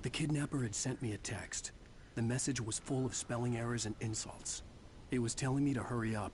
The kidnapper had sent me a text. The message was full of spelling errors and insults. It was telling me to hurry up.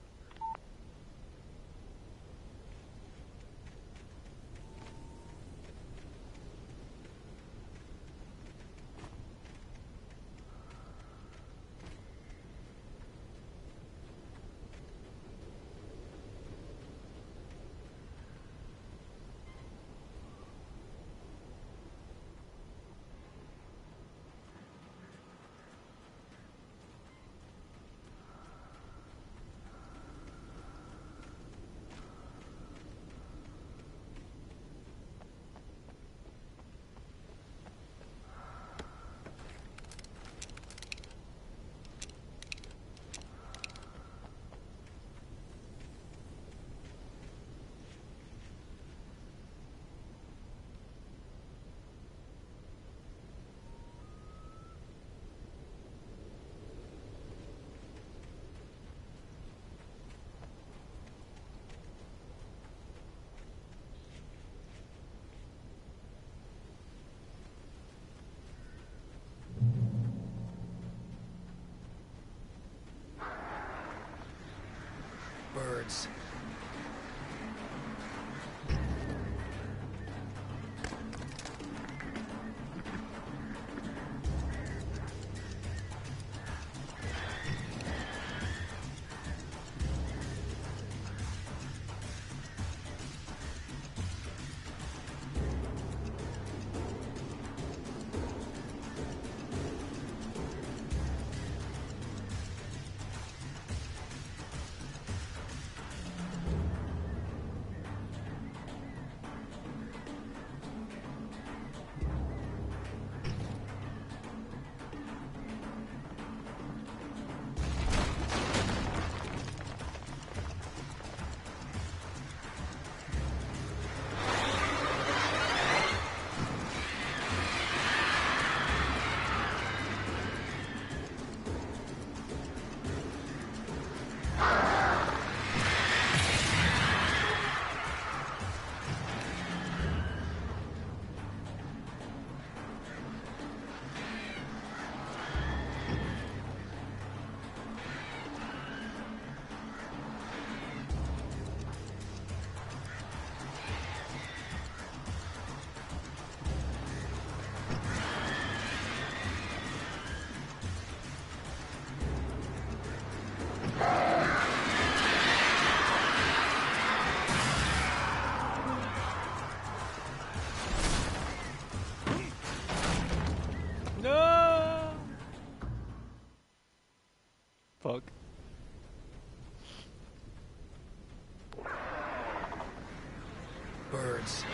Birds. No! Fuck. Birds.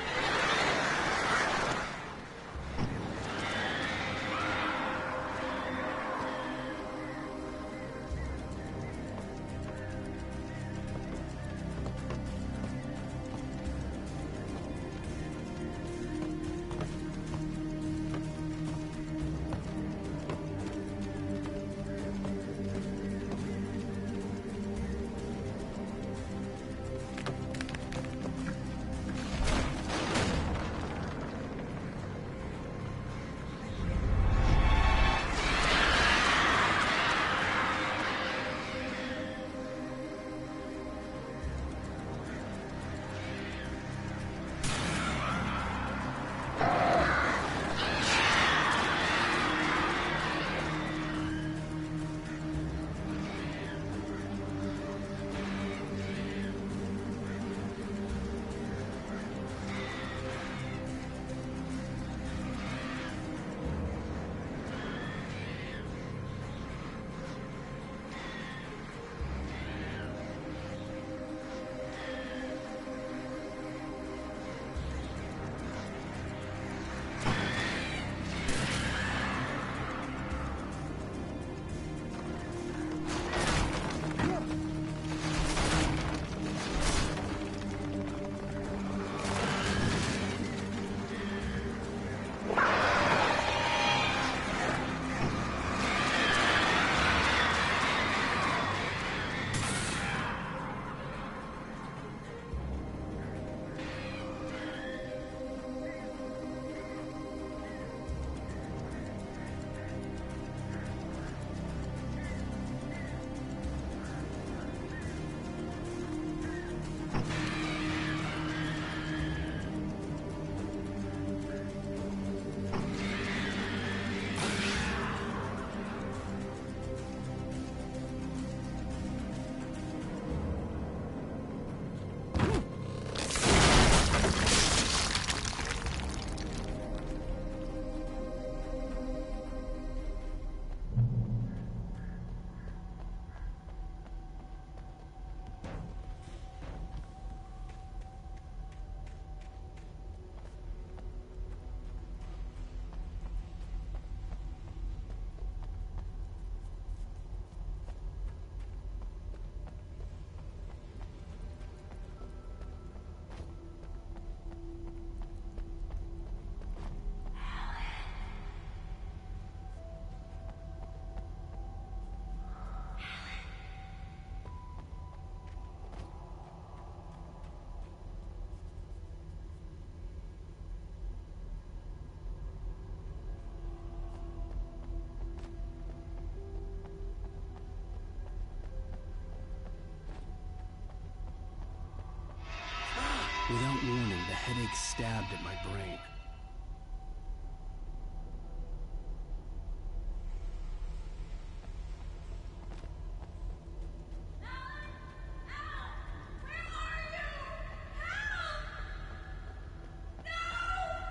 Without warning, the headache stabbed at my brain.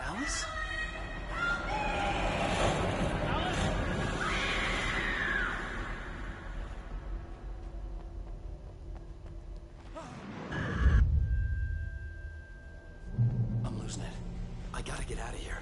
Alice? I'm losing it. I gotta get out of here.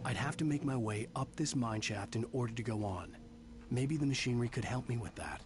I'd have to make my way up this mine shaft in order to go on. Maybe the machinery could help me with that.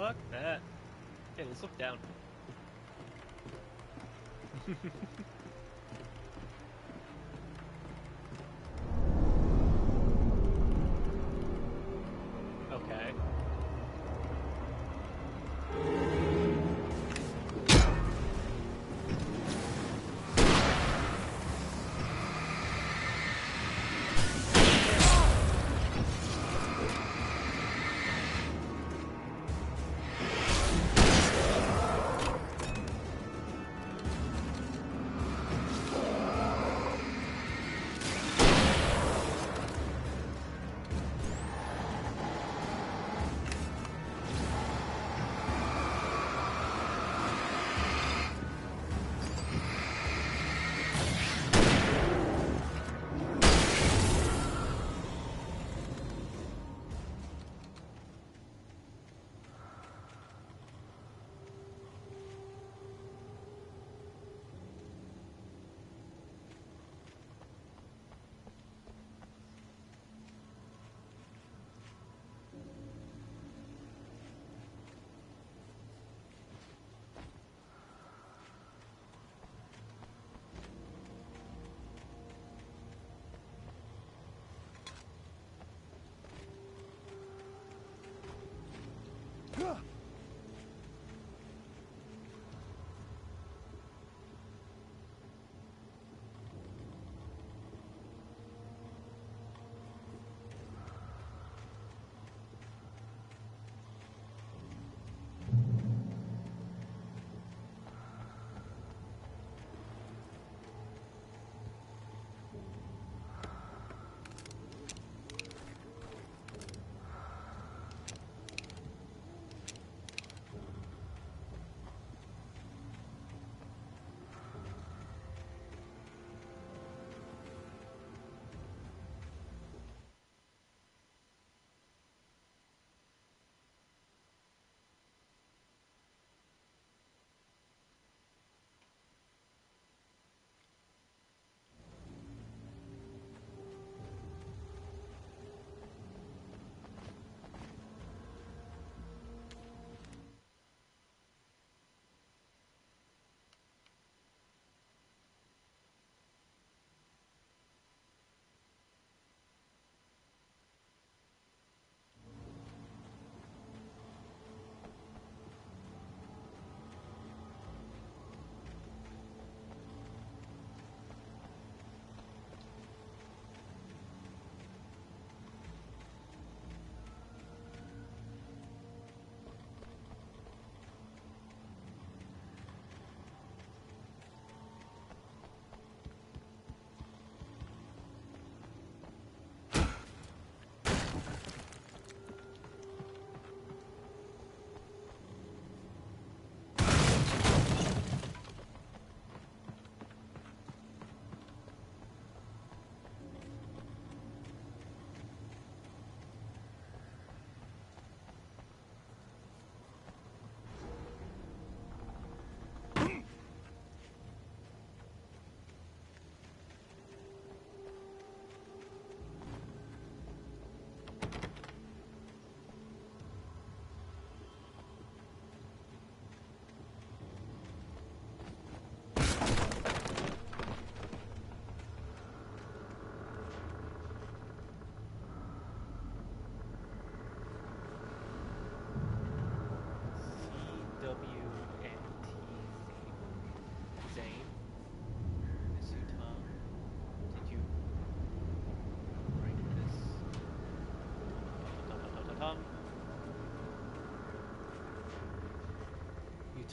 Fuck that. Okay, let's look down. Okay.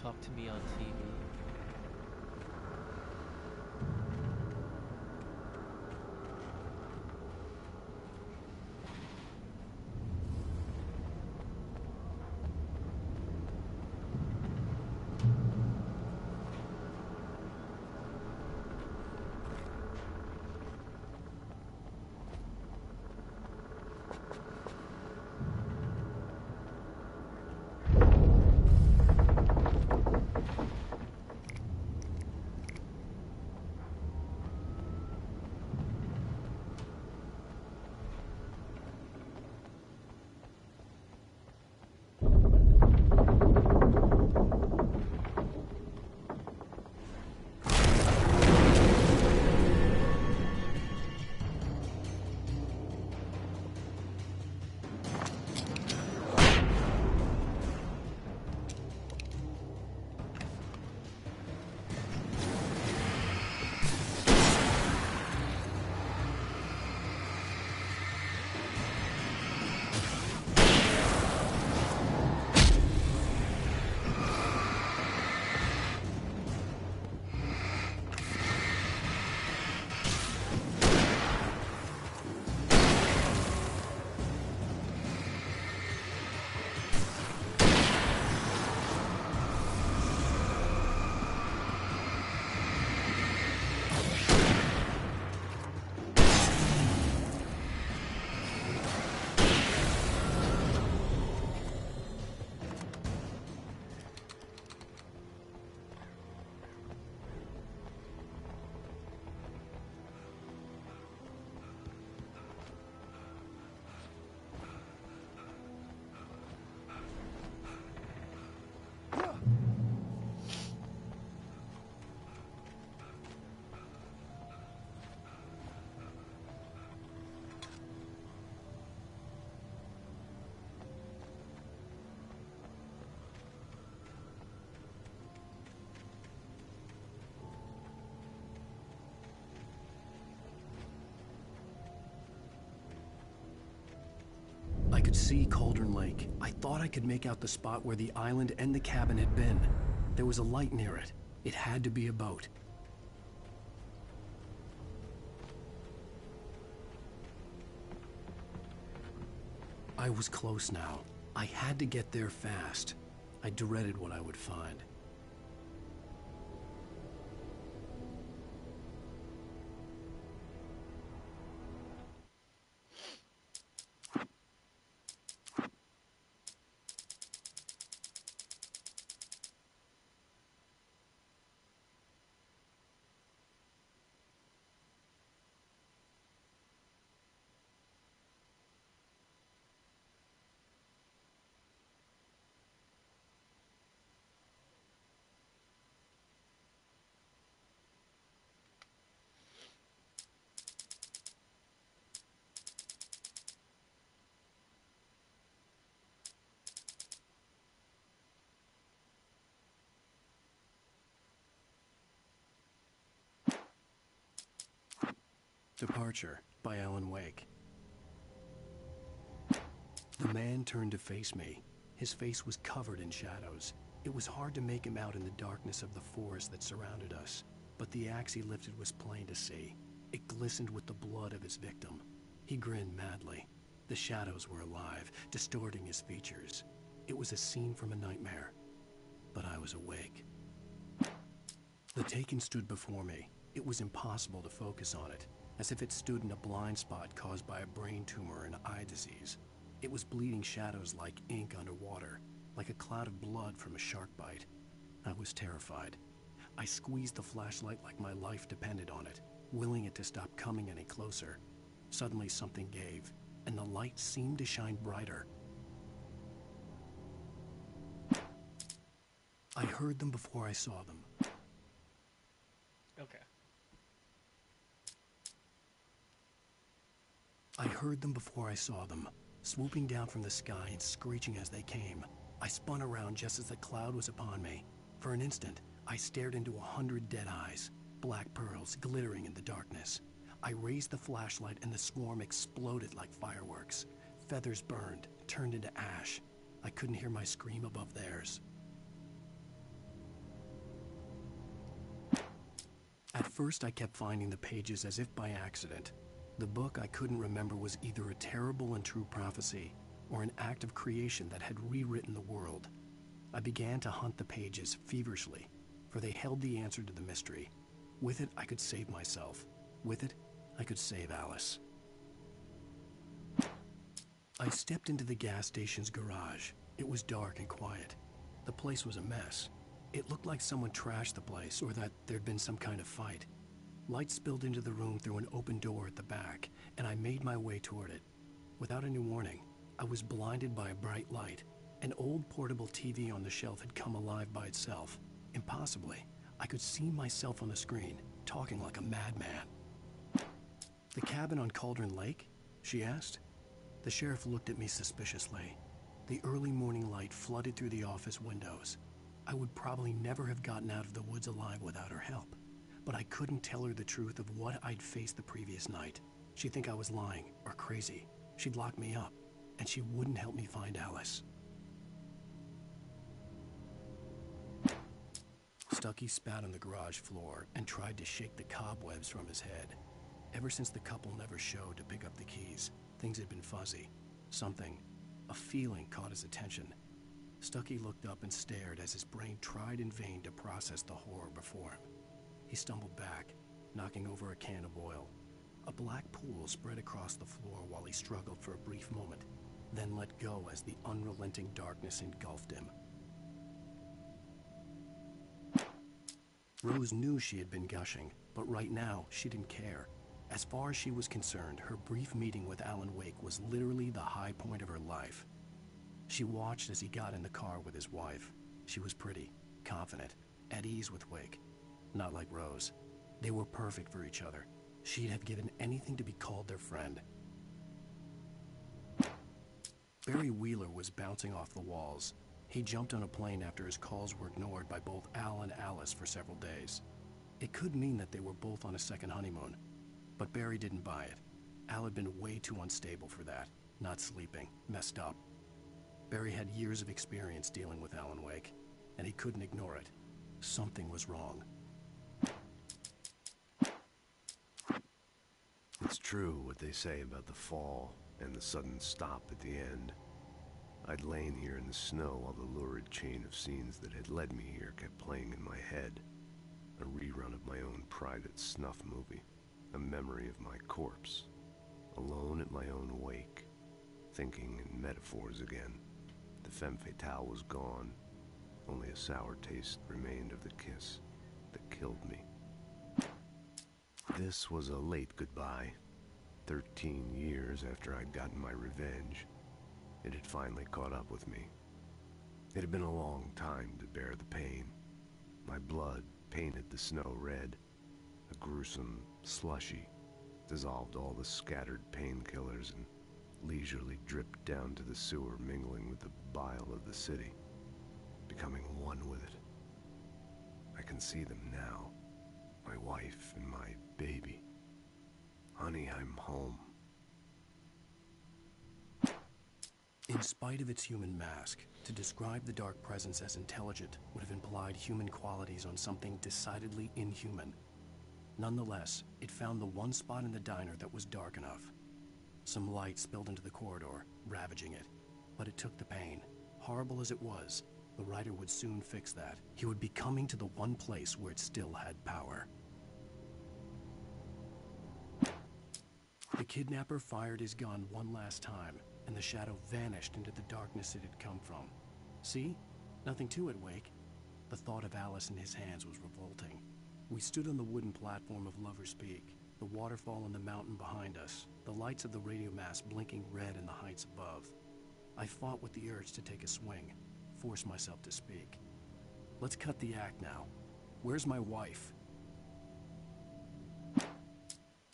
Talk to me on TV. could see Cauldron Lake. I thought I could make out the spot where the island and the cabin had been. There was a light near it. It had to be a boat. I was close now. I had to get there fast. I dreaded what I would find. Departure by Alan Wake. The man turned to face me. His face was covered in shadows. It was hard to make him out in the darkness of the forest that surrounded us, but the axe he lifted was plain to see. It glistened with the blood of his victim. He grinned madly. The shadows were alive, distorting his features. It was a scene from a nightmare, but I was awake. The Taken stood before me. It was impossible to focus on it, as if it stood in a blind spot caused by a brain tumor and eye disease. It was bleeding shadows like ink underwater, like a cloud of blood from a shark bite. I was terrified. I squeezed the flashlight like my life depended on it, willing it to stop coming any closer. Suddenly something gave, and the light seemed to shine brighter. I heard them before I saw them. Okay. I heard them before I saw them, swooping down from the sky and screeching as they came. I spun around just as the cloud was upon me. For an instant, I stared into 100 dead eyes, black pearls glittering in the darkness. I raised the flashlight and the swarm exploded like fireworks. Feathers burned, turned into ash. I couldn't hear my scream above theirs. At first, I kept finding the pages as if by accident. The book I couldn't remember was either a terrible and true prophecy or an act of creation that had rewritten the world. I began to hunt the pages feverishly, for they held the answer to the mystery. With it, I could save myself. With it, I could save Alice. I stepped into the gas station's garage. It was dark and quiet. The place was a mess. It looked like someone trashed the place or that there'd been some kind of fight. Light spilled into the room through an open door at the back, and I made my way toward it. Without any warning, I was blinded by a bright light. An old portable TV on the shelf had come alive by itself. Impossibly, I could see myself on the screen, talking like a madman. "The cabin on Cauldron Lake?" she asked. The sheriff looked at me suspiciously. The early morning light flooded through the office windows. I would probably never have gotten out of the woods alive without her help. But I couldn't tell her the truth of what I'd faced the previous night. She'd think I was lying or crazy. She'd lock me up, and she wouldn't help me find Alice. Stucky spat on the garage floor and tried to shake the cobwebs from his head. Ever since the couple never showed to pick up the keys, things had been fuzzy. Something, a feeling, caught his attention. Stucky looked up and stared as his brain tried in vain to process the horror before him. He stumbled back, knocking over a can of oil. A black pool spread across the floor while he struggled for a brief moment, then let go as the unrelenting darkness engulfed him. Rose knew she had been gushing, but right now she didn't care. As far as she was concerned, her brief meeting with Alan Wake was literally the high point of her life. She watched as he got in the car with his wife. She was pretty, confident, at ease with Wake. Not like Rose. They were perfect for each other. She'd have given anything to be called their friend. Barry Wheeler was bouncing off the walls. He jumped on a plane after his calls were ignored by both Al and Alice for several days. It could mean that they were both on a second honeymoon, but Barry didn't buy it. Al had been way too unstable for that. not sleeping, messed up. Barry had years of experience dealing with Alan Wake, and he couldn't ignore it. Something was wrong. It's true what they say about the fall and the sudden stop at the end. I'd lain here in the snow while the lurid chain of scenes that had led me here kept playing in my head. A rerun of my own private snuff movie. A memory of my corpse. Alone at my own wake. Thinking in metaphors again. The femme fatale was gone. Only a sour taste remained of the kiss that killed me. This was a late goodbye. 13 years after I'd gotten my revenge. It had finally caught up with me. It had been a long time to bear the pain. My blood painted the snow red. A gruesome slushy dissolved all the scattered painkillers and leisurely dripped down to the sewer, mingling with the bile of the city, becoming one with it. I can see them now. My wife and my baby. Honey, I'm home. In spite of its human mask, to describe the dark presence as intelligent would have implied human qualities on something decidedly inhuman. Nonetheless, it found the one spot in the diner that was dark enough. Some light spilled into the corridor, ravaging it. But it took the pain. Horrible as it was, the writer would soon fix that. He would be coming to the one place where it still had power. The kidnapper fired his gun one last time, and the shadow vanished into the darkness it had come from. See? Nothing to it, Wake. The thought of Alice in his hands was revolting. We stood on the wooden platform of Lover's Peak, the waterfall on the mountain behind us, the lights of the radio mast blinking red in the heights above. I fought with the urge to take a swing, force myself to speak. Let's cut the act now. Where's my wife?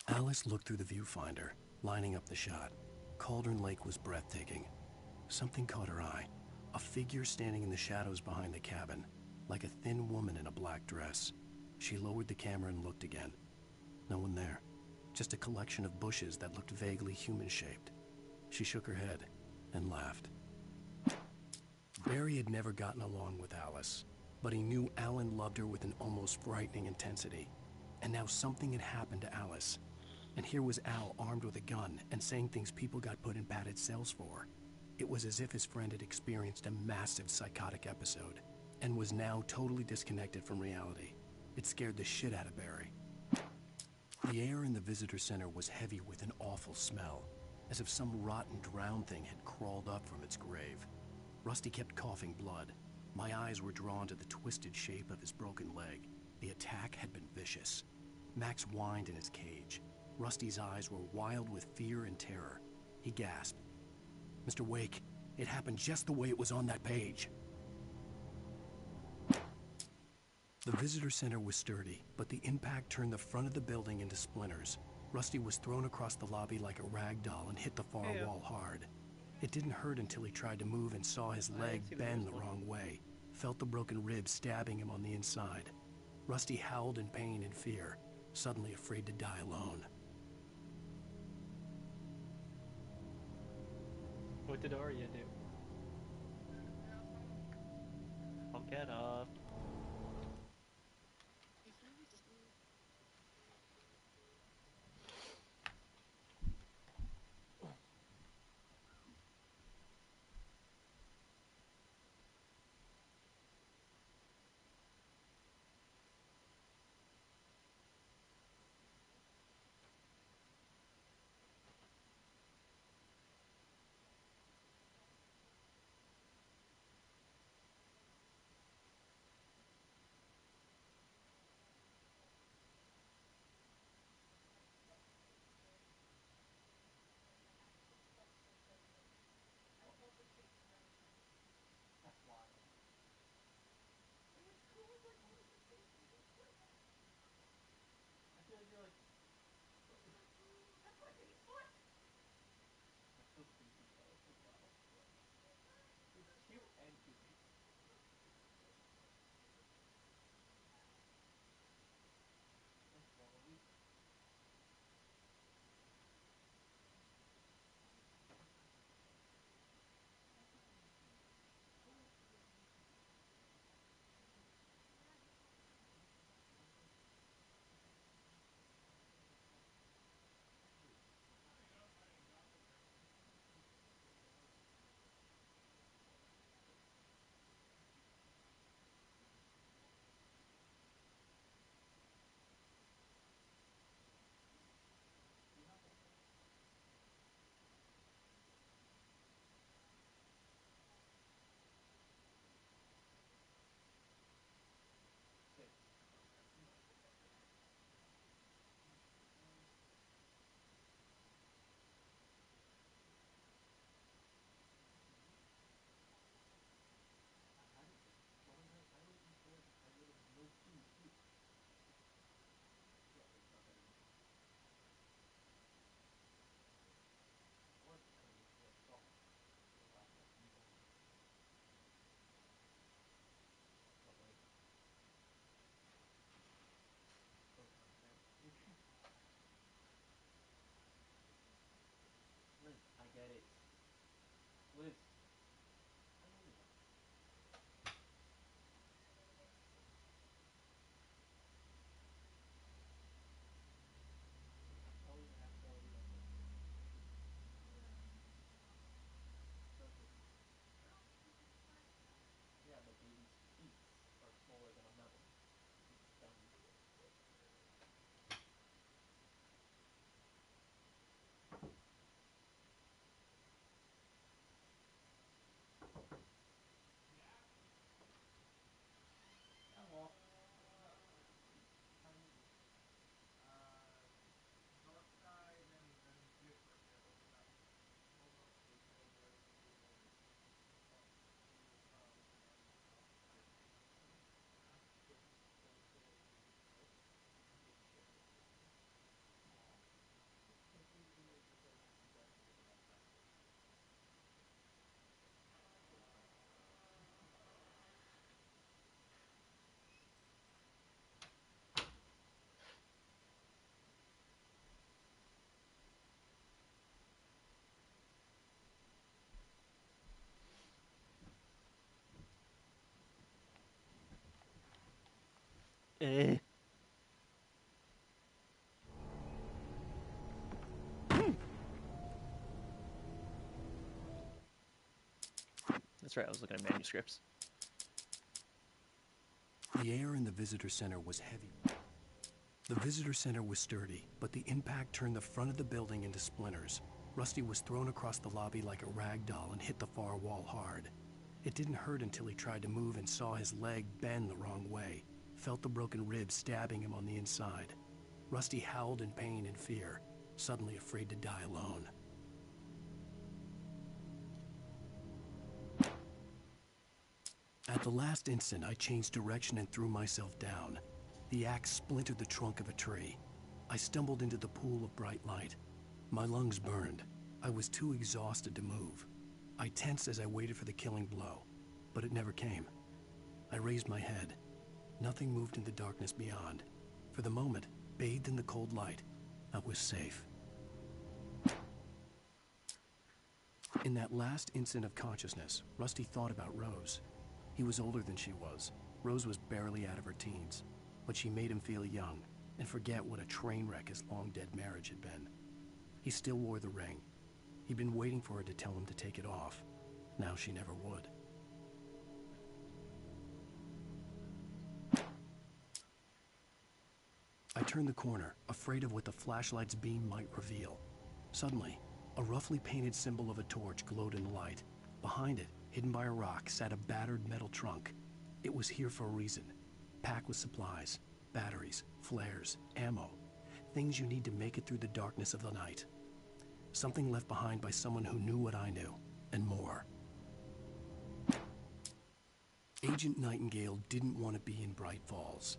Alice looked through the viewfinder, lining up the shot. Cauldron Lake was breathtaking. Something caught her eye. A figure standing in the shadows behind the cabin, like a thin woman in a black dress. She lowered the camera and looked again. No one there. Just a collection of bushes that looked vaguely human-shaped. She shook her head and laughed. Barry had never gotten along with Alice, but he knew Alan loved her with an almost frightening intensity. And now something had happened to Alice. And here was Al armed with a gun and saying things people got put in padded cells for. It was as if his friend had experienced a massive psychotic episode and was now totally disconnected from reality. It scared the shit out of Barry. The air in the visitor center was heavy with an awful smell, as if some rotten drowned thing had crawled up from its grave. Rusty kept coughing blood. My eyes were drawn to the twisted shape of his broken leg. The attack had been vicious. Max whined in his cage. Rusty's eyes were wild with fear and terror. He gasped. Mr. Wake, it happened just the way it was on that page. The visitor center was sturdy, but the impact turned the front of the building into splinters. Rusty was thrown across the lobby like a rag doll and hit the far wall hard. It didn't hurt until he tried to move and saw his leg bend the wrong way. Felt the broken ribs stabbing him on the inside. Rusty howled in pain and fear, suddenly afraid to die alone. What did Arya do? I'll get up. get it. Liz. I'll leave an apple, I'll leave that there. Perfect. Yeah, but baby's feet are smaller than a melon. You dummy. Yeah, well, tiny. Dark side and different. Yeah, what's that? Well, no, they said it was evil side and different. Yeah. Don't say it in detail. Maybe share it with me. Aw. Confusingly because you guys are looking at it backwards. So it's fine. Eh. That's right, I was looking at manuscripts. The air in the visitor center was heavy. The visitor center was sturdy, but the impact turned the front of the building into splinters. Rusty was thrown across the lobby like a rag doll and hit the far wall hard. It didn't hurt until he tried to move and saw his leg bend the wrong way, felt the broken ribs stabbing him on the inside. Rusty howled in pain and fear, suddenly afraid to die alone. At the last instant, I changed direction and threw myself down. The axe splintered the trunk of a tree. I stumbled into the pool of bright light. My lungs burned. I was too exhausted to move. I tensed as I waited for the killing blow, but it never came. I raised my head. Nothing moved in the darkness beyond. For the moment, bathed in the cold light, I was safe. In that last instant of consciousness, Rusty thought about Rose. He was older than she was. Rose was barely out of her teens, but she made him feel young and forget what a train wreck his long-dead marriage had been. He still wore the ring. He'd been waiting for her to tell him to take it off. Now she never would. I turned the corner, afraid of what the flashlight's beam might reveal. Suddenly, a roughly painted symbol of a torch glowed in the light. Behind it, hidden by a rock, sat a battered metal trunk. It was here for a reason. Packed with supplies, batteries, flares, ammo. Things you need to make it through the darkness of the night. Something left behind by someone who knew what I knew, and more. Agent Nightingale didn't want to be in Bright Falls.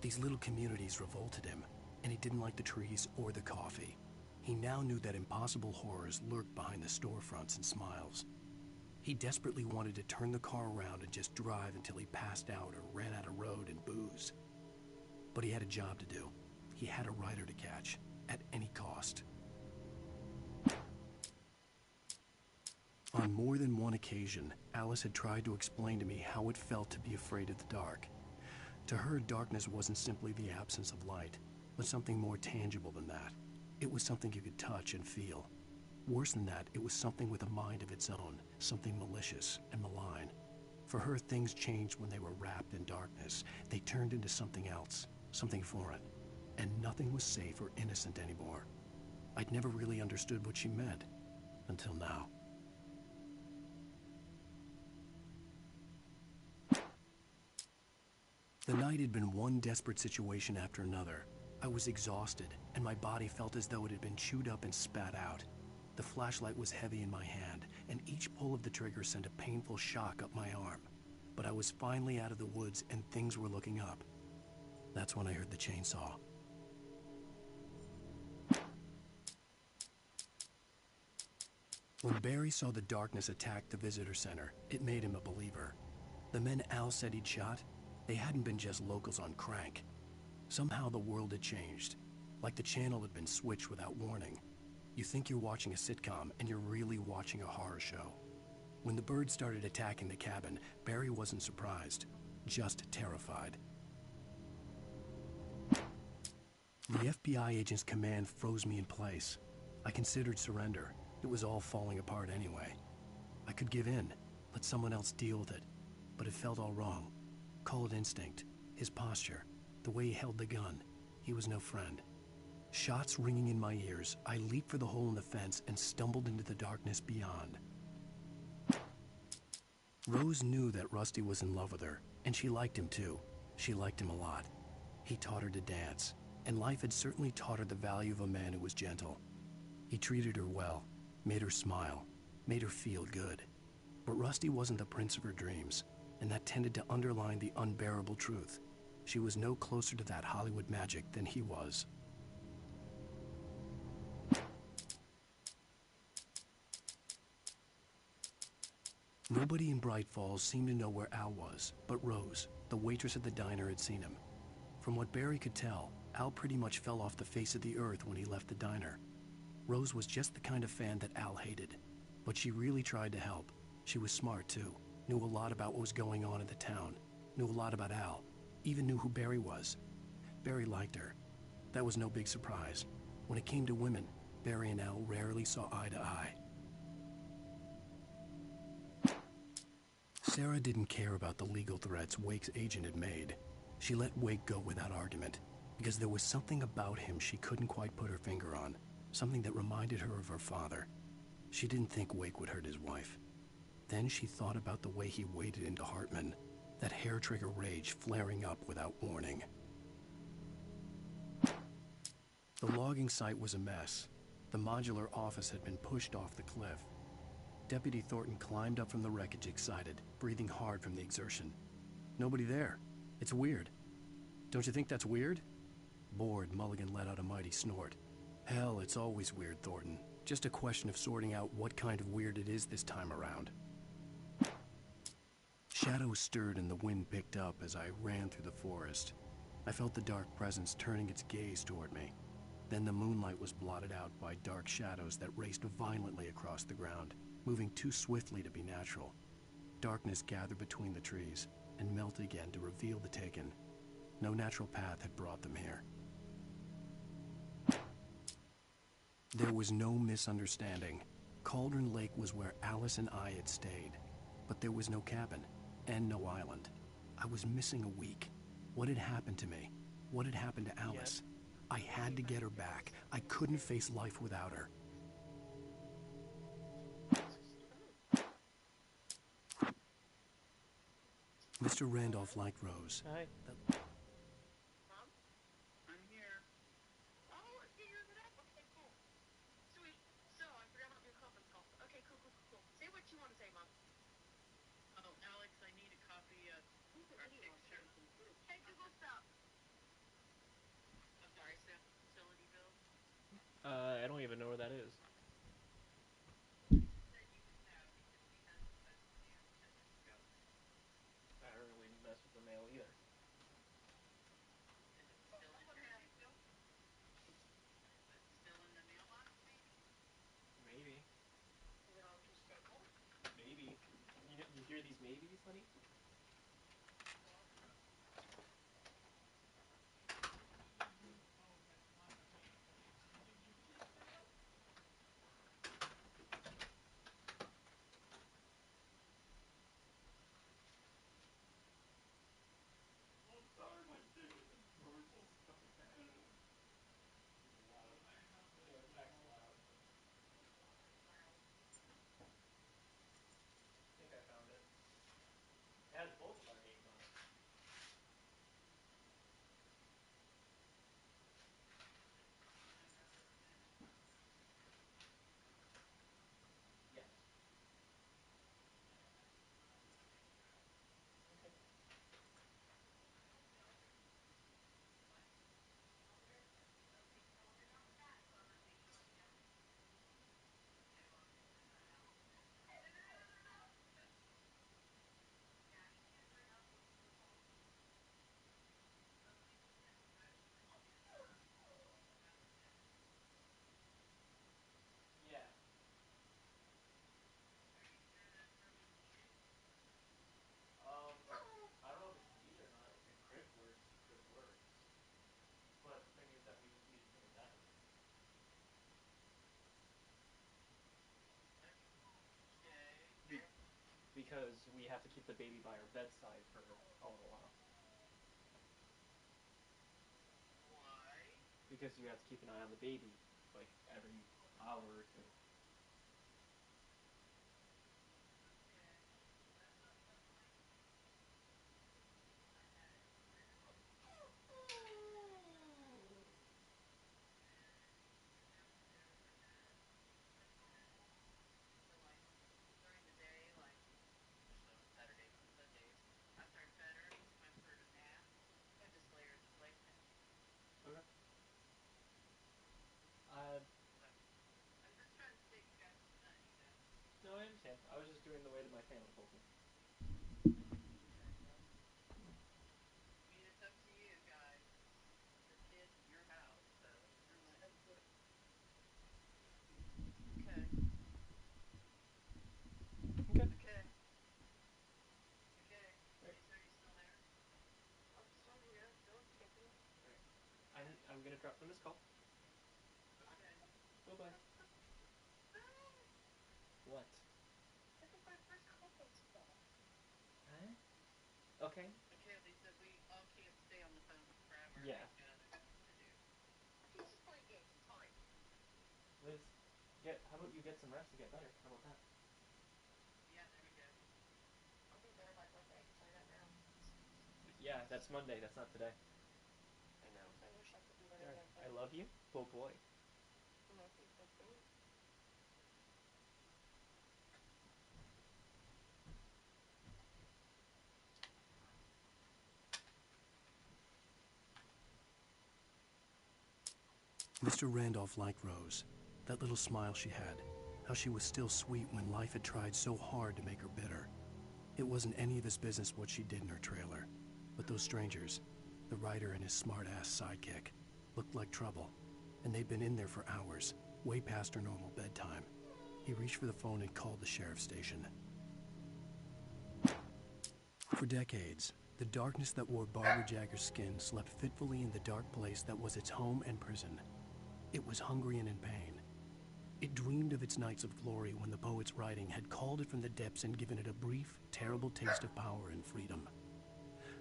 These little communities revolted him, and he didn't like the trees or the coffee. He now knew that impossible horrors lurked behind the storefronts and smiles. He desperately wanted to turn the car around and just drive until he passed out or ran out of road and booze. But he had a job to do. He had a rider to catch, at any cost. On more than one occasion, Alice had tried to explain to me how it felt to be afraid of the dark. To her, darkness wasn't simply the absence of light, but something more tangible than that. It was something you could touch and feel. Worse than that, it was something with a mind of its own, something malicious and malign. For her, things changed when they were wrapped in darkness. They turned into something else, something foreign, and nothing was safe or innocent anymore. I'd never really understood what she meant, until now. The night had been one desperate situation after another. I was exhausted, and my body felt as though it had been chewed up and spat out. The flashlight was heavy in my hand, and each pull of the trigger sent a painful shock up my arm. But I was finally out of the woods, and things were looking up. That's when I heard the chainsaw. When Barry saw the darkness attack the visitor center, it made him a believer. The men Al said he'd shot, they hadn't been just locals on crank. Somehow the world had changed, like the channel had been switched without warning. You think you're watching a sitcom, and you're really watching a horror show. When the birds started attacking the cabin, Barry wasn't surprised, just terrified. The FBI agent's command froze me in place. I considered surrender. It was all falling apart anyway. I could give in, let someone else deal with it, but it felt all wrong. Call it instinct, his posture, the way he held the gun. He was no friend. Shots ringing in my ears, I leaped for the hole in the fence and stumbled into the darkness beyond. Rose knew that Rusty was in love with her, and she liked him too. She liked him a lot. He taught her to dance, and life had certainly taught her the value of a man who was gentle. He treated her well, made her smile, made her feel good. But Rusty wasn't the prince of her dreams, and that tended to underline the unbearable truth. She was no closer to that Hollywood magic than he was. Nobody in Bright Falls seemed to know where Al was, but Rose, the waitress at the diner, had seen him. From what Barry could tell, Al pretty much fell off the face of the earth when he left the diner. Rose was just the kind of fan that Al hated, but she really tried to help. She was smart too, knew a lot about what was going on in the town, knew a lot about Al, even knew who Barry was. Barry liked her. That was no big surprise. When it came to women, Barry and Al rarely saw eye to eye. Sarah didn't care about the legal threats Wake's agent had made. She let Wake go without argument, because there was something about him she couldn't quite put her finger on, something that reminded her of her father. She didn't think Wake would hurt his wife. Then she thought about the way he waded into Hartman, that hair-trigger rage flaring up without warning. The logging site was a mess. The modular office had been pushed off the cliff. Deputy Thornton climbed up from the wreckage excited, breathing hard from the exertion. Nobody there. It's weird. Don't you think that's weird? Bored, Mulligan let out a mighty snort. Hell, it's always weird, Thornton. Just a question of sorting out what kind of weird it is this time around. Shadows stirred and the wind picked up as I ran through the forest. I felt the dark presence turning its gaze toward me. Then the moonlight was blotted out by dark shadows that raced violently across the ground, moving too swiftly to be natural. Darkness gathered between the trees and melted again to reveal the Taken. No natural path had brought them here. There was no misunderstanding. Cauldron Lake was where Alice and I had stayed, but there was no cabin and no island. I was missing a week. What had happened to me? What had happened to Alice? I had to get her back. I couldn't face life without her. Mr. Randolph liked Rose. Hi. Mom? I'm here. Oh, okay, you're the dad. Okay, cool. Sweet. So, I forgot about your conference call. Okay, cool. Say what you want to say, Mom. Oh, Alex, I need a copy of our picture. Hey, Google, stop. I'm sorry, facility build. I don't even know where that is. Said you would know because we had some post due 10 minutes ago. I don't really mess with the mail either. Is it still in your mail? Is it still in the mailbox, maybe? Maybe. Is it on too stable? Maybe. You hear these maybes, honey? I think I found it. because we have to keep the baby by our bedside for a little while. Why? Because you have to keep an eye on the baby, like, every hour or two. Okay. That's not something like I had it written. And downstairs I had breakfast. So like during the day, like especially on Saturdays and Sundays, after I fed her, anytime for her to nap, I just lay her in the playpen. Okay. Uh, But I'm just trying to save you guys some money. no, I understand. I was just doing the way that my family told me. Okay, well, I mean it's up to you guys. It's your kids and your house, so your money. Okay. Okay. Okay. Okay. Right. Lisa, are you still there? I'm still here. Don't take me. Alright. I'm gonna drop the missed call. Okay. Bye-bye. What? I think my first conference call. Huh? Okay. Okay, Lisa, we all can't stay on the phone forever. Yeah. We've got other things to do. He's just playing games. It's fine. Liz, how about you get some rest to get better? How about that? Yeah, there we go. I'll be better by Monday. I can tell you that now. Yeah, that's Monday. That's not today. I know. I wish I could be better Alright. yet, I but love you. Oh boy. I love you, Puppy. Mr. Randolph liked Rose. That little smile she had. How she was still sweet when life had tried so hard to make her bitter. It wasn't any of his business what she did in her trailer. But those strangers, the writer and his smart-ass sidekick, looked like trouble. And they'd been in there for hours, way past her normal bedtime. He reached for the phone and called the sheriff's station. For decades, the darkness that wore Barbara Jagger's skin slept fitfully in the dark place that was its home and prison. It was hungry and in pain. It dreamed of its nights of glory when the poet's writing had called it from the depths and given it a brief, terrible taste of power and freedom.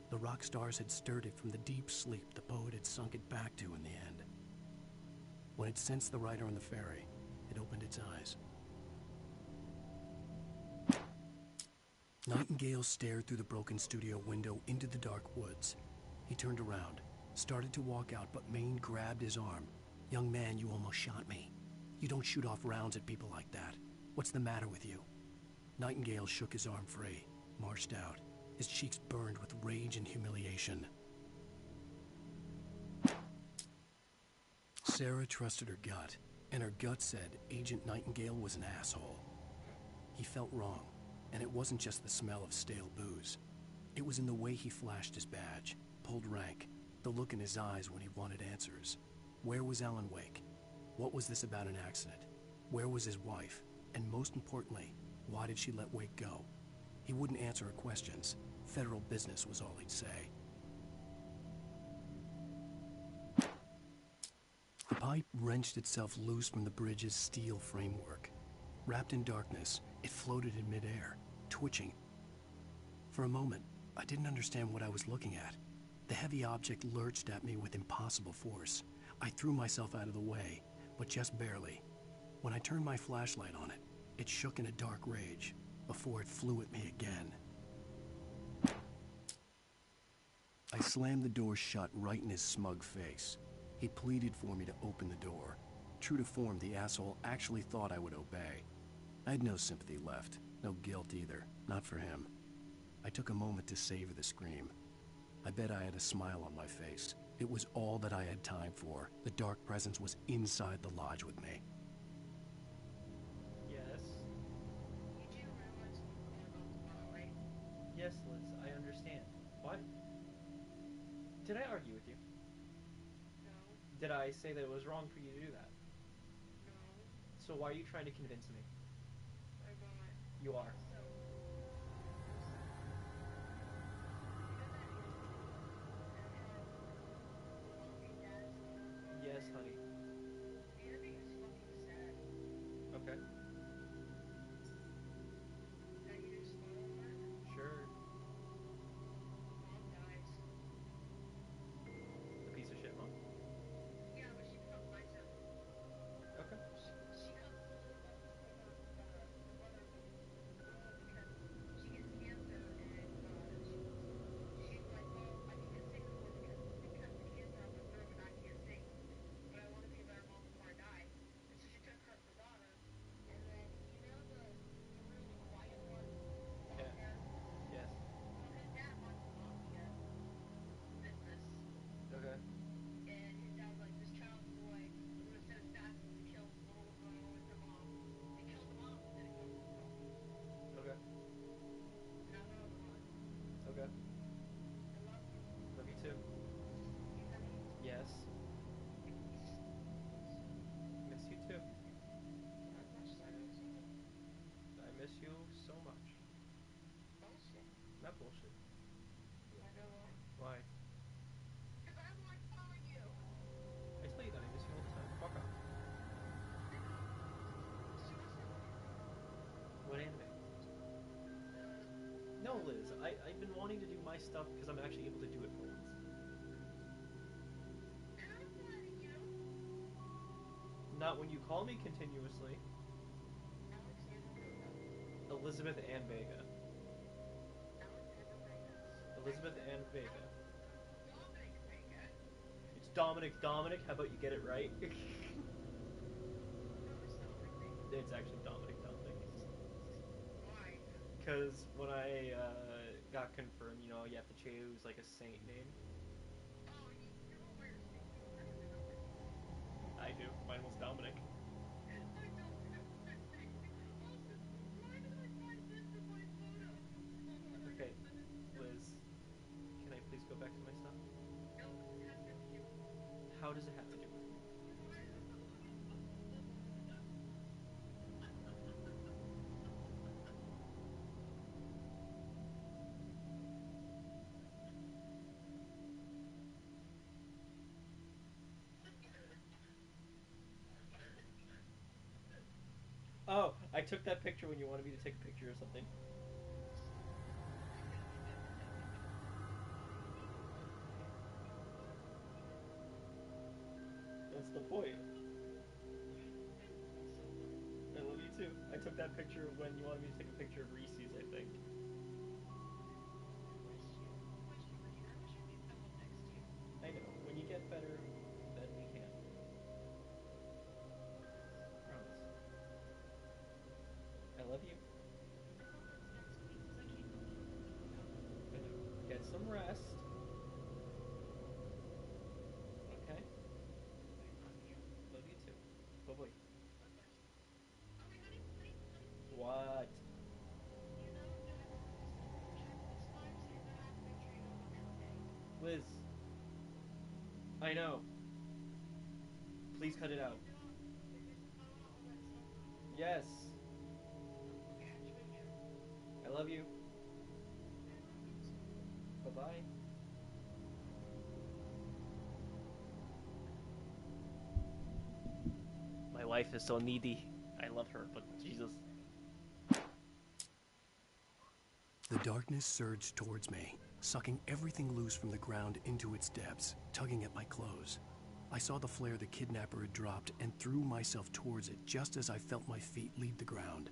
The rock stars had stirred it from the deep sleep the poet had sunk it back to in the end. When it sensed the writer on the ferry, it opened its eyes. Nightingale stared through the broken studio window into the dark woods. He turned around, started to walk out, but Maine grabbed his arm. "Young man, you almost shot me. You don't shoot off rounds at people like that. What's the matter with you?" Nightingale shook his arm free, marched out. His cheeks burned with rage and humiliation. Sarah trusted her gut, and her gut said Agent Nightingale was an asshole. He felt wrong, and it wasn't just the smell of stale booze. It was in the way he flashed his badge, pulled rank, the look in his eyes when he wanted answers. Where was Alan Wake? What was this about an accident? Where was his wife? And most importantly, why did she let Wake go? He wouldn't answer her questions. Federal business was all he'd say. The pipe wrenched itself loose from the bridge's steel framework. Wrapped in darkness, it floated in midair, twitching. For a moment, I didn't understand what I was looking at. The heavy object lurched at me with impossible force. I threw myself out of the way, but just barely. When I turned my flashlight on it, it shook in a dark rage before it flew at me again. I slammed the door shut right in his smug face. He pleaded for me to open the door. True to form, the asshole actually thought I would obey. I had no sympathy left, no guilt either, not for him. I took a moment to savor the scream. I bet I had a smile on my face. It was all that I had time for. The dark presence was inside the lodge with me. Yes. You do realize what you're about to do, right? Yes, Liz, I understand. What? Did I argue with you? No. Did I say that it was wrong for you to do that? No. So why are you trying to convince me? I'm not. You are. So, you know that walking dad scene? Yes, honey. The ending is fucking sad. Okay. And you didn't spoil it? No, Liz, I've been wanting to do my stuff because I'm actually able to do it for once. And I'm letting you. Not when you call me continuously. Alexander Vega. Elizabeth Ann Vega. Alexander Vega. Elizabeth Ann Vega. Dominic Vega. It's Dominic. Dominic, how about you get it right? No, it's Dominic Vega. It's actually Dominic. Dominic. Why? Because when I got confirmed, you know, you have to choose like a saint name. Oh, you don't wear a saint name. I don't even know his name. I do. Mine was Dominic. I don't know his name. Also, why did I find this in my photos? Hold on, I Okay, gotta send it. Liz, can I please go back to my stuff? No, because it has to do with you. How does it have to do with me? Oh, I took that picture when you wanted me to take a picture or something. That's the point. I love you too. I took that picture when you wanted me to take a picture of Reese's, I think. I know. When you get better, then we can. Promise. I love you. I know. Get some rest. Okay? Love you too. Bye bye. What? Liz. I know. Please cut it out. Yes. I love you. Bye bye. My wife is so needy. I love her, but Jesus. The darkness surged towards me, sucking everything loose from the ground into its depths, tugging at my clothes. I saw the flare the kidnapper had dropped and threw myself towards it just as I felt my feet leave the ground.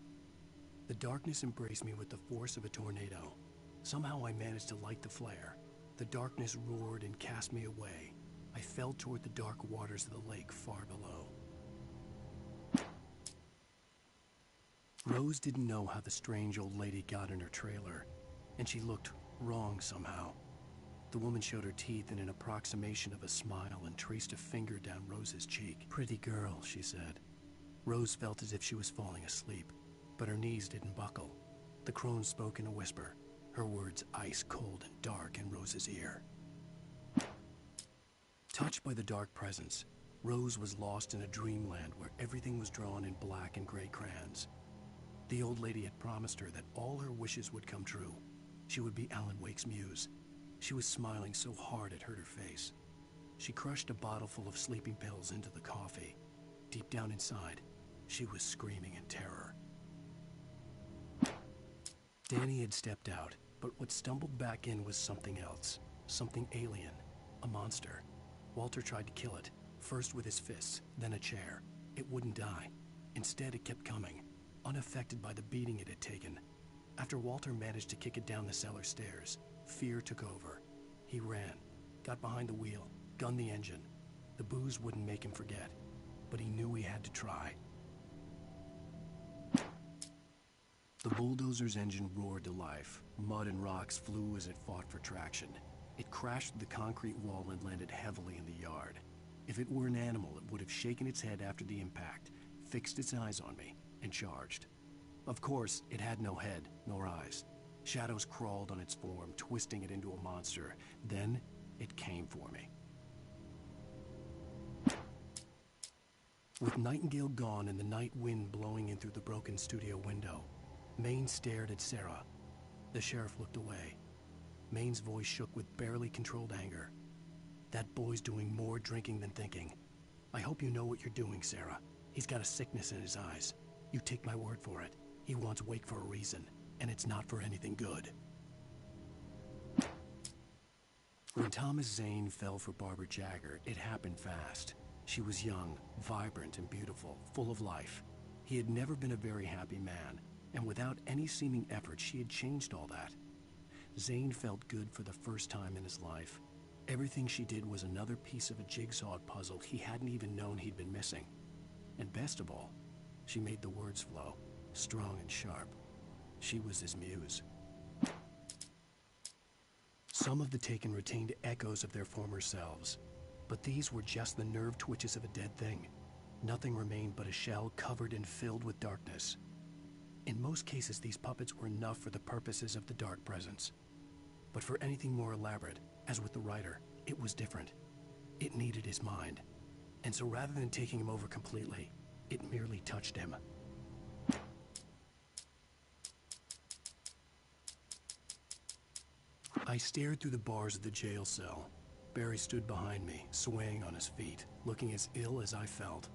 The darkness embraced me with the force of a tornado. Somehow I managed to light the flare. The darkness roared and cast me away. I fell toward the dark waters of the lake far below. Rose didn't know how the strange old lady got in her trailer, and she looked wrong somehow. The woman showed her teeth in an approximation of a smile and traced a finger down Rose's cheek. "Pretty girl," she said. Rose felt as if she was falling asleep, but her knees didn't buckle. The crone spoke in a whisper, her words ice cold and dark in Rose's ear. Touched by the dark presence, Rose was lost in a dreamland where everything was drawn in black and gray crayons. The old lady had promised her that all her wishes would come true. She would be Alan Wake's muse. She was smiling so hard it hurt her face. She crushed a bottle full of sleeping pills into the coffee. Deep down inside, she was screaming in terror. Danny had stepped out, but what stumbled back in was something else. Something alien. A monster. Walter tried to kill it, first with his fists, then a chair. It wouldn't die. Instead, it kept coming, unaffected by the beating it had taken. After Walter managed to kick it down the cellar stairs, fear took over. He ran, got behind the wheel, gunned the engine. The booze wouldn't make him forget, but he knew he had to try. The bulldozer's engine roared to life. Mud and rocks flew as it fought for traction. It crashed through the concrete wall and landed heavily in the yard. If it were an animal, it would have shaken its head after the impact, fixed its eyes on me, and charged. Of course, it had no head, nor eyes. Shadows crawled on its form, twisting it into a monster. Then, it came for me. With Nightingale gone and the night wind blowing in through the broken studio window, Maine stared at Sarah. The sheriff looked away. Maine's voice shook with barely controlled anger. "That boy's doing more drinking than thinking. I hope you know what you're doing, Sarah. He's got a sickness in his eyes. You take my word for it. He wants Wake for a reason, and it's not for anything good." When Thomas Zane fell for Barbara Jagger, it happened fast. She was young, vibrant, and beautiful, full of life. He had never been a very happy man, and without any seeming effort, she had changed all that. Zane felt good for the first time in his life. Everything she did was another piece of a jigsaw puzzle he hadn't even known he'd been missing. And best of all, she made the words flow, strong and sharp. She was his muse. Some of the Taken retained echoes of their former selves, but these were just the nerve twitches of a dead thing. Nothing remained but a shell covered and filled with darkness. In most cases, these puppets were enough for the purposes of the Dark Presence. But for anything more elaborate, as with the writer, it was different. It needed his mind. And so rather than taking him over completely, it merely touched him. I stared through the bars of the jail cell. Barry stood behind me, swaying on his feet, looking as ill as I felt.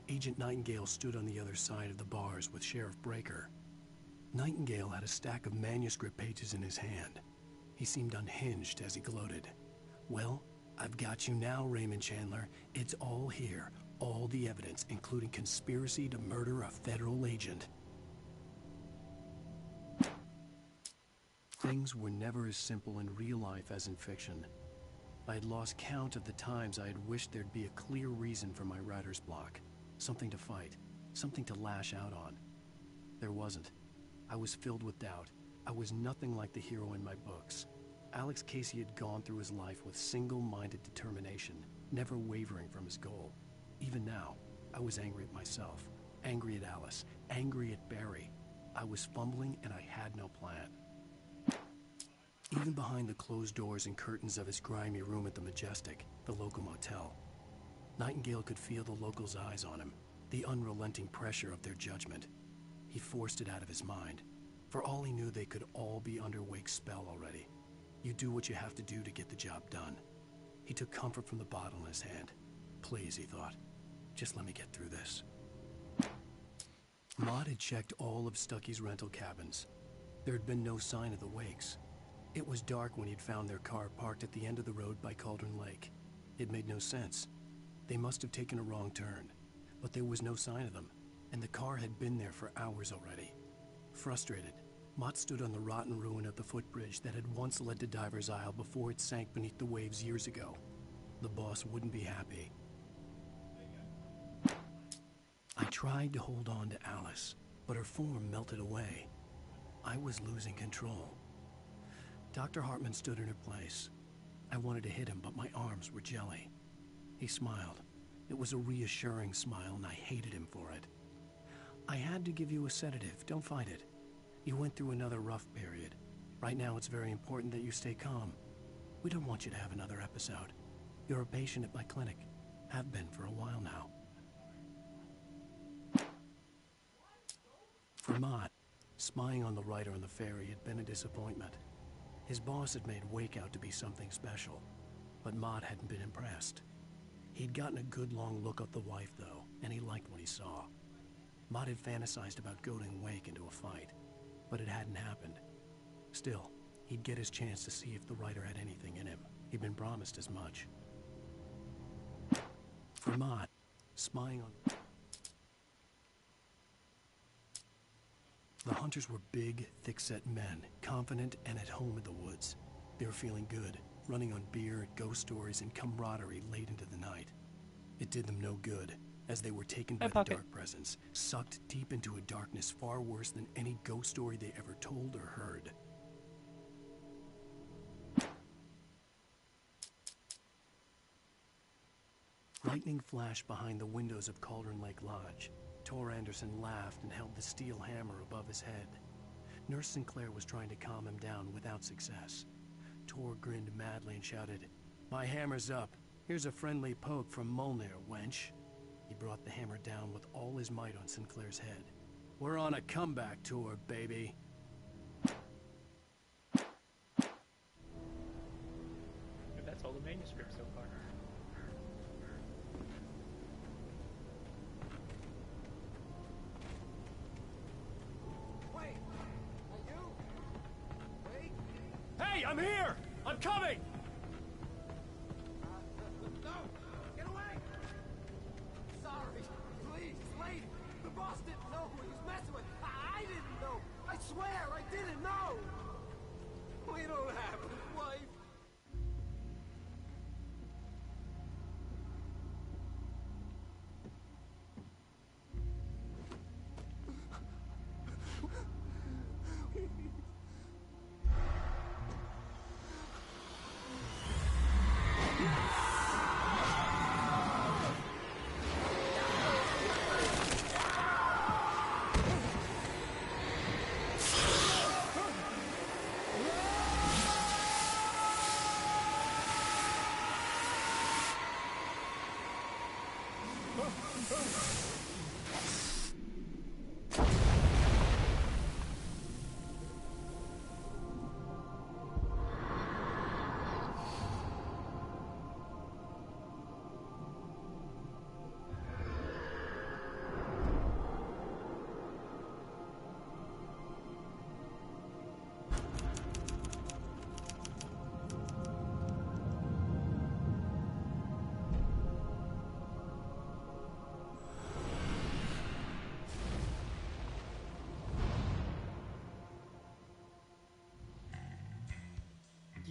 Agent Nightingale stood on the other side of the bars with Sheriff Breaker. Nightingale had a stack of manuscript pages in his hand. He seemed unhinged as he gloated. "Well, I've got you now, Raymond Chandler. It's all here. All the evidence, including conspiracy to murder a federal agent." Things were never as simple in real life as in fiction. I had lost count of the times I had wished there'd be a clear reason for my writer's block. Something to fight, something to lash out on. There wasn't. I was filled with doubt. I was nothing like the hero in my books. Alex Casey had gone through his life with single-minded determination, never wavering from his goal. Even now, I was angry at myself, angry at Alice, angry at Barry. I was fumbling and I had no plan. Even behind the closed doors and curtains of his grimy room at the Majestic, the local motel, Nightingale could feel the locals' eyes on him, the unrelenting pressure of their judgment. He forced it out of his mind. For all he knew, they could all be under Wake's spell already. You do what you have to do to get the job done. He took comfort from the bottle in his hand. Please, he thought, just let me get through this. Maud had checked all of Stucky's rental cabins. There had been no sign of the Wakes. It was dark when he'd found their car parked at the end of the road by Cauldron Lake. It made no sense. They must have taken a wrong turn, but there was no sign of them, and the car had been there for hours already. Frustrated, Mott stood on the rotten ruin of the footbridge that had once led to Diver's Isle before it sank beneath the waves years ago. The boss wouldn't be happy. I tried to hold on to Alice, but her form melted away. I was losing control. Dr. Hartman stood in her place. I wanted to hit him, but my arms were jelly. He smiled. It was a reassuring smile, and I hated him for it. "I had to give you a sedative. Don't fight it. You went through another rough period. Right now, it's very important that you stay calm. We don't want you to have another episode. You're a patient at my clinic. Have been for a while now." For Mott, spying on the writer on the ferry had been a disappointment. His boss had made Wake out to be something special, but Mott hadn't been impressed. He'd gotten a good long look at the wife, though, and he liked what he saw. Mott had fantasized about goading Wake into a fight, but it hadn't happened. Still, he'd get his chance to see if the writer had anything in him. He'd been promised as much. For Mott, spying on... The hunters were big, thick-set men, confident and at home in the woods. They were feeling good, running on beer, ghost stories, and camaraderie late into the night. It did them no good, as they were taken by the Dark Presence, sucked deep into a darkness far worse than any ghost story they ever told or heard. Lightning flashed behind the windows of Cauldron Lake Lodge. Tor Anderson laughed and held the steel hammer above his head. Nurse Sinclair was trying to calm him down without success. Tor grinned madly and shouted, "My hammer's up. Here's a friendly poke from Molnir, wench." He brought the hammer down with all his might on Sinclair's head. "We're on a comeback tour, baby." That's all the manuscript so far. Wait! Are you? Wait! Hey, I'm here! I'm coming!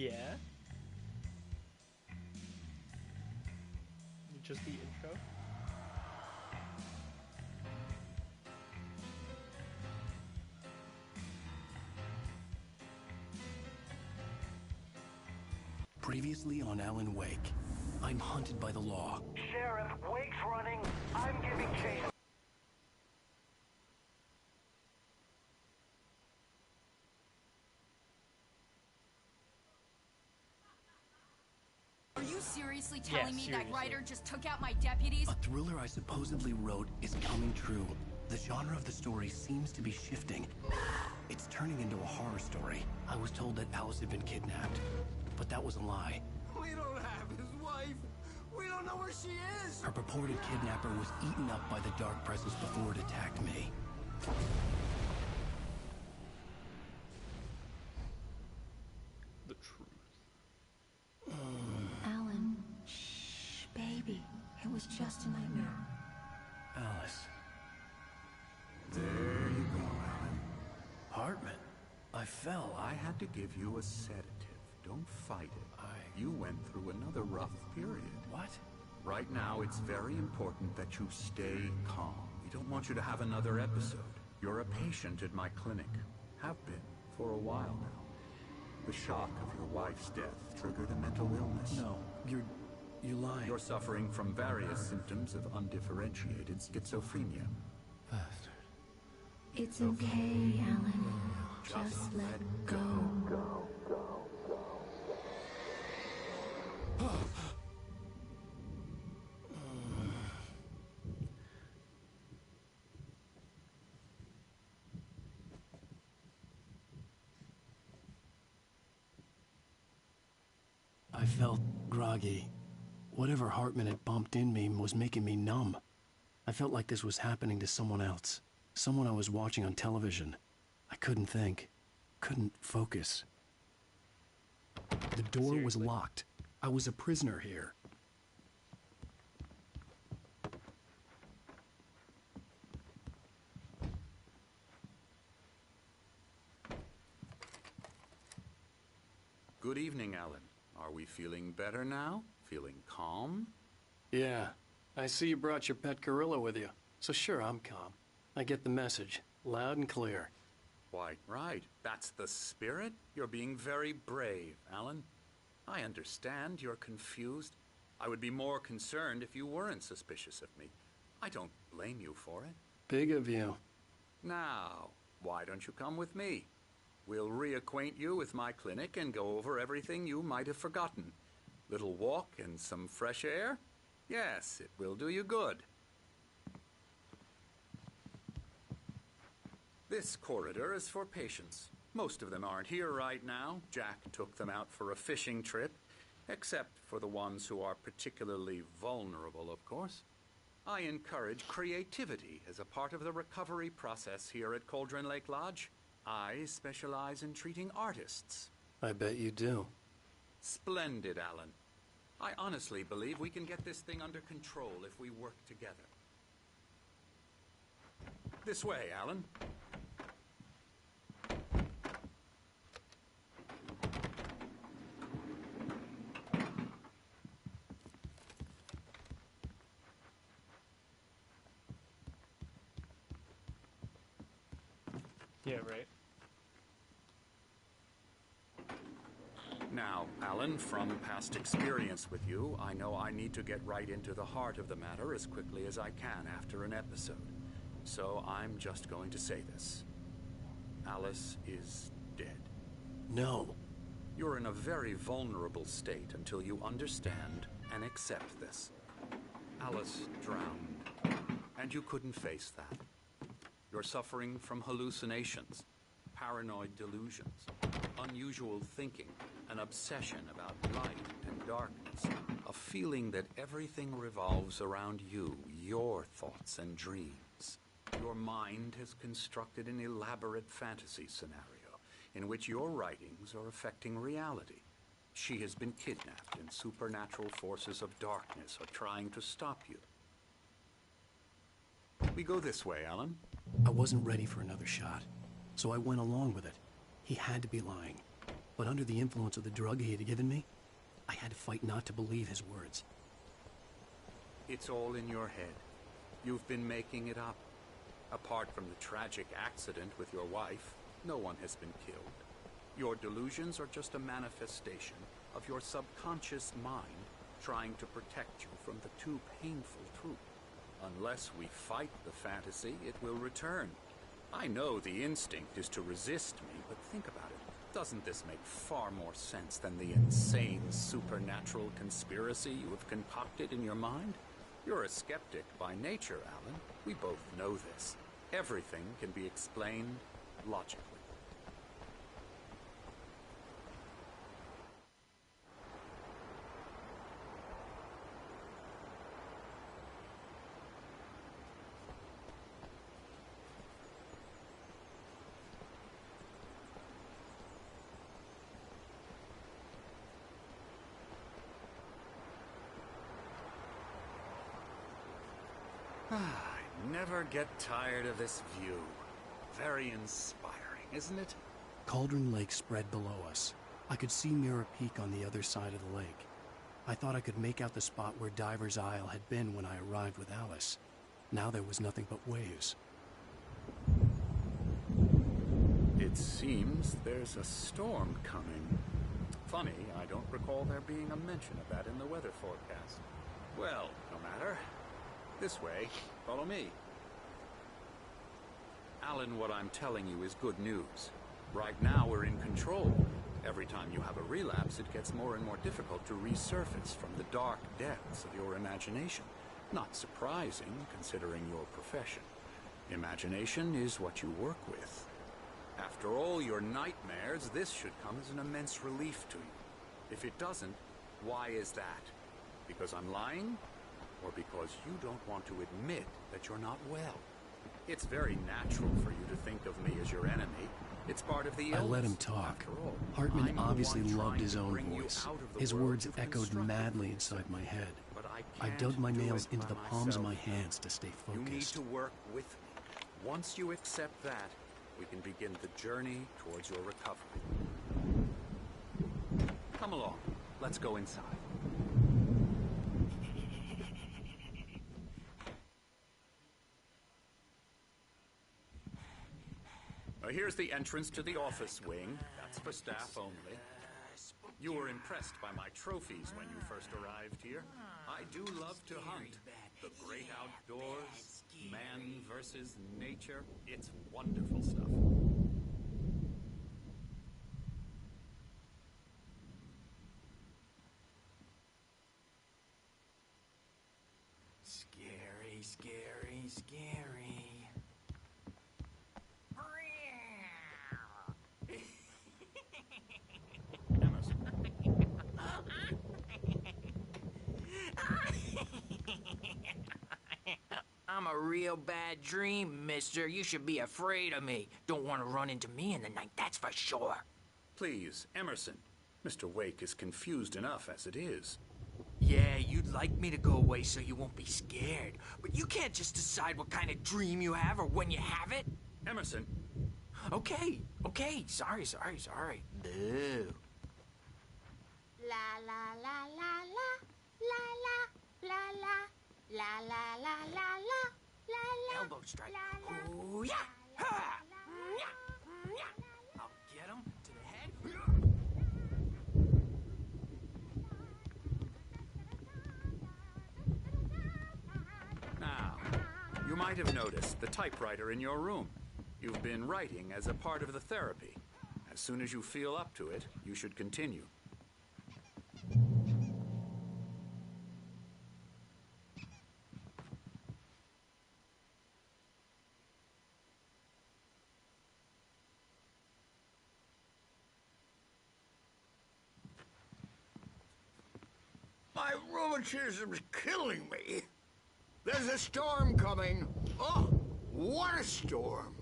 Yeah? Just the intro? Previously on Alan Wake, I'm hunted by the law. Sheriff, Wake's running. I'm giving chase. Are you seriously telling me seriously. that writer just took out my deputies? A thriller I supposedly wrote is coming true. The genre of the story seems to be shifting. It's turning into a horror story. I was told that Alice had been kidnapped, but that was a lie. We don't have his wife. We don't know where she is. Her purported kidnapper was eaten up by the dark presence before it attacked me. The truth. Alan, shh, baby. It was just a nightmare. Alice. There you go, Alan. Hartman. I fell. I had to give you a sedative. Don't fight it. You went through another rough period. What? Right now, it's very important that you stay calm. We don't want you to have another episode. You're a patient at my clinic. Have been for a while now. The shock of your wife's death triggered a mental illness. No, you're lying. You're suffering from various symptoms of undifferentiated schizophrenia. Bastard. It's okay, Alan. Just let go. I felt groggy. Whatever Hartman had bumped in me was making me numb. I felt like this was happening to someone else. Someone I was watching on television. I couldn't think. Couldn't focus. The door was Seriously? locked. I was a prisoner here. Good evening, Alan. Are we feeling better now? Feeling calm? Yeah. I see you brought your pet gorilla with you. So sure, I'm calm. I get the message. Loud and clear. Quite right. That's the spirit. You're being very brave, Alan. I understand you're confused. I would be more concerned if you weren't suspicious of me. I don't blame you for it. Big of you. Now, why don't you come with me? We'll reacquaint you with my clinic and go over everything you might have forgotten. Little walk and some fresh air? Yes, it will do you good. This corridor is for patients. Most of them aren't here right now. Jack took them out for a fishing trip, except for the ones who are particularly vulnerable, of course. I encourage creativity as a part of the recovery process here at Cauldron Lake Lodge. I specialize in treating artists. I bet you do. Splendid, Alan. I honestly believe we can get this thing under control if we work together. This way, Alan. Yeah, right. Now, Alan, from past experience with you, I know I need to get right into the heart of the matter as quickly as I can after an episode. So I'm just going to say this. Alice is dead. No. You're in a very vulnerable state until you understand and accept this. Alice drowned, and you couldn't face that. You're suffering from hallucinations, paranoid delusions, unusual thinking, an obsession about light and darkness, a feeling that everything revolves around you, your thoughts and dreams. Your mind has constructed an elaborate fantasy scenario in which your writings are affecting reality. She has been kidnapped, and supernatural forces of darkness are trying to stop you. We go this way, Alan. I wasn't ready for another shot, so I went along with it. He had to be lying. But under the influence of the drug he had given me, I had to fight not to believe his words. It's all in your head. You've been making it up. Apart from the tragic accident with your wife, no one has been killed. Your delusions are just a manifestation of your subconscious mind trying to protect you from the too painful truth. Unless we fight the fantasy, it will return. I know the instinct is to resist me, but think about it. Doesn't this make far more sense than the insane supernatural conspiracy you have concocted in your mind? You're a skeptic by nature, Alan. We both know this. Everything can be explained logically. I never get tired of this view. Very inspiring, isn't it? Cauldron Lake spread below us. I could see Mirror Peak on the other side of the lake. I thought I could make out the spot where Diver's Isle had been when I arrived with Alice. Now there was nothing but waves. It seems there's a storm coming. Funny, I don't recall there being a mention of that in the weather forecast. Well, no matter. This way. Follow me. Alan, what I'm telling you is good news. Right now we're in control. Every time you have a relapse, it gets more and more difficult to resurface from the dark depths of your imagination. Not surprising, considering your profession. Imagination is what you work with. After all your nightmares, this should come as an immense relief to you. If it doesn't, why is that? Because I'm lying? Or because you don't want to admit that you're not well? It's very natural for you to think of me as your enemy. It's part of the illness. I let him talk. Hartman obviously loved his own voice. His words echoed madly inside my head. I dug my nails into the palms of my hands to stay You need focused. to work with me. Once you accept that, we can begin the journey towards your recovery. Come along. Let's go inside. Here's the entrance to the office wing. That's for staff only. You were impressed by my trophies when you first arrived here. I do love to hunt. The great outdoors, man versus nature. It's wonderful stuff. Scary, scary, scary. I'm a real bad dream, mister. You should be afraid of me. Don't want to run into me in the night, that's for sure. Please, Emerson. Mr. Wake is confused enough as it is. Yeah, you'd like me to go away so you won't be scared. But you can't just decide what kind of dream you have or when you have it. Emerson. Okay. Sorry. Boo. La la la la la la la la la la la la la. Elbow strike. La, la, Ooh, yeah. Ha! la, Yeah. Yeah. I'll get him to the head. Now, you might have noticed the typewriter in your room. You've been writing as a part of the therapy. As soon as you feel up to it, you should continue. My rheumatism's killing me. There's a storm coming. Oh, what a storm.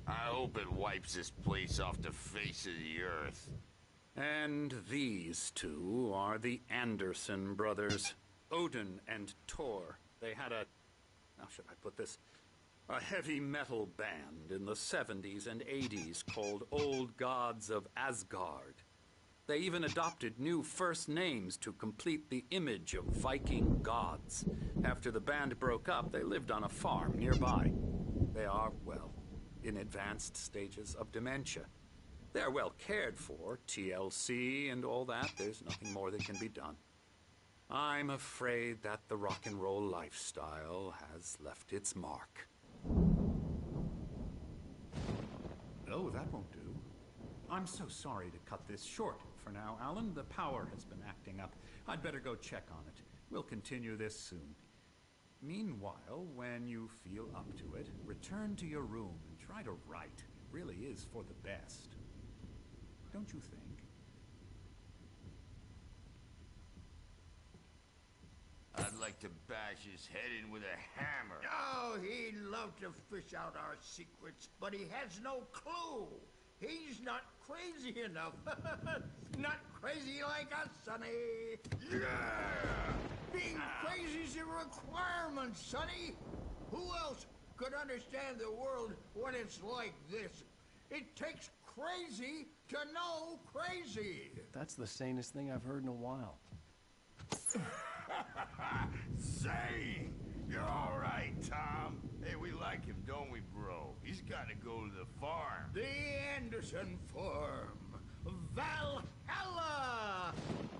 I hope it wipes this place off the face of the earth. And these two are the Anderson brothers, Odin and Tor. They had how should I put this? A heavy metal band in the 70s and 80s called Old Gods of Asgard. They even adopted new first names to complete the image of Viking gods. After the band broke up, they lived on a farm nearby. They are, well, in advanced stages of dementia. They're well cared for, TLC and all that. There's nothing more that can be done. I'm afraid that the rock and roll lifestyle has left its mark. Oh, that won't do. I'm so sorry to cut this short for now, Alan. The power has been acting up. I'd better go check on it. We'll continue this soon. Meanwhile, when you feel up to it, return to your room and try to write. It really is for the best. Don't you think? I'd like to bash his head in with a hammer. Oh, he'd love to fish out our secrets, but he has no clue. He's not crazy enough. Not crazy like us, Sonny. Yeah! Being crazy's a requirement, Sonny. Who else could understand the world when it's like this? It takes crazy to know crazy. That's the sanest thing I've heard in a while. Say, you're all right, Tom. Hey, we like him, don't we, bro? He's got to go to the farm. The Anderson Farm. Valhalla!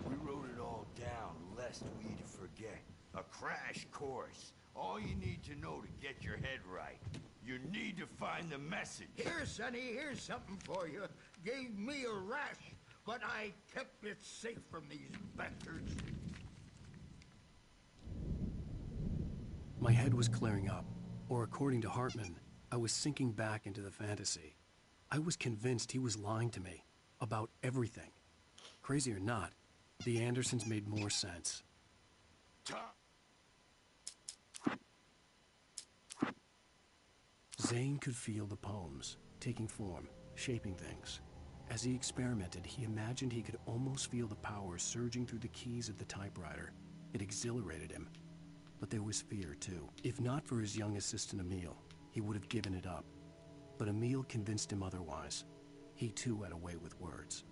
We wrote it all down, lest we'd forget. A crash course. All you need to know to get your head right. You need to find the message. Here, Sonny, here's something for you. Gave me a rash, but I kept it safe from these bastards. My head was clearing up, or according to Hartman, I was sinking back into the fantasy. I was convinced he was lying to me about everything. Crazy or not, the Andersons made more sense. Tom. Zane could feel the poems, taking form, shaping things. As he experimented, he imagined he could almost feel the power surging through the keys of the typewriter. It exhilarated him. But there was fear, too. If not for his young assistant, Emil, he would have given it up. But Emil convinced him otherwise. He, too, had a way with words.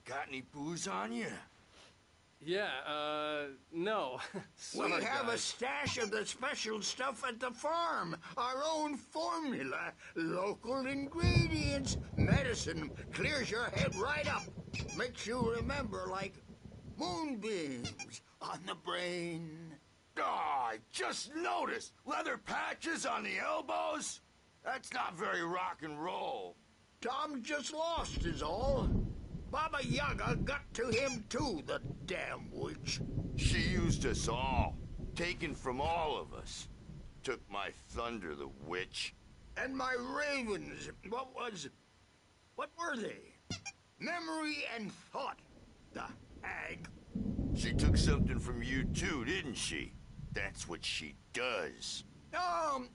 Got any booze on you? Yeah, no. We Sorry, have a guys. stash of the special stuff at the farm. Our own formula. Local ingredients. Medicine. Clears your head right up. Makes you remember like moonbeams on the brain. Oh, I just noticed. Leather patches on the elbows? That's not very rock and roll. Tom just lost is all. Baba Yaga got to him too, the damn witch. She used us all. Taken from all of us. Took my thunder, the witch. And my ravens. What were they? Memory and thought. The hag. She took something from you too, didn't she? That's what she does.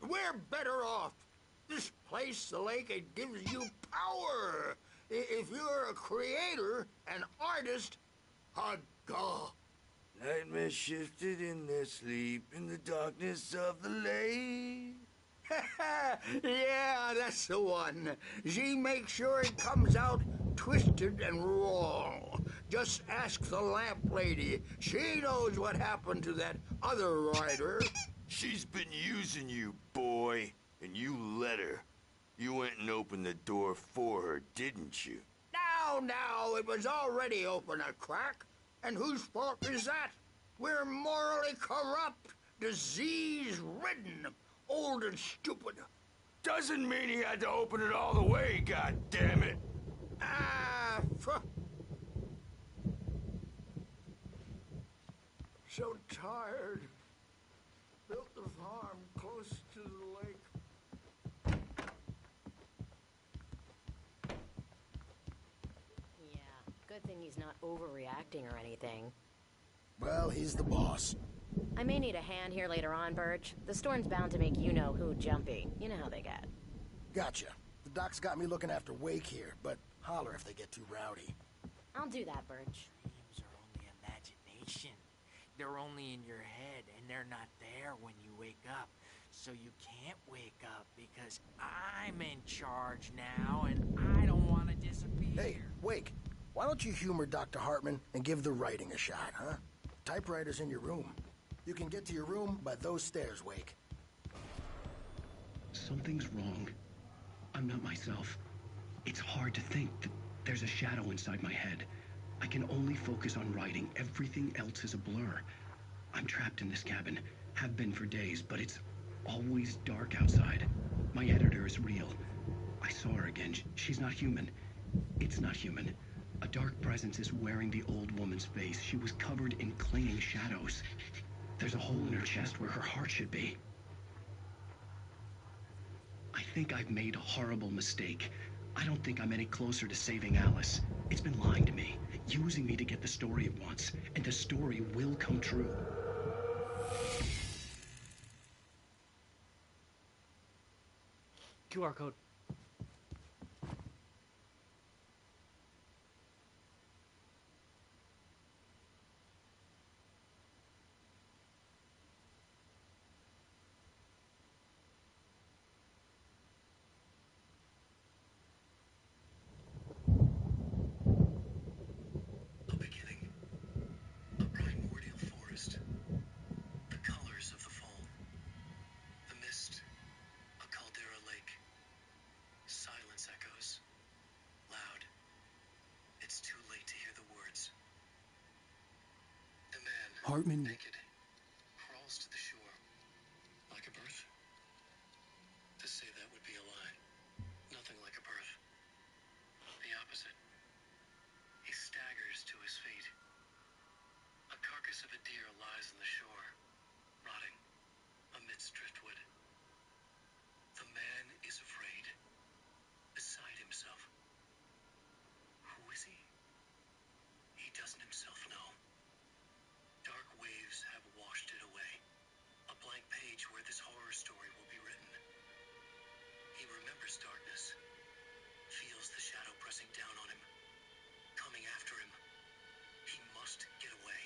We're better off. This place, the lake, it gives you power. If you're a creator, an artist, a god. Nightmares shifted in their sleep in the darkness of the lake. Yeah, that's the one. She makes sure it comes out twisted and wrong. Just ask the lamp lady. She knows what happened to that other writer. She's been using you, boy, and you let her. You went and opened the door for her, didn't you? Now, it was already open a crack. And whose fault is that? We're morally corrupt, disease-ridden, old and stupid. Doesn't mean he had to open it all the way, goddammit. So tired. Built the farm close to the lake. Good thing he's not overreacting or anything. Well, he's the boss. I may need a hand here later on, Birch. The storm's bound to make you-know-who jumpy. You know how they get. Gotcha. The doc's got me looking after Wake here, but holler if they get too rowdy. I'll do that, Birch. Dreams are only imagination. they're only in your head, and they're not there when you wake up. So you can't wake up because I'm in charge now, and I don't want to disappear. Hey, Wake, why don't you humor Dr. Hartman and give the writing a shot, huh? Typewriter's in your room. You can get to your room by those stairs, Wake. Something's wrong. I'm not myself. It's hard to think that there's a shadow inside my head. I can only focus on writing. Everything else is a blur. I'm trapped in this cabin. Have been for days, but it's always dark outside. My editor is real. I saw her again. She's not human. It's not human. A dark presence is wearing the old woman's face. She was covered in clinging shadows. There's a hole in her chest where her heart should be. I think I've made a horrible mistake. I don't think I'm any closer to saving Alice. It's been lying to me, using me to get the story it wants, and the story will come true. QR code. Hartman naked, crawls to the shore, like a birth. To say that would be a lie. Nothing like a birth. The opposite. He staggers to his feet. A carcass of a deer lies on the shore, rotting amidst driftwood. The man is afraid, beside himself. Who is he? He doesn't himself know. Dark waves have washed it away. A blank page where this horror story will be written. He remembers darkness, feels the shadow pressing down on him, coming after him. He must get away.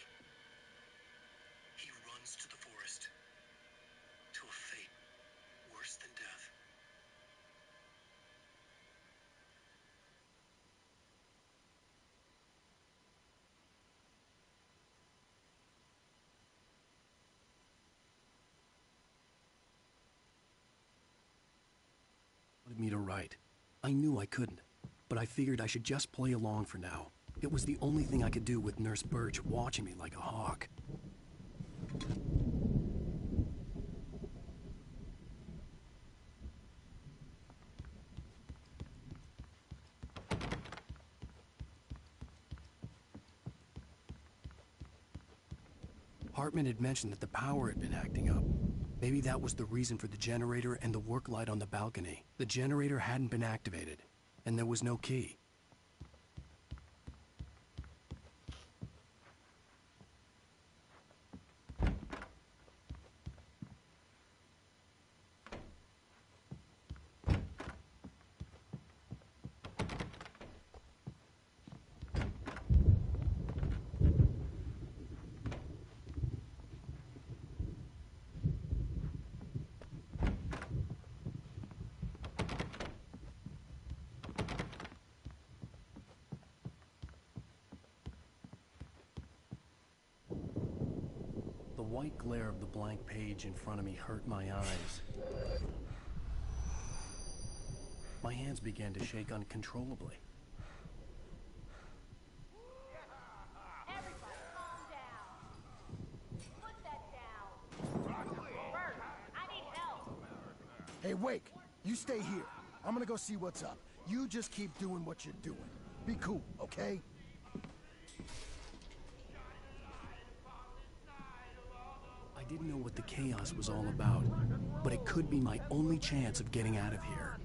He runs to the forest, to a fate worse than death. wanted me to write. I knew I couldn't, but I figured I should just play along for now. It was the only thing I could do with Nurse Birch watching me like a hawk. Hartman had mentioned that the power had been acting up. Maybe that was the reason for the generator and the work light on the balcony. The generator hadn't been activated, and there was no key. The white glare of the blank page in front of me hurt my eyes. My hands began to shake uncontrollably. Everybody calm down. Put that down. Bert, I need help. Hey, Wake, you stay here. I'm gonna go see what's up. You just keep doing what you're doing. Be cool, okay? I didn't know what the chaos was all about, but it could be my only chance of getting out of here.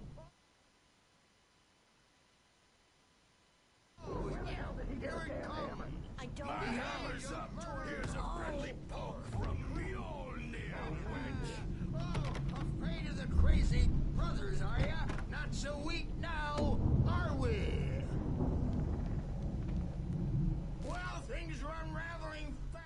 I don't My hammer's up. Here's a friendly poke from Mjolnir, wench. Oh, afraid of the crazy brothers, are ya? Not so weak now, are we? Well, things are unraveling fast.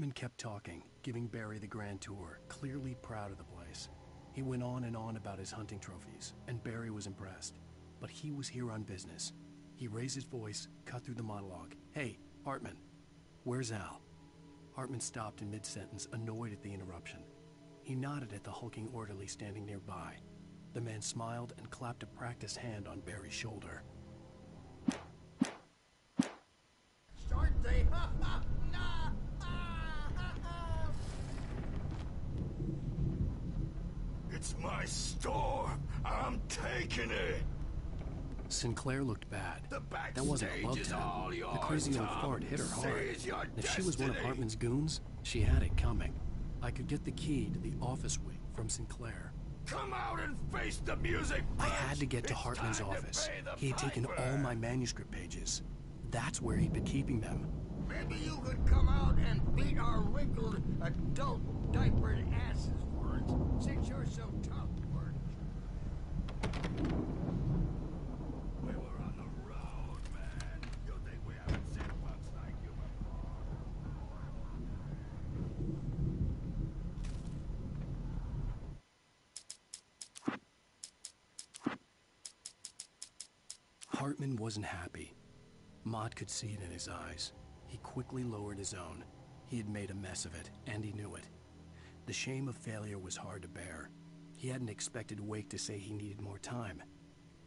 Hartman kept talking, giving Barry the grand tour, clearly proud of the place. He went on and on about his hunting trophies, and Barry was impressed. But he was here on business. He raised his voice, cut through the monologue. "Hey, Hartman, where's Al?" Hartman stopped in mid-sentence, annoyed at the interruption. He nodded at the hulking orderly standing nearby. The man smiled and clapped a practiced hand on Barry's shoulder. Start the... It's my store. I'm taking it. Sinclair looked bad. The That wasn't a love backstage is tap. all The yours, crazy old Tom. fart hit her hard. Seize your And if she was one of destiny. Hartman's goons, she had it coming. I could get the key to the office wing from Sinclair. Come out and face the music. I had to get to It's Hartman's time to office. pay the He had taken piper. all my manuscript pages. That's where he'd been keeping them. Maybe you could come out and beat our wrinkled adult diapered asses for us, since you're so tough, Bert. We were on the road, man. You think we haven't seen bugs like you Hartman wasn't happy. Mott could see it in his eyes. He quickly lowered his own. He had made a mess of it, and he knew it. The shame of failure was hard to bear. He hadn't expected Wake to say he needed more time,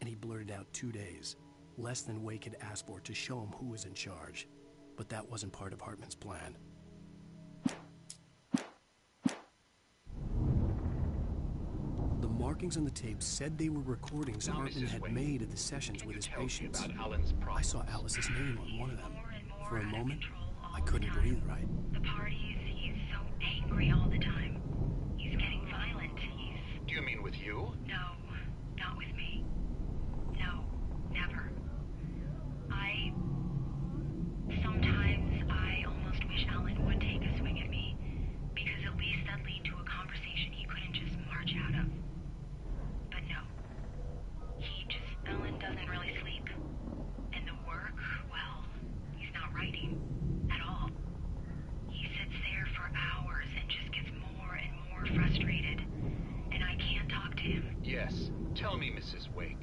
and he blurted out 2 days, less than Wake had asked for to show him who was in charge. But that wasn't part of Hartman's plan. The markings on the tape said they were recordings Now, Hartman Mrs. had Wake, made of the sessions can with you his tell me patients. about Alan's I saw Alice's name on one of them. For a moment, I couldn't breathe right. The parties, he's so angry all the time. He's getting violent. Do you mean with you? No, not with me. No, never. Sometimes I almost wish Alan would take a swing at me, because at least that'd lead to a conversation he couldn't just march out of. But no. Alan doesn't really sleep. And the work, well, he's not writing at all. He sits there for hours and just gets more and more frustrated. And I can't talk to him. Yes. Tell me, Mrs. Wake.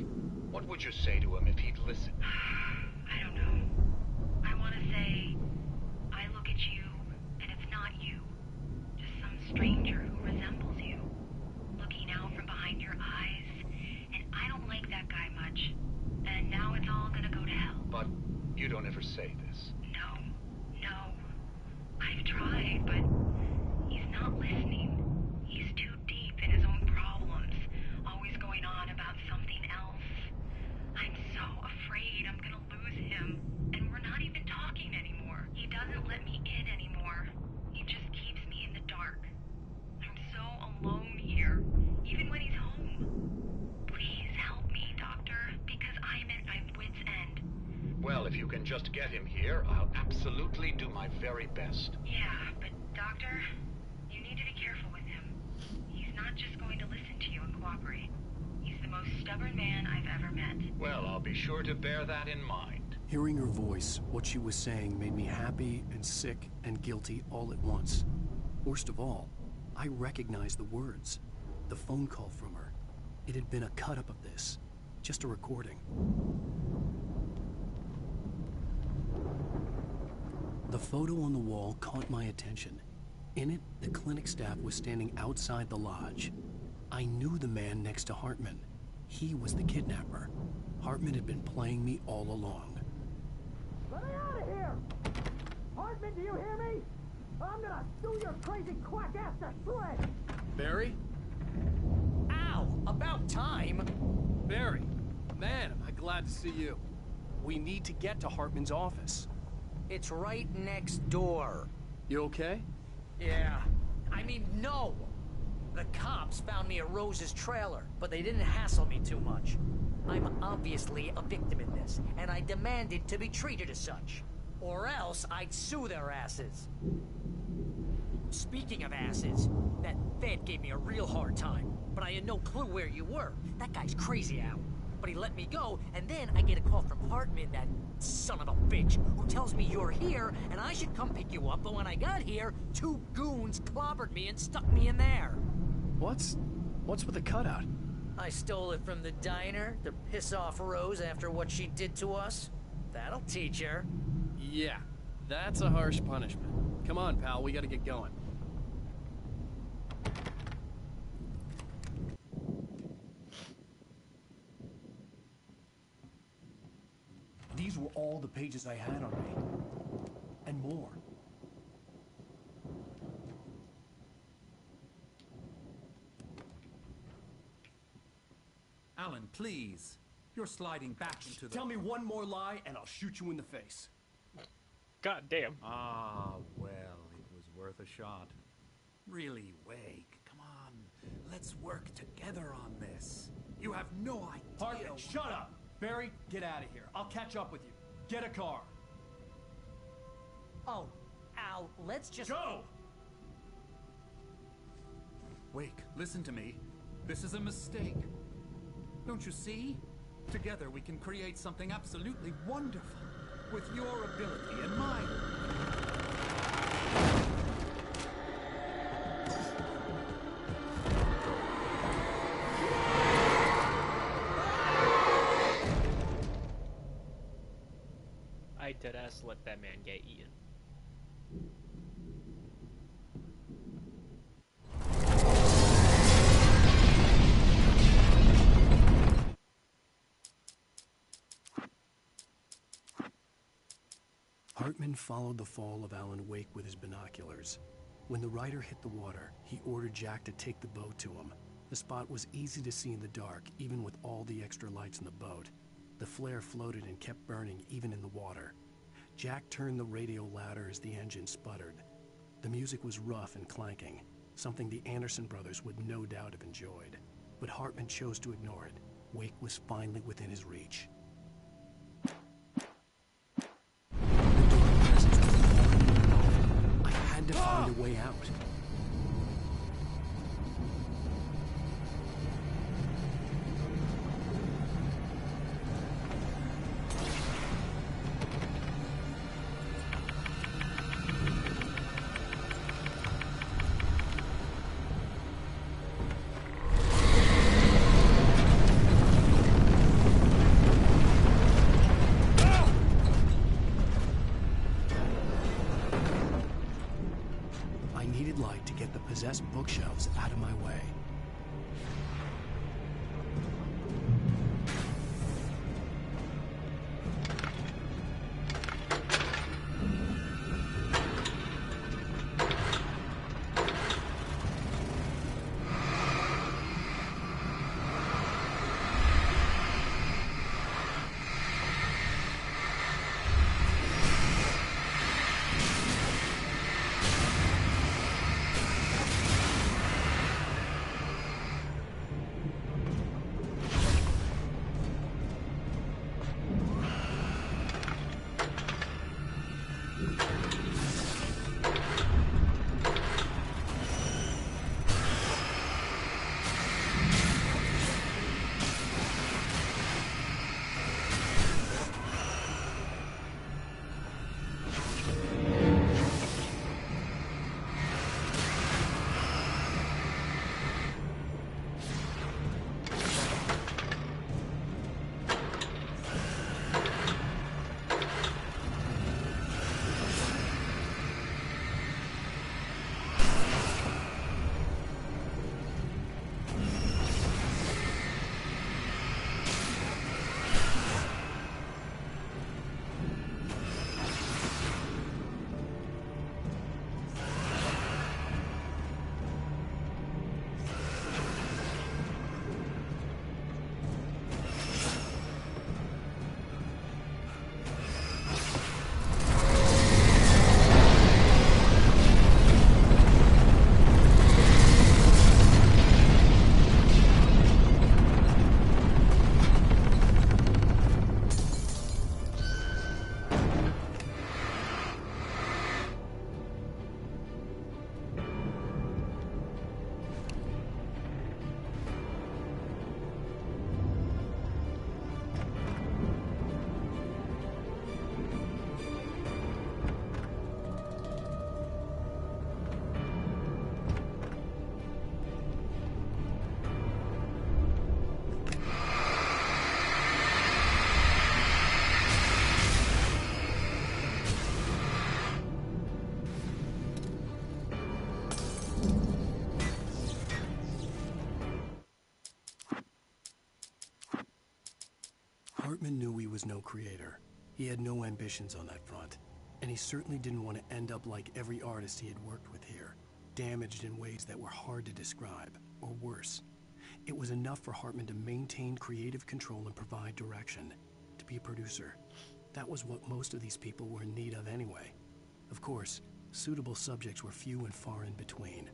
What would you say to him if he'd listen? I don't know. I want to say, I look at you, and it's not you. Just some stranger who resembles you. Looking out from behind your eyes. And I don't like that guy much. And now it's all gonna go to hell. But you don't ever say this. No. I've tried, but he's not listening. He's too deep in his own problems. Always going on about something else. I'm so afraid I'm gonna lose him. And we're not even talking anymore. He doesn't let me in anymore. He just keeps me in the dark. I'm so alone here, even when he's home. Please help me, Doctor, because I'm at my wit's end. Well, if you can just get him here, I'll absolutely do my very best. Yeah, but Doctor, you need to be careful with him. He's not just going to listen to you and cooperate. He's the most stubborn man I've ever met. Well, I'll be sure to bear that in mind. Hearing her voice, what she was saying made me happy and sick and guilty all at once. Worst of all, I recognized the words. The phone call from her. It had been a cut-up of this. Just a recording. The photo on the wall caught my attention. In it, the clinic staff was standing outside the lodge. I knew the man next to Hartman. He was the kidnapper. Hartman had been playing me all along. Let me out of here! Hartman, do you hear me? I'm gonna sue your crazy quack ass to shreds! Barry? Ow! About time! Barry, man, am I glad to see you. We need to get to Hartman's office. It's right next door. You okay? Yeah. I mean, no! The cops found me at Rose's trailer, but they didn't hassle me too much. I'm obviously a victim in this, and I demanded to be treated as such. Or else I'd sue their asses. Speaking of asses, that Fed gave me a real hard time, but I had no clue where you were. That guy's crazy, Al. but he let me go, and then I get a call from Hartman, that son of a bitch, who tells me you're here, and I should come pick you up, but when I got here, 2 goons clobbered me and stuck me in there. What's with the cutout? I stole it from the diner to piss off Rose after what she did to us. That'll teach her. Yeah, that's a harsh punishment. Come on, pal, we gotta get going. These were all the pages I had on me. And more. Alan, please. You're sliding back into the... Tell me one more lie and I'll shoot you in the face. God damn. Ah, well, it was worth a shot. Really, Wake, come on. Let's work together on this. You have no idea... Hartman, shut up! Barry, get out of here. I'll catch up with you. Get a car. Oh, Al, let's just... Go! Wake, listen to me. This is a mistake. Don't you see? Together we can create something absolutely wonderful. With your ability and mine. I deadass let that man get eaten. Hartman followed the fall of Alan Wake with his binoculars. When the rider hit the water, he ordered Jack to take the boat to him. The spot was easy to see in the dark, even with all the extra lights in the boat. The flare floated and kept burning, even in the water. Jack turned the radio louder as the engine sputtered. The music was rough and clanking, something the Anderson brothers would no doubt have enjoyed. But Hartman chose to ignore it. Wake was finally within his reach. I had to find a way out. I needed light. Hartman knew he was no creator. He had no ambitions on that front. And he certainly didn't want to end up like every artist he had worked with here, damaged in ways that were hard to describe, or worse. It was enough for Hartman to maintain creative control and provide direction, to be a producer. That was what most of these people were in need of anyway. Of course, suitable subjects were few and far in between.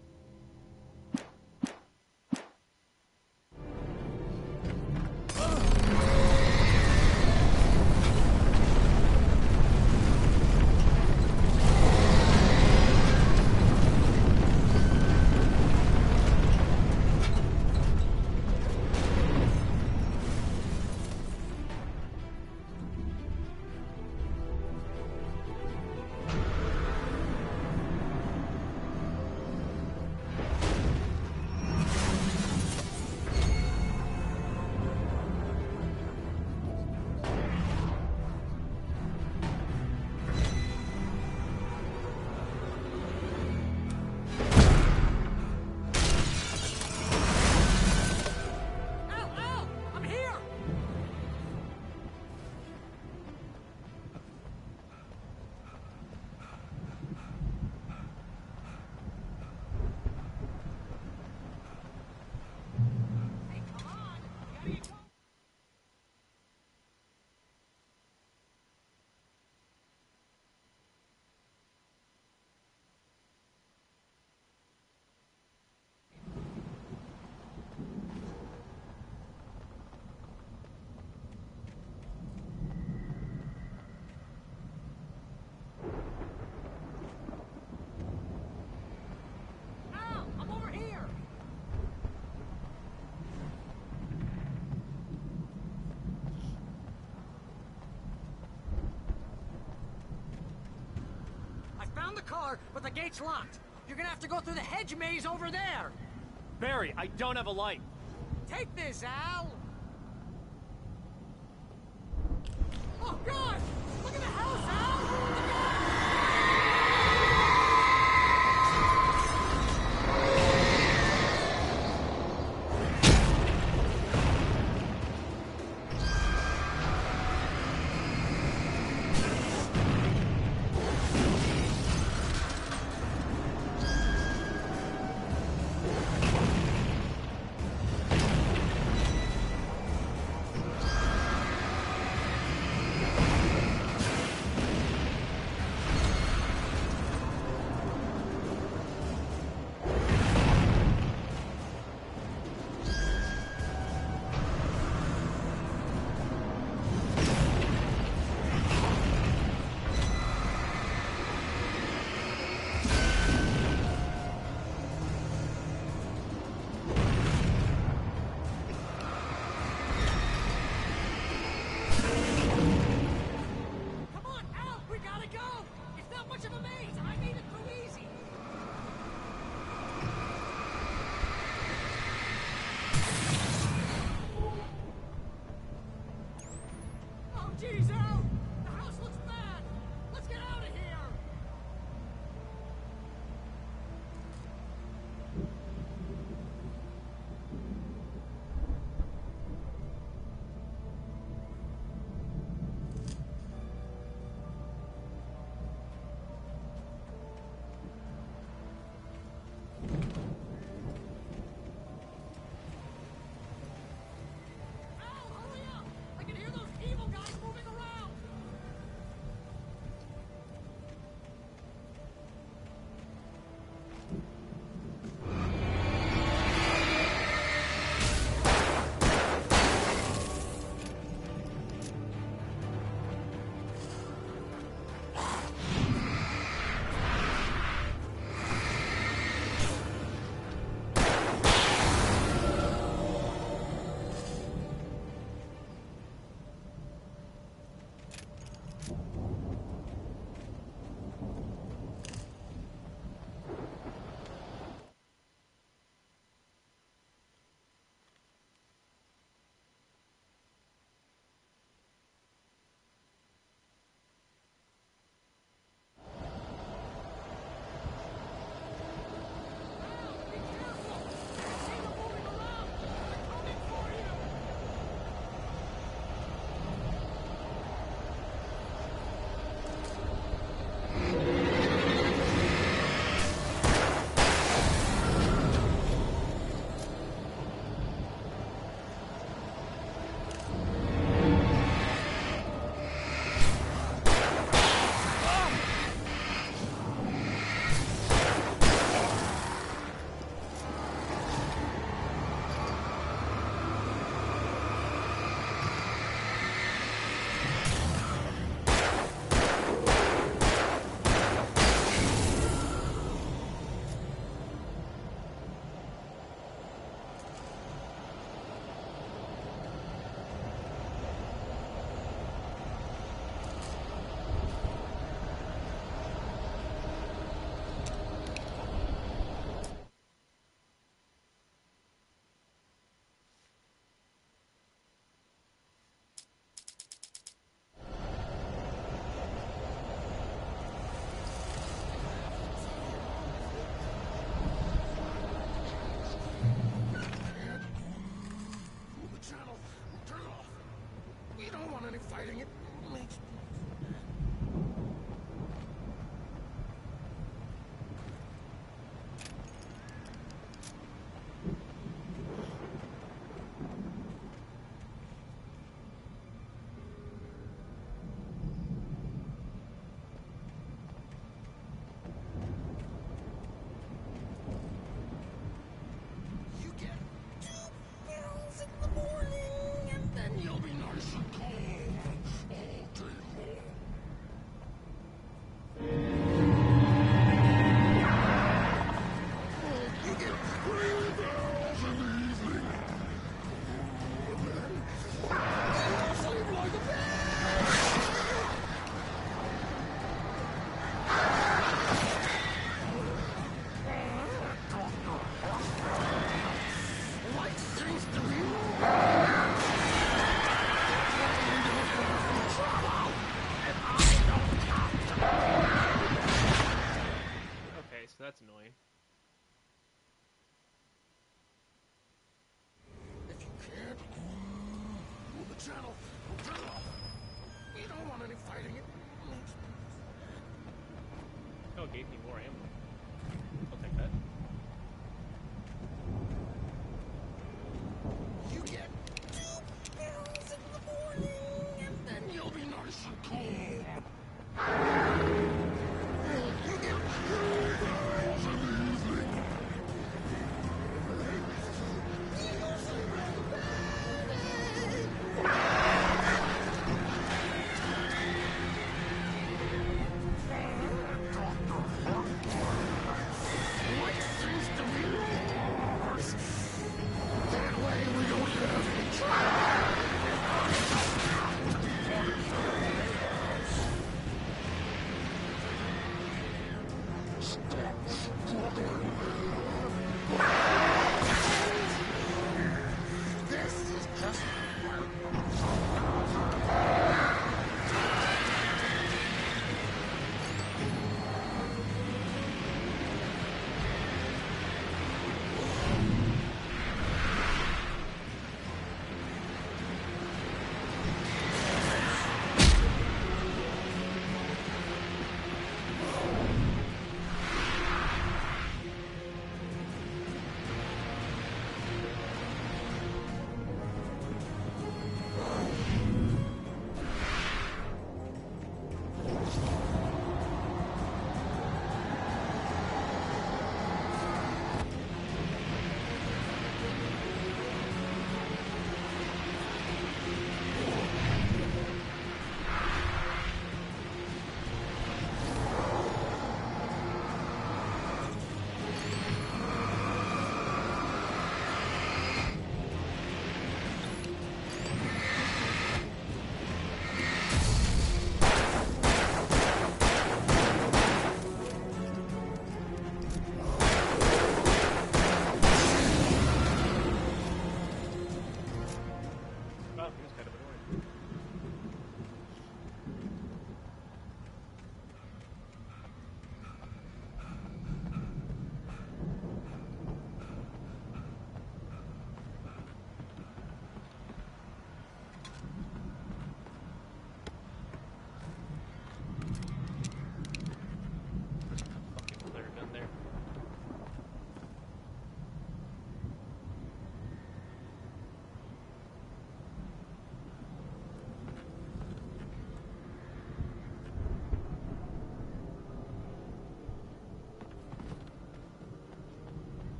The car, but the gate's locked. You're gonna have to go through the hedge maze over there. Barry, I don't have a light. Take this, Al. Oh, God! Look at the house, Al! Al, hurry up! I can hear those evil guys moving around! any fighting. It makes me... You get 2 pills in the morning, and then you'll be nice and cold all day long. You get 3 pills in the evening, and then you'll sleep like a Light seems to be Okay, so that's annoying. If you can't, move the channel. Turn it off. We don't want any fighting. It makes me... Oh, it gave me more ammo. I'll take that. You get 2 pills in the morning, and then you'll be nice and cold. You get 3 pills in the evening. You'll sleep like a baby.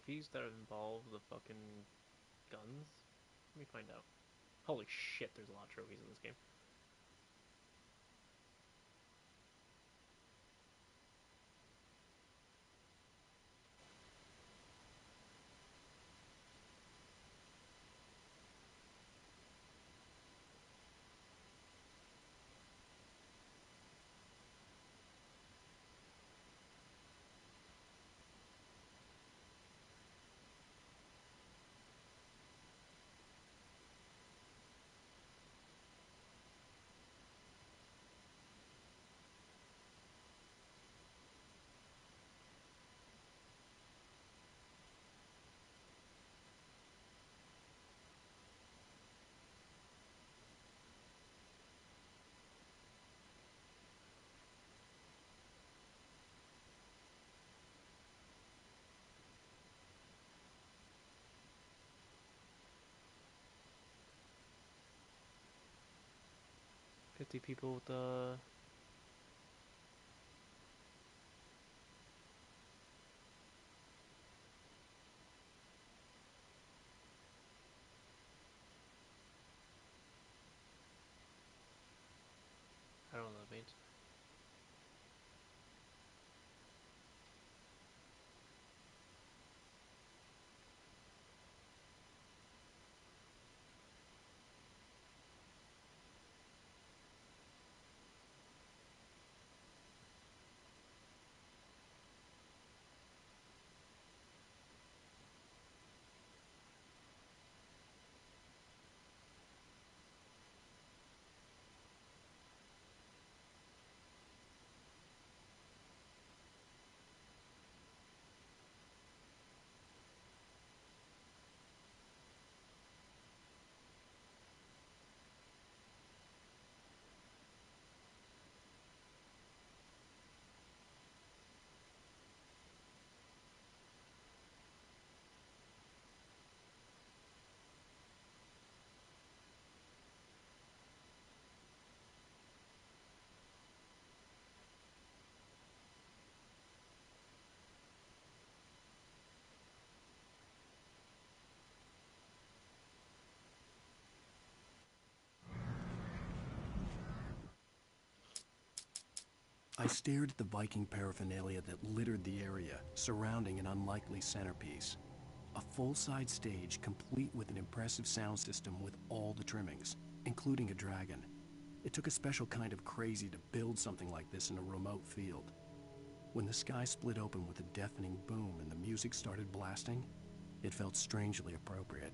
trophies that involve the fucking guns? Let me find out. Holy shit, there's a lot of trophies in this game. People with the I don't know what that means. I stared at the Viking paraphernalia that littered the area, surrounding an unlikely centerpiece. A full-size stage complete with an impressive sound system with all the trimmings, including a dragon. It took a special kind of crazy to build something like this in a remote field. When the sky split open with a deafening boom and the music started blasting, it felt strangely appropriate.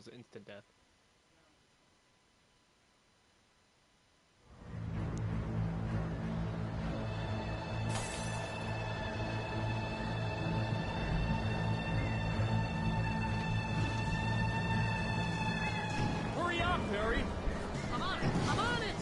was instant death. Hurry up, Barry! I'm on it! I'm on it!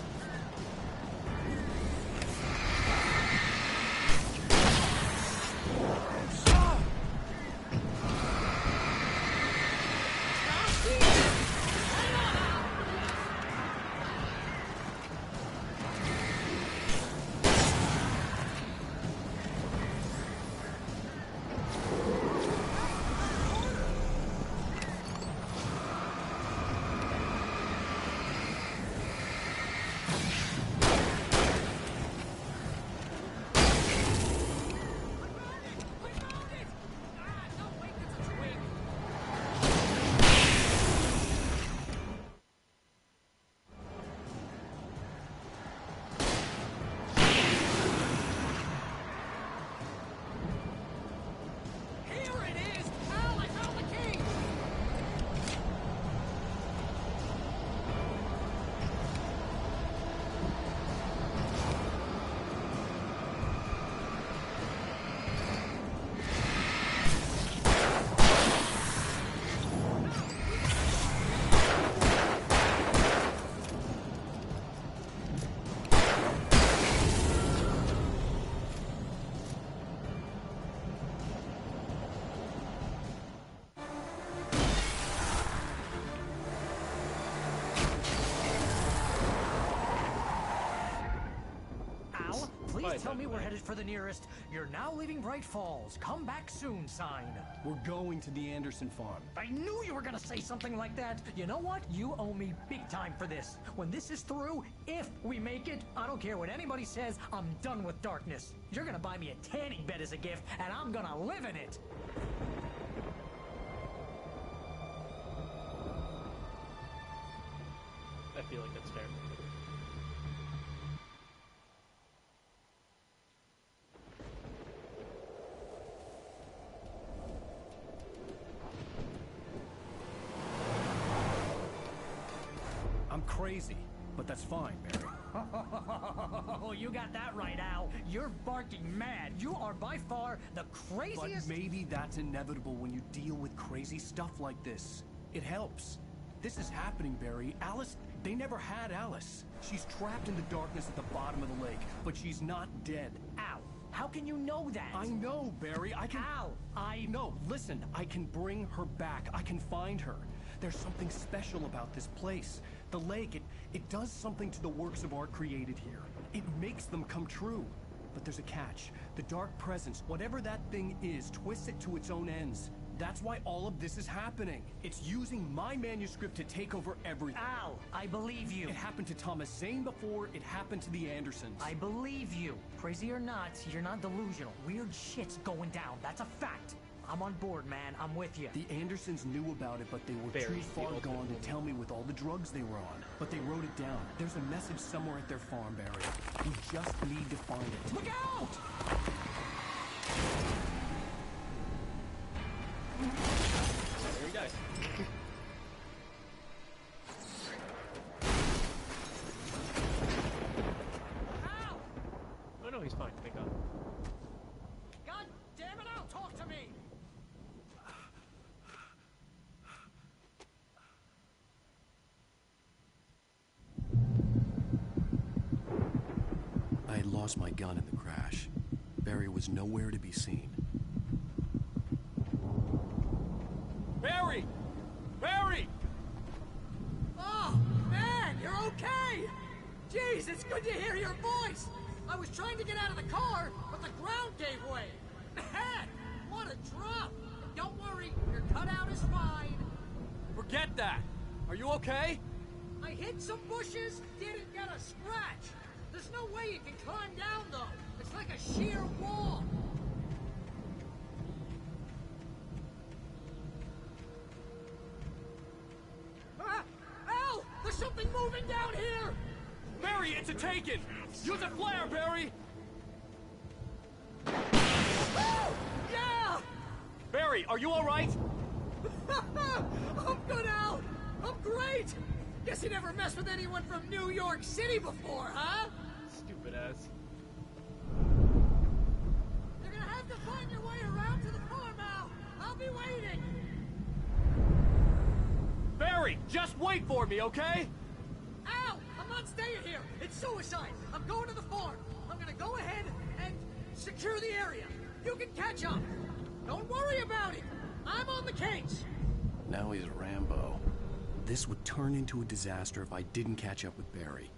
Please tell me we're headed for the nearest "You're now leaving Bright Falls. Come back soon" sign. We're going to the Anderson farm. I knew you were gonna say something like that. You know what? You owe me big time for this. When this is through, if we make it, I don't care what anybody says, I'm done with darkness. You're gonna buy me a tanning bed as a gift, and I'm gonna live in it. I feel like that's fair. I'm crazy, but that's fine, Barry. Oh, you got that right, Al. You're barking mad. You are by far the craziest... But maybe that's inevitable when you deal with crazy stuff like this. It helps. This is happening, Barry. Alice, they never had Alice. She's trapped in the darkness at the bottom of the lake, but she's not dead. Al, how can you know that? I know, Barry. I can... Al, No, listen. I can bring her back. I can find her. There's something special about this place. The lake, it does something to the works of art created here. It makes them come true. But there's a catch. The dark presence, whatever that thing is, twists it to its own ends. That's why all of this is happening. It's using my manuscript to take over everything. Al, I believe you. It happened to Thomas Zane before, it happened to the Andersons. I believe you. Crazy or not, you're not delusional. Weird shit's going down. That's a fact. I'm on board, man. I'm with you. The Andersons knew about it, but they were too far gone to tell me with all the drugs they were on. But they wrote it down. There's a message somewhere at their farm, Barry. We just need to find it. Look out! There he dies. Al! Oh no, he's fine. Thank God. God damn it, Al! Talk to me! I had lost my gun in the crash. Barry was nowhere to be seen. Barry! Barry! Oh, man, you're okay! Jeez, it's good to hear your voice! I was trying to get out of the car, but the ground gave way! Man, what a drop! Don't worry, your cutout is fine. Forget that! Are you okay? I hit some bushes, didn't get a scratch. There's no way you can climb down, though. It's like a sheer wall. Al! There's something moving down here! Barry, it's a Taken! Use a flare, Barry! Yeah! Barry, are you alright? I'm good, Al! I'm great! Guess you never messed with anyone from New York City before, huh? Stupid ass. You're gonna have to find your way around to the farm, Al. I'll be waiting. Barry, just wait for me, okay? Al, I'm not staying here. It's suicide. I'm going to the farm. I'm gonna go ahead and secure the area. You can catch up. Don't worry about it. I'm on the case. Now he's Rambo. This would turn into a disaster if I didn't catch up with Barry.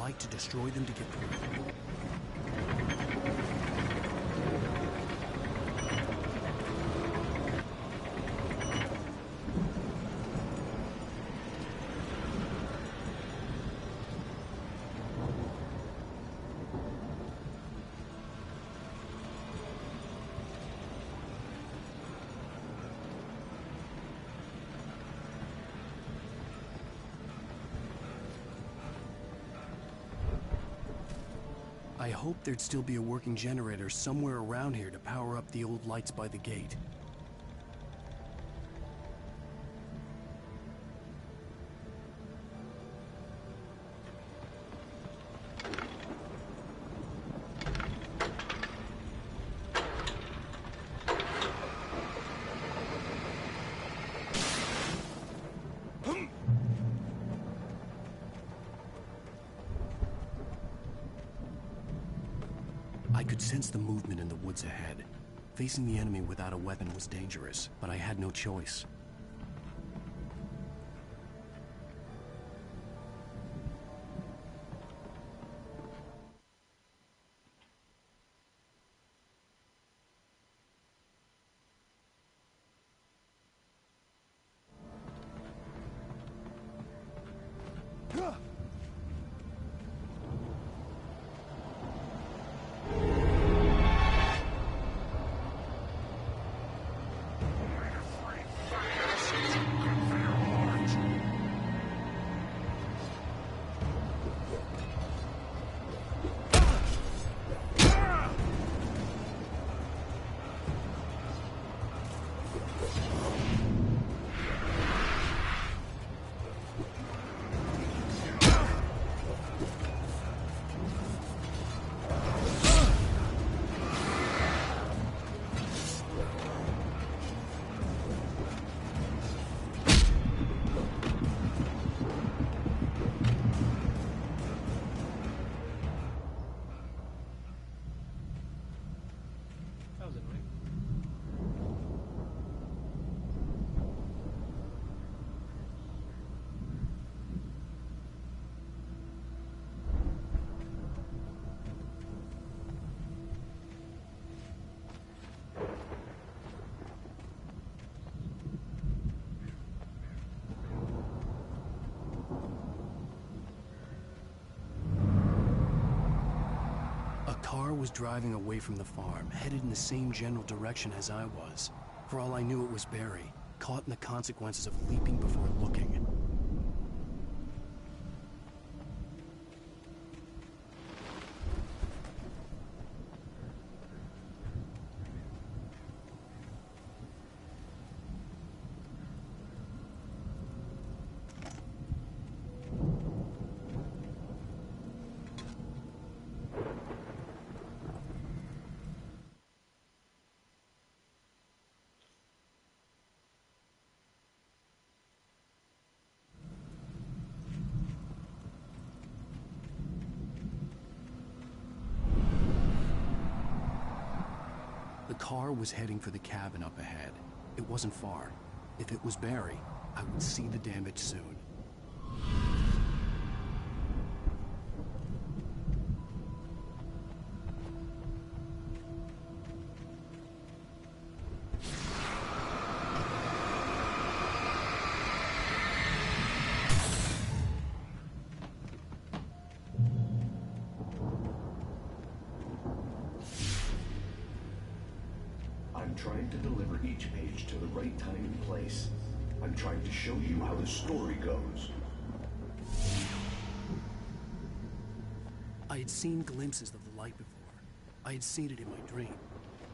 light to destroy them to get through. I hoped there'd still be a working generator somewhere around here to power up the old lights by the gate. could sense the movement in the woods ahead. Facing the enemy without a weapon was dangerous, but I had no choice. That was annoying. A car was driving away from the farm, headed in the same general direction as I was. For all I knew, it was Barry, caught in the consequences of leaping before looking. The car was heading for the cabin up ahead. It wasn't far. If it was Barry, I would see the damage soon. I'm trying to deliver each page to the right time and place. I'm trying to show you how the story goes. I had seen glimpses of the light before. I had seen it in my dream.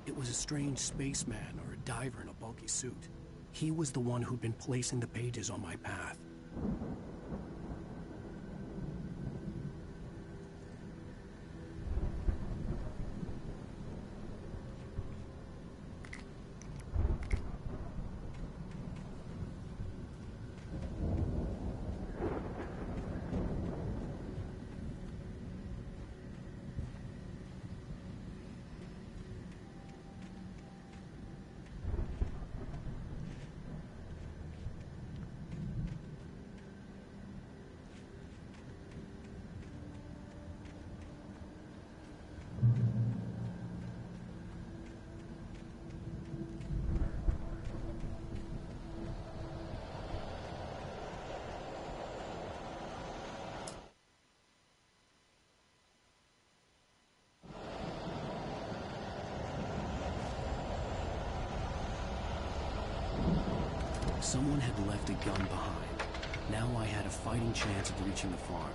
It was a strange spaceman or a diver in a bulky suit. He was the one who'd been placing the pages on my path. Someone had left a gun behind. Now I had a fighting chance of reaching the farm.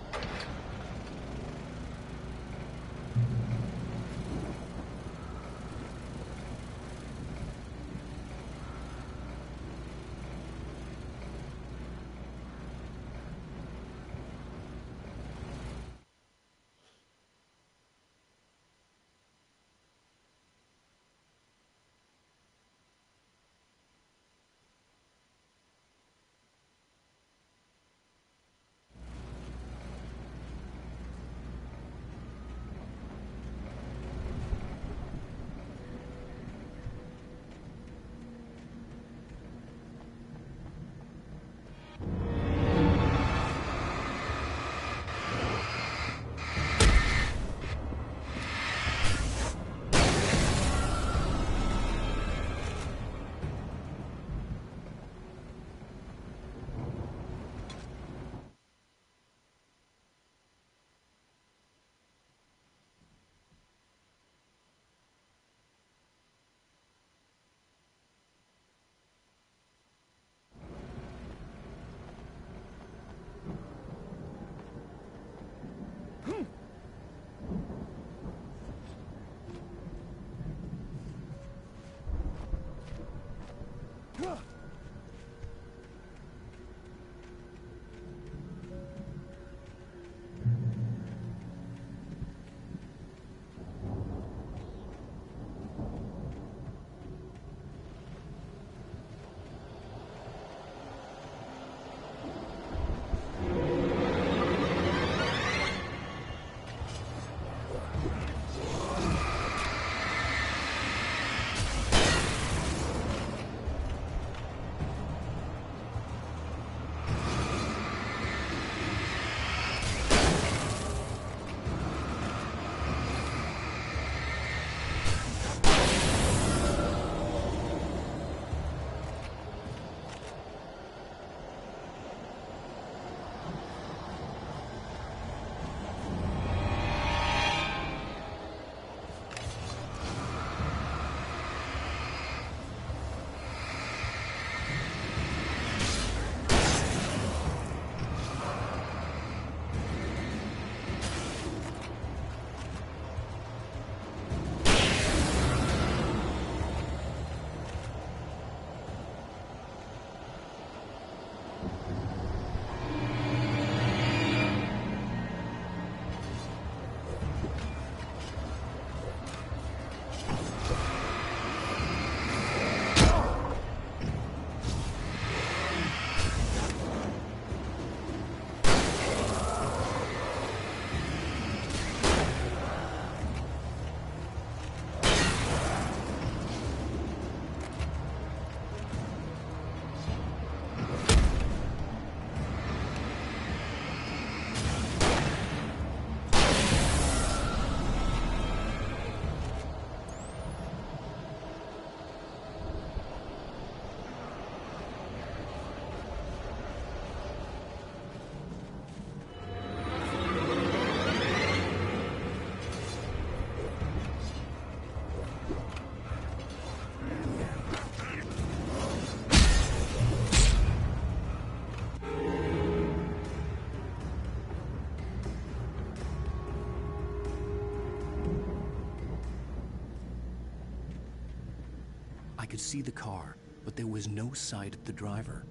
I could see the car, but there was no sight of the driver.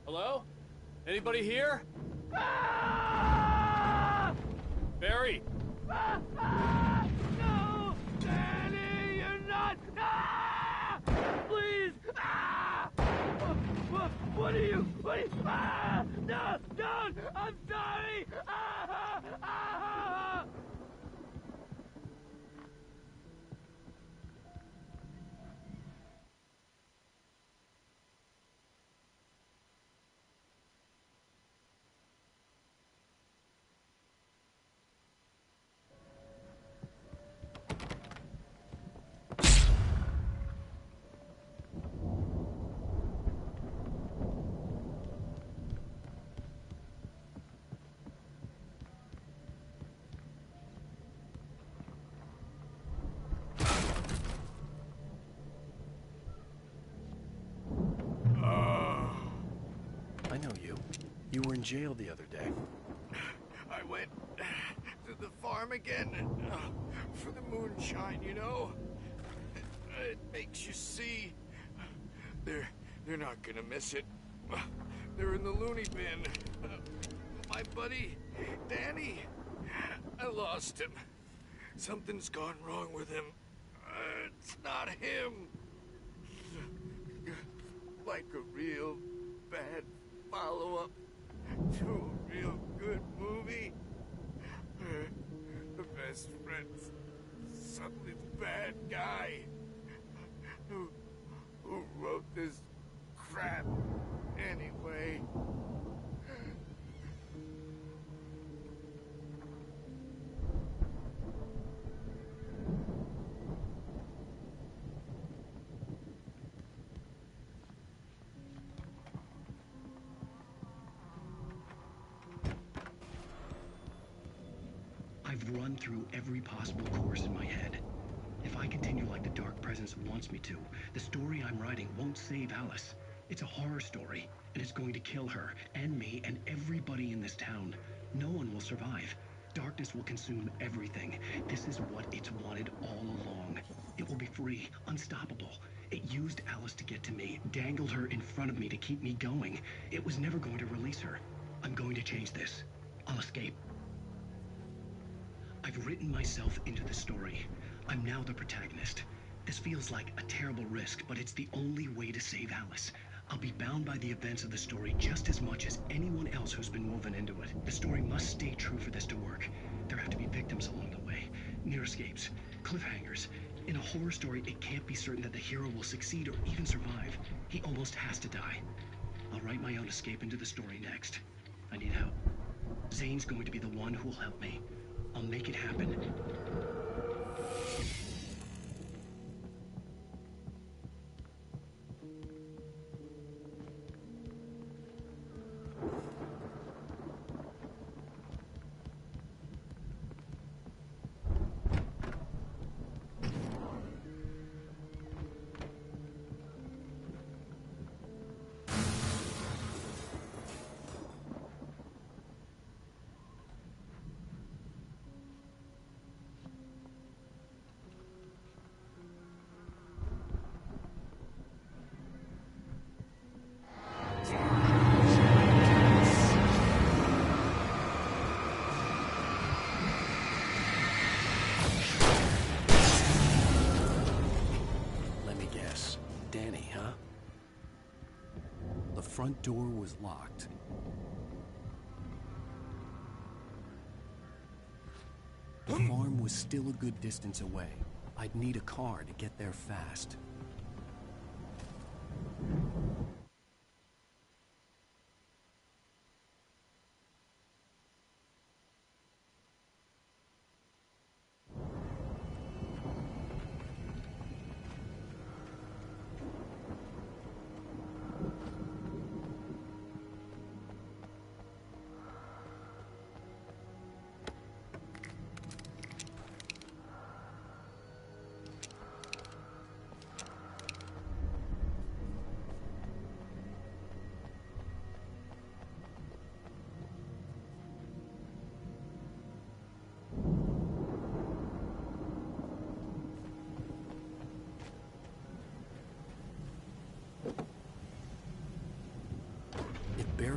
Hello? Anybody here? Barry! No! Danny, you're not! Ah! Please! Ah! What are you? Ah! No! Don't! I'm sorry! Ah! Ah! I know you. You were in jail the other day. I went to the farm again for the moonshine, you know? It makes you see. They're not gonna miss it. They're in the loony bin. My buddy, Danny, I lost him. Something's gone wrong with him. It's not him. Like a real bad follow-up to a real good movie. The best friend's suddenly the bad guy. Who wrote this crap anyway? I've run through every possible course in my head. If I continue like the Dark Presence wants me to, the story I'm writing won't save Alice. It's a horror story, and it's going to kill her, and me, and everybody in this town. No one will survive. Darkness will consume everything. This is what it's wanted all along. It will be free, unstoppable. It used Alice to get to me, dangled her in front of me to keep me going. It was never going to release her. I'm going to change this. I'll escape. I've written myself into the story. I'm now the protagonist. This feels like a terrible risk, but it's the only way to save Alice. I'll be bound by the events of the story just as much as anyone else who's been woven into it. The story must stay true for this to work. There have to be victims along the way, near escapes, cliffhangers. In a horror story, it can't be certain that the hero will succeed or even survive. He almost has to die. I'll write my own escape into the story next. I need help. Zane's going to be the one who'll help me. I'll make it happen. The front door was locked. The farm was still a good distance away. I'd need a car to get there fast.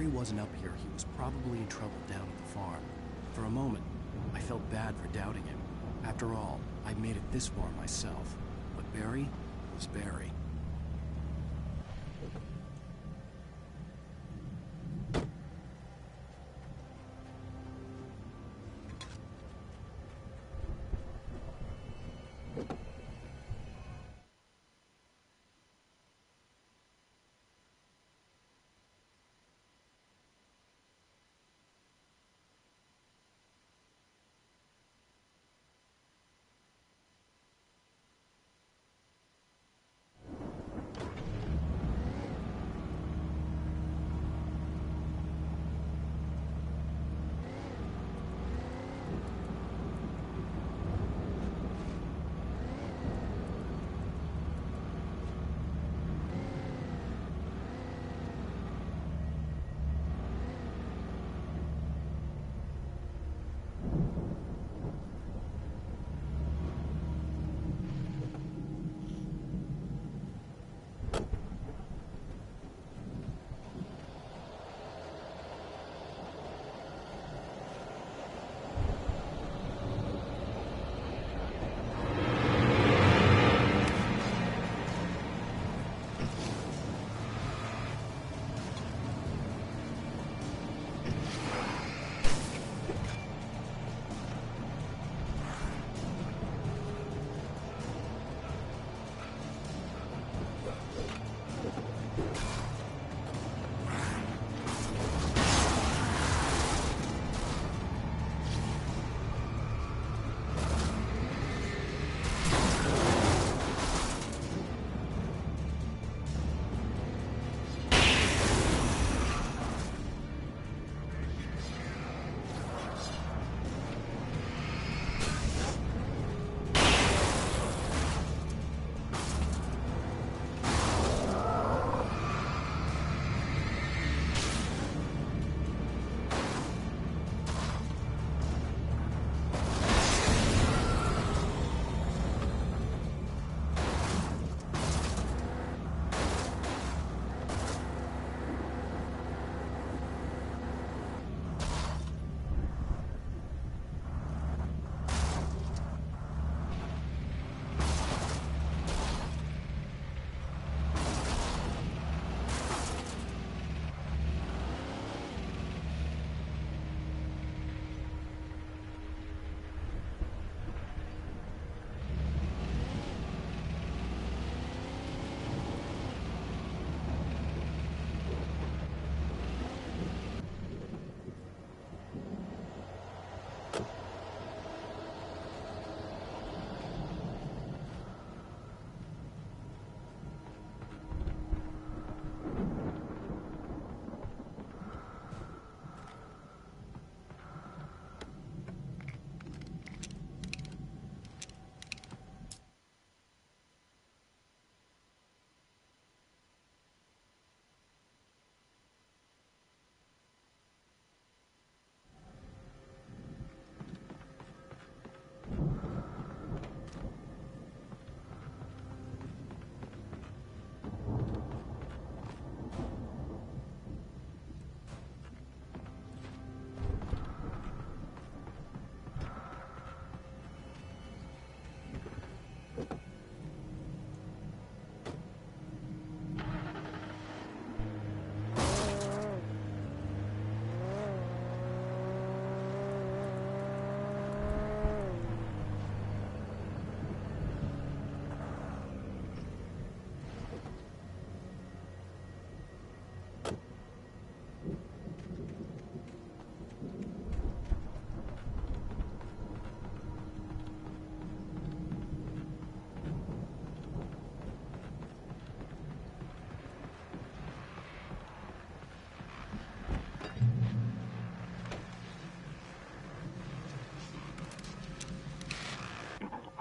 Barry wasn't up here, he was probably in trouble down at the farm. For a moment, I felt bad for doubting him. After all, I'd made it this far myself. But Barry was Barry.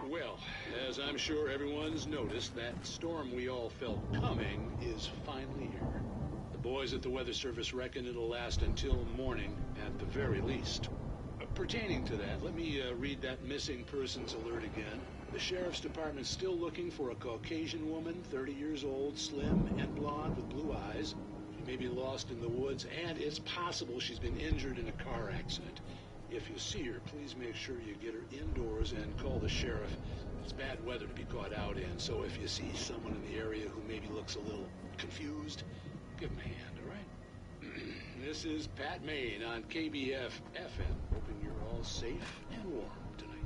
Well, as I'm sure everyone's noticed, that storm we all felt coming is finally here. The boys at the Weather Service reckon it'll last until morning at the very least. Pertaining to that, let me read that missing persons alert again. The Sheriff's Department's still looking for a Caucasian woman, 30 years old, slim and blonde with blue eyes. She may be lost in the woods, and it's possible she's been injured in a car accident. If you see her, please make sure you get her indoors and call the sheriff. It's bad weather to be caught out in, so if you see someone in the area who maybe looks a little confused, give them a hand, all right? This is Pat Maine on KBF FM, hoping you're all safe and warm tonight.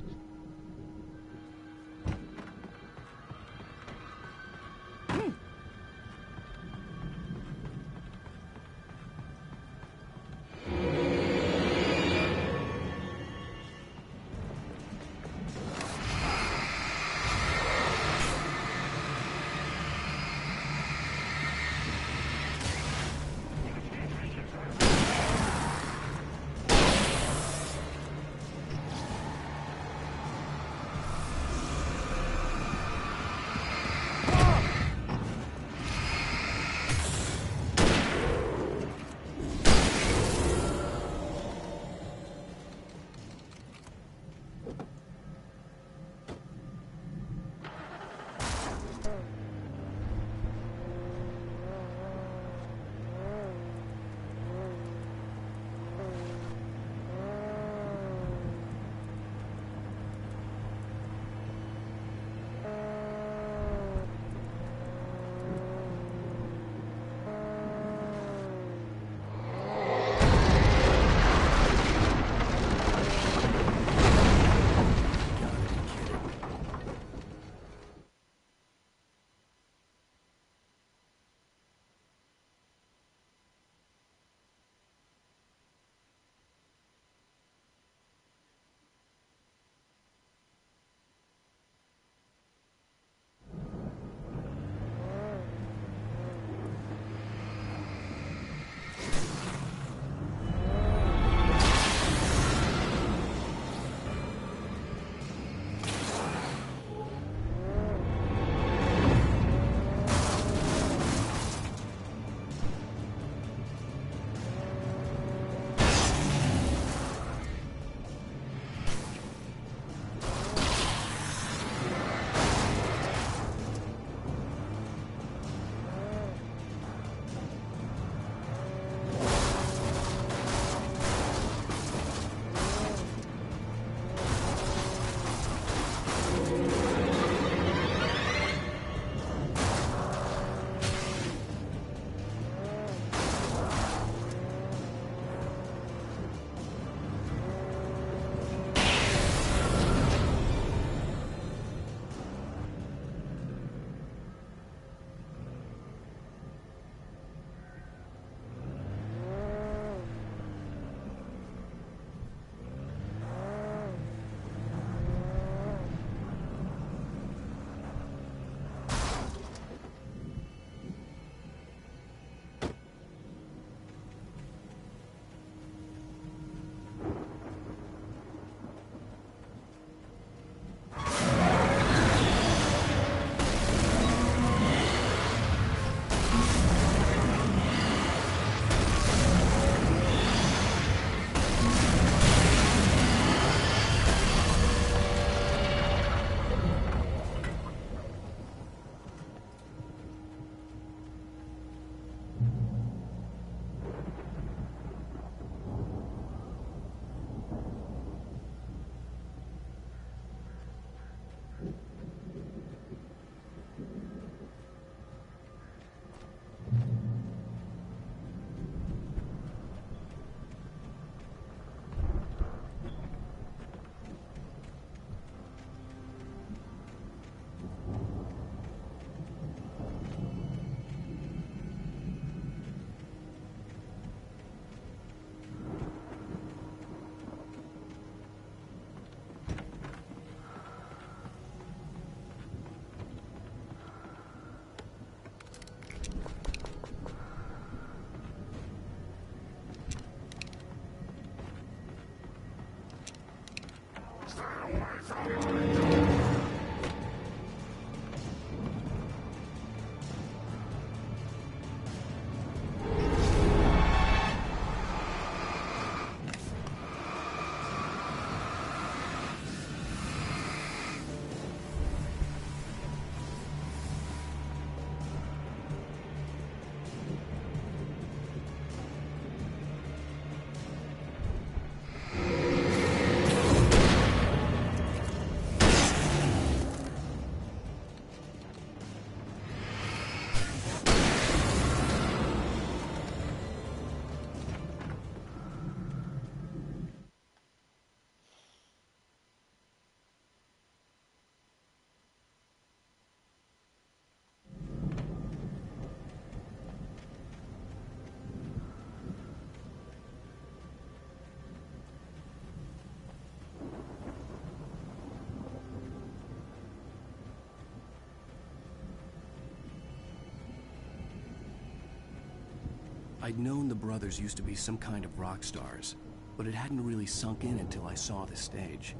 I'd known the brothers used to be some kind of rock stars, but it hadn't really sunk in until I saw the stage.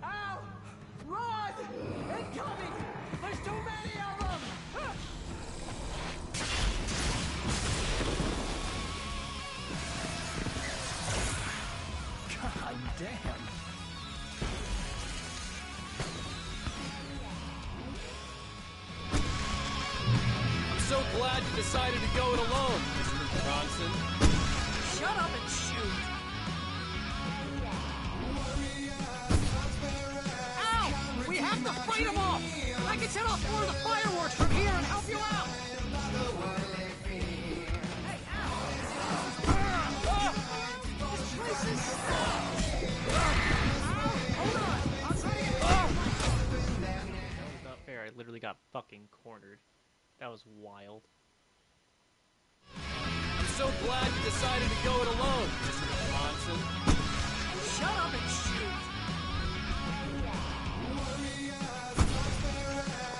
Ow! Run! Incoming! There's too many of them! God damn. I'm so glad you decided to go it alone, Mr. Bronson. Shut up and shoot! Ow! We have to fight them off! I can set off more of the fireworks from here and help you out! Hey, ow! This place is... Hold on! I'll try to get... That was not fair. I literally got fucking cornered. That was wild. I'm so glad you decided to go it alone, Mr. Bronson. Shut up and shoot!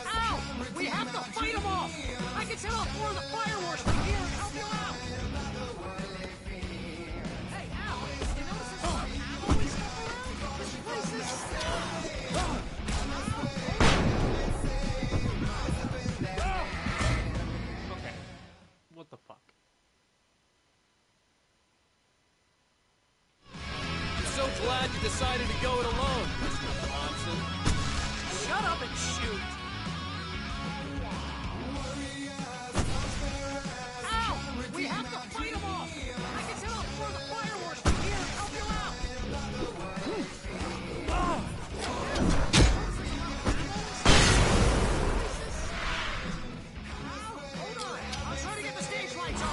Ow! We have to fight them off! I can set off more of the fireworks from here and help you out! Hey, ow! You notice there's some ammo and stuff around? This place is... Okay. What the fuck? I'm so glad you decided to go it alone, Mr. Bronson. Shut up and shoot! Ow! We have to fight them off! I can set off more of the fireworks from here and help you out! Hold on! I'll try to get the stage lights on!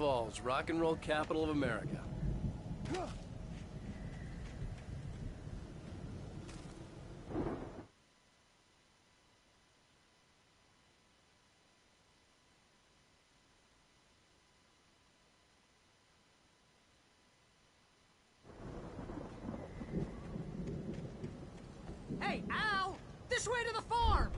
Falls, rock and roll capital of America. Hey, Al! This way to the farm!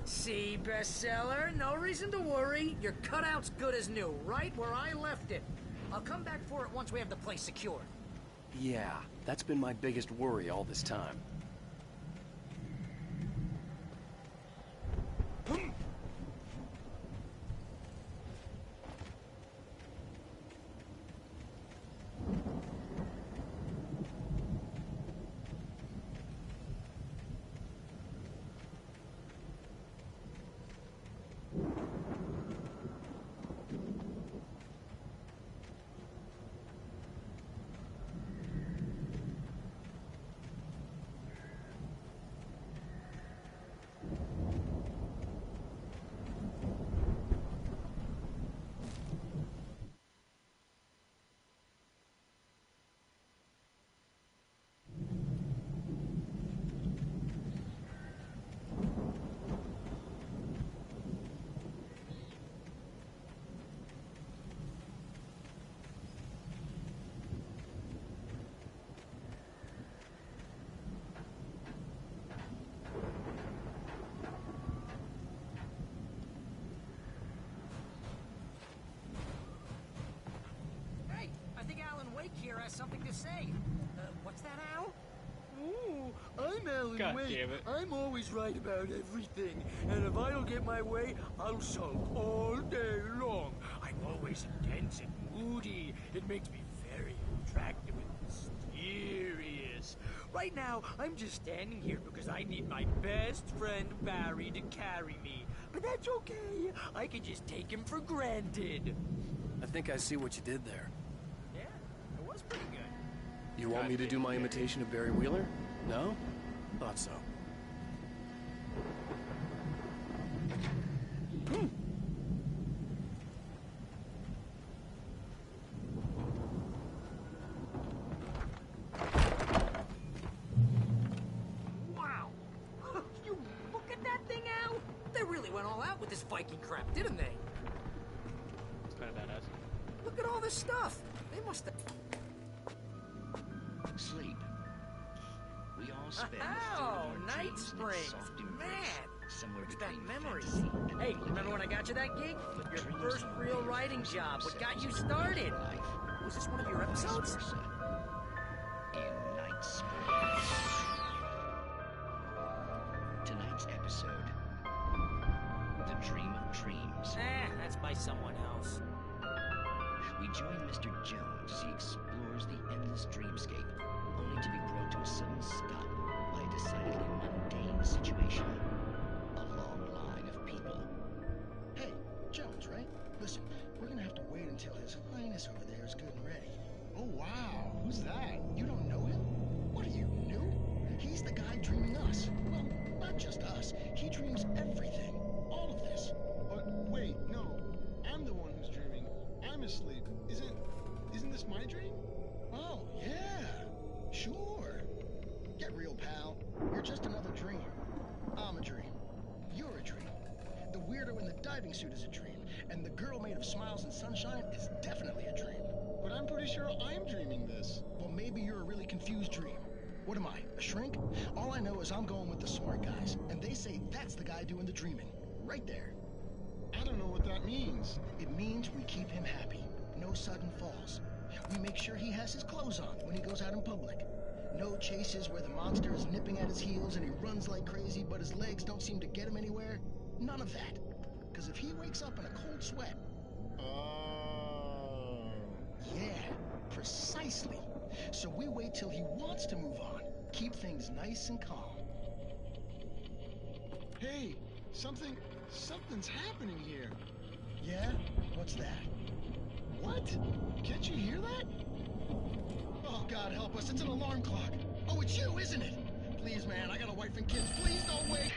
See, bestseller, no reason to worry. Your cutout's good as new, right where I left it. I'll come back for it once we have the place secured. Yeah, that's been my biggest worry all this time. Hey, I think Alan Wake here has something to say. What's that, Al? Ooh, I'm Alan God Wake. damn it. I'm always right about everything. And if I don't get my way, I'll sulk all day long. I'm always intense and moody. It makes me very attractive and mysterious. Right now, I'm just standing here because I need my best friend Barry to carry me. But that's okay. I can just take him for granted. I think I see what you did there. Yeah, it was pretty good. You want me to do my imitation of Barry Wheeler? No? Thought so. Wow! You look at that thing, Al! They really went all out with this Viking crap, didn't they? It's kind of badass. Look at all this stuff! They must have... Sleep. We all spend the third Oh, of our Night dreams in Springs! its soft embrace, Man! somewhere Brings back between memories. fantasy and Hey, reality. remember when I got you that gig? Your Dreams first don't real appear writing to job. What got you themselves started? in life. Was this one of your episodes? Vice versa. In Night Springs. Tonight's episode, The Dream of Dreams. That's by someone else. We join Mr. Jones as he explores the endless dreamscape, only to be brought to a sudden stop by a decidedly mundane situation. A long line of people. Hey, Jones, right? Listen, we're gonna have to wait until His Highness over there is good and ready. Oh, wow. Who's that? You don't know him? What are you, new? He's the guy dreaming us. Well, not just us. He dreams everything. All of this. But wait, no. I'm the one who's dreaming. I'm asleep. Isn't this my dream? Oh, yeah. Sure. Get real, pal. You're just another dream. I'm a dream. You're a dream. The weirdo in the diving suit is a dream. And the girl made of smiles and sunshine is definitely a dream. But I'm pretty sure I'm dreaming this. Well, maybe you're a really confused dream. What am I, a shrink? All I know is I'm going with the smart guys. And they say that's the guy doing the dreaming. Right there. I don't know what that means. It means we keep him happy. No sudden falls. We make sure he has his clothes on when he goes out in public. No chases where the monster is nipping at his heels and he runs like crazy, but his legs don't seem to get him anywhere. None of that. Because if he wakes up in a cold sweat... Oh... Yeah, precisely. So we wait till he wants to move on. Keep things nice and calm. Hey, something's happening here. Yeah? What's that? What? Can't you hear that? Oh, God help us, it's an alarm clock. Oh, it's you, isn't it? Please, man, I got a wife and kids. Please don't wait.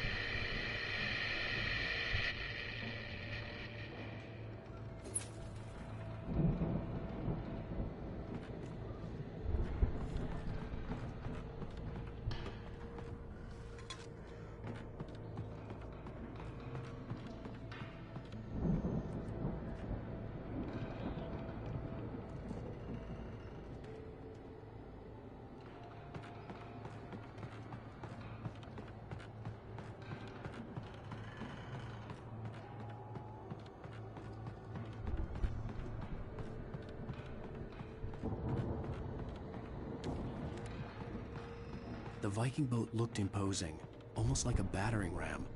The Viking boat looked imposing, almost like a battering ram.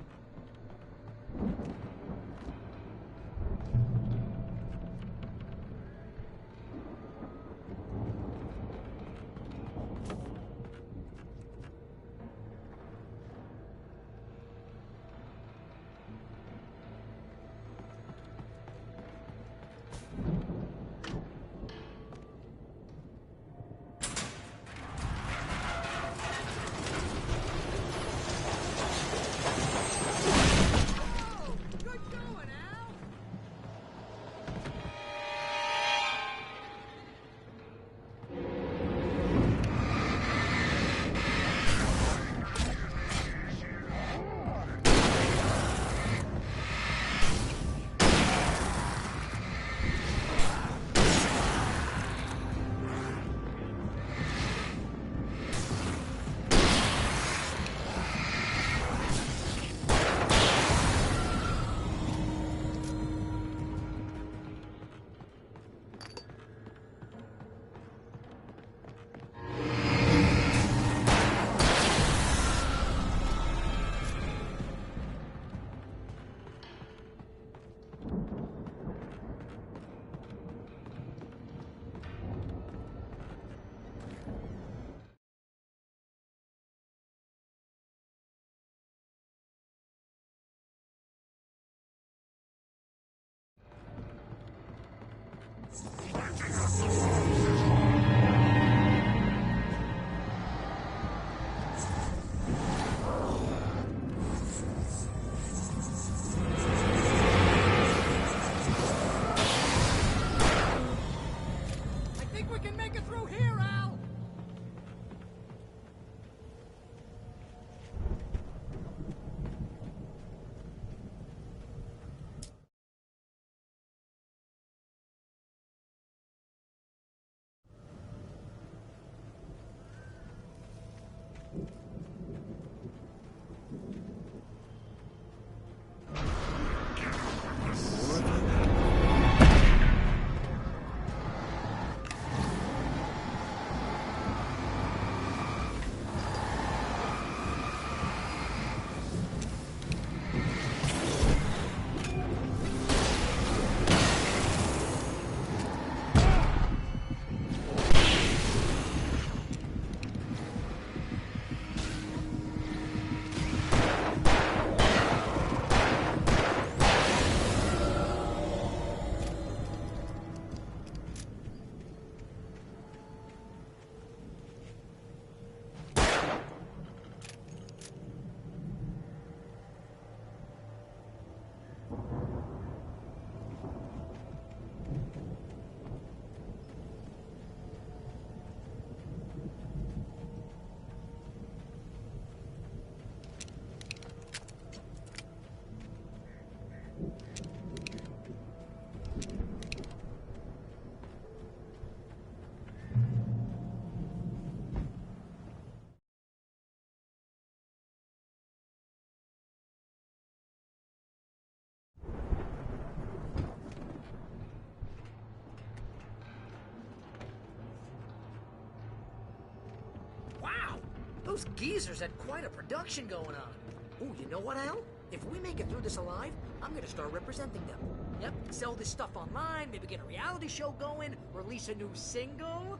Those geezers had quite a production going on. Ooh, you know what, Al? If we make it through this alive, I'm gonna start representing them. Yep, sell this stuff online, maybe get a reality show going, release a new single.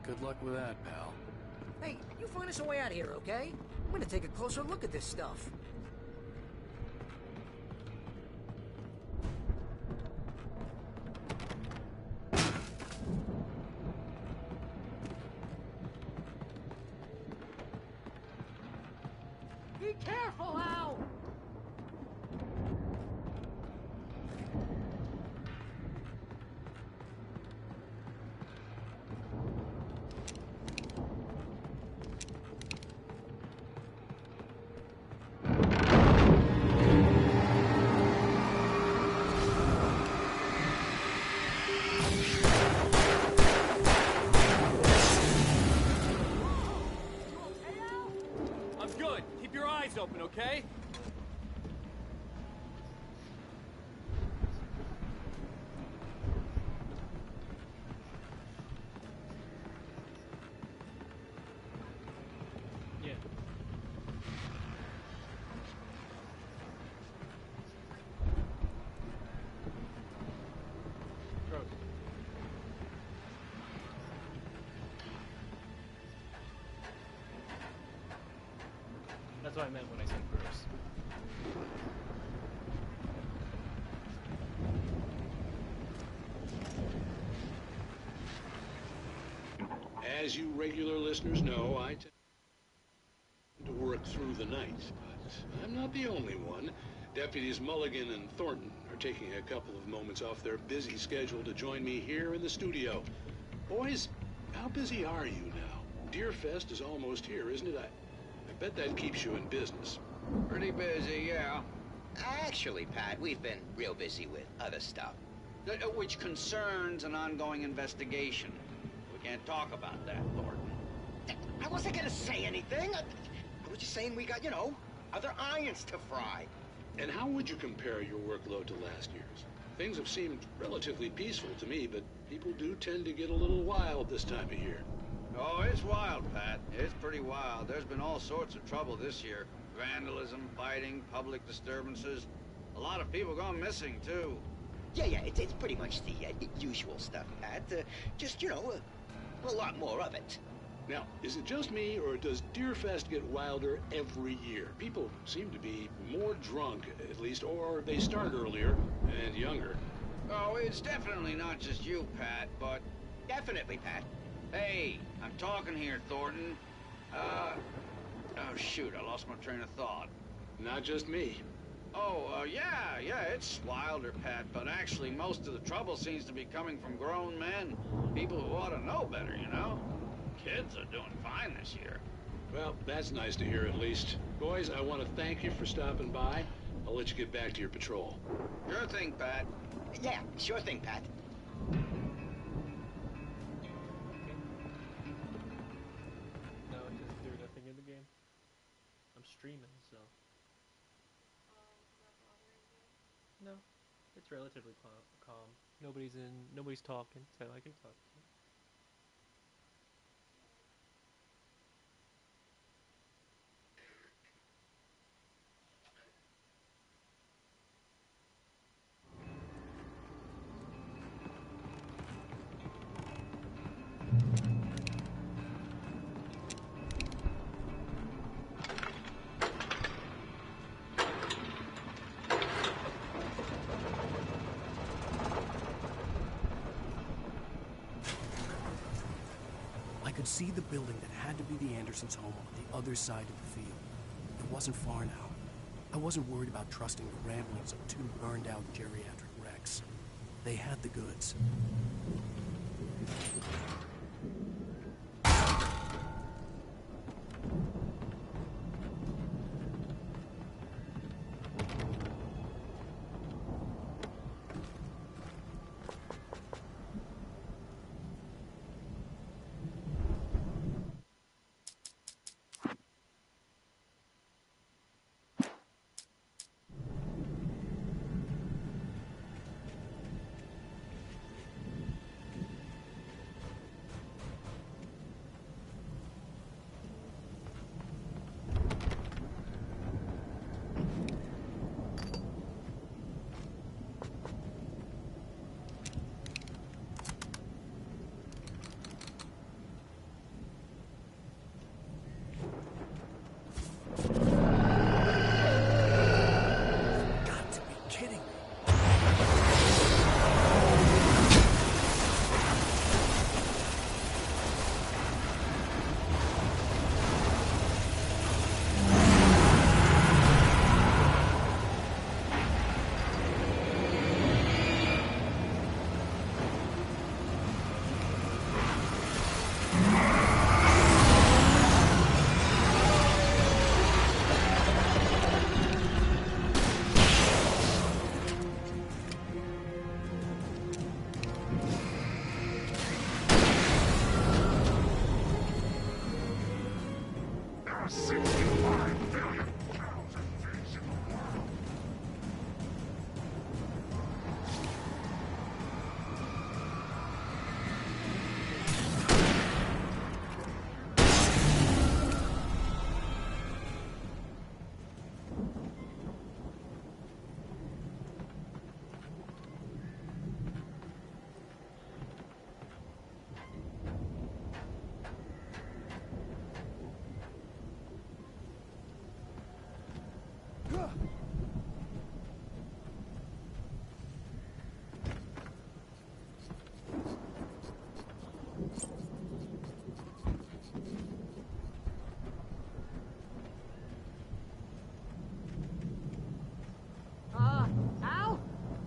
Good luck with that, pal. Hey, you find us a way out of here, okay? I'm gonna take a closer look at this stuff. Be careful, Al! I'm good. Keep your eyes open, okay? Yeah. Gross. That's what I meant when I said gross. As you regular listeners know, I tend to work through the night, but I'm not the only one. Deputies Mulligan and Thornton are taking a couple of moments off their busy schedule to join me here in the studio. Boys, how busy are you now? Deerfest is almost here, isn't it? I bet that keeps you in business. Pretty busy, yeah. Actually, Pat, we've been real busy with other stuff, which concerns an ongoing investigation. We can't talk about that, Thornton. I wasn't gonna say anything. I was just saying we got, other irons to fry. And how would you compare your workload to last year's? Things have seemed relatively peaceful to me, but people do tend to get a little wild this time of year. Oh, it's wild, Pat. It's pretty wild. There's been all sorts of trouble this year. Vandalism, fighting, public disturbances. A lot of people gone missing, too. Yeah, it's pretty much the usual stuff, Pat. Just, a lot more of it. Now, is it just me, or does Deerfest get wilder every year? People seem to be more drunk, at least, or they start earlier and younger. Oh, it's definitely not just you, Pat, but... Definitely, Pat. Hey, I'm talking here, Thornton. Oh, shoot, I lost my train of thought. Not just me. Oh, yeah, it's wilder, Pat, but actually most of the trouble seems to be coming from grown men. People who ought to know better, Kids are doing fine this year. Well, that's nice to hear at least. Boys, I want to thank you for stopping by. I'll let you get back to your patrol. Sure thing, Pat. Yeah, sure thing, Pat. No, it doesn't do nothing in the game. I'm streaming, so. No, it's relatively calm. Nobody's talking, so I can talk to you. I could see the building that had to be the Andersons' home on the other side of the field. It wasn't far now. I wasn't worried about trusting the ramblings of two burned-out geriatric wrecks. They had the goods.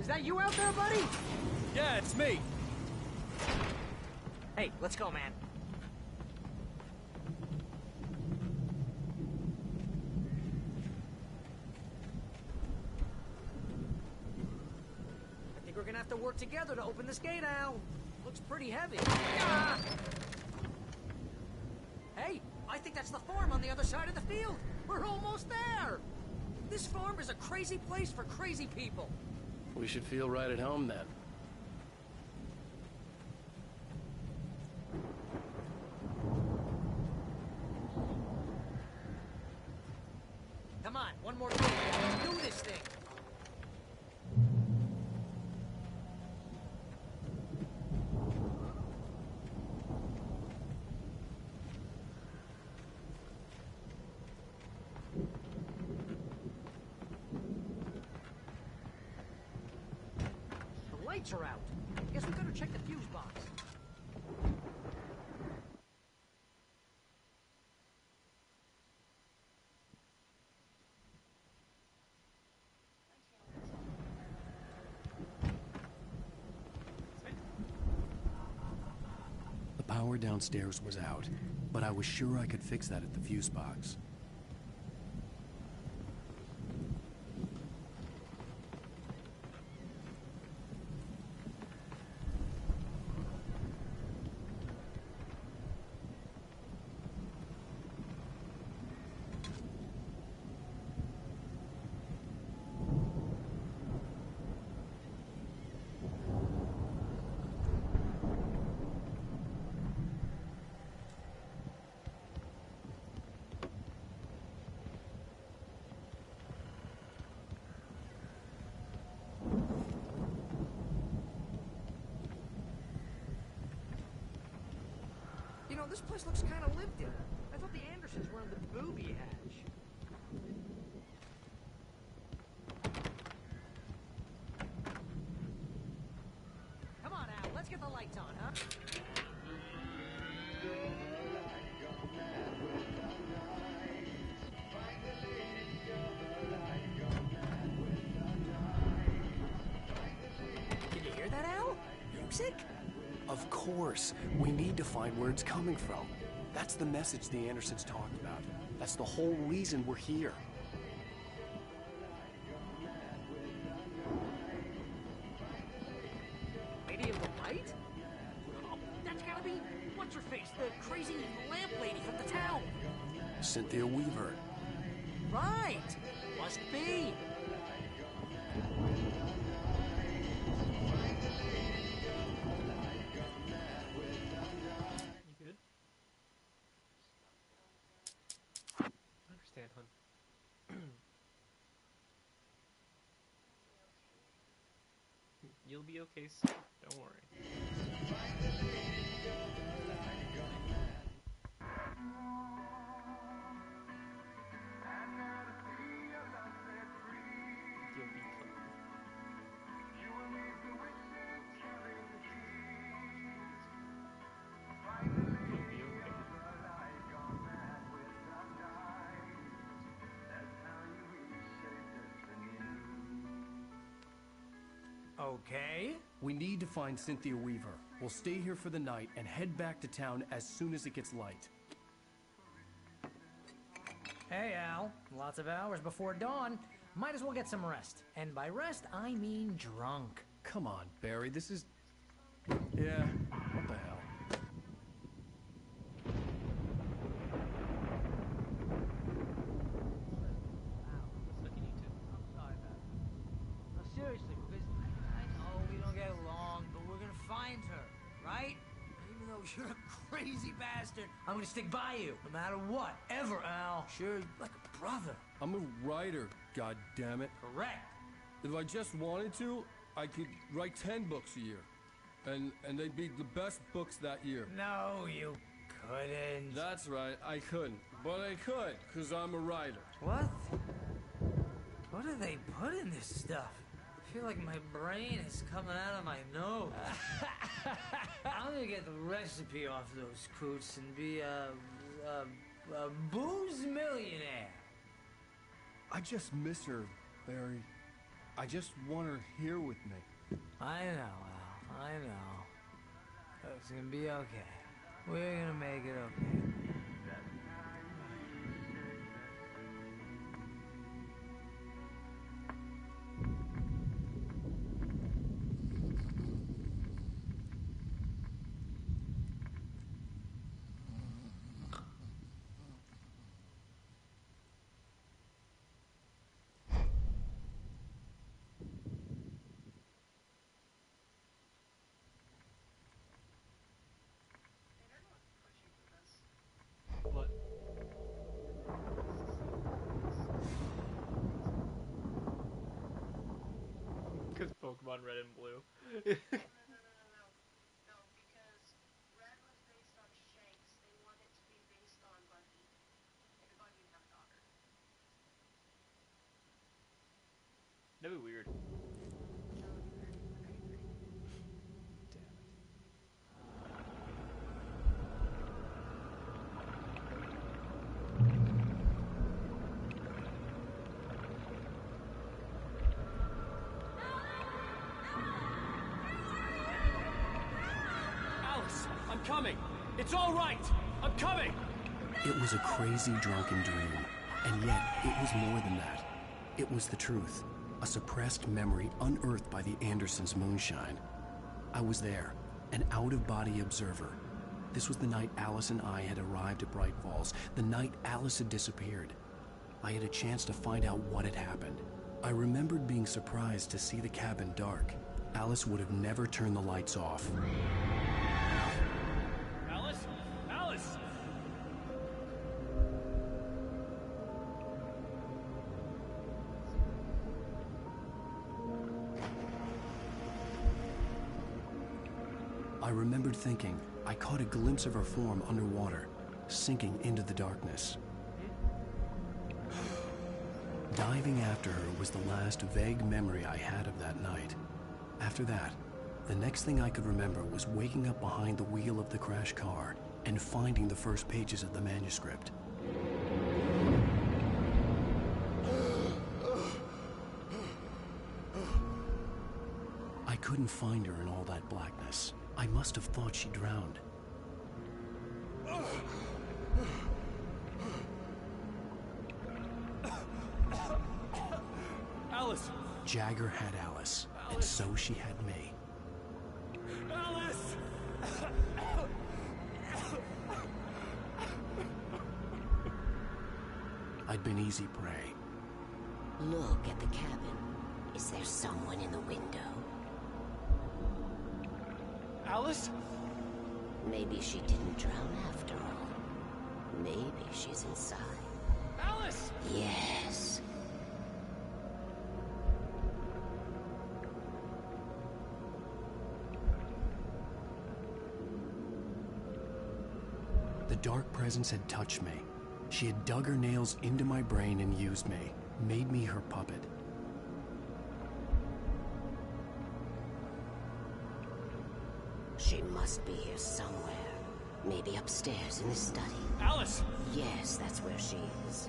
Is that you out there, buddy? Yeah, it's me. Hey, let's go, man. I think we're gonna have to work together to open this gate, Al. Looks pretty heavy. Ah! Hey, I think that's the farm on the other side of the field. We're almost there. This farm is a crazy place for crazy people. We should feel right at home then. Come on, one more thing. Let's do this thing. The lights are out. Guess we better check the fuse box. The power downstairs was out, but I was sure I could fix that at the fuse box. You know, this place looks kind of lived in. I thought the Andersons were in the booby hatch. Come on, Al, let's get the lights on, huh? Can you hear that, Al? Music? Of course. We need to find where it's coming from. That's the message the Andersons talked about. That's the whole reason we're here. Lady of the Light? Oh, that's gotta be what's-her-face, the crazy lamp lady from the town. Cynthia Weaver. Right! Must be. You good? I understand, hon. You'll be okay soon. Don't worry. You'll be fine. You'll be okay. Okay. We need to find Cynthia Weaver. We'll stay here for the night and head back to town as soon as it gets light. Hey, Al. Lots of hours before dawn. Might as well get some rest. And by rest, I mean drunk. Come on, Barry, this is... Yeah, what the hell? No, seriously, because I know we don't get along, but we're gonna find her, right? Even though you're a crazy bastard, I'm gonna stick by you, no matter what, ever, Al. Sure, like a brother. I'm a writer, goddammit. Correct. If I just wanted to, I could write 10 books a year. And they'd be the best books that year. No, you couldn't. That's right, I couldn't. But I could, because I'm a writer. What? What do they put in this stuff? I feel like my brain is coming out of my nose. I'm gonna get the recipe off those coots and be a booze millionaire. I just miss her, Barry. I just want her here with me. I know, Al. I know. It's gonna be okay. We're gonna make it okay. What? Because Pokemon Red and Blue. That'd be weird. Alice, I'm coming. It's all right. I'm coming. It was a crazy drunken dream, and yet it was more than that. It was the truth, a suppressed memory unearthed by the Andersons' moonshine. I was there, an out-of-body observer. This was the night Alice and I had arrived at Bright Falls, the night Alice had disappeared. I had a chance to find out what had happened. I remembered being surprised to see the cabin dark. Alice would have never turned the lights off. Alice? Alice! I remembered thinking I caught a glimpse of her form underwater, sinking into the darkness. Diving after her was the last vague memory I had of that night. After that, the next thing I could remember was waking up behind the wheel of the crashed car and finding the first pages of the manuscript. I couldn't find her in all that blackness. I must have thought she drowned. Alice! Jagger had Alice, and so she had me. Alice! I'd been easy prey. Look at the cabin. Is there someone in the window? Alice? Maybe she didn't drown after all. Maybe she's inside. Alice! Yes. The dark presence had touched me. She had dug her nails into my brain and used me, made me her puppet. She must be here somewhere. Maybe upstairs in the study. Alice! Yes, that's where she is.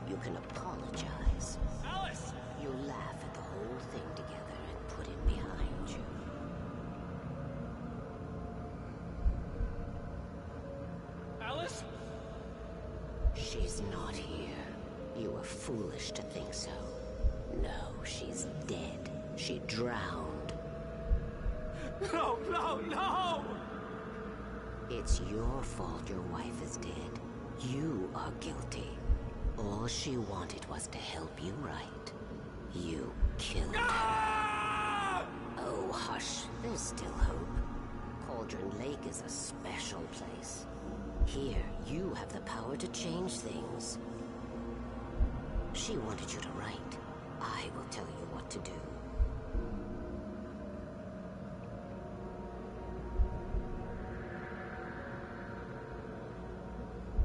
You can apologize. Alice! You laugh at the whole thing together and put it behind you. Alice? She's not here. You were foolish to think so. No, she's dead. She drowned. No, no, no! It's your fault your wife is dead. You are guilty. All she wanted was to help you right. You killed her. Oh, hush. There's still hope. Cauldron Lake is a special place. Here, you have the power to change things. She wanted you to write. I will tell you what to do.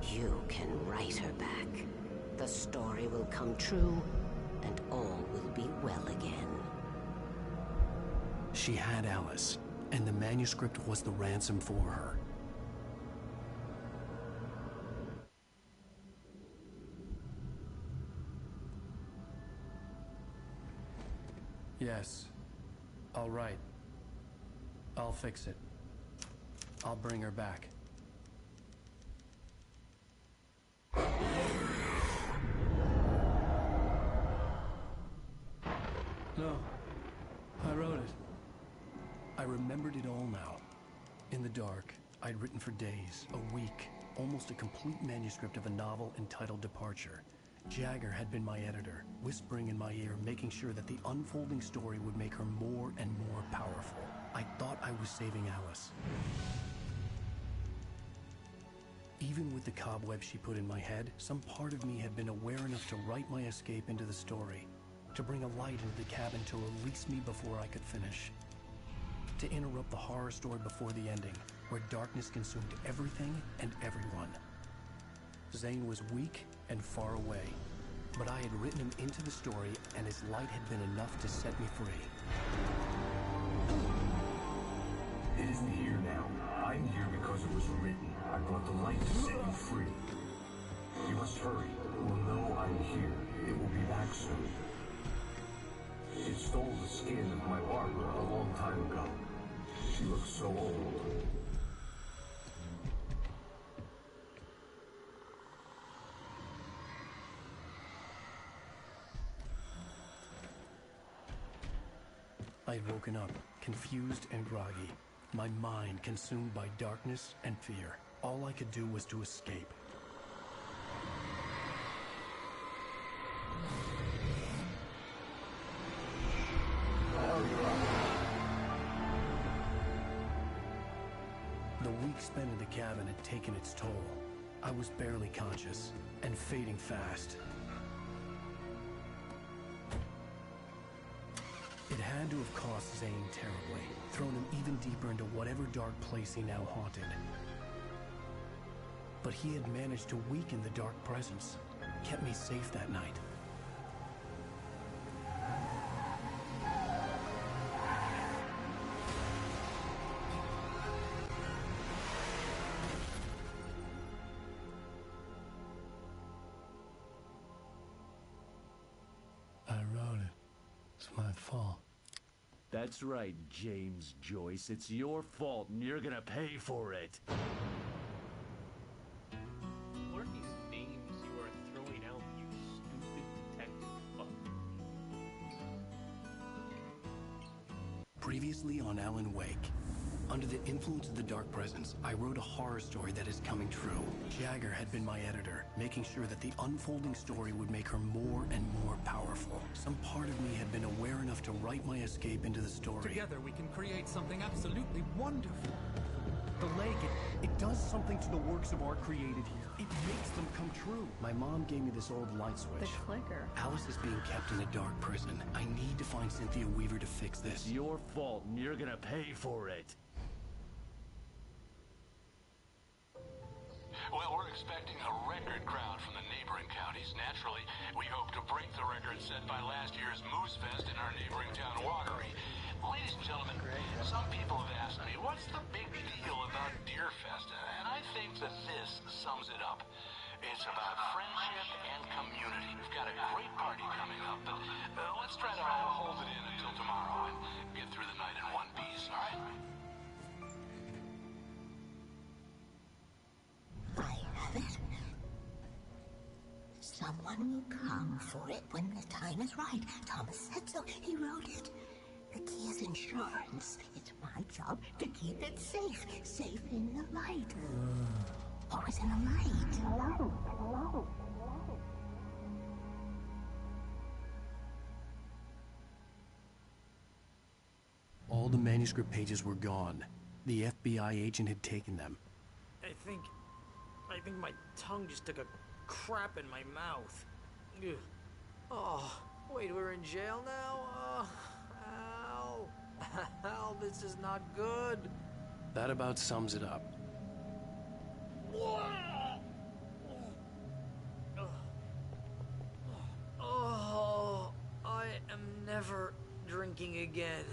You can write her back. The story will come true, and all will be well again. She had Alice, and the manuscript was the ransom for her. Yes. All right. I'll fix it. I'll bring her back. No. I wrote it. I remembered it all now. In the dark, I'd written for days, a week, almost a complete manuscript of a novel entitled Departure. Jagger had been my editor, whispering in my ear, making sure that the unfolding story would make her more and more powerful. I thought I was saving Alice. Even with the cobwebs she put in my head, some part of me had been aware enough to write my escape into the story, to bring a light into the cabin to release me before I could finish, to interrupt the horror story before the ending, where darkness consumed everything and everyone. Zane was weak and far away, but I had written him into the story, and his light had been enough to set me free. It isn't here now. I'm here because it was written. I brought the light to set you free. You must hurry. It will know I'm here. It will be back soon. It stole the skin of my Barbara a long time ago. She looks so old. I had woken up, confused and groggy, my mind consumed by darkness and fear. All I could do was to escape. The week spent in the cabin had taken its toll. I was barely conscious and fading fast. It had to have cost Zane terribly, thrown him even deeper into whatever dark place he now haunted. But he had managed to weaken the dark presence, kept me safe that night. I wrote it. It's my fault. That's right, James Joyce. It's your fault, and you're gonna pay for it. What are these names you are throwing out, you stupid detective fuck? Previously on Alan Wake. Under the influence of the dark presence, I wrote a horror story that is coming true. Jagger had been my editor, making sure that the unfolding story would make her more and more powerful. Some part of me had been aware enough to write my escape into the story. Together we can create something absolutely wonderful. The lake, it does something to the works of art created here. It makes them come true. My mom gave me this old light switch. The clicker. Alice is being kept in a dark prison. I need to find Cynthia Weaver to fix this. It's your fault, and you're gonna pay for it. Well, we're expecting a record crowd from the neighboring counties. Naturally, we hope to break the record set by last year's Moose Fest in our neighboring town, Watery. Ladies and gentlemen, some people have asked me, what's the big deal about Deer Fest? And I think that this sums it up. It's about friendship and community. We've got a great party coming up, but let's try to hold it in until tomorrow and get through the night in one piece, all right? I have it. Someone will come for it when the time is right. Thomas said so. He wrote it. The key is insurance. It's my job to keep it safe. Safe in the light. Always in the light. Hello. All the manuscript pages were gone. The FBI agent had taken them. I think my tongue just took a crap in my mouth. Ugh. Oh, wait, we're in jail now? Al. Al, this is not good. That about sums it up. Oh, I am never drinking again.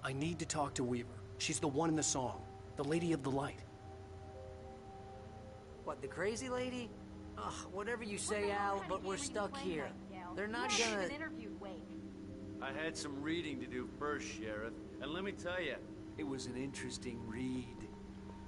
I need to talk to Weaver. She's the one in the song. The Lady of the Light. What, the crazy lady? Ugh, whatever you say, Al, but we're stuck here. They're not gonna... I had some reading to do first, Sheriff, and let me tell you, it was an interesting read.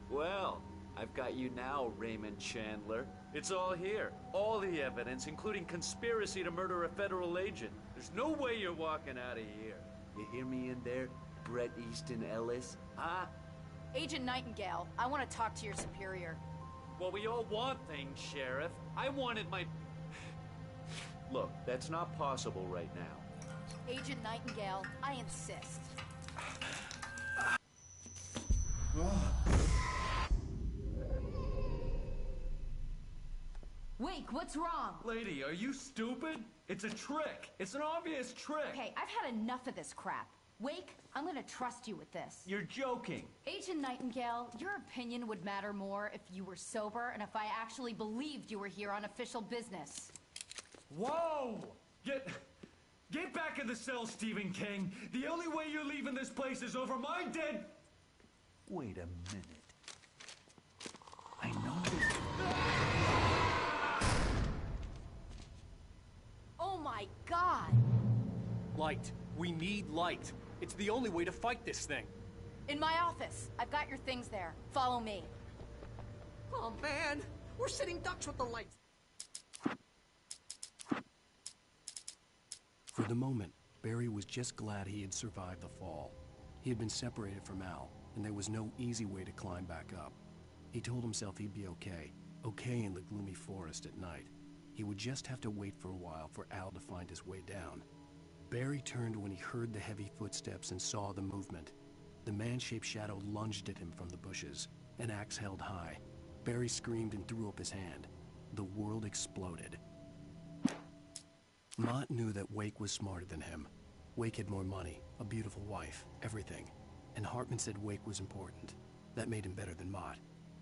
Well, I've got you now, Raymond Chandler. It's all here. All the evidence, including conspiracy to murder a federal agent. There's no way you're walking out of here. You hear me in there, Bret Easton Ellis? Huh? Agent Nightingale, I want to talk to your superior. Well, we all want things, Sheriff. I wanted my... Look, that's not possible right now. Agent Nightingale, I insist. Wake, what's wrong? Lady, are you stupid? It's a trick. It's an obvious trick. Okay, I've had enough of this crap. Wake, I'm gonna trust you with this. You're joking. Agent Nightingale, your opinion would matter more if you were sober and if I actually believed you were here on official business. Whoa! Get back in the cell, Stephen King. The only way you're leaving this place is over my dead... Wait a minute. I know this... Oh my God! Light. We need light. It's the only way to fight this thing. In my office. I've got your things there. Follow me. Oh man, we're sitting ducks with the lights. For the moment, Barry was just glad he had survived the fall. He had been separated from Al, and there was no easy way to climb back up. He told himself he'd be okay in the gloomy forest at night. He would just have to wait for a while for Al to find his way down. Barry turned when he heard the heavy footsteps and saw the movement. The man-shaped shadow lunged at him from the bushes, an axe held high. Barry screamed and threw up his hand. The world exploded. Mott knew that Wake was smarter than him. Wake had more money, a beautiful wife, everything. And Hartman said Wake was important. That made him better than Mott.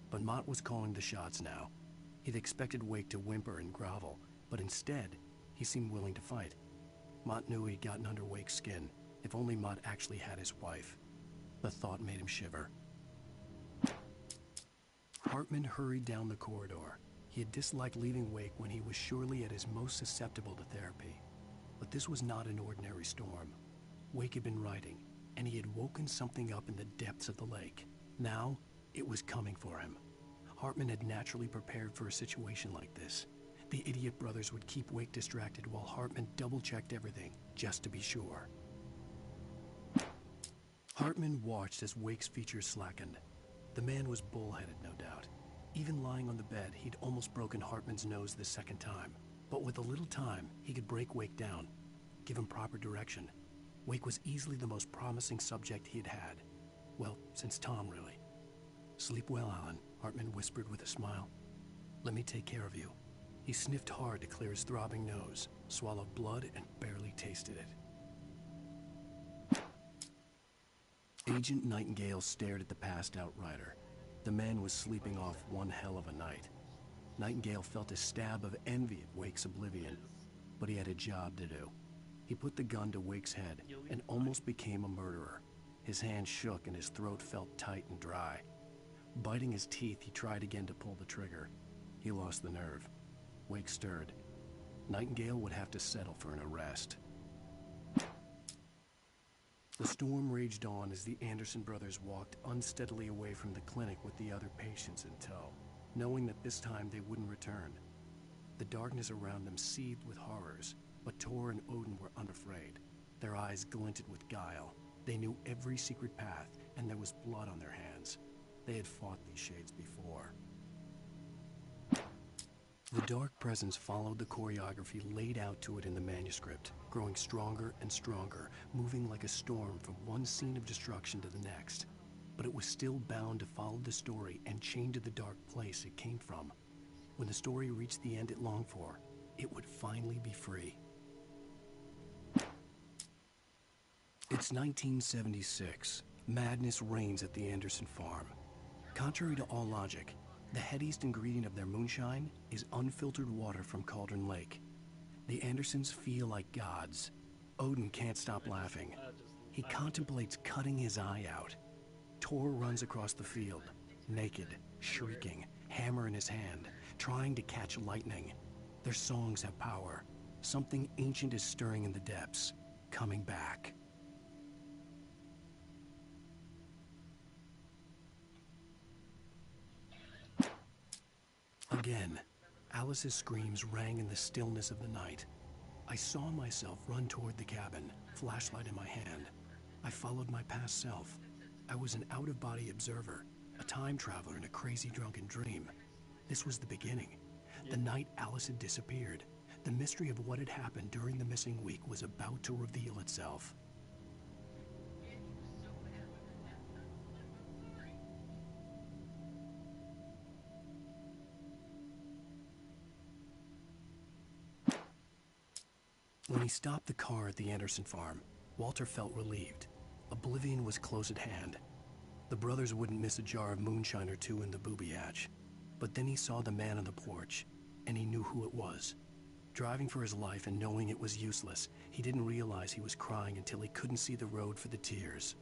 But Mott was calling the shots now. He'd expected Wake to whimper and grovel, but instead, he seemed willing to fight. Mott knew he'd gotten under Wake's skin. If only Mott actually had his wife. The thought made him shiver. Hartman hurried down the corridor. He had disliked leaving Wake when he was surely at his most susceptible to therapy. But this was not an ordinary storm. Wake had been writing, and he had woken something up in the depths of the lake. Now, it was coming for him. Hartman had naturally prepared for a situation like this. The idiot brothers would keep Wake distracted while Hartman double-checked everything, just to be sure. Hartman watched as Wake's features slackened. The man was bullheaded, no doubt. Even lying on the bed, he'd almost broken Hartman's nose the second time. But with a little time, he could break Wake down, give him proper direction. Wake was easily the most promising subject he had had. Well, since Tom, really. Sleep well, Alan, Hartman whispered with a smile. Let me take care of you. He sniffed hard to clear his throbbing nose, swallowed blood, and barely tasted it. Agent Nightingale stared at the passed-out rider. The man was sleeping off one hell of a night. Nightingale felt a stab of envy at Wake's oblivion, but he had a job to do. He put the gun to Wake's head and almost became a murderer. His hand shook and his throat felt tight and dry. Biting his teeth, he tried again to pull the trigger. He lost the nerve. Wake stirred. Nightingale would have to settle for an arrest. The storm raged on as the Anderson brothers walked unsteadily away from the clinic with the other patients in tow, knowing that this time they wouldn't return. The darkness around them seethed with horrors, but Tor and Odin were unafraid. Their eyes glinted with guile. They knew every secret path, and there was blood on their hands. They had fought these shades before. The dark presence followed the choreography laid out to it in the manuscript, growing stronger and stronger, moving like a storm from one scene of destruction to the next. But it was still bound to follow the story and chained to the dark place it came from. When the story reached the end it longed for, it would finally be free. It's 1976. Madness reigns at the Anderson farm. Contrary to all logic, the headiest ingredient of their moonshine is unfiltered water from Cauldron Lake. The Andersons feel like gods. Odin can't stop laughing. He contemplates cutting his eye out. Tor runs across the field, naked, shrieking, hammer in his hand, trying to catch lightning. Their songs have power. Something ancient is stirring in the depths. coming back. Again, Alice's screams rang in the stillness of the night. I saw myself run toward the cabin, flashlight in my hand. I followed my past self. I was an out-of-body observer, a time traveler in a crazy drunken dream. This was the beginning. The night Alice had disappeared. The mystery of what had happened during the missing week was about to reveal itself. When he stopped the car at the Anderson farm, Walter felt relieved. Oblivion was close at hand. The brothers wouldn't miss a jar of moonshine or two in the booby hatch. But then he saw the man on the porch, and he knew who it was. Driving for his life and knowing it was useless, he didn't realize he was crying until he couldn't see the road for the tears.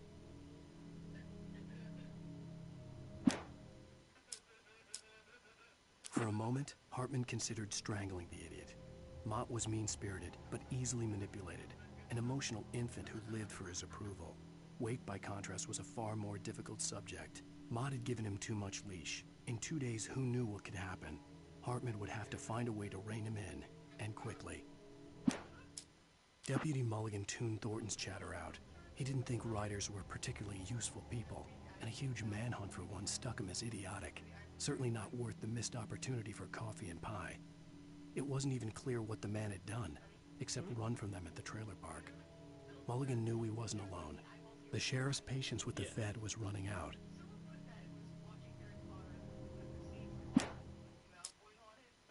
For a moment, Hartman considered strangling the idiot. Mott was mean-spirited, but easily manipulated, an emotional infant who lived for his approval. Wake, by contrast, was a far more difficult subject. Mott had given him too much leash. In 2 days, who knew what could happen? Hartman would have to find a way to rein him in, and quickly. Deputy Mulligan tuned Thornton's chatter out. He didn't think writers were particularly useful people, and a huge manhunt for one struck him as idiotic. Certainly not worth the missed opportunity for coffee and pie. It wasn't even clear what the man had done, except run from them at the trailer park. Mulligan knew he wasn't alone. The sheriff's patience with the Fed was running out.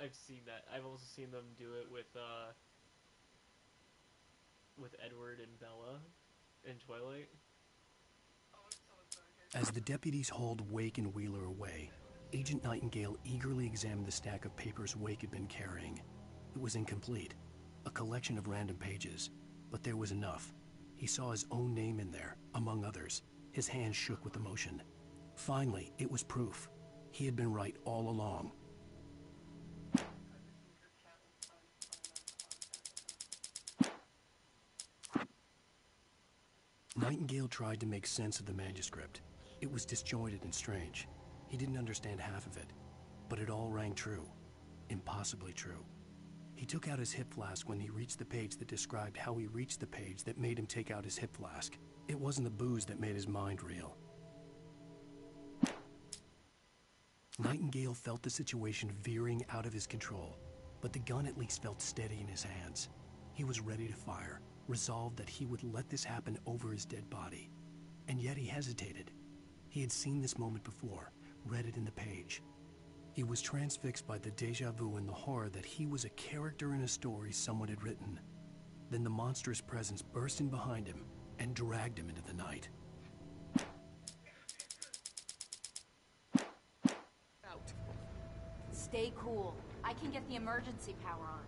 I've seen that. I've also seen them do it with Edward and Bella in Twilight. As the deputies hauled Wake and Wheeler away, Agent Nightingale eagerly examined the stack of papers Wake had been carrying. It was incomplete, a collection of random pages, but there was enough. He saw his own name in there, among others. His hands shook with emotion. Finally, it was proof. He had been right all along. Nightingale tried to make sense of the manuscript. It was disjointed and strange. He didn't understand half of it, but it all rang true. Impossibly true. He took out his hip flask when he reached the page that described how he reached the page that made him take out his hip flask. It wasn't the booze that made his mind reel. Nightingale felt the situation veering out of his control, but the gun at least felt steady in his hands. He was ready to fire, resolved that he would let this happen over his dead body. And yet he hesitated. He had seen this moment before, read it in the page. He was transfixed by the déjà vu and the horror that he was a character in a story someone had written. Then the monstrous presence burst in behind him and dragged him into the night. Stay cool. I can get the emergency power on.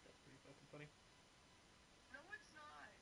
That's pretty fucking funny. No, it's not.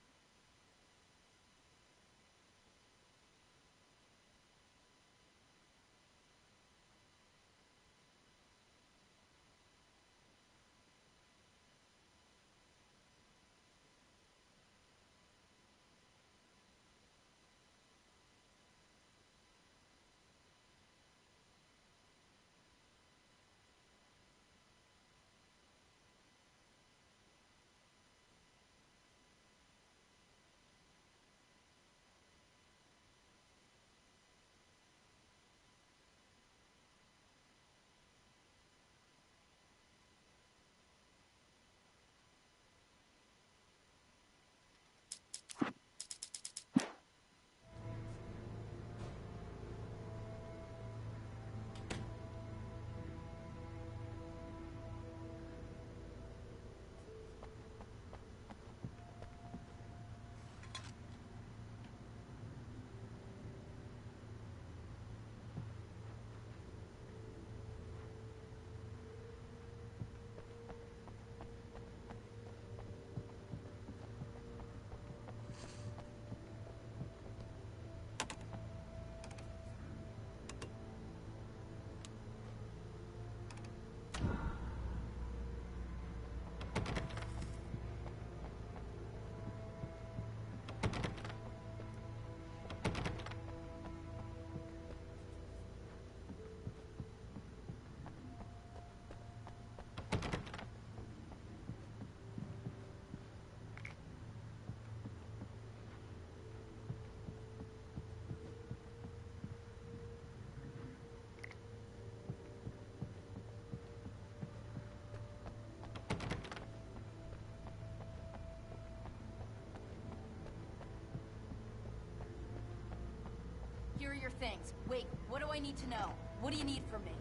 things. Wait, what do I need to know? What do you need from me?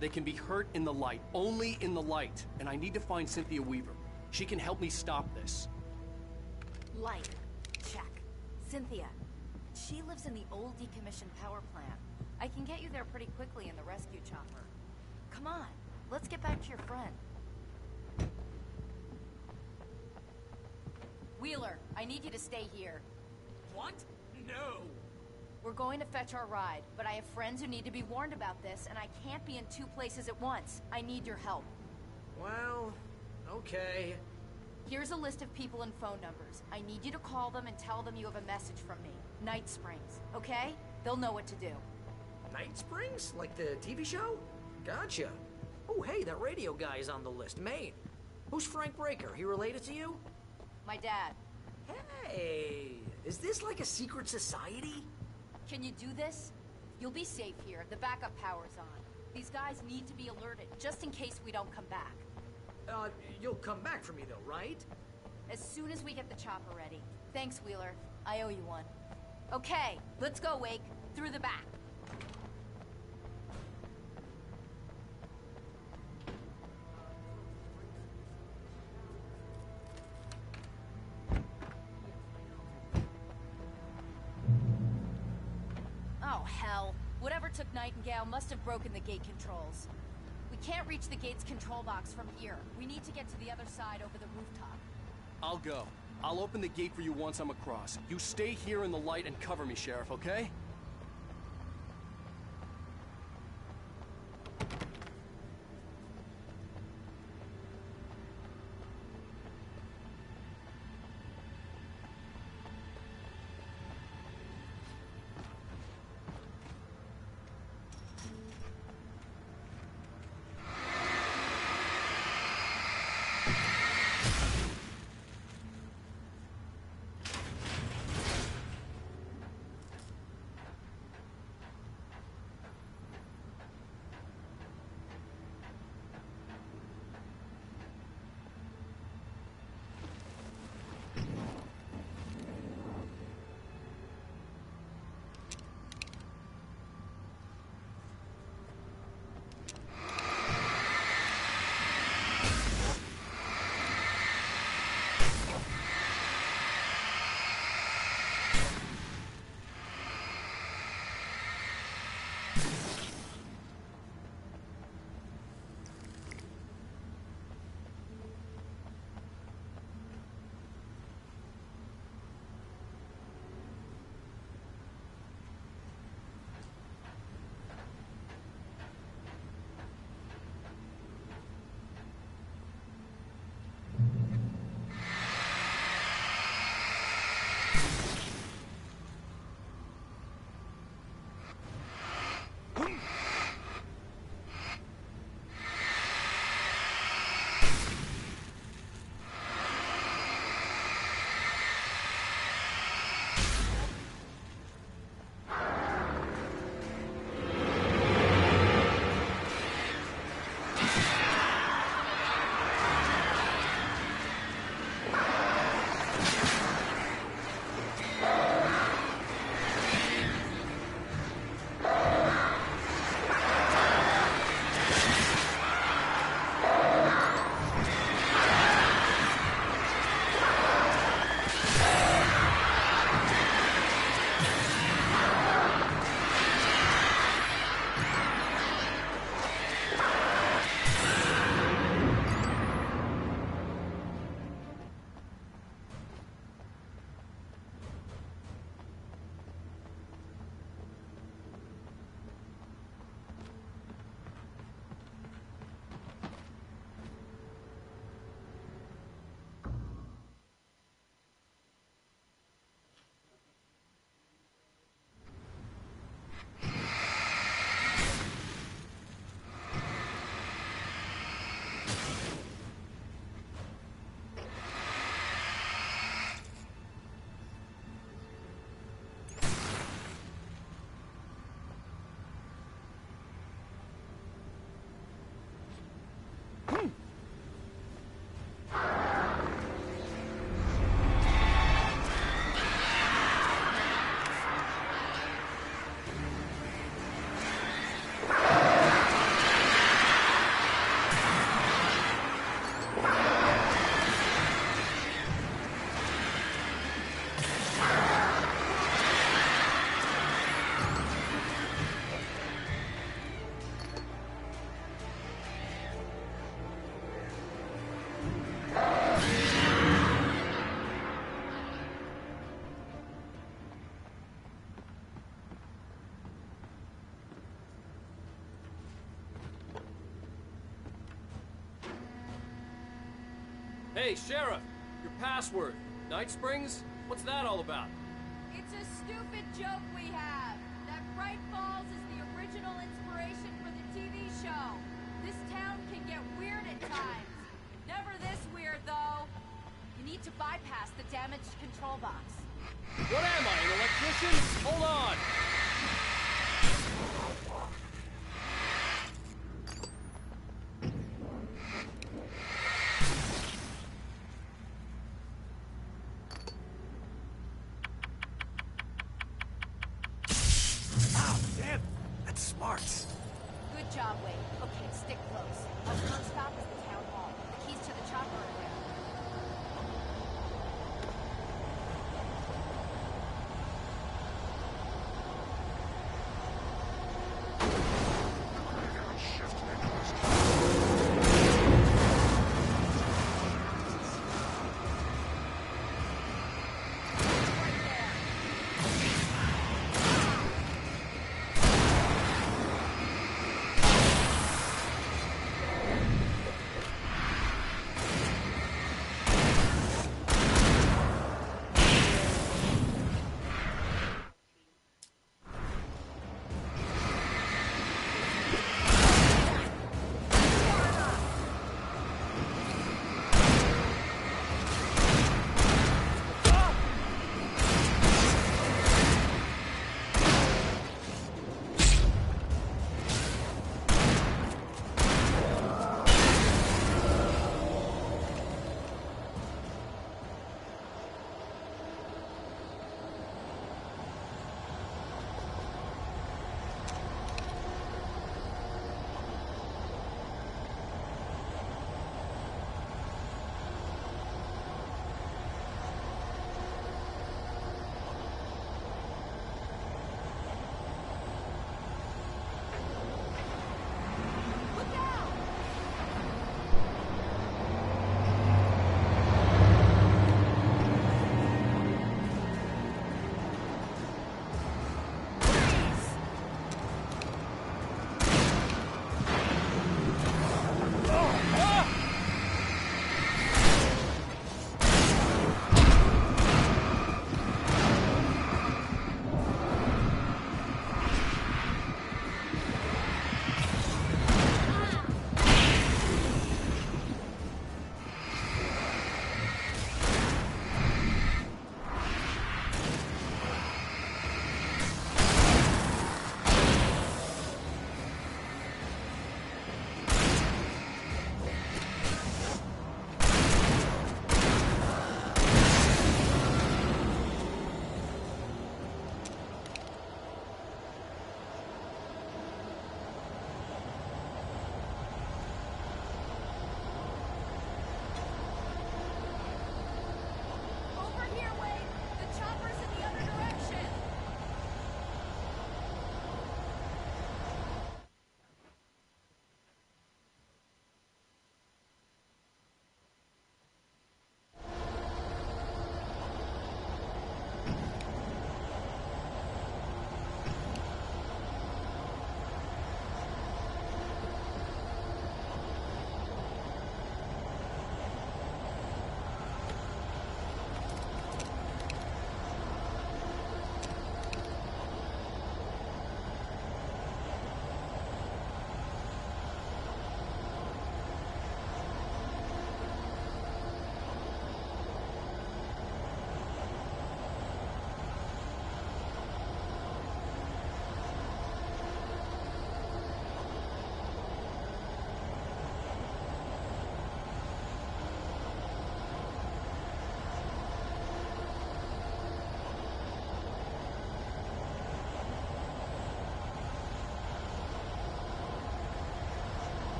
They can be hurt in the light, only in the light. And I need to find Cynthia Weaver. She can help me stop this. Light. Check. Cynthia. She lives in the old decommissioned power plant. I can get you there pretty quickly in the rescue chopper. Come on, let's get back to your friend. Wheeler, I need you to stay here. What? No! We're going to fetch our ride, but I have friends who need to be warned about this, and I can't be in 2 places at once. I need your help. Well, okay. Here's a list of people and phone numbers. I need you to call them and tell them you have a message from me. Night Springs, okay? They'll know what to do. Night Springs? Like the TV show? Gotcha. Oh, hey, that radio guy is on the list. Maine. Who's Frank Breaker? He related to you? My dad. Hey, is this like a secret society? Can you do this? You'll be safe here. The backup power's on. These guys need to be alerted, just in case we don't come back. You'll come back for me though, right? As soon as we get the chopper ready. Thanks, Wheeler. I owe you one. Okay, let's go, Wake. Through the back. Oh, hell. Whatever took Nightingale must have broken the gate controls. We can't reach the gate's control box from here. We need to get to the other side over the rooftop. I'll go. I'll open the gate for you once I'm across. You stay here in the light and cover me, Sheriff, okay? Hey, Sheriff! Your password. Night Springs? What's that all about? It's a stupid joke we have. That Bright Falls is the original inspiration for the TV show. This town can get weird at times. Never this weird, though. You need to bypass the damaged control box. What am I, an electrician? Hold on! Ow, damn! That's smart. Good job, Wade. Okay, stick close. Our first stop is the town hall. The keys to the chopper are there.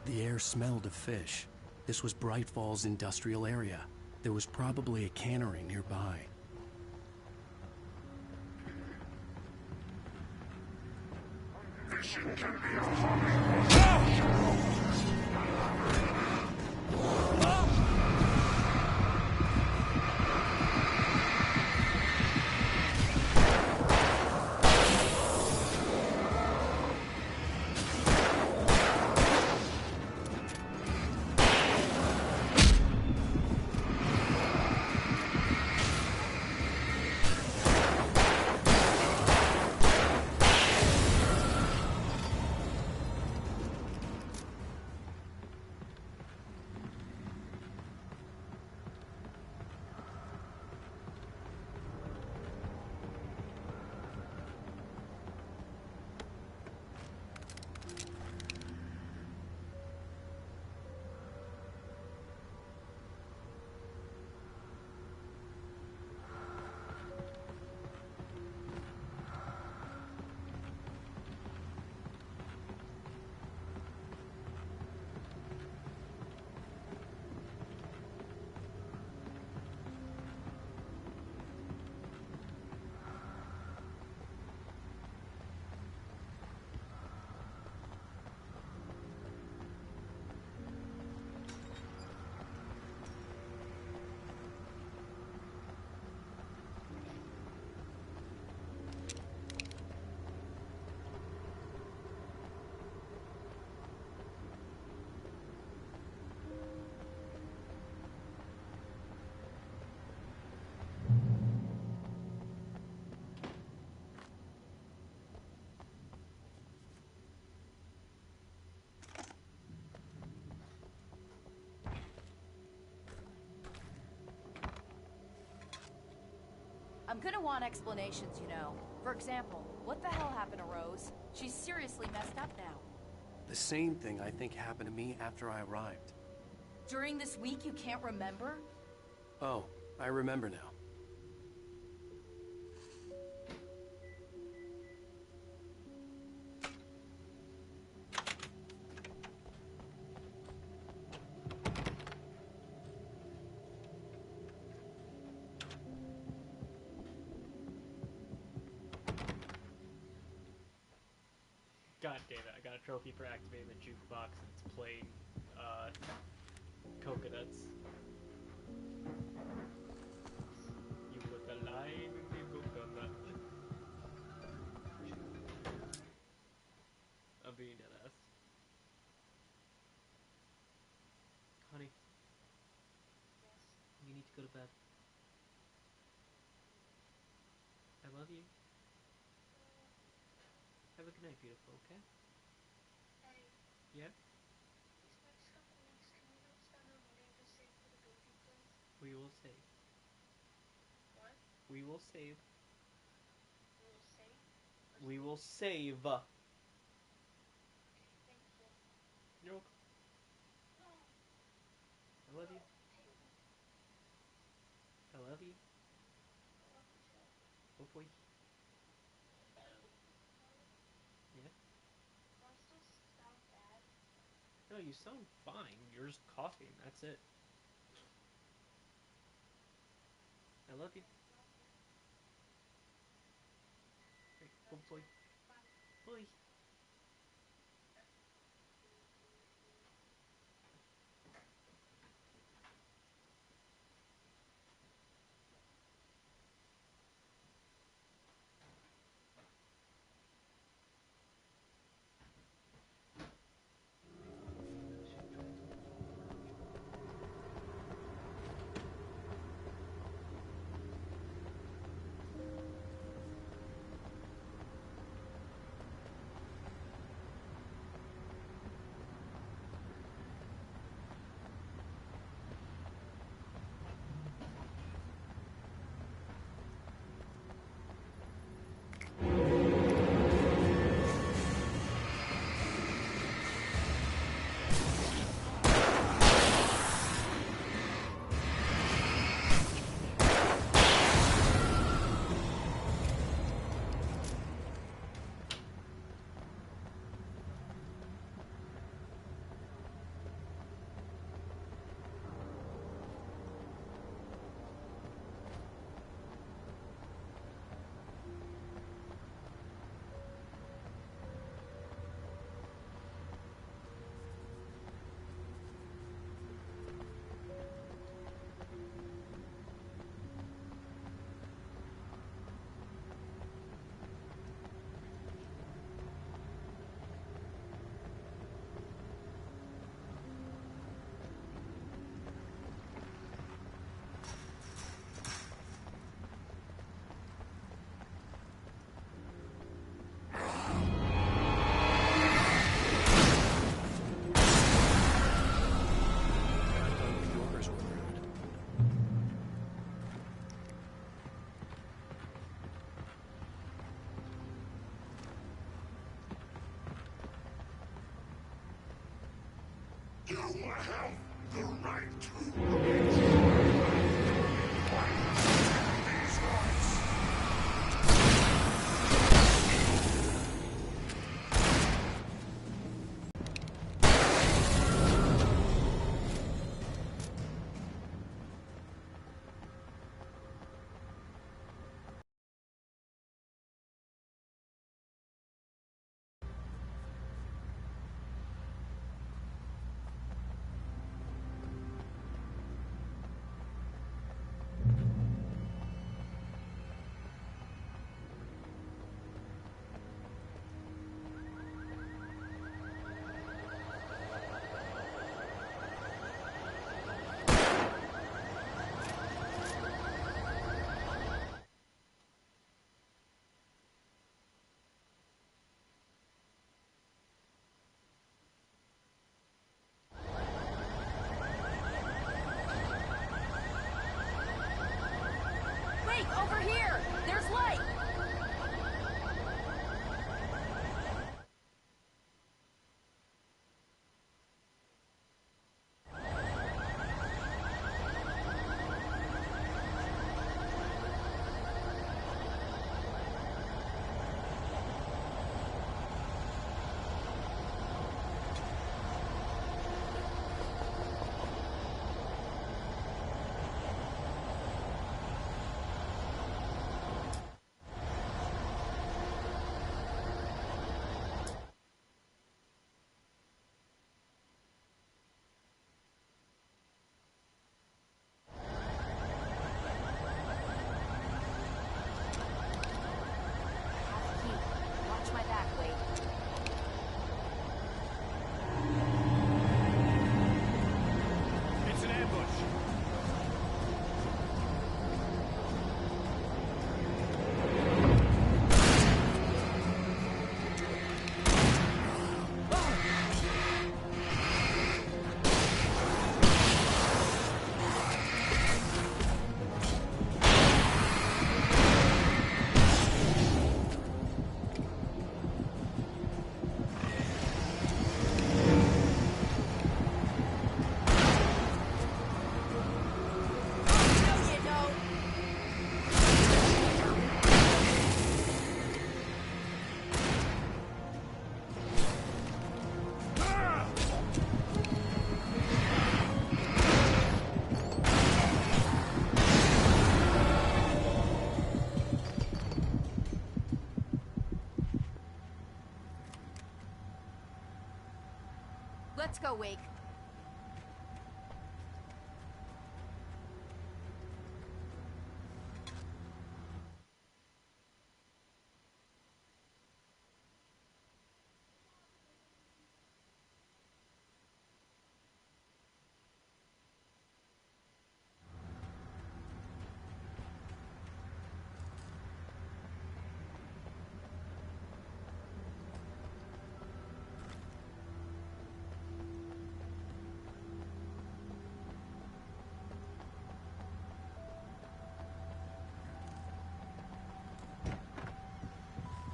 The air smelled of fish. This was Bright Falls industrial area. There was probably a cannery nearby. Fishing can be a hobby. I'm gonna want explanations, you know. For example, what the hell happened to Rose? She's seriously messed up now. The same thing I think happened to me after I arrived. During this week, you can't remember? Oh, I remember now. God damn it, I got a trophy for activating the jukebox and it's playing, Coconuts. You put the lime in the coconut. I'm being deadass. Honey. You need to go to bed. I love you. Have a good night, beautiful, okay? Hey. Yeah? These next couple weeks, can we not spend our money to save for the guilty place? We will save. What? We will save. We will save? We will save. Okay, thank you. You're welcome. No. I love you. I love you. I love you too. Oh boy. Yeah? Do I still sound bad? No, you sound fine. You're just coughing. That's it. I love you. Hey, good boy. Boy. You have the right to. These rights. Over here! There's light! Watch my back, Wade. It's an ambush. Let's go, Wake.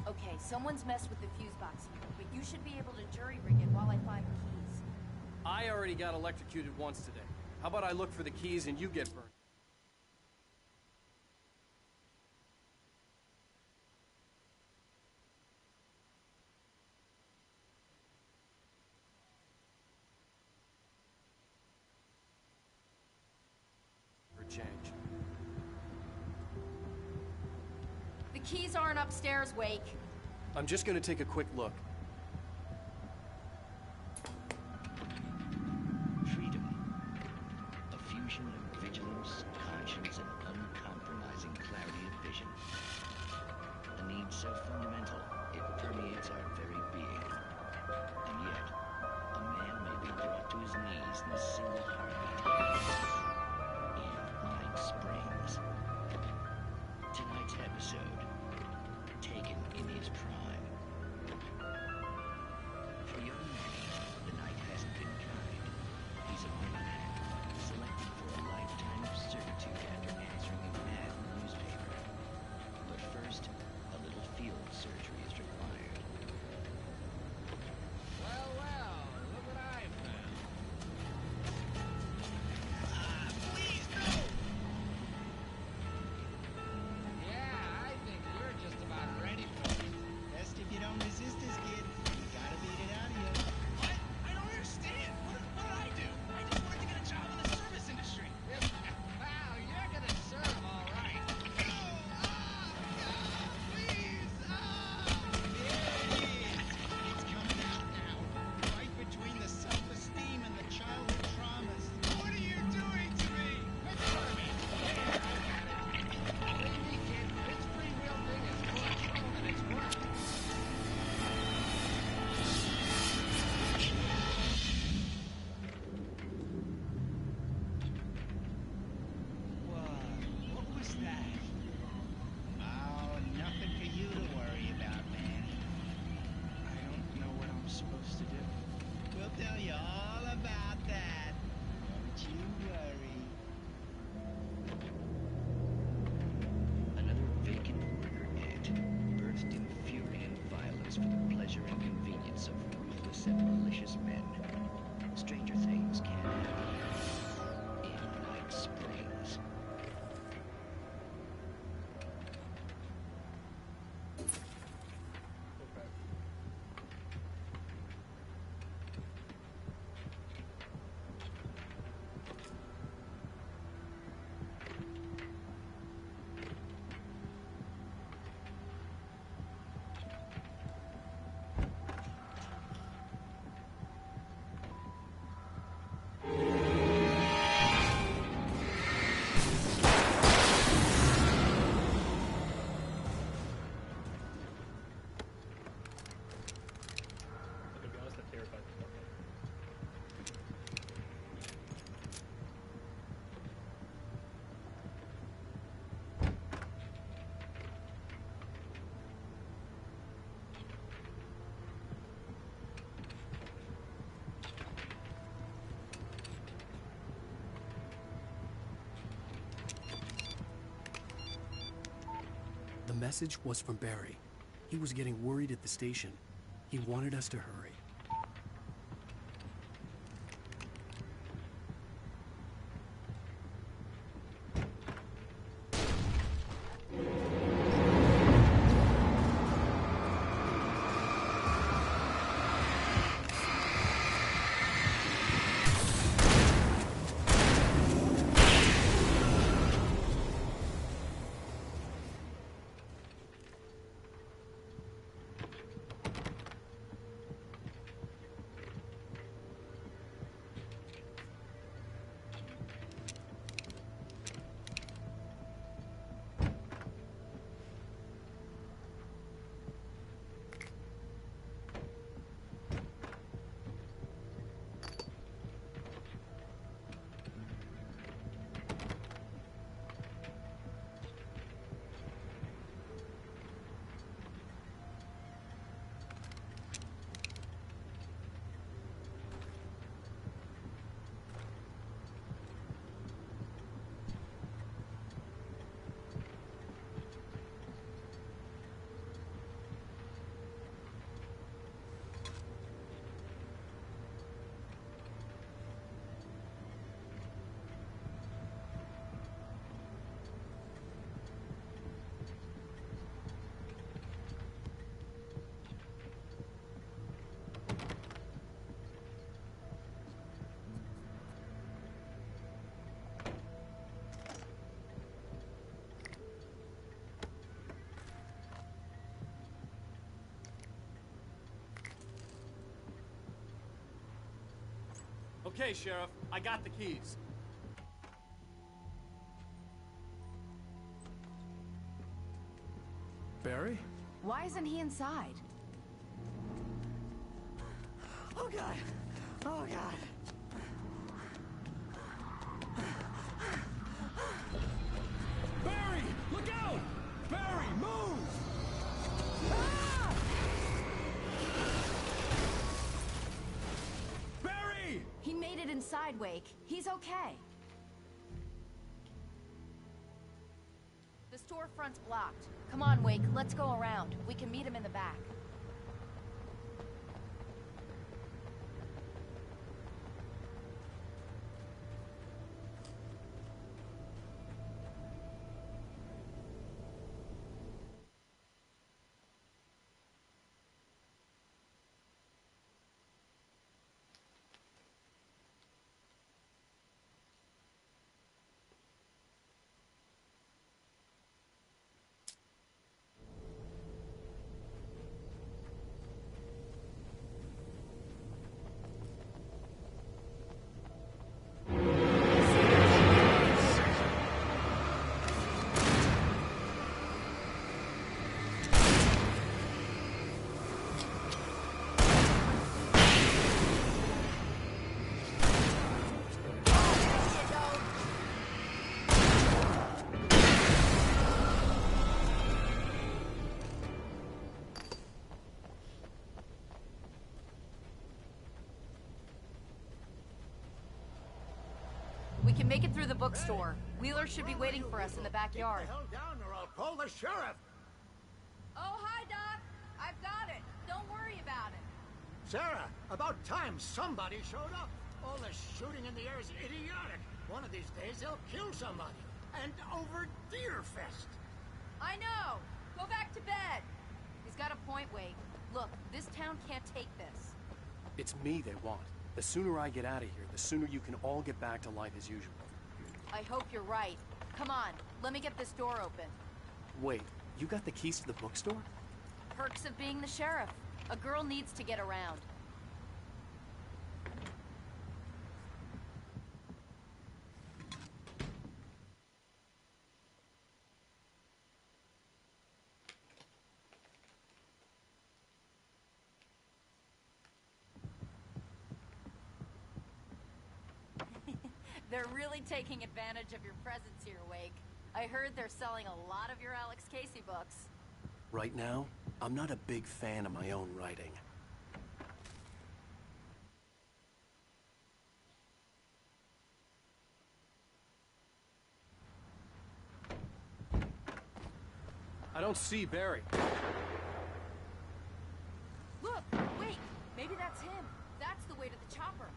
Okay, someone's messed with the fuse box here, but you should be able to jury-rig it while I find the keys. I already got electrocuted once today. How about I look for the keys and you get burned? For change. The keys aren't upstairs, Wake. I'm just gonna take a quick look. Freedom. A fusion of vigilance, conscience, and uncompromising clarity of vision. A need so fundamental, it permeates our very being. And yet, a man may be brought to his knees in a single heartbeat. In Pine Springs. Tonight's episode, taken in his prime. For young Manny, the night hasn't been kind. He's a maniac, selected for a lifetime of servitude after answering a ad in the newspaper. But first, a little field surgery is required. Well, well, look what I found. message was from Barry. He was getting worried at the station. He wanted us to hurry. Okay, Sheriff, I got the keys. Barry? Why isn't he inside? Oh, God. Oh, God. Barry! Look out! Barry, move! Barry! He made it inside, Wake. He's okay. The storefront's blocked. Come on, Wake. Let's go around. We can meet him in the back. We can make it through the bookstore. Wheeler should be waiting for us in the backyard. Keep the hell down or I'll call the sheriff. Oh, hi, Doc. I've got it. Don't worry about it. Sarah, about time somebody showed up. All this shooting in the air is idiotic. One of these days they'll kill somebody. And over Deerfest. I know. Go back to bed. He's got a point, Wake. Look, this town can't take this. It's me they want. The sooner I get out of here, the sooner you can all get back to life as usual. I hope you're right. Come on, let me get this door open. Wait, you got the keys to the bookstore? Perks of being the sheriff. A girl needs to get around. They're really taking advantage of your presence here, Wake. I heard they're selling a lot of your Alex Casey books. Right now, I'm not a big fan of my own writing. I don't see Barry. Look! Wait! Maybe that's him. That's the way to the chopper.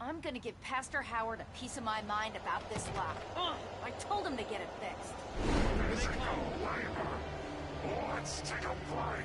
I'm gonna give Pastor Howard a piece of my mind about this lock. Ugh, I told him to get it fixed. Physical labor. Let's take a break.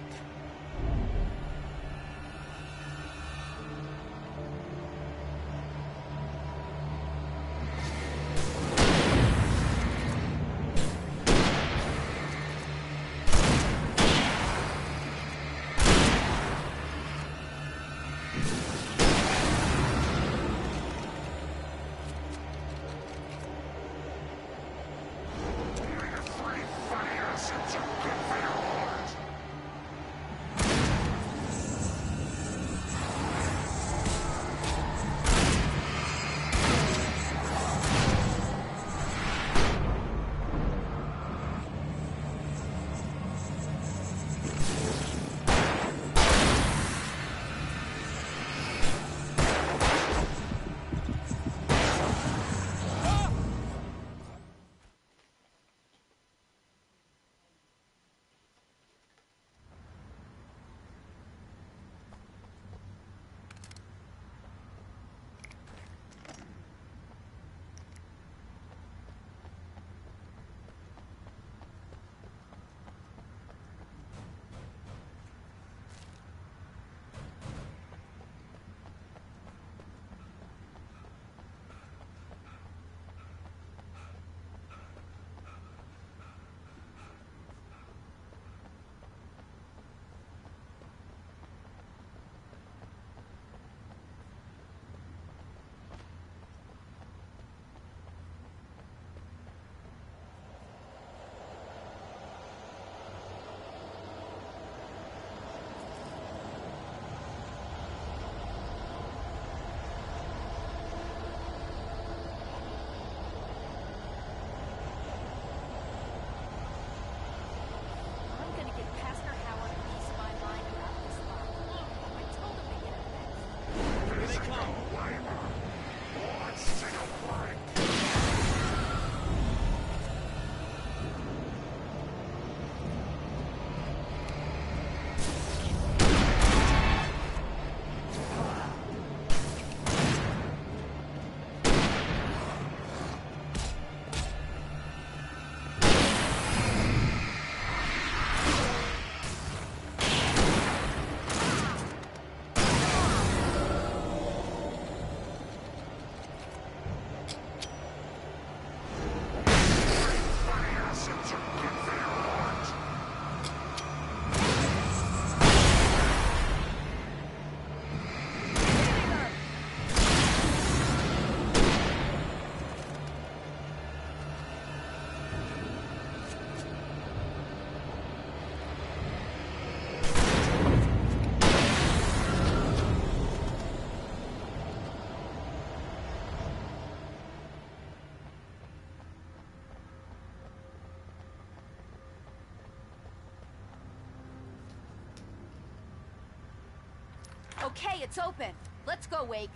Okay, it's open. Let's go, Wake.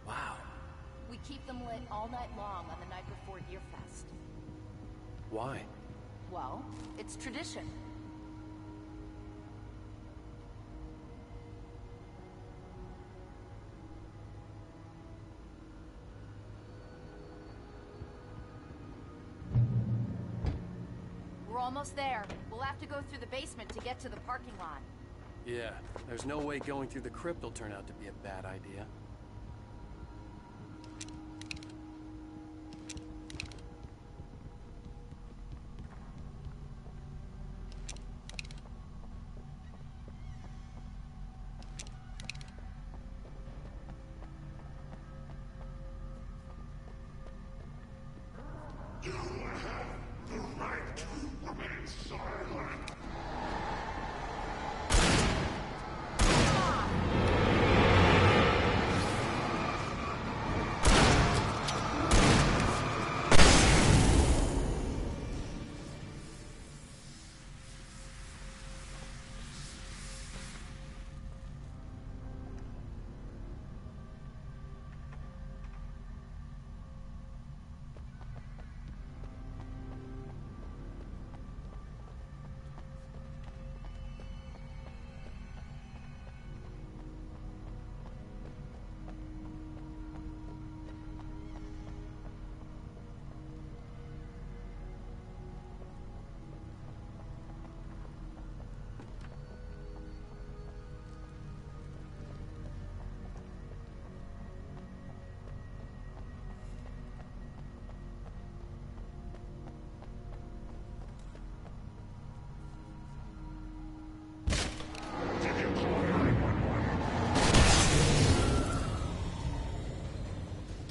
Wow. We keep them lit all night long on the night before Deerfest. Why? Well, it's tradition. We're almost there. We'll have to go through the basement to get to the parking lot. Yeah, there's no way going through the crypt will turn out to be a bad idea. You have the right to remain silent.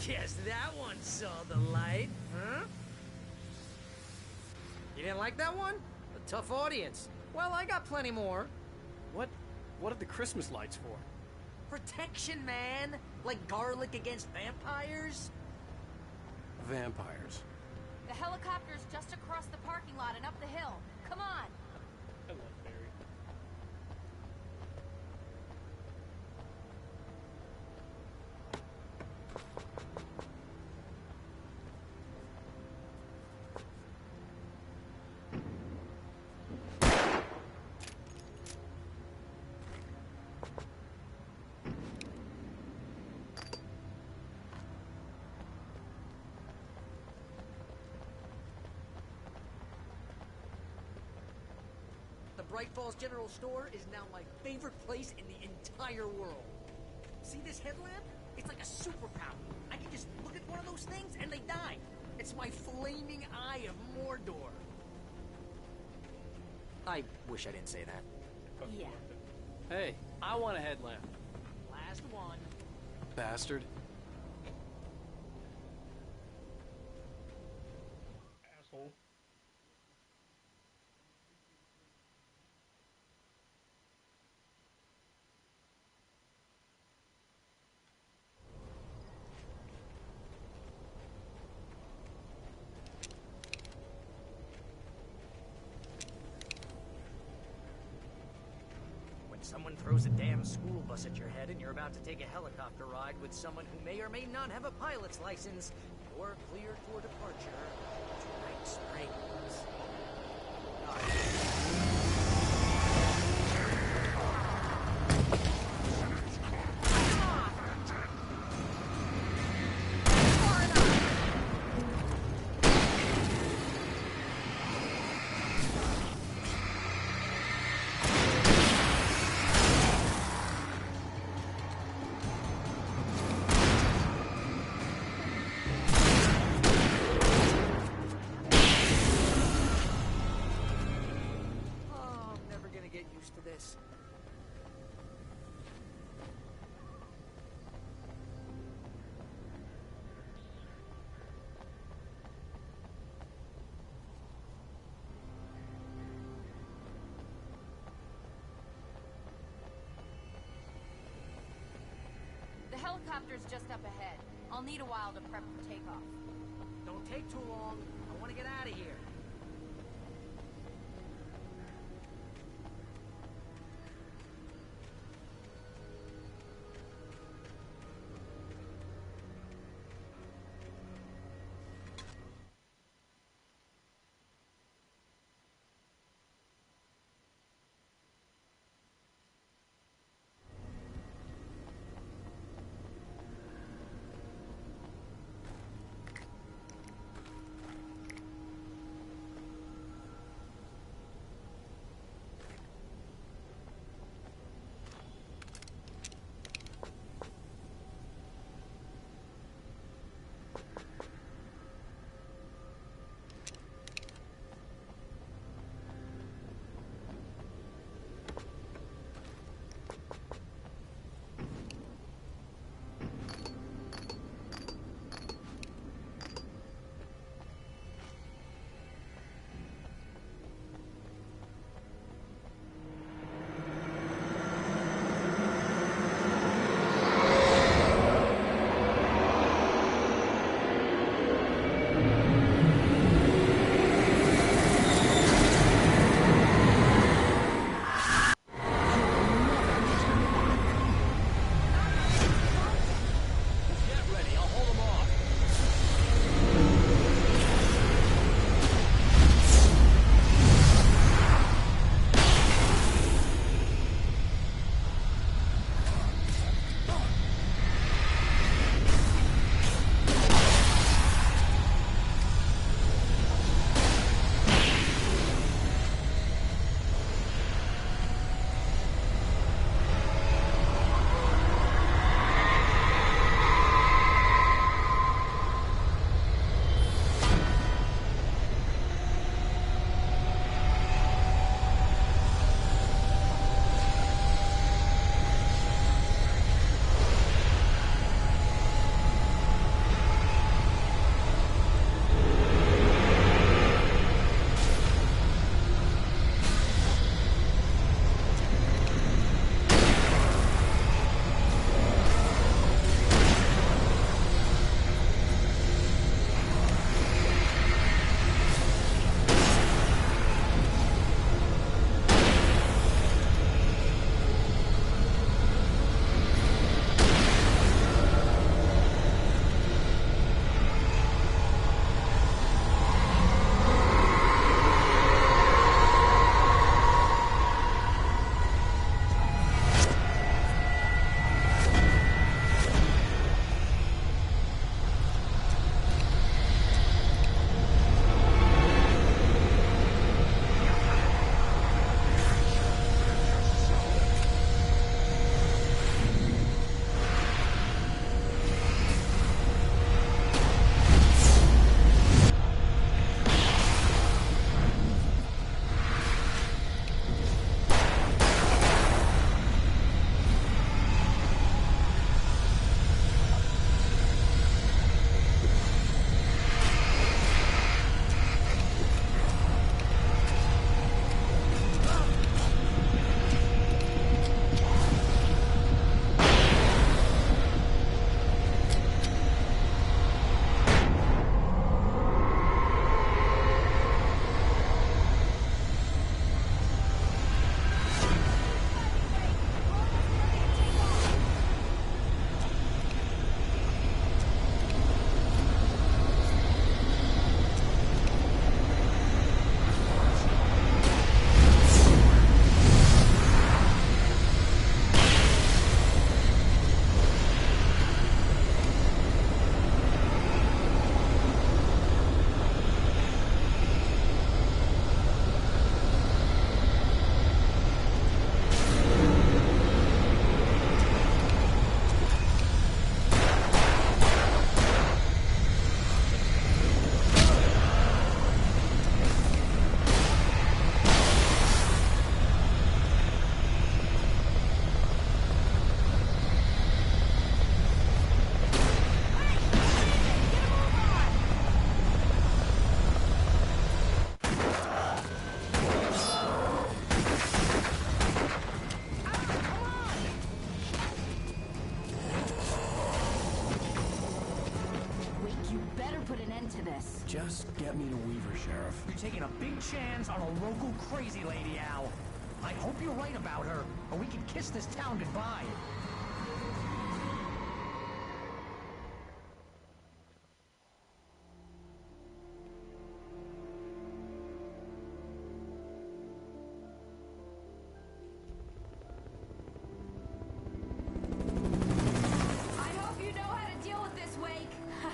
Guess that one saw the light, huh? You didn't like that one? A tough audience. Well, I got plenty more. What are the Christmas lights for? Protection, man! Like garlic against vampires? Vampires. The helicopter's just across the parking lot and up the hill. Come on! I love Barry. Bright Falls General Store is now my favorite place in the entire world. See this headlamp? It's like a superpower. I can just look at one of those things and they die. It's my flaming eye of Mordor. I wish I didn't say that. Yeah. Hey, I want a headlamp. Last one. Bastard. Asshole. Someone throws a damn school bus at your head and you're about to take a helicopter ride with someone who may or may not have a pilot's license, you're cleared for departure to Night Springs. The helicopter's just up ahead. I'll need a while to prep for takeoff. Don't take too long. I want to get out of here. this. Just get me to Weaver, Sheriff. You're taking a big chance on a local crazy lady, Al. I hope you're right about her, or we can kiss this town goodbye. I hope you know how to deal with this, Wake.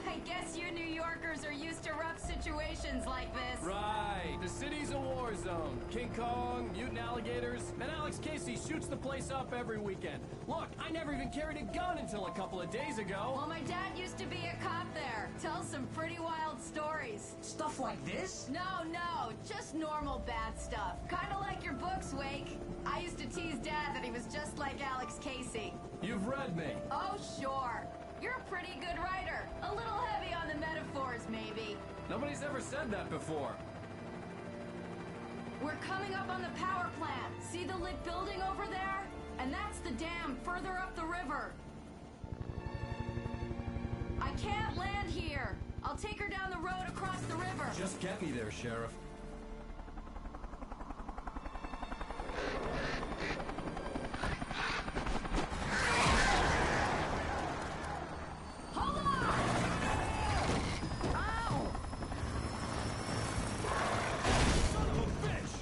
I guess you New Yorkers are used to rough situations like this. Right. The city's a war zone. King Kong, mutant alligators, and Alex Casey shoots the place up every weekend. Look, I never even carried a gun until a couple of days ago. Well, my dad used to be a cop there. Tells some pretty wild stories. Stuff like this? No, just normal bad stuff. Kinda like your books, Wake. I used to tease Dad that he was just like Alex Casey. You've read me. Oh, sure. You're a pretty good writer. A little heavy on the metaphors, maybe. Nobody's ever said that before. We're coming up on the power plant. See the lit building over there? And that's the dam further up the river. I can't land here. I'll take her down the road across the river. Just get me there, Sheriff. Hold on! Ow! Son of a bitch!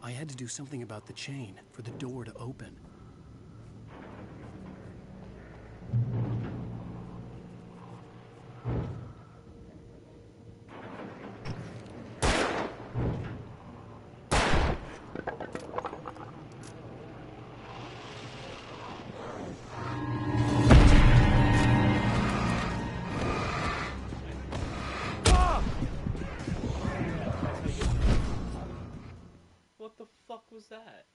I had to do something about the chain for the door to open. What the fuck was that?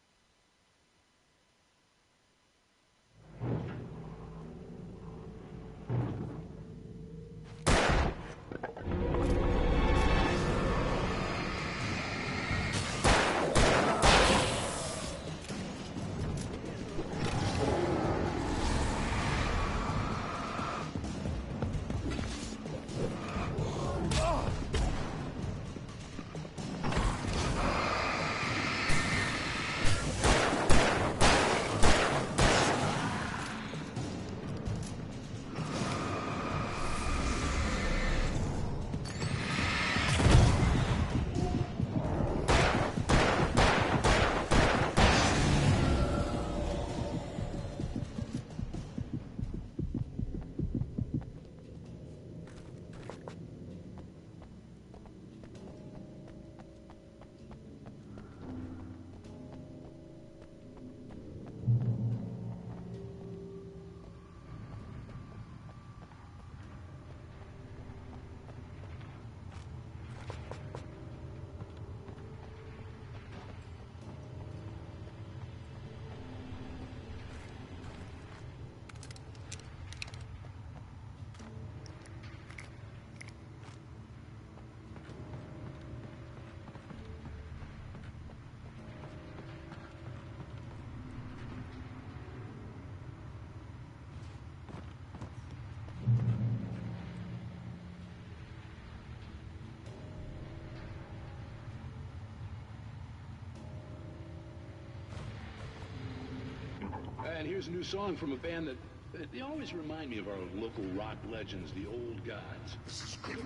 here's a new song from a band that they always remind me of our local rock legends, the Old Gods. This is good.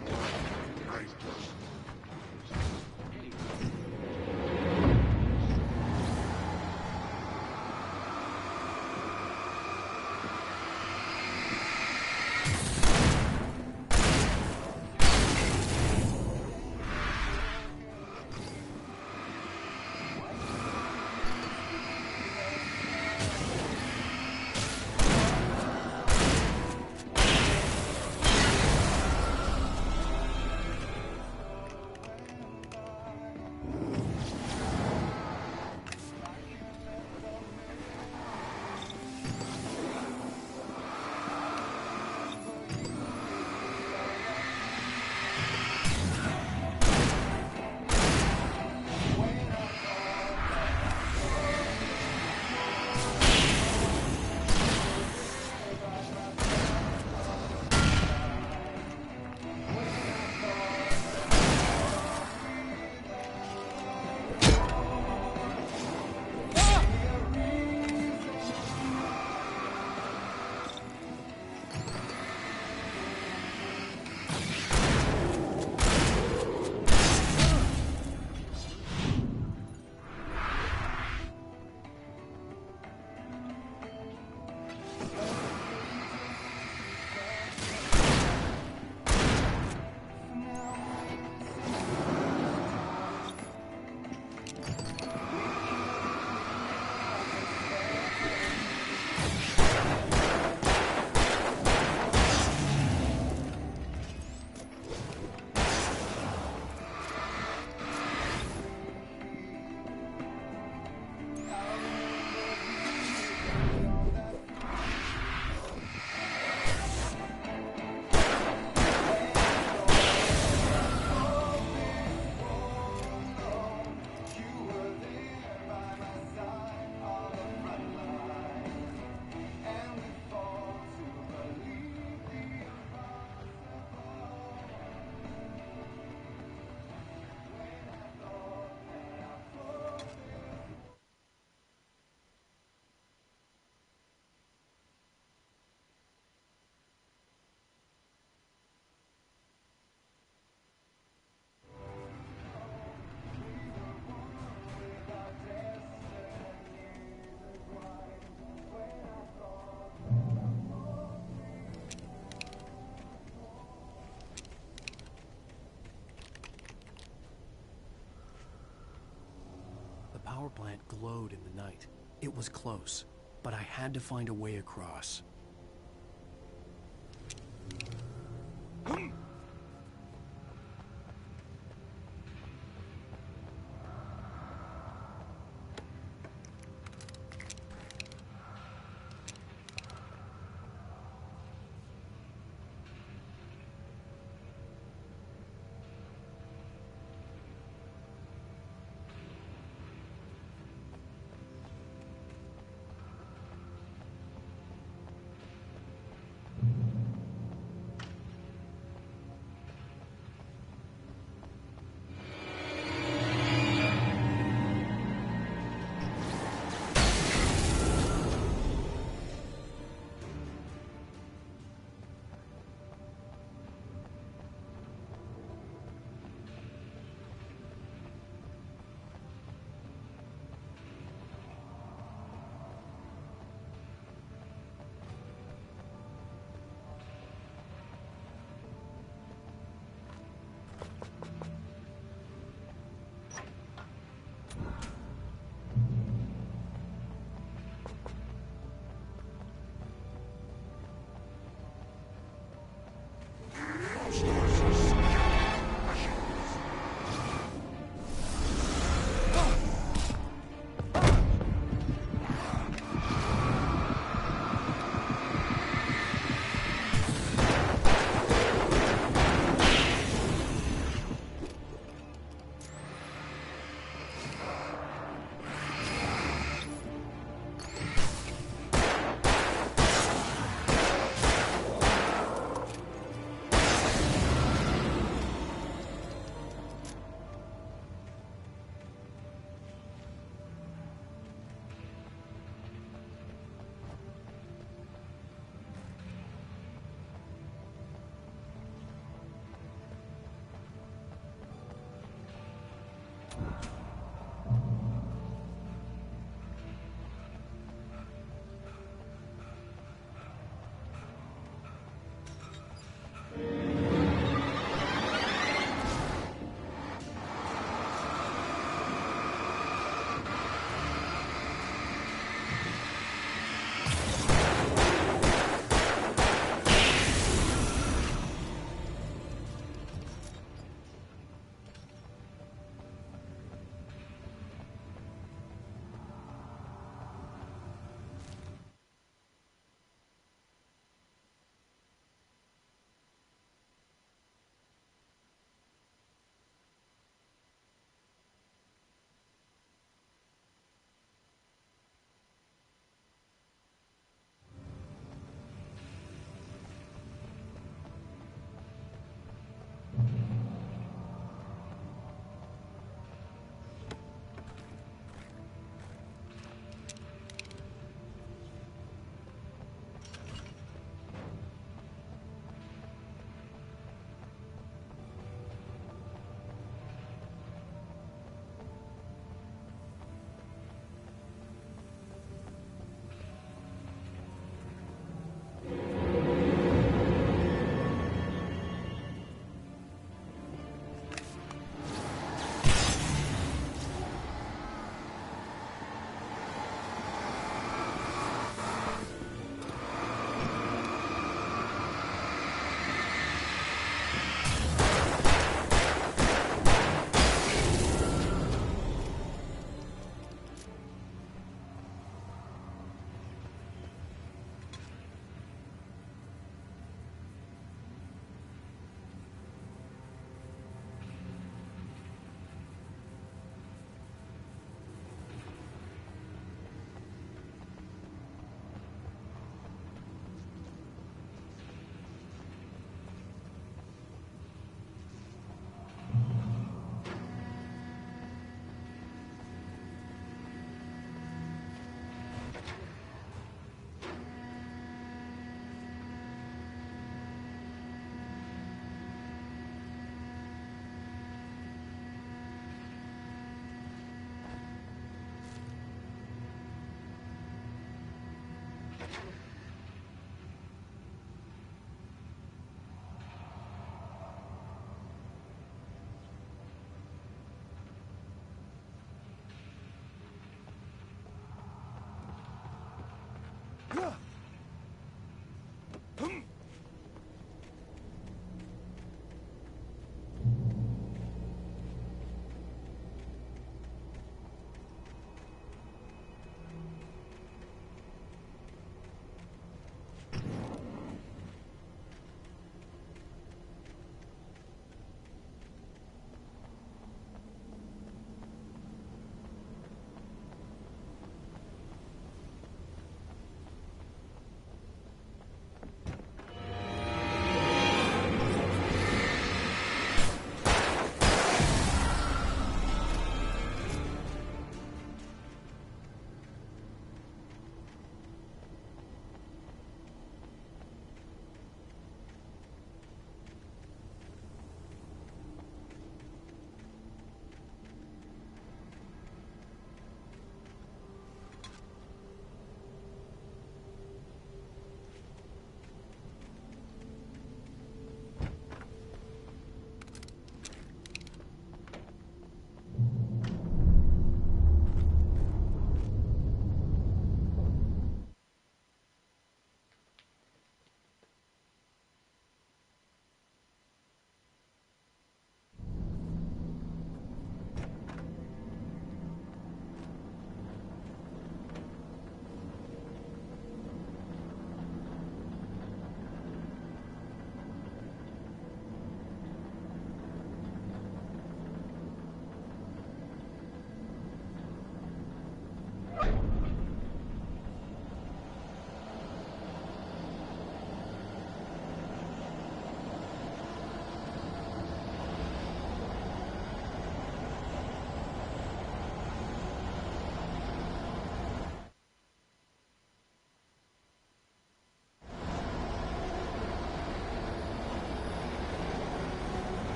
The power plant glowed in the night. It was close, but I had to find a way across.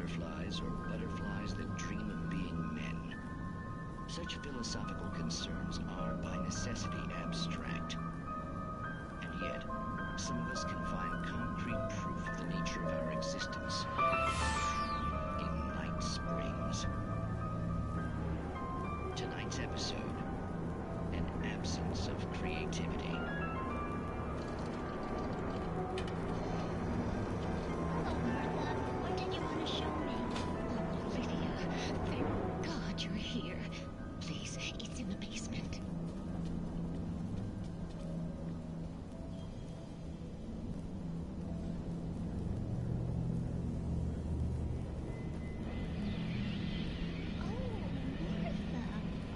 butterflies or butterflies that dream of being men. Such philosophical concerns are by necessity abstract. And yet, some of us can find concrete proof of the nature of our existence in Night Springs. Tonight's episode, an absence of creativity. What did you want to show me? Lydia, thank God you're here. Please, it's in the basement.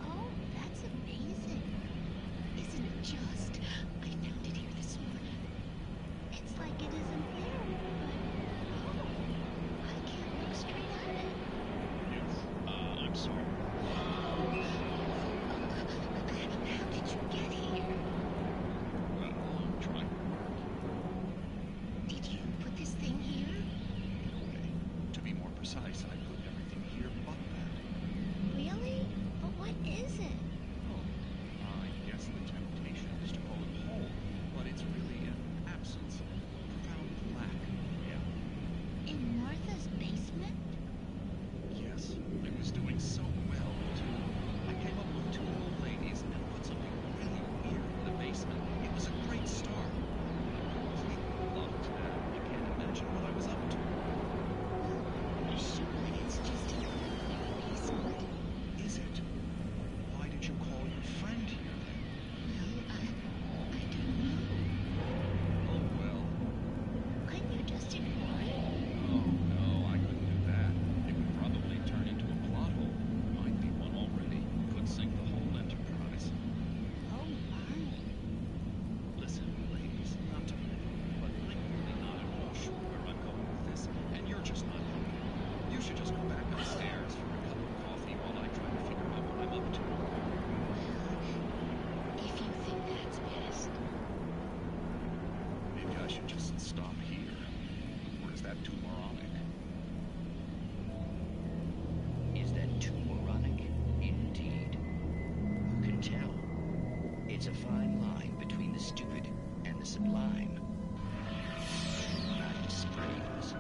Oh, that's amazing. Isn't it just? I found it here this morning. It's like it isn't there, but I can't look straight at it. Yes, I'm sorry. How did you get here? Well, I'm trying. Did you put this thing here? No way. To be more precise, I put everything here but that. Really? But what is it? I guess the temptation is to call it home, but it's really an absence. Profound lack, yeah. In Martha's basement? Yes, I was doing so well, too. I came up with 2 old ladies and put something really weird in the basement. It was a great start. I completely loved that. I can't imagine what I was up to. Surely it's just an ordinary basement. Is it? Why did you call your friend here, then? Well, I don't know. Oh, well. Couldn't you just ignore it? Oh, no, I couldn't do that. It would probably turn into a plot hole. Might be one already. Could sink the whole enterprise. Oh, my. Listen, ladies, not to blame, but I'm really not at all sure where I'm going with this, and you're just not helping. You should just go back upstairs for a cup of coffee while I try to figure out what I'm up to. If you think that's best. Maybe I should just stop here. Or is that too moronic? Is that too moronic? Indeed. Who can tell? It's a fine line between the stupid and the sublime. Night Springs.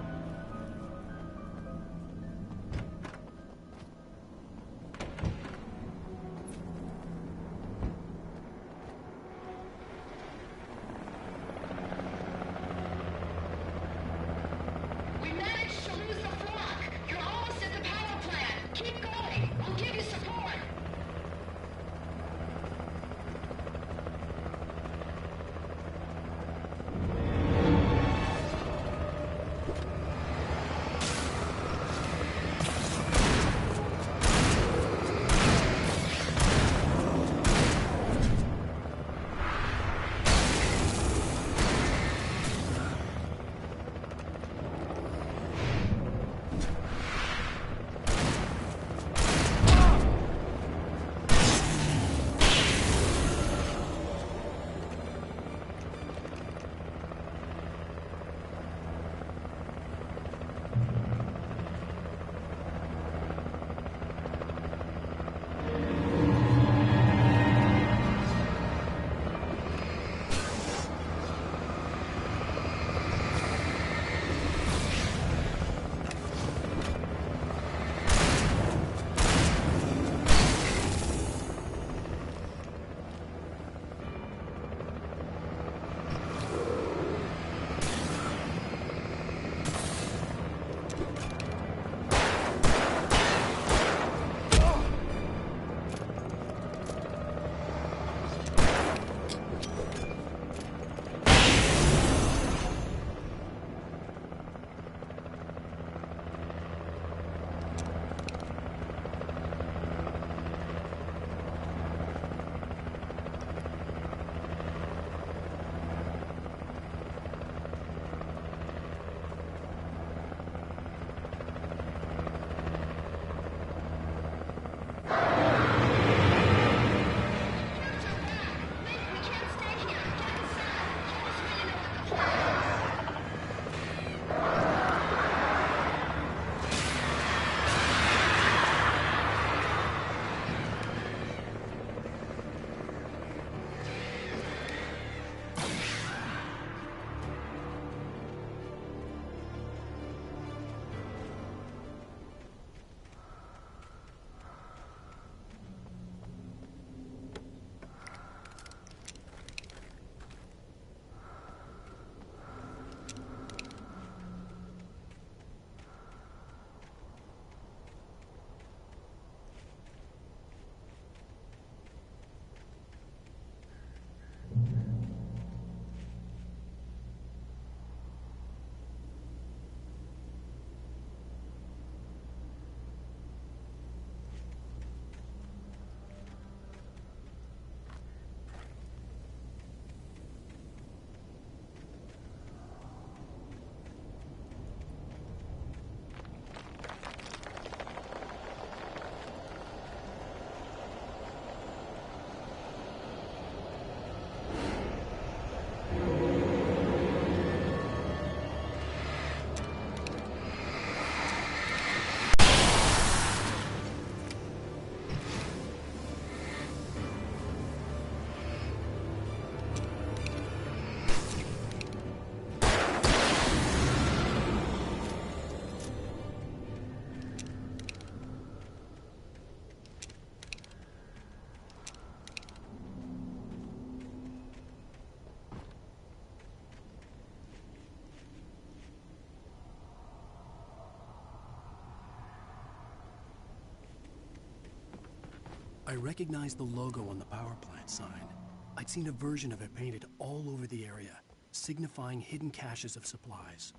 I recognized the logo on the power plant sign. I'd seen a version of it painted all over the area, signifying hidden caches of supplies.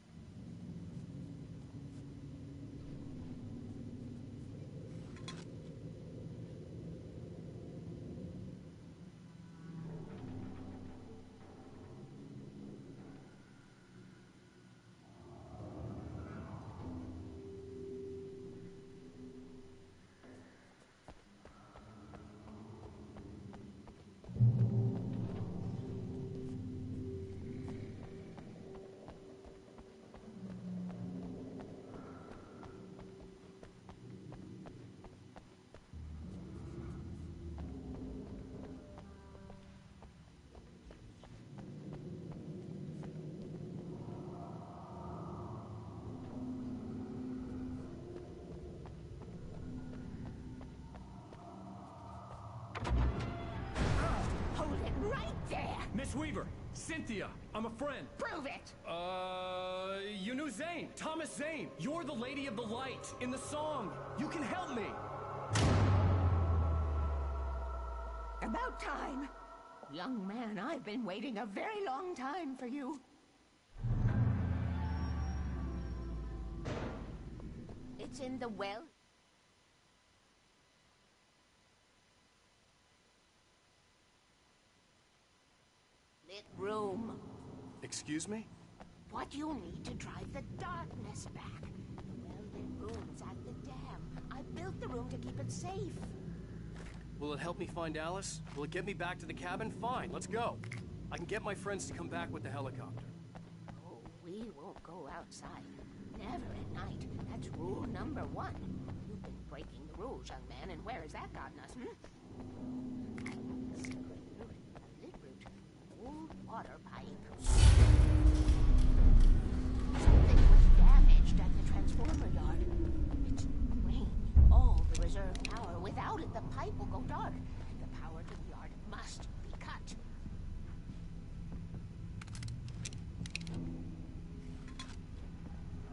Hold it right there! Miss Weaver, Cynthia, I'm a friend. Prove it! You knew Zane, Thomas Zane. You're the Lady of the Light in the song. You can help me. About time. Young man, I've been waiting a very long time for you. It's in the well. Lit room. Excuse me? What you'll need to drive the darkness back. The well-lit room's at the dam. I built the room to keep it safe. Will it help me find Alice? Will it get me back to the cabin? Fine, let's go. I can get my friends to come back with the helicopter. Oh, we won't go outside. Never at night. That's rule number 1. You've been breaking the rules, young man, and where has that gotten us, Secret route. A lit route. Old water pipe. Something was damaged at the transformer yard. It's drained all the reserve power. Without it, the pipe will go dark. The power to the yard must be cut.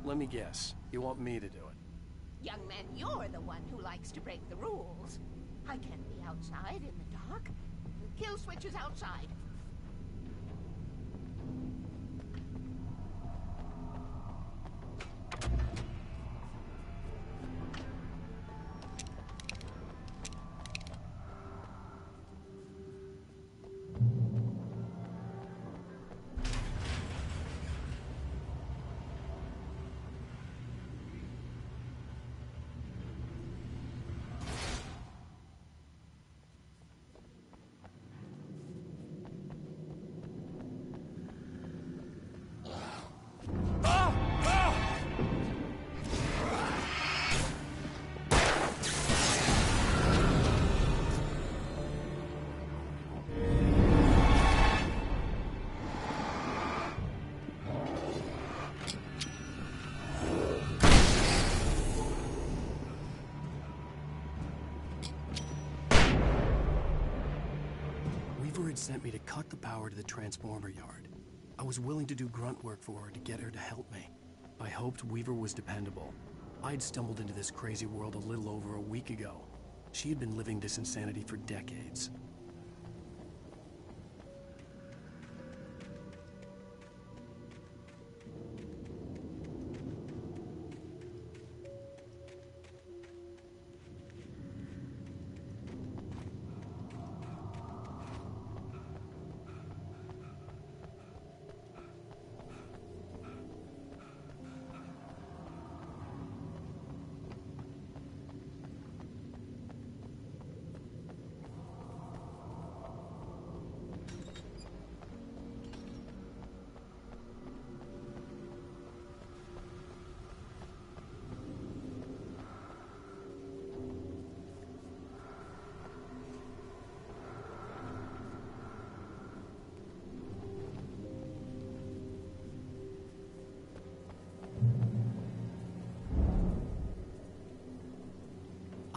Let me guess. You want me to do it? Young man, you're the one who likes to break the rules. I can't be outside in the dark. The kill switch is outside. Weaver had sent me to cut the power to the transformer yard. I was willing to do grunt work for her to get her to help me. I hoped Weaver was dependable. I'd stumbled into this crazy world a little over a week ago. She had been living this insanity for decades.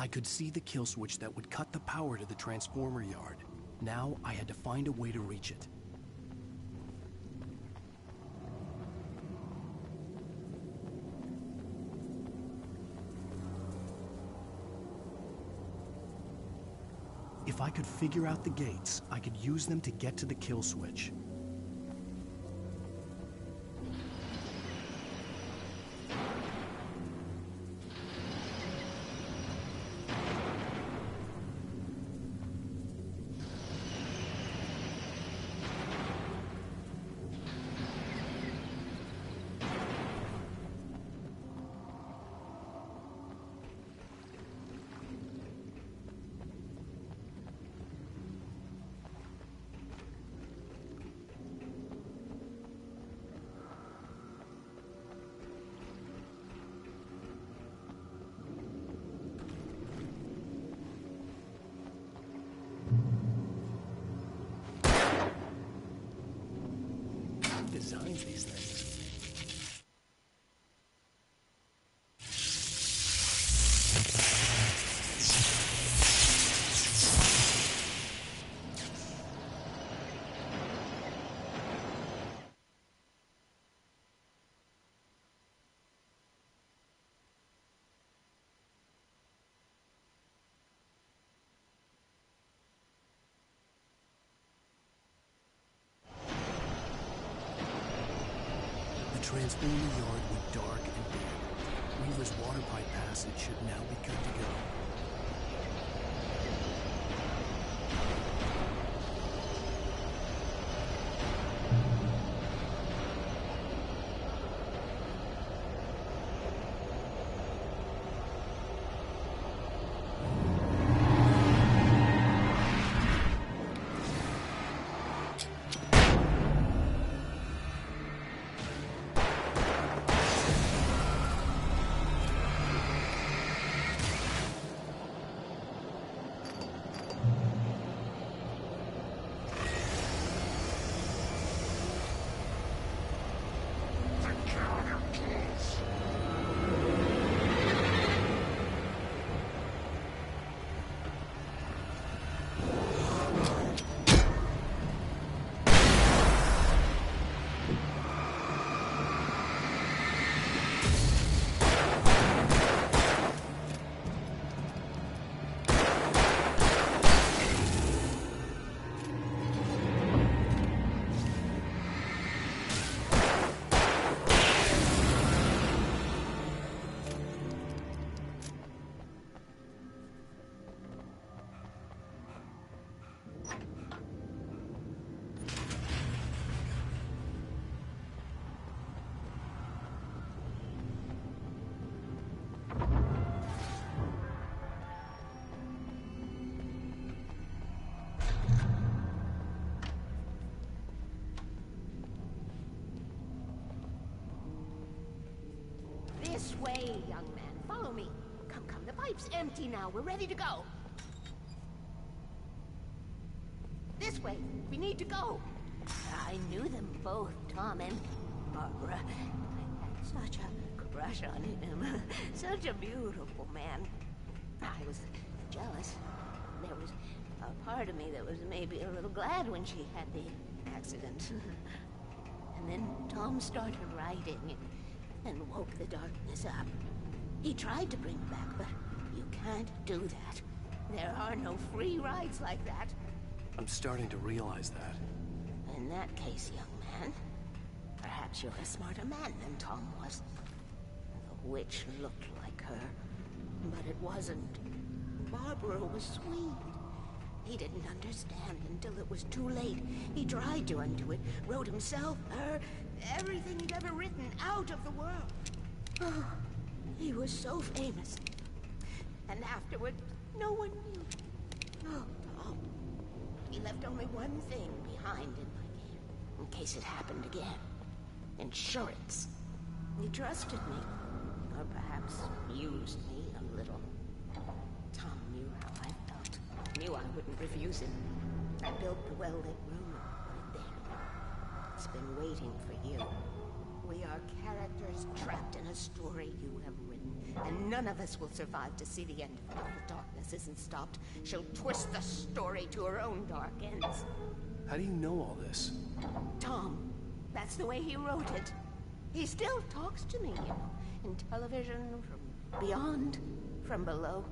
I could see the kill switch that would cut the power to the transformer yard. Now I had to find a way to reach it. If I could figure out the gates, I could use them to get to the kill switch. Designs these things. The transformer yard went dark and dead. Weaver's water pipe passage should now be good to go. This way, young man. Follow me. Come, come. The pipe's empty now. We're ready to go. This way. We need to go. I knew them both, Tom and Barbara. I had such a crush on him. Such a beautiful man. I was jealous. There was a part of me that was maybe a little glad when she had the accident. And then Tom started writing and woke the darkness up. He tried to bring it back, but you can't do that. There are no free rides like that. I'm starting to realize that. In that case, young man, perhaps you're a smarter man than Tom was. The witch looked like her, but it wasn't. Barbara was sweet. He didn't understand until it was too late. He tried to undo it, wrote himself, her, everything he'd ever written out of the world. Oh, he was so famous. And afterward, no one knew. Oh, Tom. He left only one thing behind in my game, in case it happened again. Insurance. He trusted me. Or perhaps used me a little. Tom knew how I felt. Knew I wouldn't refuse him. I built the well-lit room and put it there. It's been waiting for you. We are characters trapped in a story you have written, and none of us will survive to see the end of it if the darkness isn't stopped. She'll twist the story to her own dark ends. How do you know all this? Tom, that's the way he wrote it. He still talks to me, you know, in television, from beyond, from below.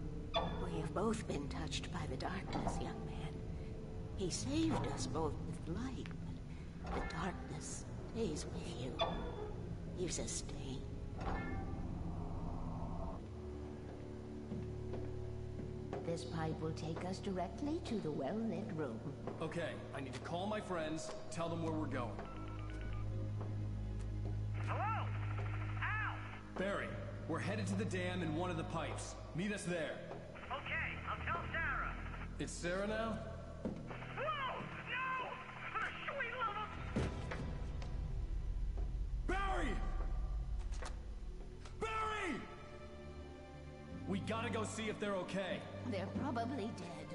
We have both been touched by the darkness, young man. He saved us both with light, but the darkness stays with you. Leaves a stain. This pipe will take us directly to the well-lit room. Okay, I need to call my friends, tell them where we're going. Hello? Al! Barry, we're headed to the dam in one of the pipes. Meet us there. Okay, I'll tell Sarah. It's Sarah now? Whoa! No! For the sweet love of... Barry! Barry! We gotta go see if they're okay. They're probably dead.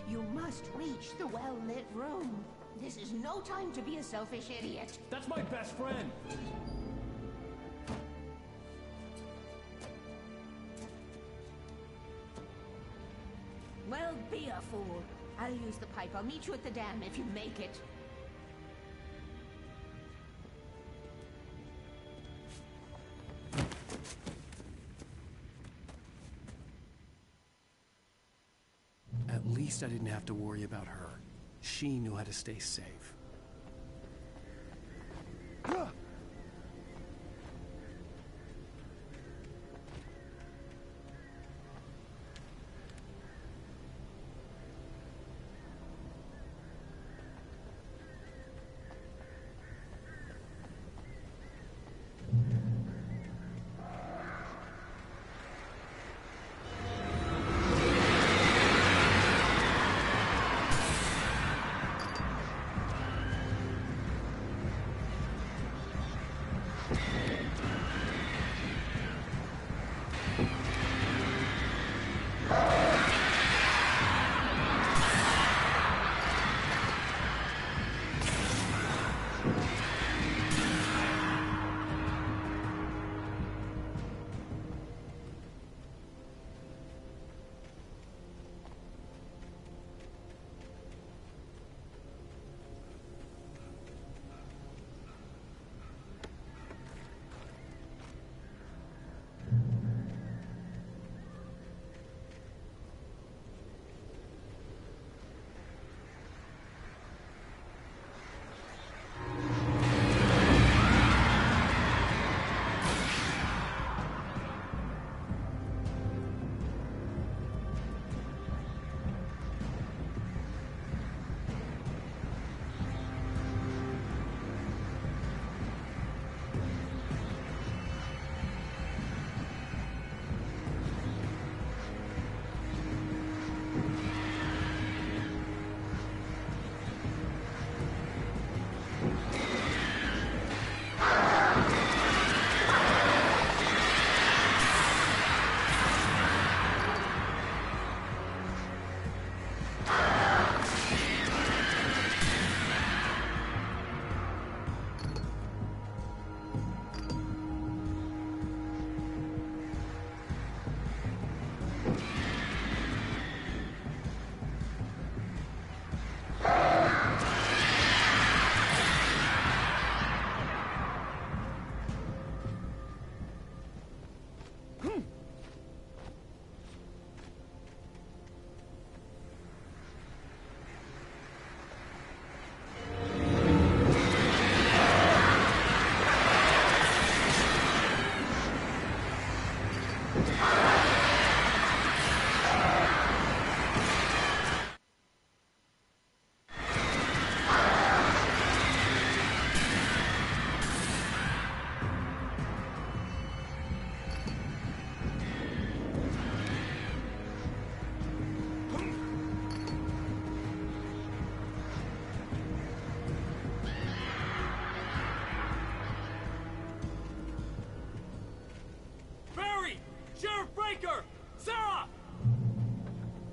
You must reach the well-lit room. This is no time to be a selfish idiot. That's my best friend. Well, be a fool. I'll use the pipe. I'll meet you at the dam if you make it. At least I didn't have to worry about her. She knew how to stay safe.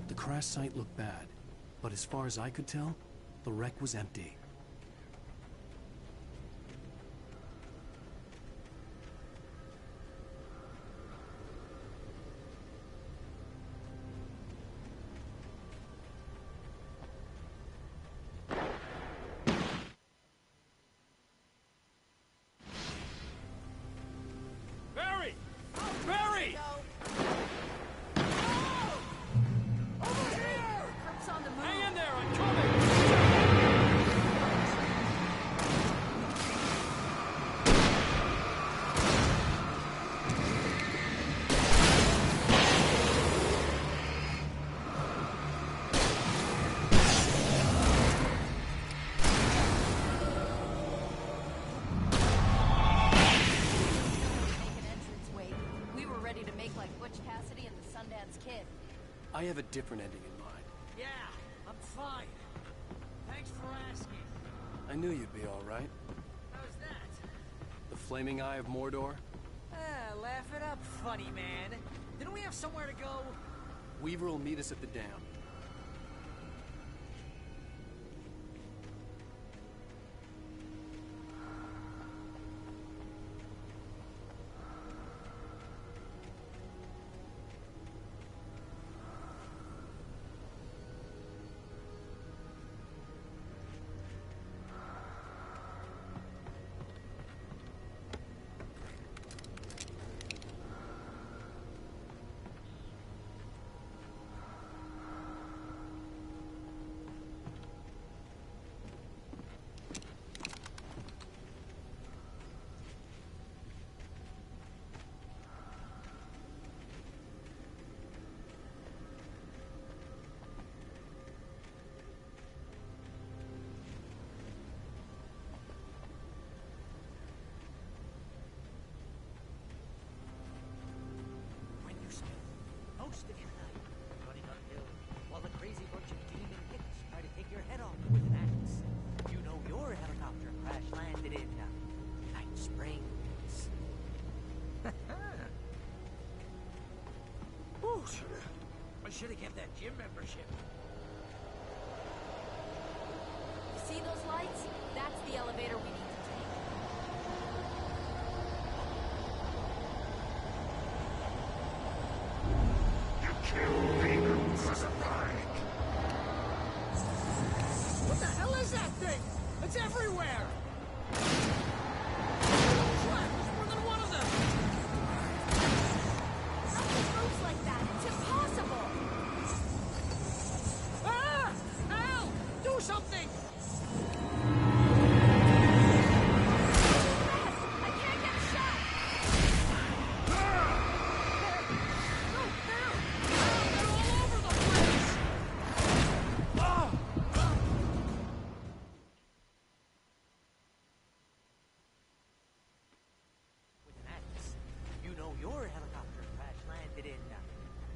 The crash site looked bad, but as far as I could tell, the wreck was empty. Barry! Barry! kid. I have a different ending in mind. Yeah, I'm fine. Thanks for asking. I knew you'd be all right. How's that? The Flaming Eye of Mordor? Laugh it up, funny man. Didn't we have somewhere to go? Weaver will meet us at the dam. Most of your night running uphill while a crazy bunch of demon hicks try to take your head off with an axe. You know your helicopter crash landed in Night Springs. Ooh, I should have kept that gym membership. You see those lights? That's the elevator we need to take. What the hell is that thing? It's everywhere! Crap, there's more than one of them! Nothing moves like that. It's impossible. Ah! Al! Do something! I can't get a shot. With an axe. You know your helicopter crash landed in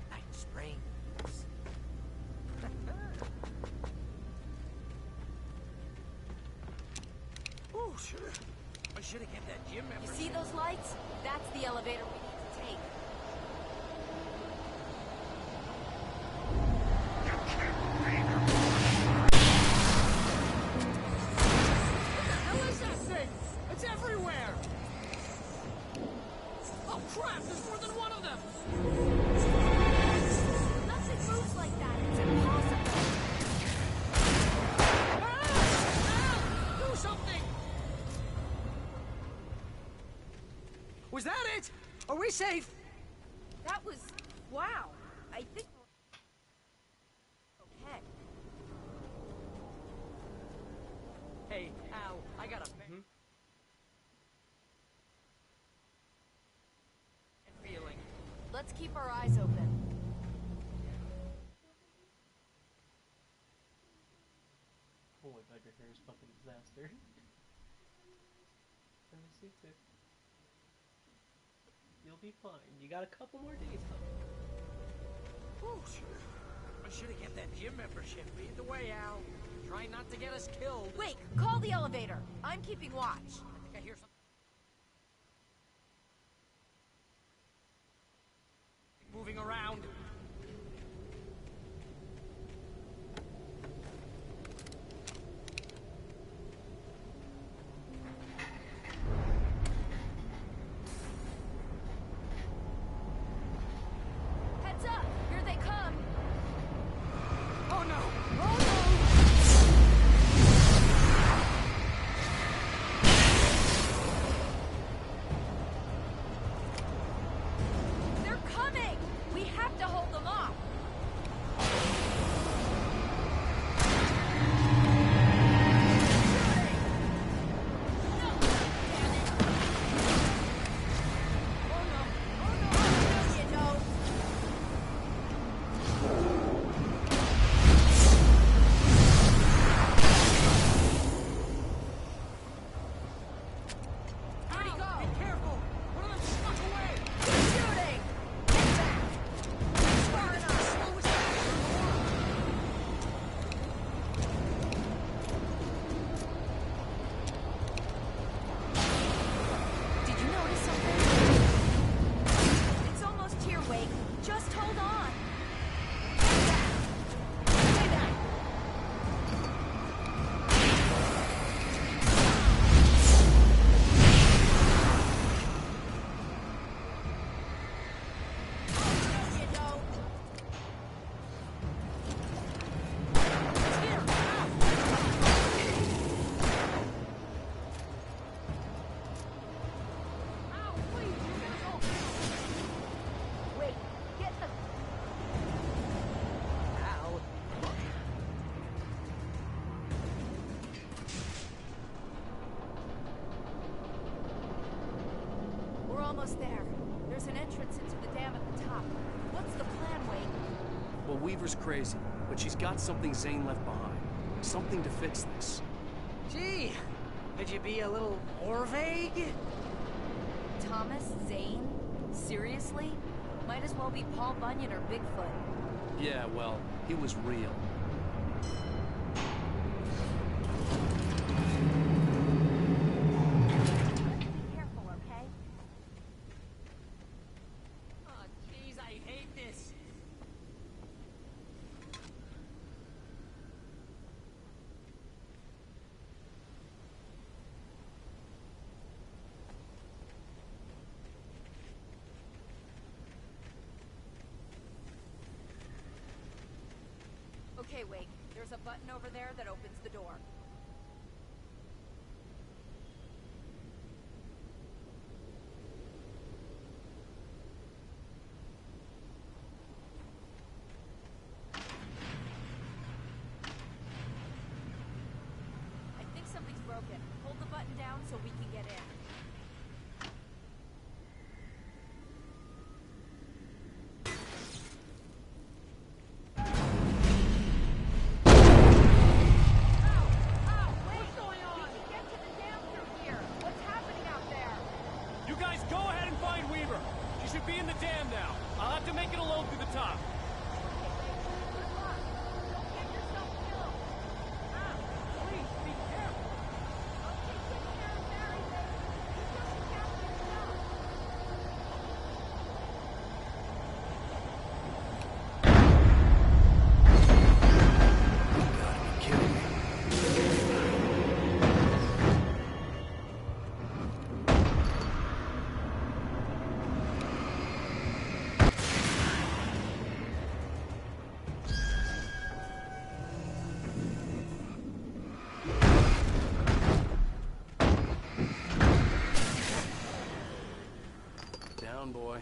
Night Springs. Ooh, I should have kept that gym You membership. see those lights? That's the elevator we need to take. What the hell is that thing? It's everywhere! Oh crap, there's more than one of them! Nothing moves like that. It's impossible. Do something! Was that it? Are we safe? That was... wow. I think... okay. Hey, Al, I got a feeling. Let's keep our eyes open. Oh my god, your hair is fucking disaster. Have a seat, too. You'll be fine. You got a couple more days left. Ooh, I should have kept that gym membership. Lead the way, Al. Try not to get us killed. Wait, call the elevator. I'm keeping watch. I think I hear something moving around. Heads up! Here they come! Oh no! Oh no! Well, Weaver's crazy, but she's got something Zane left behind. Something to fix this. Gee, could you be a little more vague? Thomas Zane? Seriously? Might as well be Paul Bunyan or Bigfoot. Yeah, well, he was real. Careful, okay? Oh, jeez, I hate this. Okay, Wake. There's a button over there that opens the door. I think something's broken. Hold the button down so we can get in. You guys go ahead and find Weaver. She should be in the dam now. I'll have to make it alone through the top. Down, boy.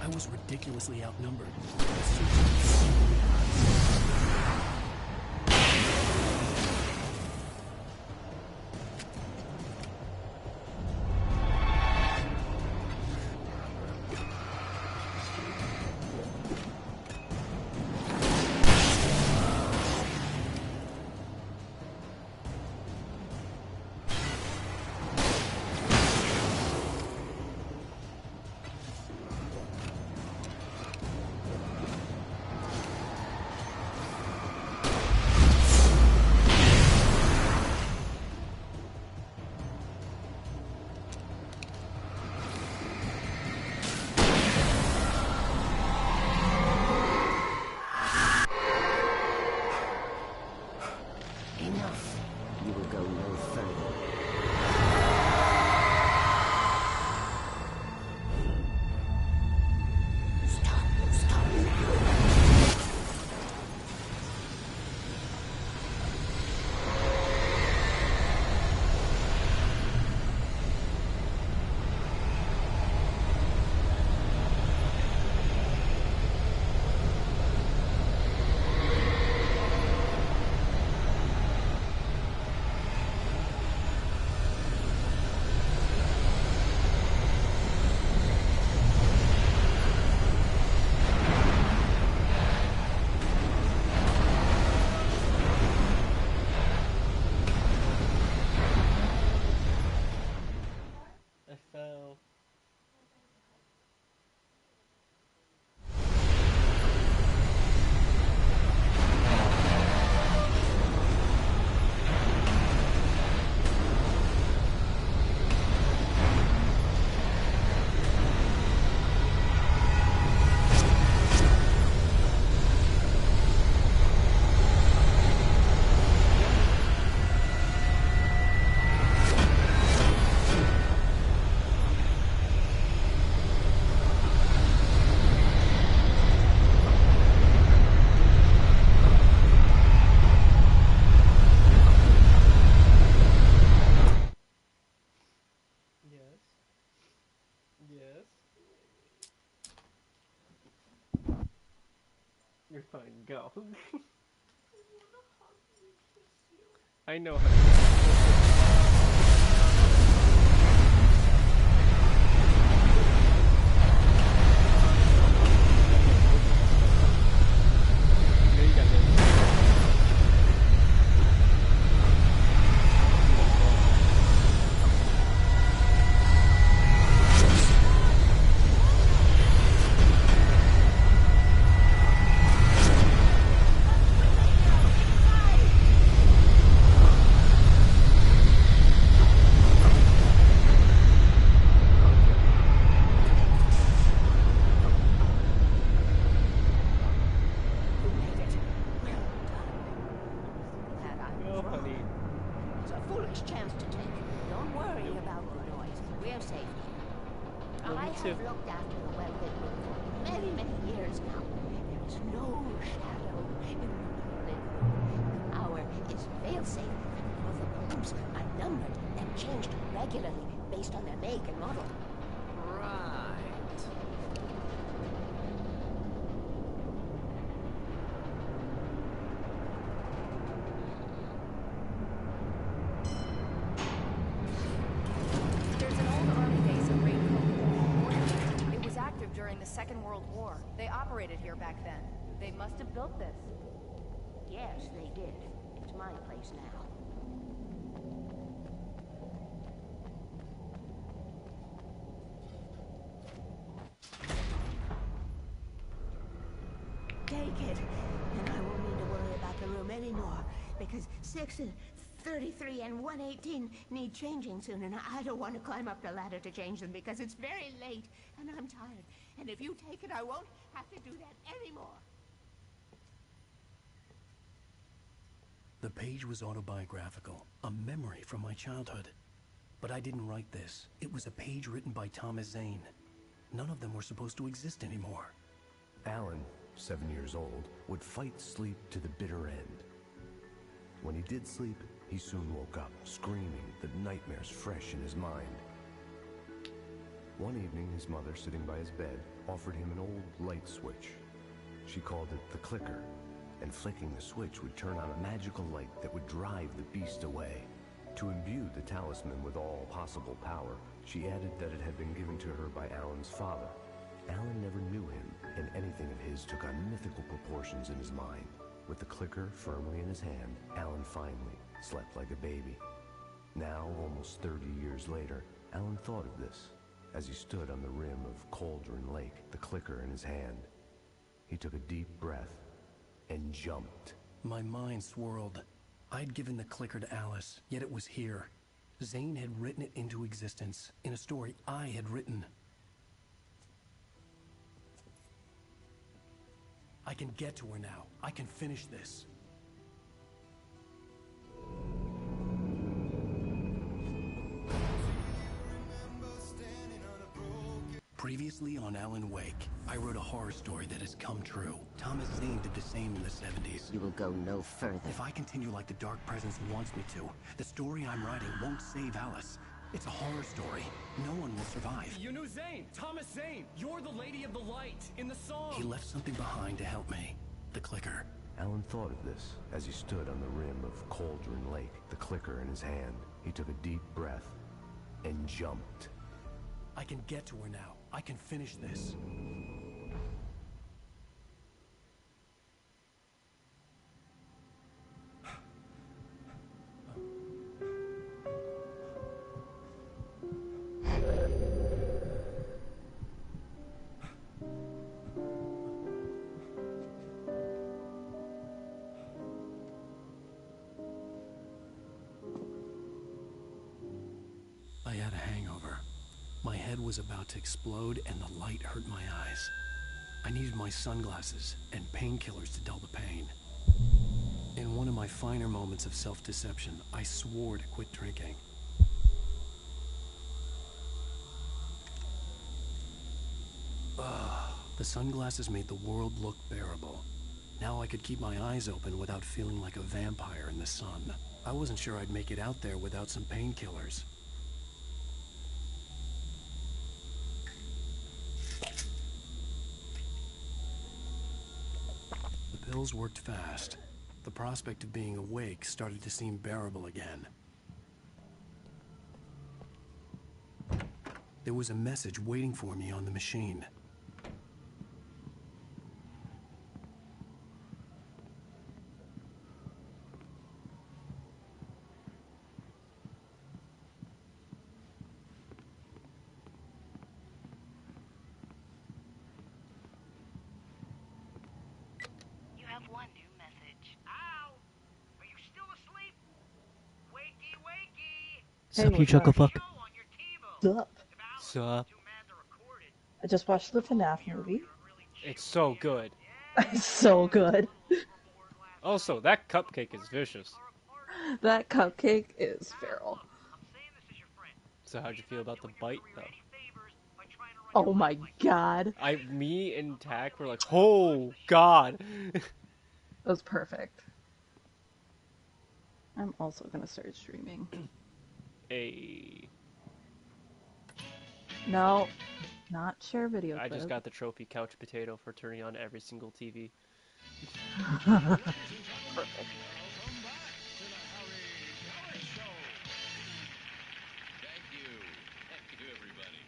I was ridiculously outnumbered. Yes. You're fine. Go. I know chance to take. Don't worry about the noise. We're safe. I have looked after the Wellgate Room for many, many years now. There is no shadow in the Berlin room. The hour is fail-safe, for the bulbs are numbered and changed regularly based on their make and model. Right. There's an old army base in Raincoat. It was active during the Second World War. They operated here back then. They must have built this. Yes, they did. It's my place now. Take it, and I won't need to worry about the room anymore, because 6 and 33 and 118 need changing soon, and I don't want to climb up the ladder to change them because it's very late, and I'm tired. And if you take it, I won't have to do that anymore. The page was autobiographical, a memory from my childhood. But I didn't write this. It was a page written by Thomas Zane. None of them were supposed to exist anymore. Alan, 7 years old, would fight sleep to the bitter end. When he did sleep, he soon woke up, screaming, the nightmares fresh in his mind. One evening, his mother, sitting by his bed, offered him an old light switch. She called it the clicker, and flicking the switch would turn on a magical light that would drive the beast away. To imbue the talisman with all possible power, she added that it had been given to her by Alan's father. Alan never knew him, and anything of his took on mythical proportions in his mind. With the clicker firmly in his hand, Alan finally slept like a baby. Now, almost 30 years later, Alan thought of this as he stood on the rim of Cauldron Lake, the clicker in his hand. He took a deep breath and jumped. My mind swirled. I'd given the clicker to Alice, yet it was here. Zane had written it into existence, in a story I had written. I can get to her now. I can finish this. Previously on Alan Wake, I wrote a horror story that has come true. Thomas Zane did the same in the 70s. You will go no further. If I continue like the Dark Presence wants me to, the story I'm writing won't save Alice. It's a horror story. No one will survive. You knew Zane! Thomas Zane! You're the Lady of the Light in the song! He left something behind to help me. The clicker. Alan thought of this as he stood on the rim of Cauldron Lake, the clicker in his hand. He took a deep breath and jumped. I can get to her now. I can finish this. I had a hangover. My head was about to explode and the light hurt my eyes. I needed my sunglasses and painkillers to dull the pain. In one of my finer moments of self-deception, I swore to quit drinking. The sunglasses made the world look bearable. Now I could keep my eyes open without feeling like a vampire in the sun. I wasn't sure I'd make it out there without some painkillers. pills worked fast. The prospect of being awake started to seem bearable again. There was a message waiting for me on the machine. You have one new message. Al! Are you still asleep? Wakey, wakey! Sup, you chuckle fuck. Sup? Sup? I just watched the FNAF movie. It's so good. It's so good. Also, that cupcake is vicious. That cupcake is feral. So how'd you feel about the bite, though? Oh my god. Me and Tack were like, oh god. That was perfect. I'm also gonna start streaming. Hey. No, not share video I clip. just got the trophy couch potato for turning on every single TV. Perfect. Thank you, everybody.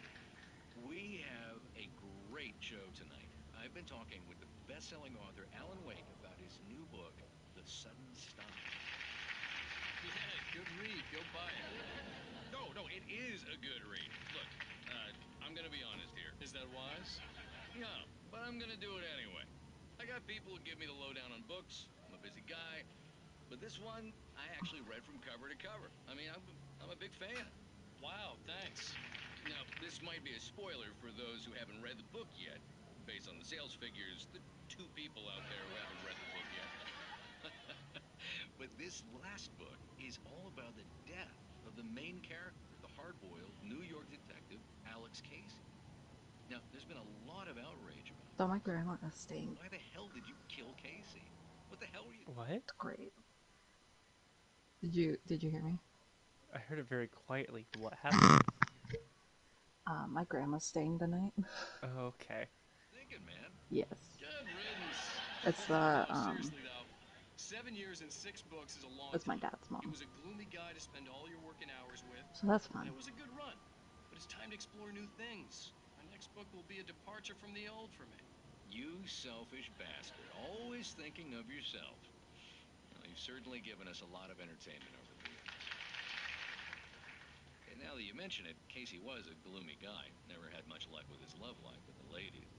We have a great show tonight. I've been talking with the best-selling author Alan Wake about his new book, The Sudden Stop. Yeah, good read. Go buy it. No, it is a good read. Look, I'm gonna be honest here. Is that wise? No, but I'm gonna do it anyway. I got people who give me the lowdown on books. I'm a busy guy. But this one, I actually read from cover to cover. I mean, I'm a big fan. Wow, thanks. Now, this might be a spoiler for those who haven't read the book yet. Based on the sales figures, the 2 people out there who haven't read the book yet. But this last book is all about the death of the main character, the hard-boiled New York detective, Alex Casey. Now, there's been a lot of outrage about So my grandma is staying. why the hell did you kill Casey? What the hell were you... What? It's great. Did you hear me? I heard it very quietly. What happened? My grandma's staying tonight. Okay. Thinking, man. Yes. Good riddance. It's the Seriously though, 7 years and 6 books is a long That's my time. dad's mom. He was a gloomy guy to spend all your working hours with. So that's fun. And it was a good run. But it's time to explore new things. My next book will be a departure from the old for me. You selfish bastard. Always thinking of yourself. Well, you've certainly given us a lot of entertainment over the years. And now that you mention it, Casey was a gloomy guy. Never had much luck with his love life with the ladies.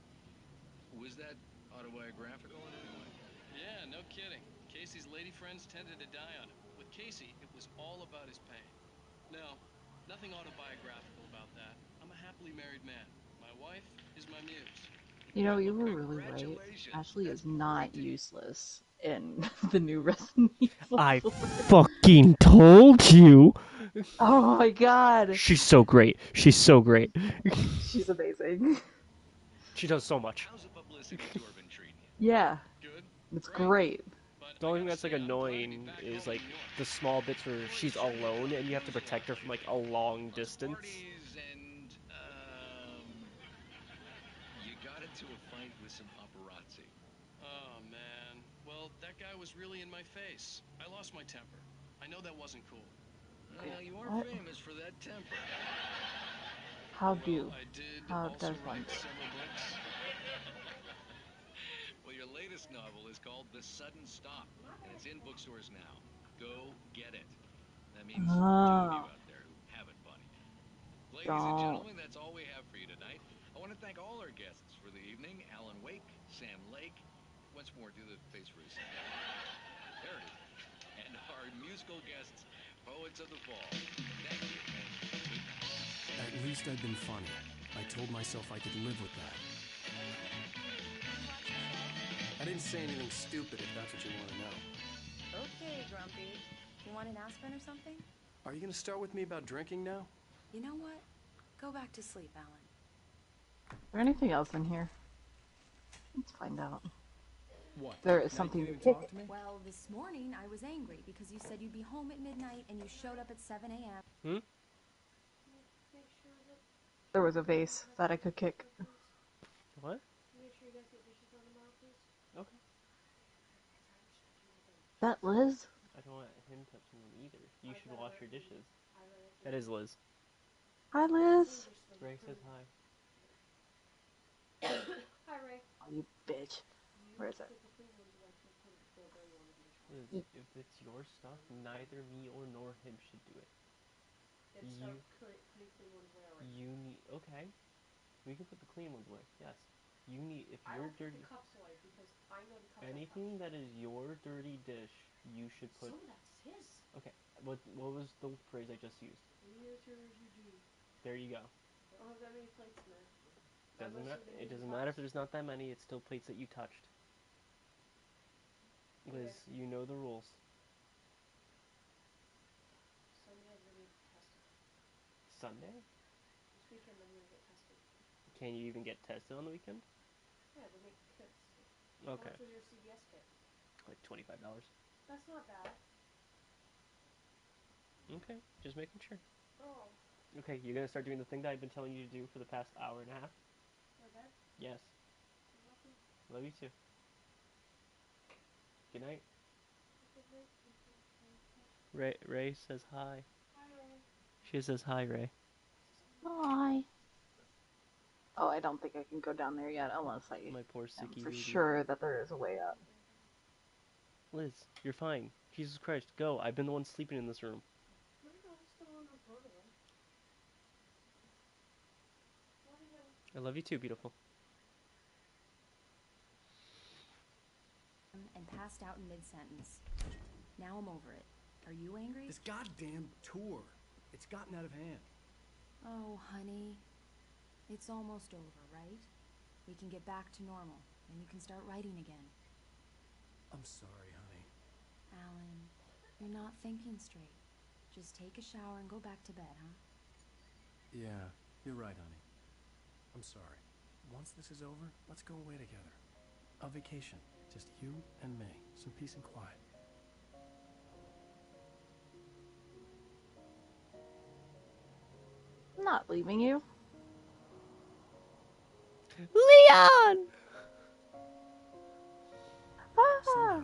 Was that autobiographical in any way? Yeah, no kidding. Casey's lady friends tended to die on him. With Casey, it was all about his pain. No, nothing autobiographical about that. I'm a happily married man. My wife is my muse. You know, you were really right. Ashley is not useless in the new Resident Evil. I fucking told you! Oh my god! She's so great. She's so great. She's amazing. She does so much. Yeah. It's great. The only thing that's like annoying is like the small bits where she's alone and you have to protect her from like a long distance. And, you got into a fight with some paparazzi. Oh, man. Well, that guy was really in my face. I lost my temper. I know that wasn't cool. Well, you are What? famous for that temper. How do? I did How also does one? write several books. Well, your latest novel is called The Sudden Stop, and it's in bookstores now. Go get it. That means 2 of you out there who haven't bought it yet. Ladies and Don't. gentlemen, that's all we have for you tonight. I want to thank all our guests for the evening. Alan Wake, Sam Lake. Once more, do the face for us. There it is. And our musical guests, Poets of the Fall. Thank you, and good night. At least I'd been funny. I told myself I could live with that. I didn't say anything stupid, if that's what you want to know. Okay, Grumpy. You want an aspirin or something? Are you going to start with me about drinking now? You know what? Go back to sleep, Alan. Is there anything else in here? Let's find out. What? There is something to kick. Well, this morning I was angry because you said you'd be home at midnight and you showed up at 7 a.m. Hmm? There was a vase that I could kick. What? Make sure you guys get dishes on tomorrow, please. Okay. That Liz? I don't want him touching them either. You should wash your dishes. That is Liz. Hi, Liz. Ray says hi. Hi, Ray. Oh, you bitch. Where is it? Liz, if it's your stuff, neither me or nor him should do it. Then start putting clean ones where, right? You need... Okay. We can put the clean ones away, yes. You need... If I you're don't dirty... put the cups away because I know the cups are Anything that is your dirty dish, you should put... Some of that's his. Okay, what was the phrase I just used? Any answers you do. There you go. I don't have that many plates in there. It doesn't matter if there's not that many, it's still plates that you touched. Liz, you know the rules. Sunday I'm gonna get tested. Sunday? This weekend I'm gonna get tested. Can you even get tested on the weekend? Yeah, they make kits. Okay. How much was your CVS kit? Like $25. That's not bad. Okay, just making sure. Oh. Okay, you're gonna start doing the thing that I've been telling you to do for the past hour and a half? My bed? Yes. You're welcome. Love you too. Good night. Ray says hi. Hi, Ray. She says hi, Ray. Hi. Oh, I don't think I can go down there yet unless I My poor am sicky for lady. sure that there is a way up. Liz, you're fine. Jesus Christ, go. I've been the one sleeping in this room. No, I'm still on the portable. Love you. I love you too, beautiful. And passed out in mid-sentence. Now I'm over it. Are you angry? This goddamn tour. It's gotten out of hand. Oh, honey. It's almost over, right? We can get back to normal, and you can start writing again. I'm sorry, honey. Alan, you're not thinking straight. Just take a shower and go back to bed, huh? Yeah, you're right, honey. I'm sorry. Once this is over, let's go away together. A vacation. Just you and me. Some peace and quiet. I'm not leaving you. Leon! Somehow,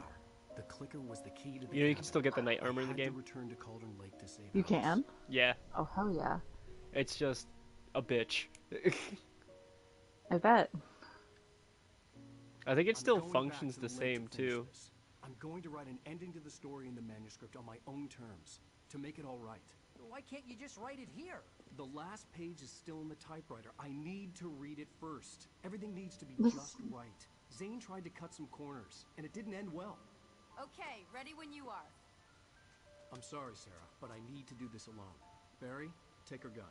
the clicker was the key to the You can still get the knight armor in the I had game. to return to Cauldron Lake to save You Alice. can? Yeah. Oh, hell yeah. It's just a bitch. I bet. I think it still I'm going functions back to the lake same to finish too. this. I'm going to write an ending to the story in the manuscript on my own terms, to make it all right. Why can't you just write it here? The last page is still in the typewriter. I need to read it first. Everything needs to be just right. Zane tried to cut some corners, and it didn't end well. Okay, ready when you are. I'm sorry, Sarah, but I need to do this alone. Barry, take her gun.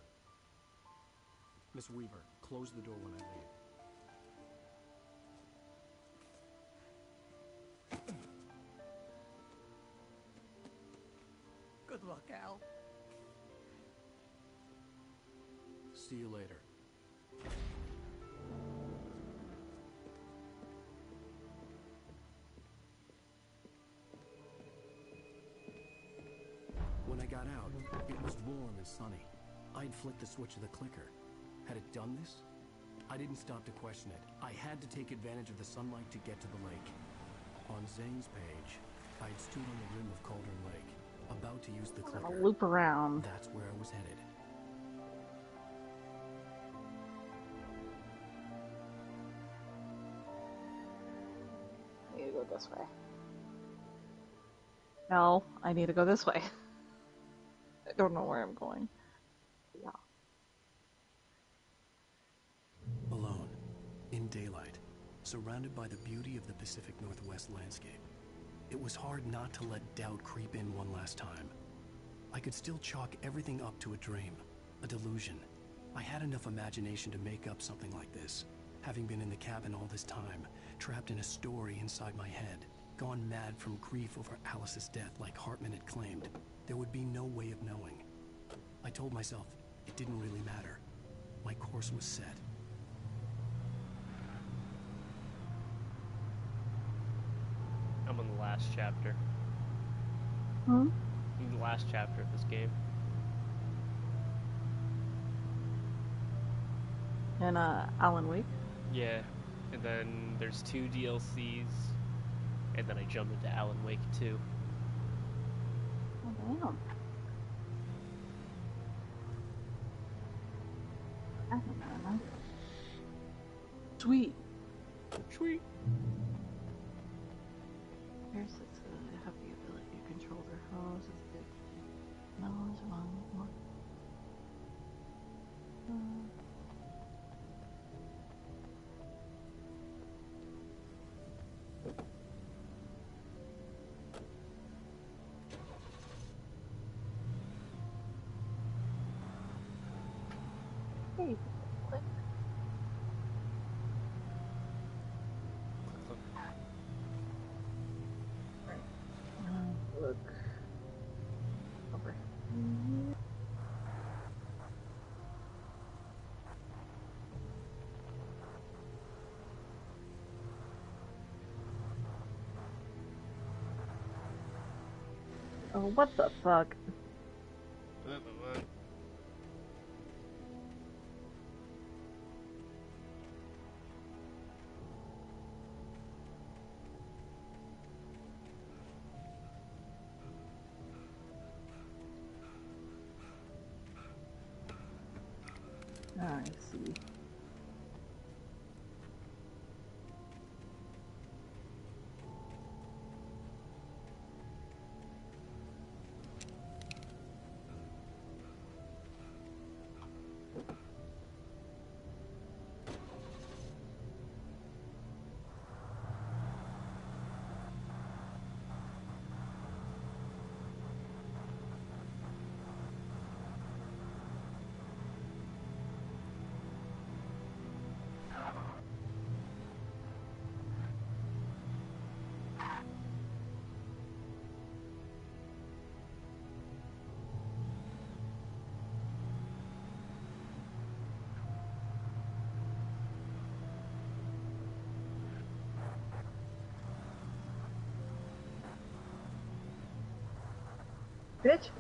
Miss Weaver, close the door when I leave. Good luck, Al. See you later. When I got out, it was warm and sunny. I'd flicked the switch of the clicker. Had it done this? I didn't stop to question it. I had to take advantage of the sunlight to get to the lake. On Zane's page, I'd stood on the rim of Cauldron Lake, about to use the I'm clicker. gonna loop around. That's where I was headed. I need to go this way. No, I need to go this way. I don't know where I'm going. Yeah. Alone, in daylight, surrounded by the beauty of the Pacific Northwest landscape. It was hard not to let doubt creep in one last time. I could still chalk everything up to a dream, a delusion. I had enough imagination to make up something like this, having been in the cabin all this time, trapped in a story inside my head, gone mad from grief over Alice's death like Hartman had claimed. There would be no way of knowing. I told myself it didn't really matter. My course was set. I'm on the last chapter. Hmm? In the last chapter of this game. And Alan Wake. Yeah. And then there's 2 DLCs. And then I jumped into Alan Wake 2. Oh, damn. I don't know. Sweet. Sweet. Here's this, have the ability to control their hose as it knows one. Hey, click. Look over here. Oh, what the fuck? I see. Bitch.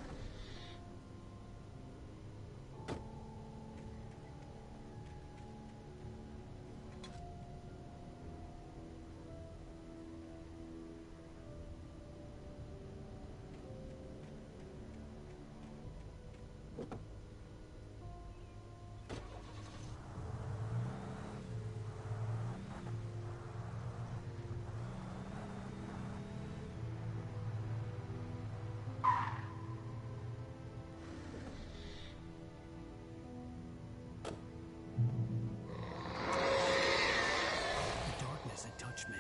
The darkness had touched me.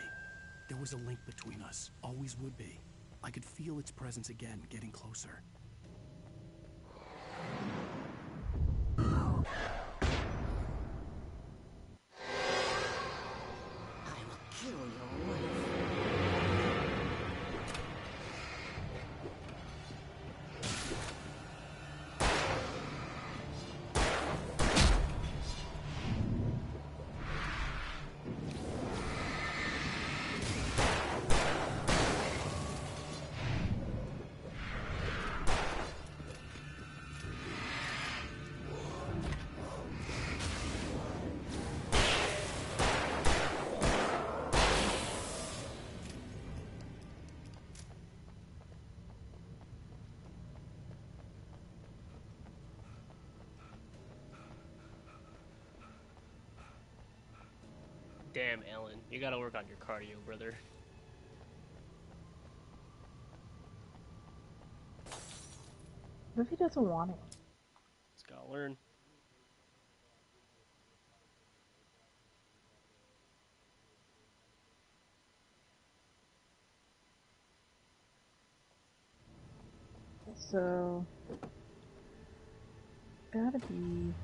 There was a link between us, always would be. I could feel its presence again, getting closer. Kill your wife. Damn, Alan, you gotta work on your cardio, brother. What if he doesn't want it? Just gotta learn. So, gotta be.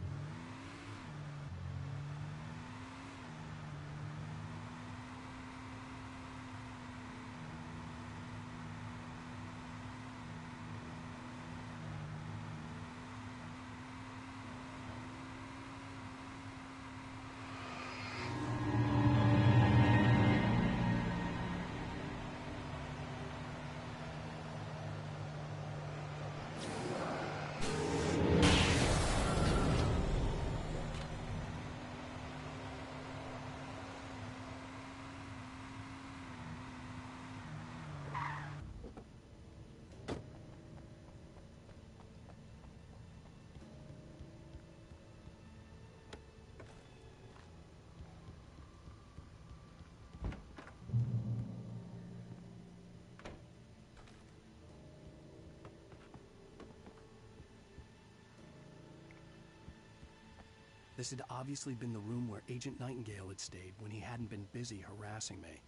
This had obviously been the room where Agent Nightingale had stayed when he hadn't been busy harassing me.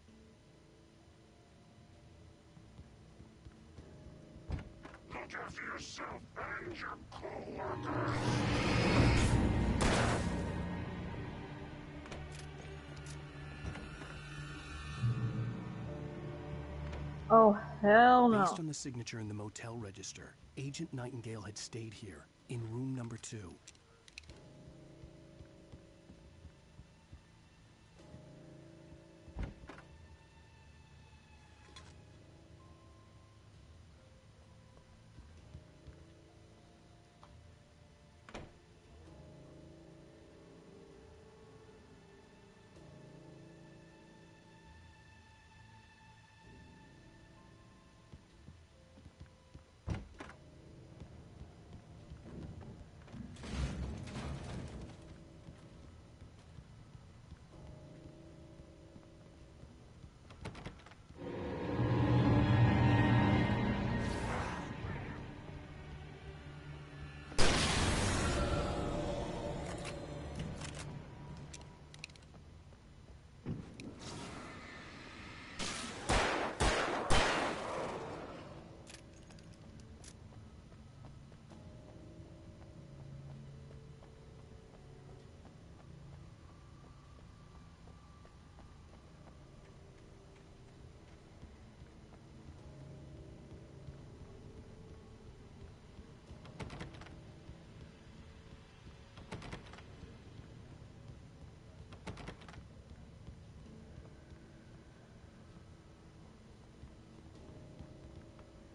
Look after yourself and your co-workers. Oh, hell no. Based on the signature in the motel register, Agent Nightingale had stayed here, in room number 2.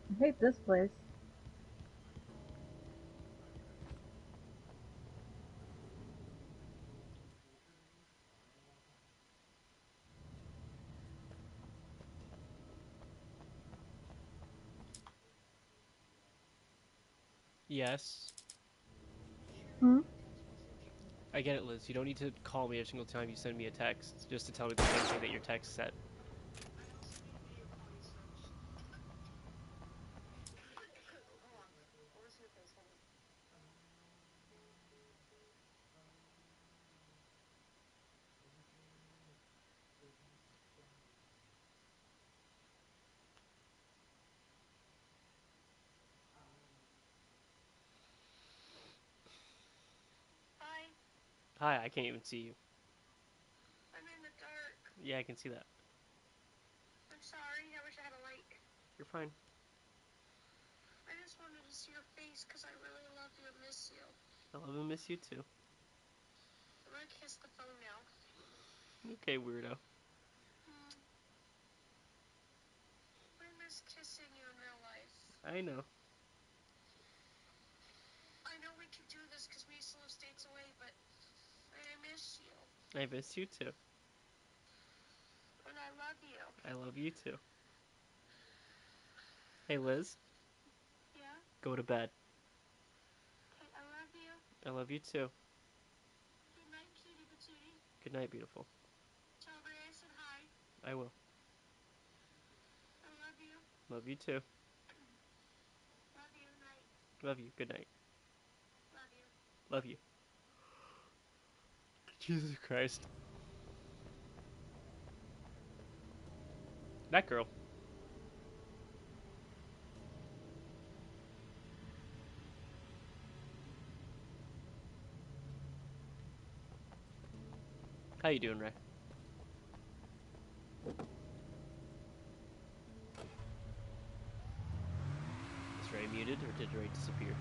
I hate this place. Yes. Hmm? I get it, Liz. You don't need to call me every single time you send me a text just to tell me the same thing that your text said. Hi. Hi, I can't even see you. I'm in the dark. Yeah, I can see that. I'm sorry. I wish I had a light. You're fine. I just wanted to see your face because I really love you and miss you. I love and miss you too. I'm gonna kiss the phone now. Okay, weirdo. I miss kissing you in real life. I know. I know we can do this because we still live states away, but I miss you. I miss you too. And I love you. I love you too. Hey, Liz. Yeah? Go to bed. Okay, I love you. I love you too. Good night, cutie patootie. Good night, beautiful. Tell Ray I said hi. I will. I love you. Love you too. Love you. Night. Love you. Good night. Love you. Love you. Jesus Christ. That girl. How you doing, Ray? Is Ray muted, or did Ray disappear?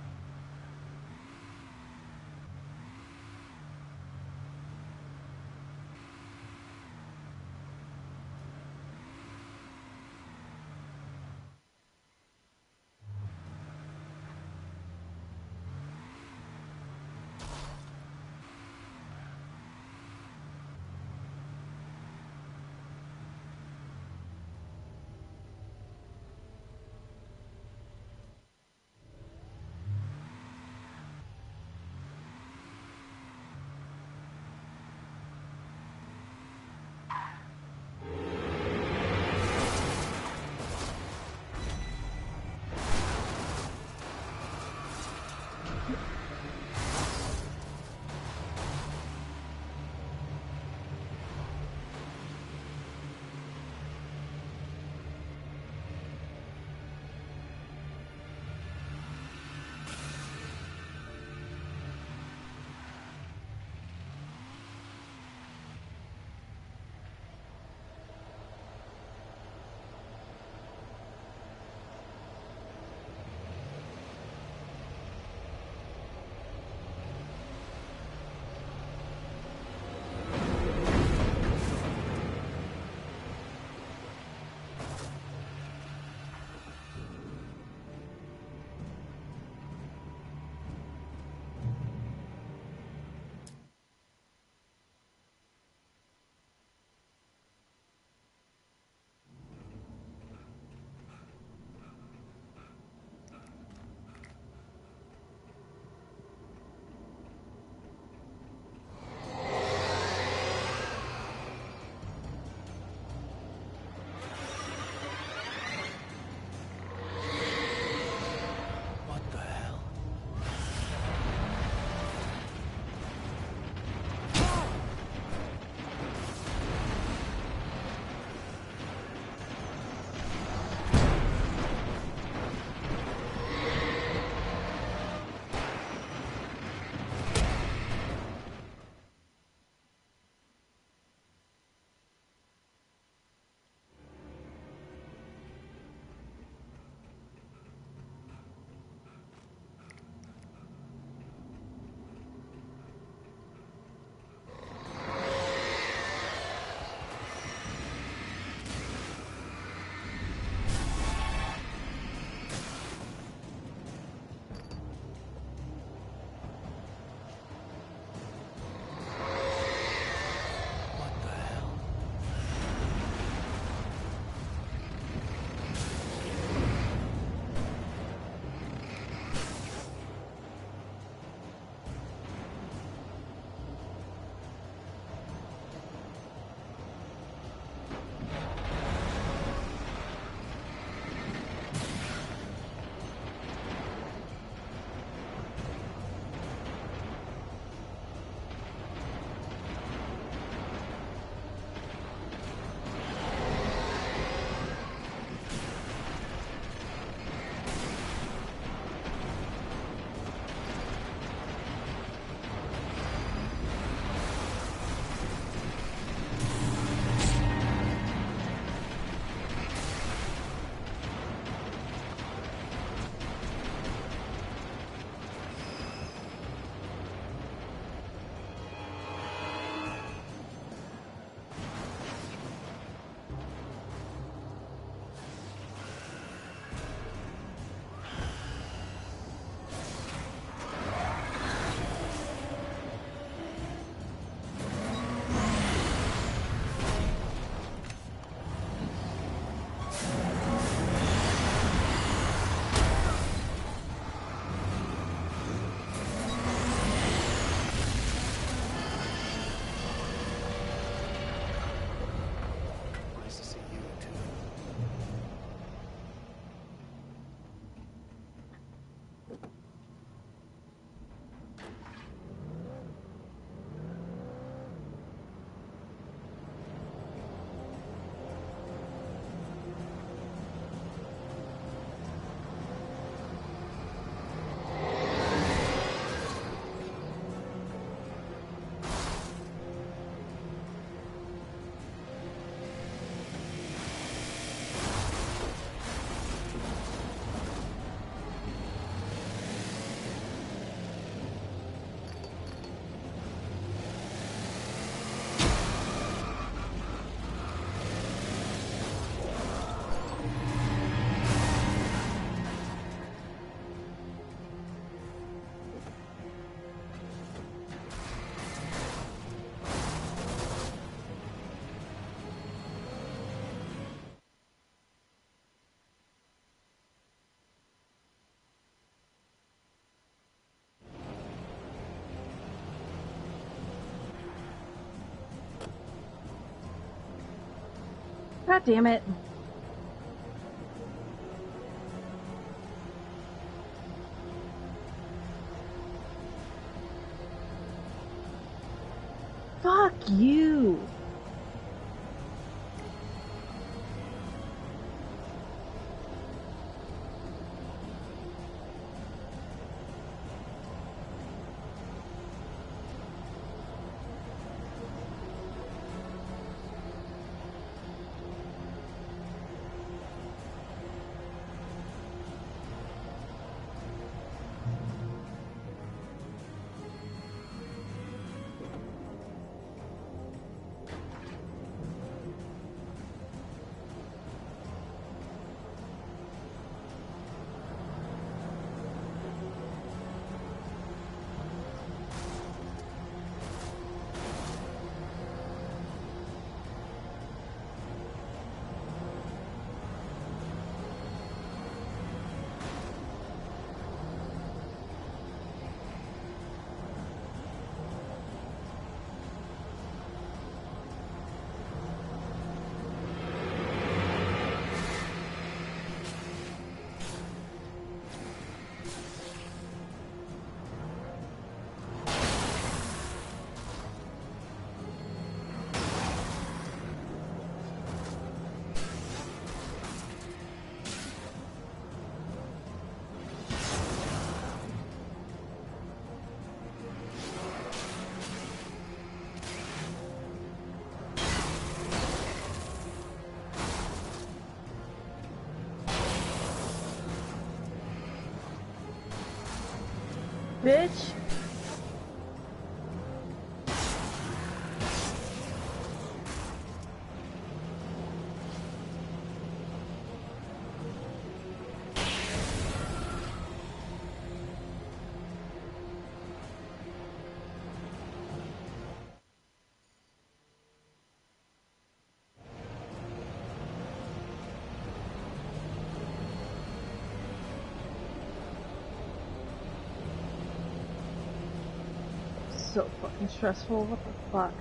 God damn it. Fuck you. Bitch. So fucking stressful. What the fuck?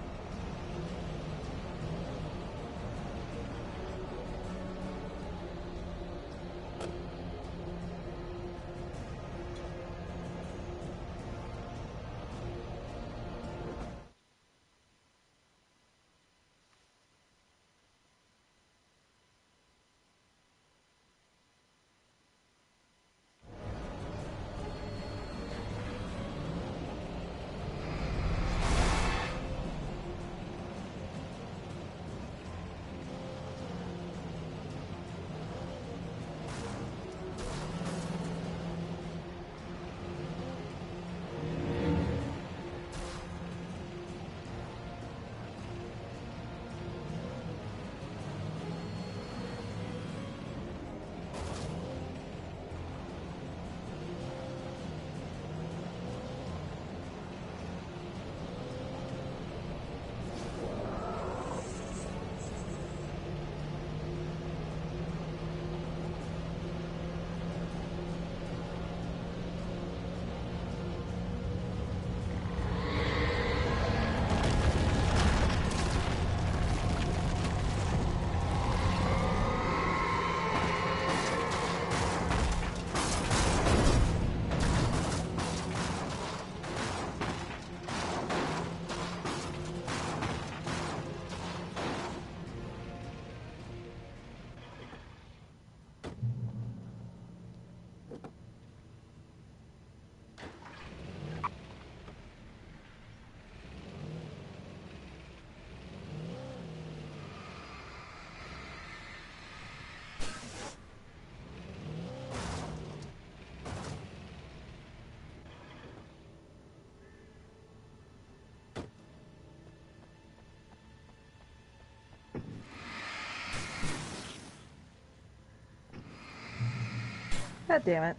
God damn it.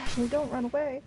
Ashley, don't run away.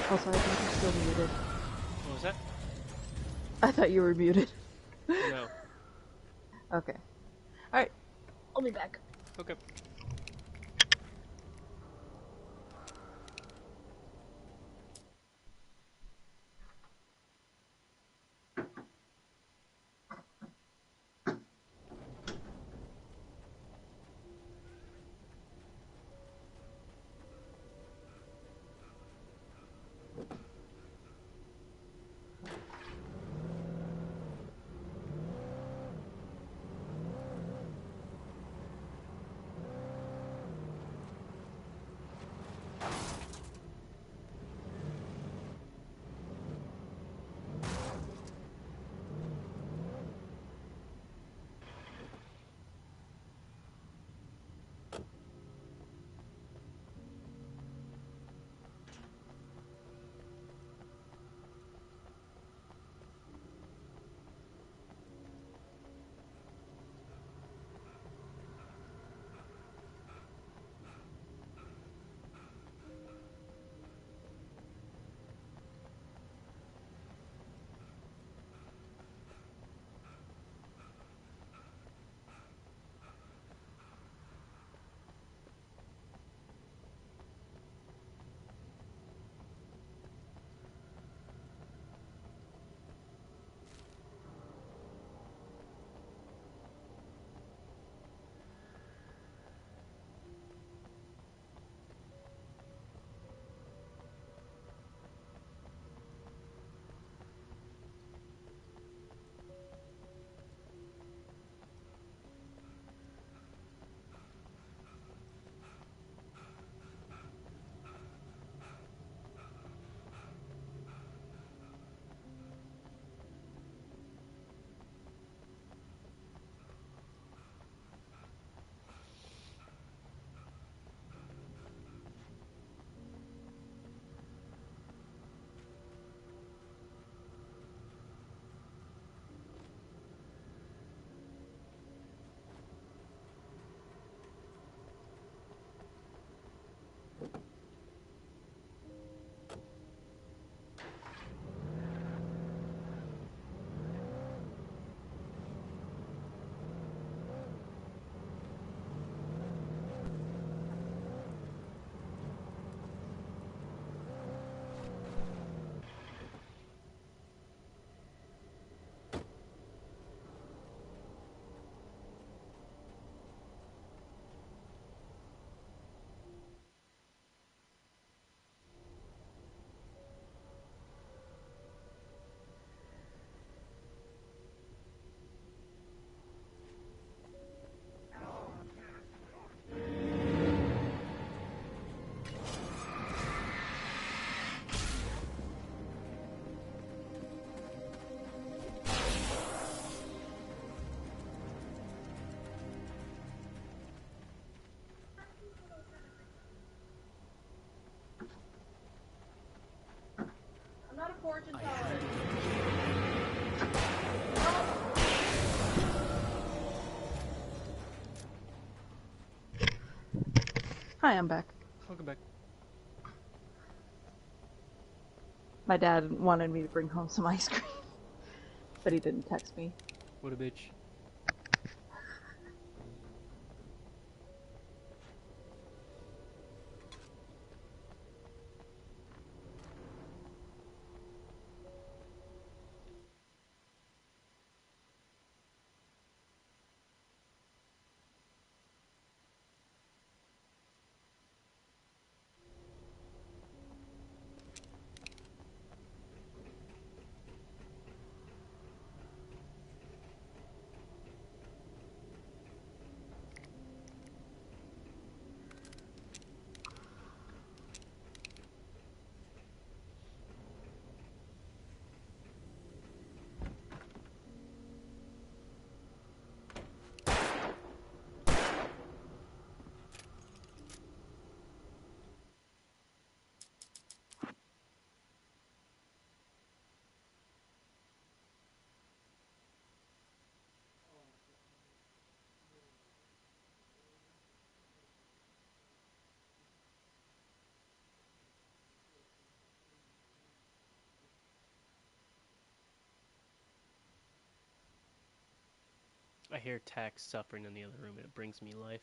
Also, I think you're still muted. What was that? I thought you were muted. No. Okay. Alright. I'll be back. Okay. Not a fortune teller. Hi, I'm back. Welcome back. My dad wanted me to bring home some ice cream, but he didn't text me. What a bitch. I hear Tax suffering in the other room and it brings me life.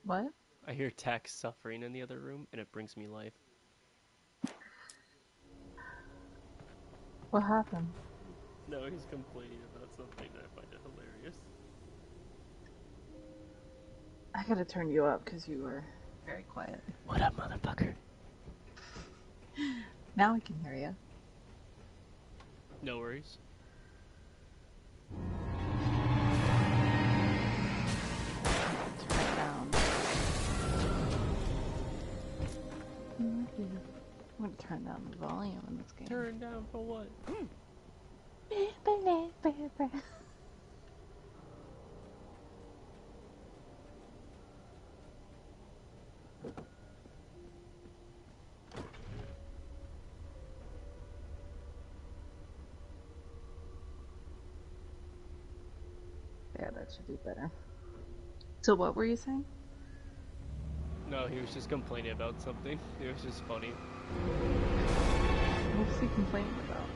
What? I hear Tax suffering in the other room and it brings me life. What happened? No, he's complaining about something and I find it hilarious. I gotta turn you up because you were very quiet. What up, motherfucker? Now I can hear you. No worries. Turn it down. I'm gonna turn down the volume in this game. Turn down for what? Yeah, that should be better. So what were you saying? No, he was just complaining about something. It was just funny. What was he complaining about?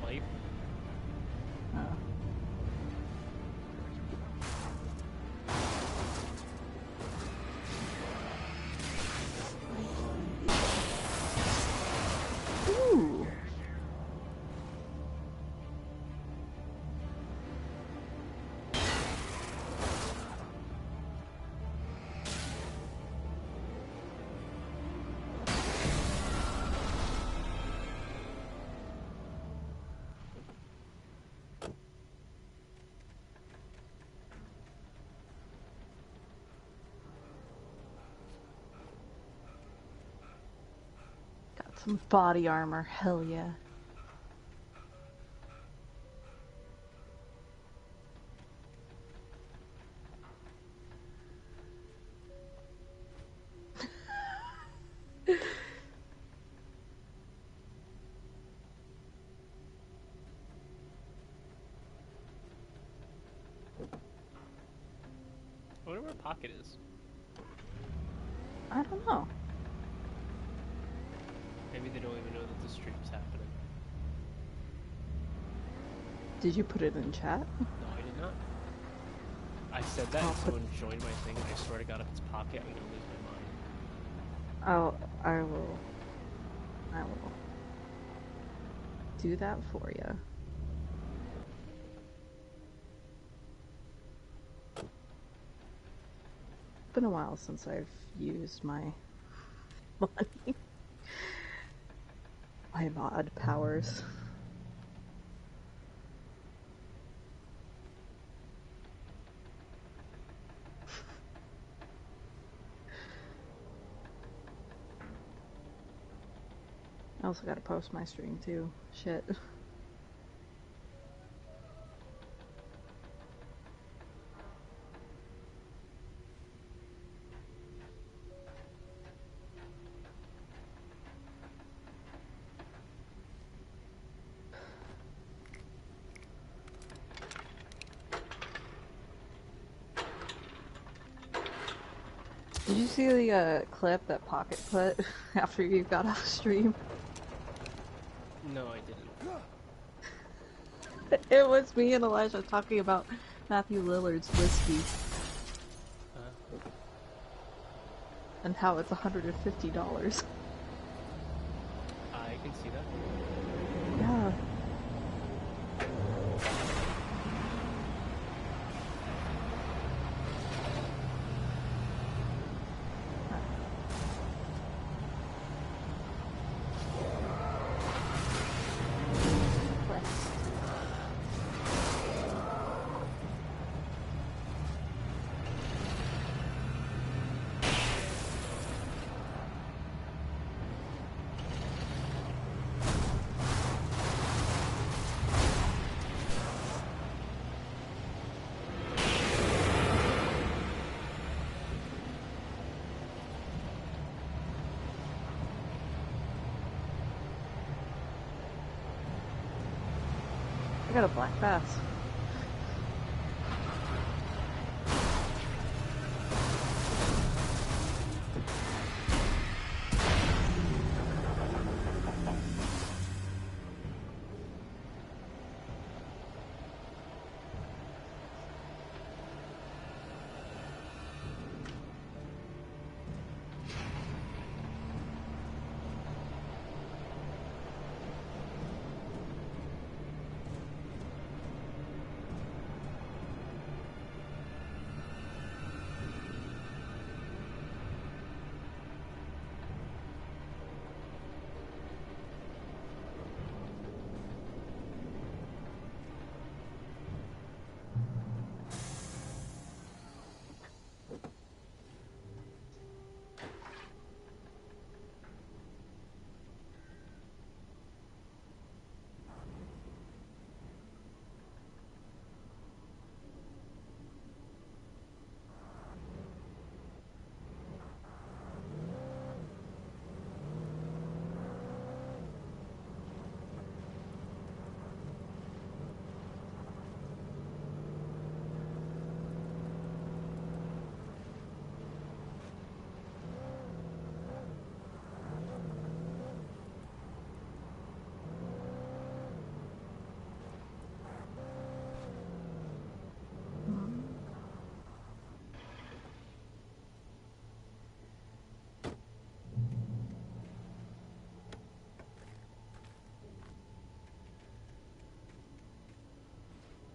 Life. Oh. Ooh. Got some body armor, hell yeah. I wonder where Pocket is. I don't know. Maybe they don't even know that the stream's happening. Did you put it in chat? No, I did not. I said that and someone joined my thing and I swear to God if it's Pocket, I'm gonna lose my mind. I will do that for you. It's been a while since I've used my money. My mod powers. I also gotta post my stream too. Shit. Did you see the clip that Pocket put after you got off stream? No, I didn't. It was me and Elijah talking about Matthew Lillard's whiskey. And how it's $150. I can see that. Yeah. I got a black bass.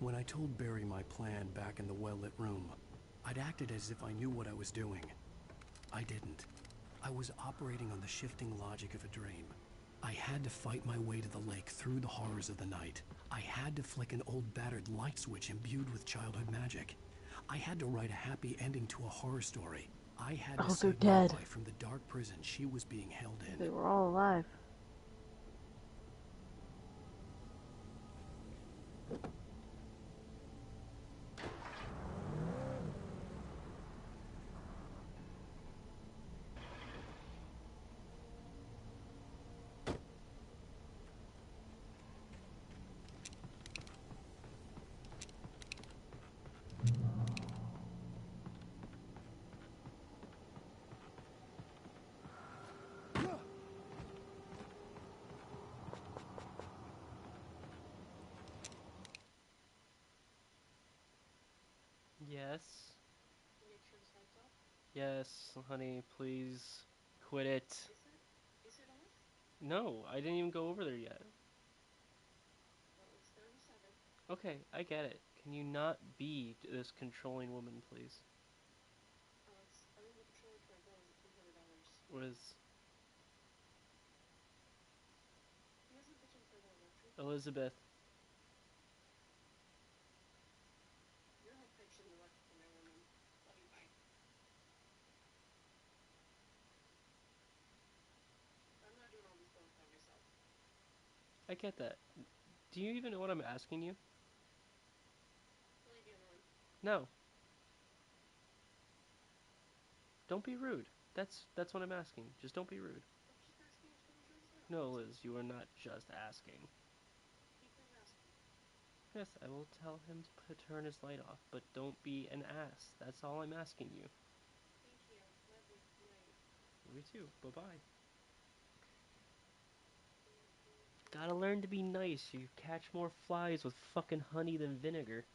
When I told Barry my plan back in the well-lit room, I'd acted as if I knew what I was doing. I didn't. I was operating on the shifting logic of a dream. I had to fight my way to the lake through the horrors of the night. I had to flick an old battered light switch imbued with childhood magic. I had to write a happy ending to a horror story. I had to save my wife from the dark prison she was being held in. They were all alive. Yes. Yes, honey, please quit it. Is it on? No, I didn't even go over there yet. Well, it's 37. Okay, I get it. Can you not be this controlling woman, please? Alex, I'm in the controller for a bill of $300. What is... He isn't bitching for the electric. Elizabeth. You're not fixing the electrical mailwoman. Love you, bye. I'm not doing all these bills by myself. I get that. Do you even know what I'm asking you? Leave me alone. No. Don't be rude. That's what I'm asking. Just don't be rude. I'm just asking if someone turns it off. No, Liz, you are not just asking. Keep on asking. Yes, I will tell him to turn his light off, but don't be an ass. That's all I'm asking you. Thank you. Love you. Night. You too. Bye-bye. Gotta learn to be nice. You catch more flies with fucking honey than vinegar.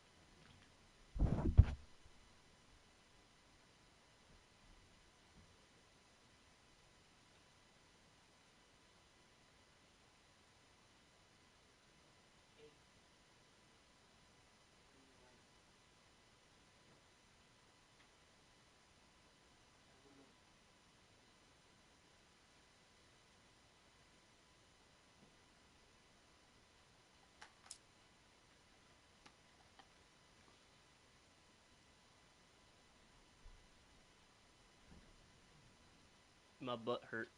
My butt hurt.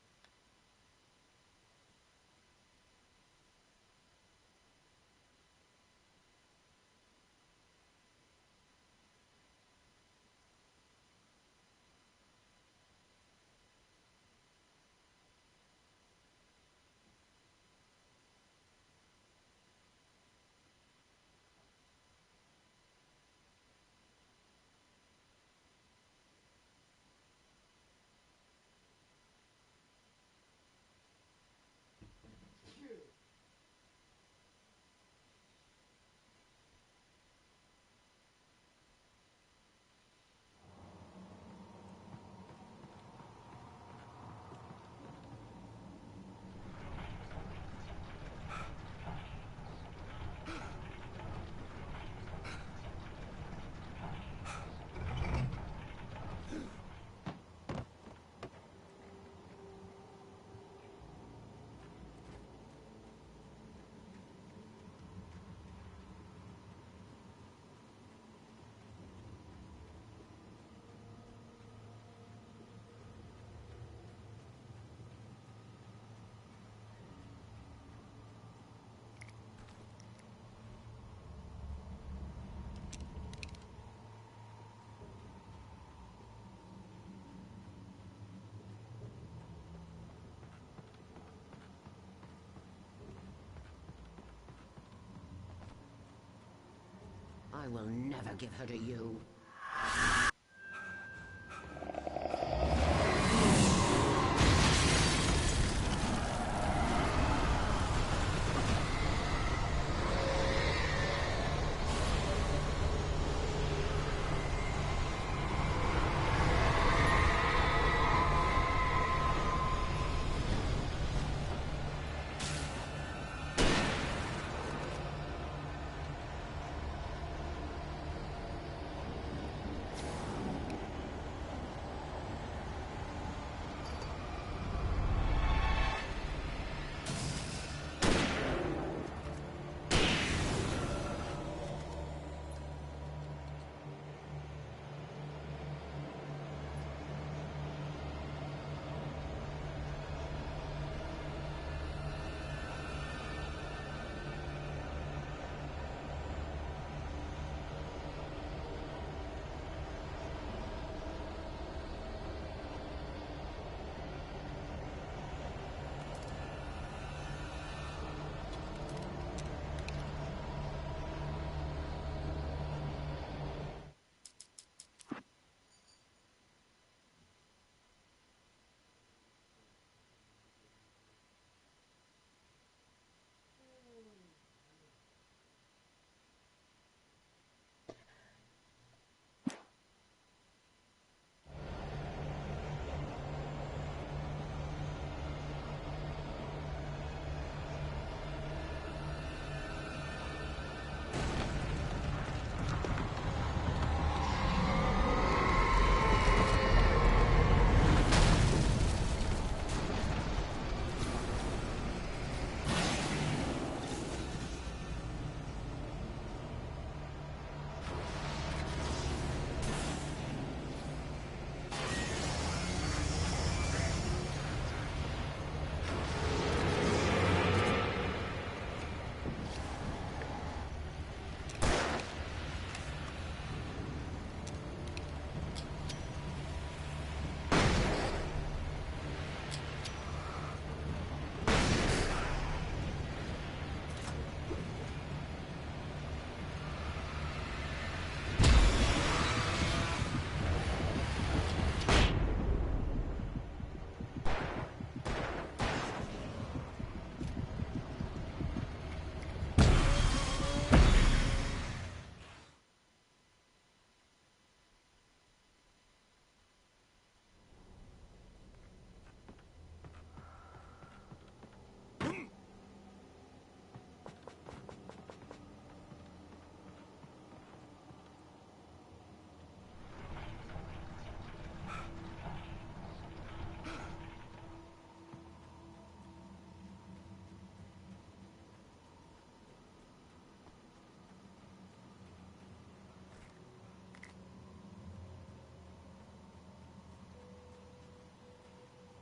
I will never give her to you.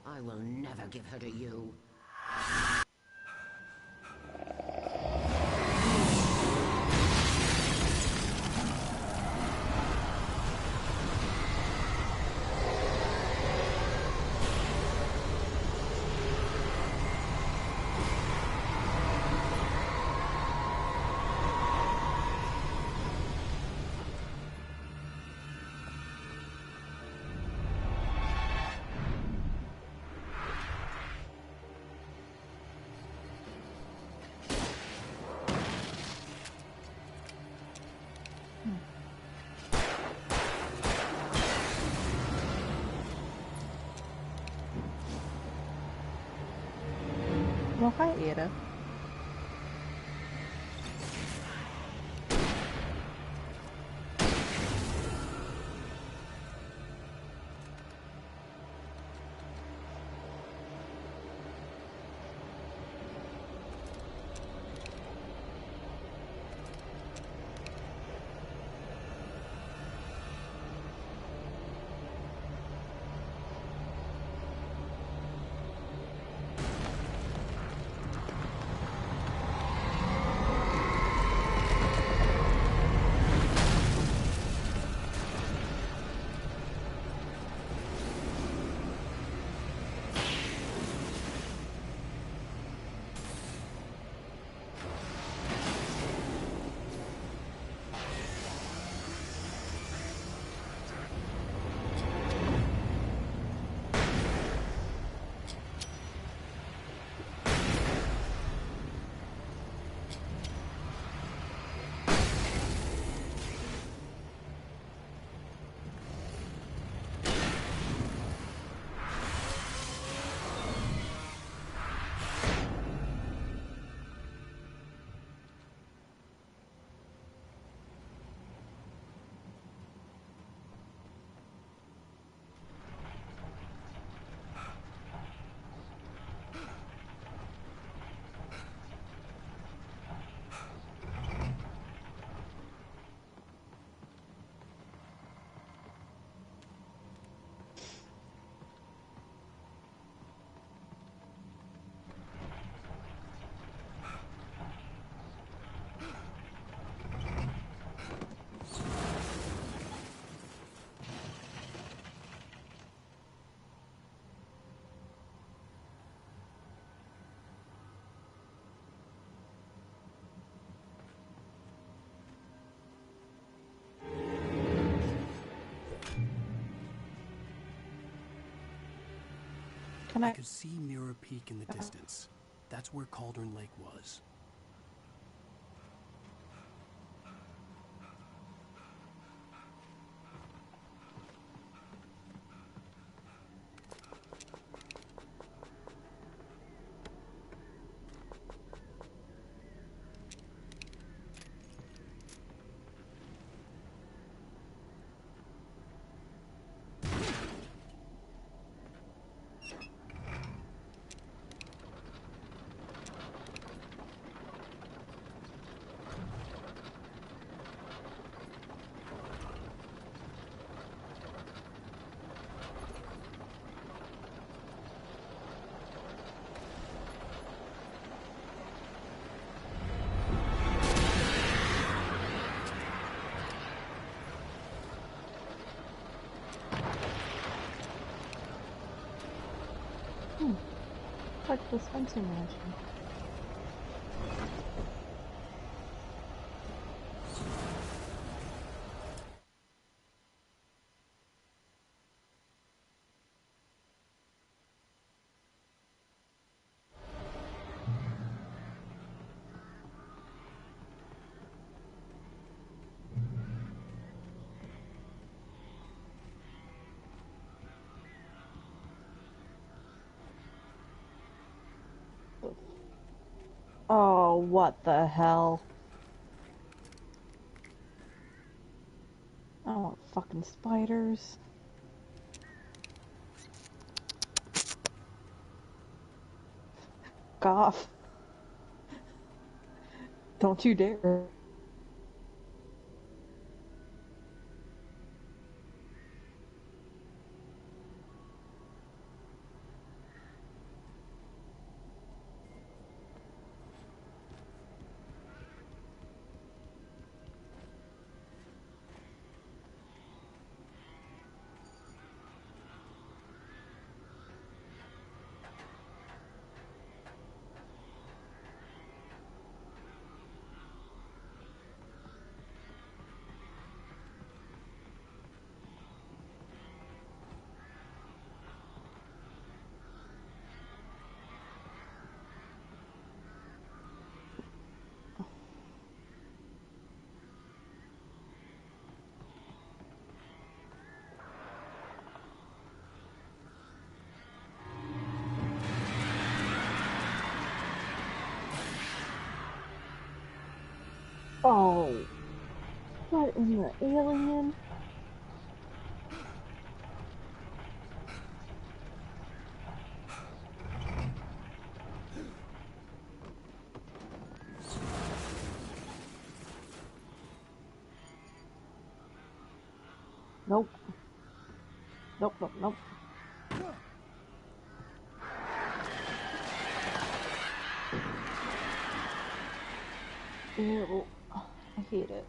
I will never give her to you. Well, hi, Ada. I could see Mirror Peak in the distance. That's where Cauldron Lake was. Like the Spencer Mansion. Oh, what the hell? I don't want fucking spiders. Cough. Don't you dare. Oh. What in the alien? Nope. Nope, nope, nope. Ew. I hate it.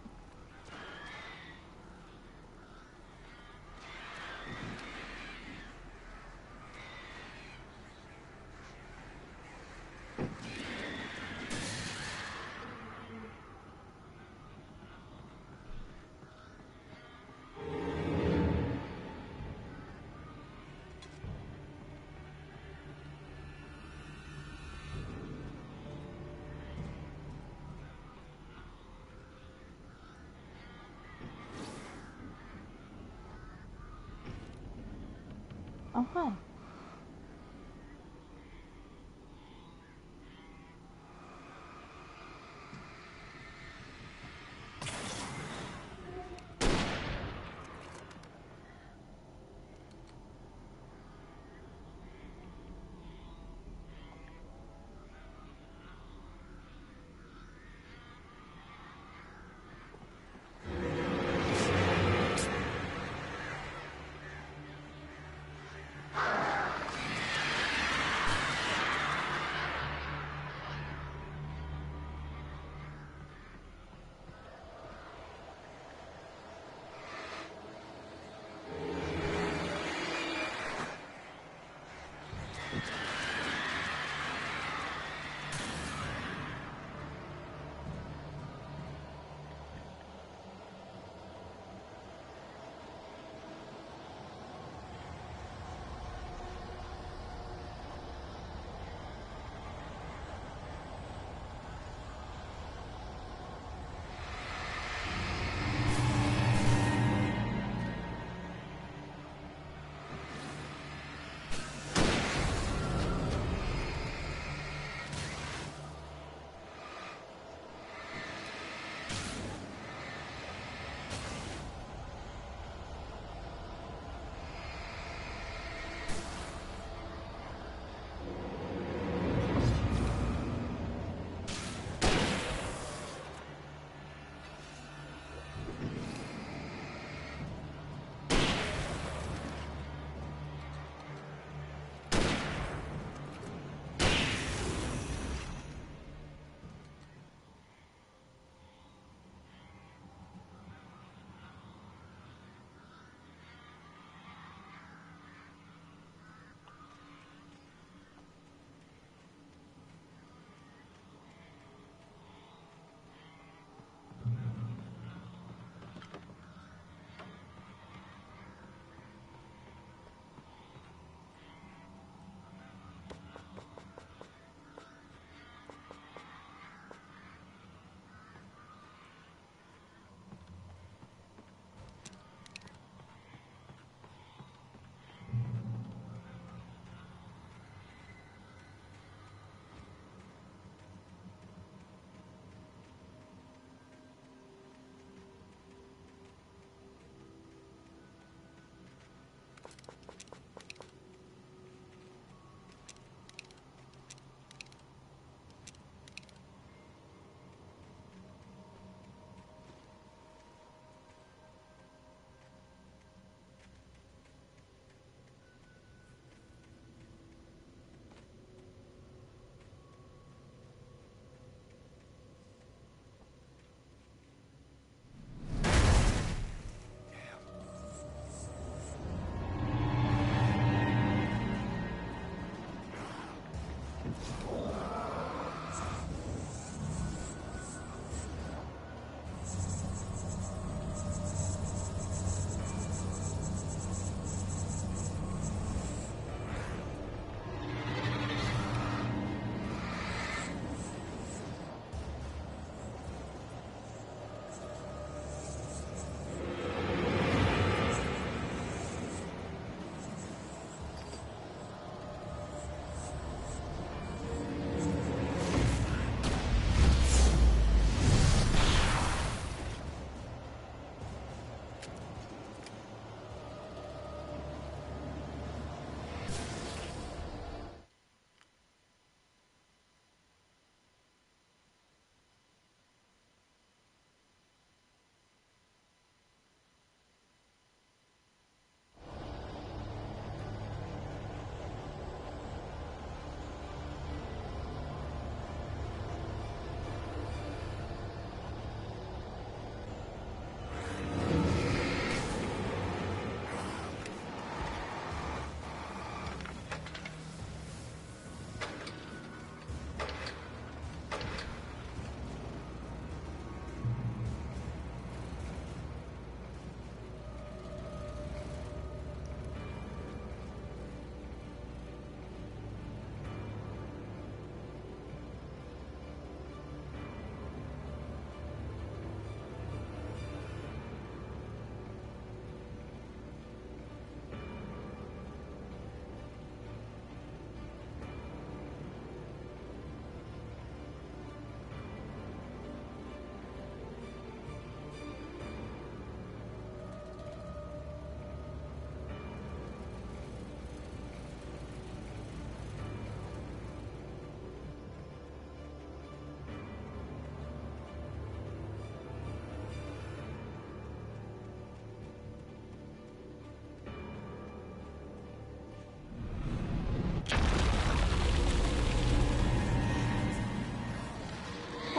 Oh, hi.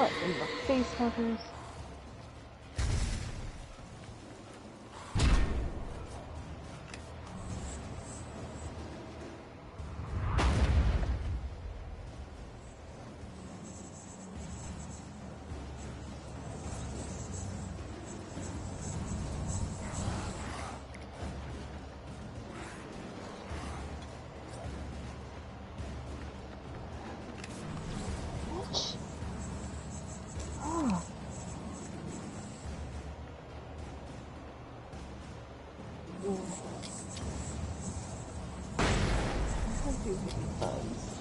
What in the face, Hunters? Oh. I do hate bugs.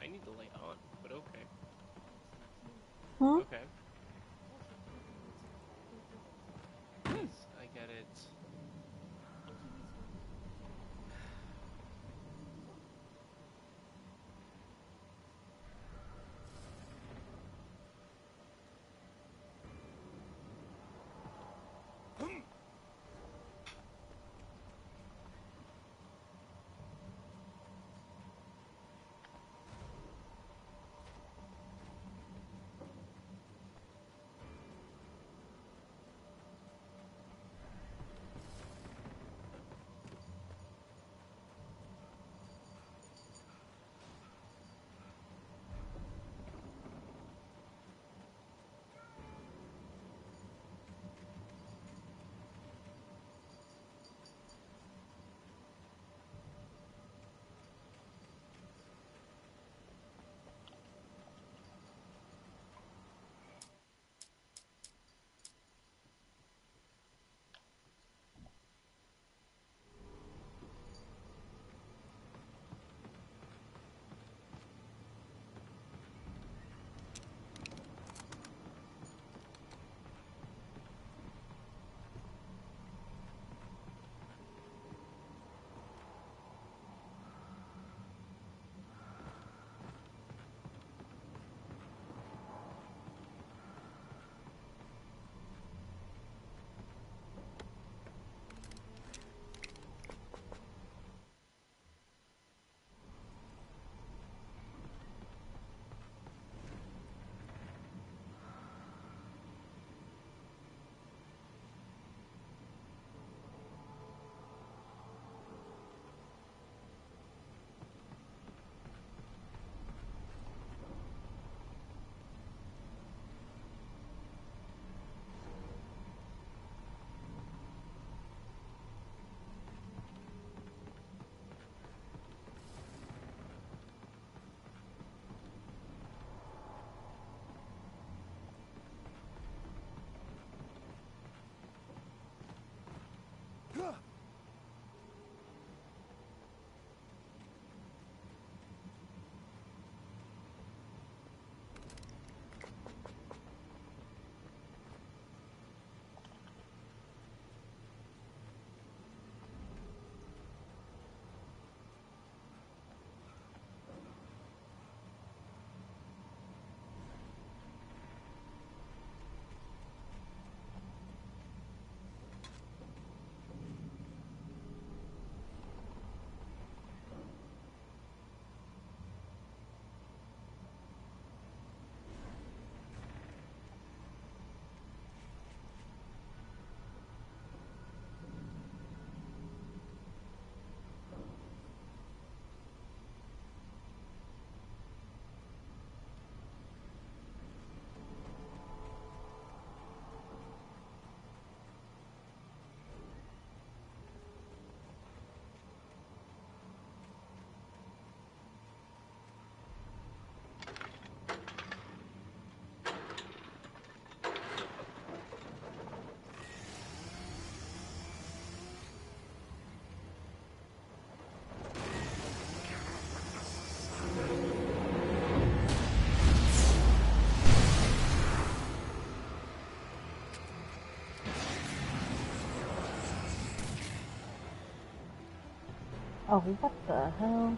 I need to lay on, but okay. Huh? Okay. Yes, I get it. Oh, what the hell?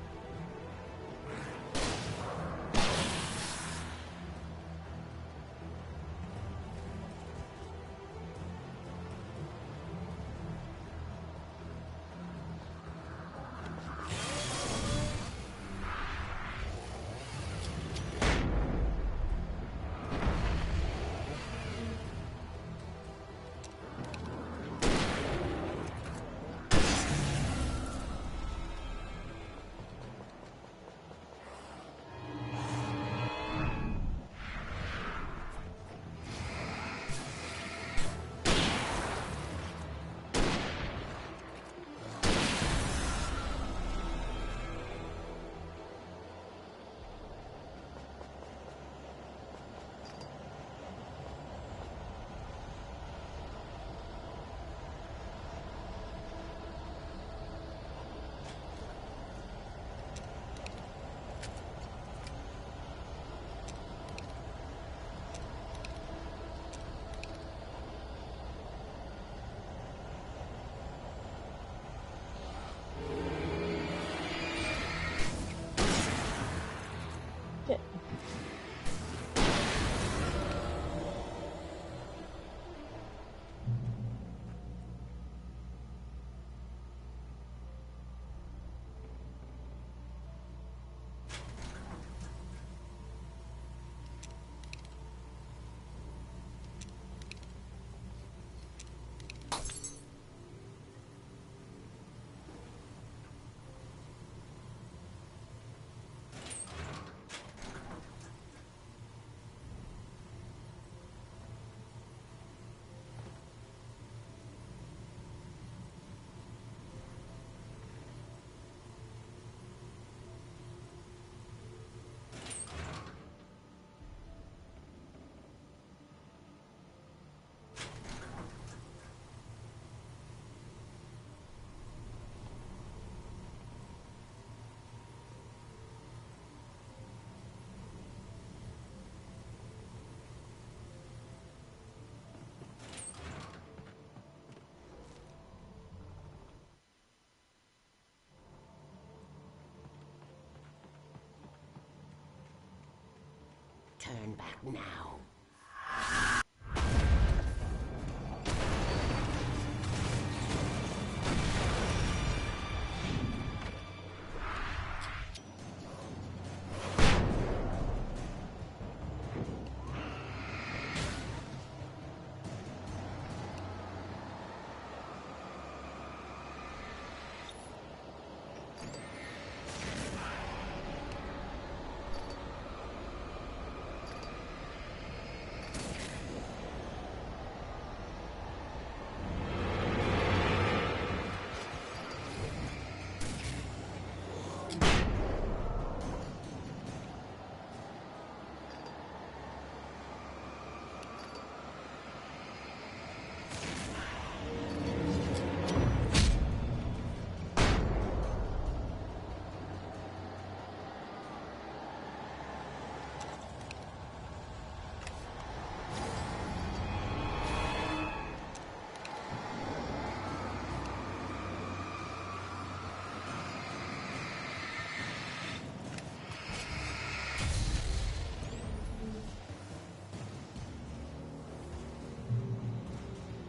Turn back now.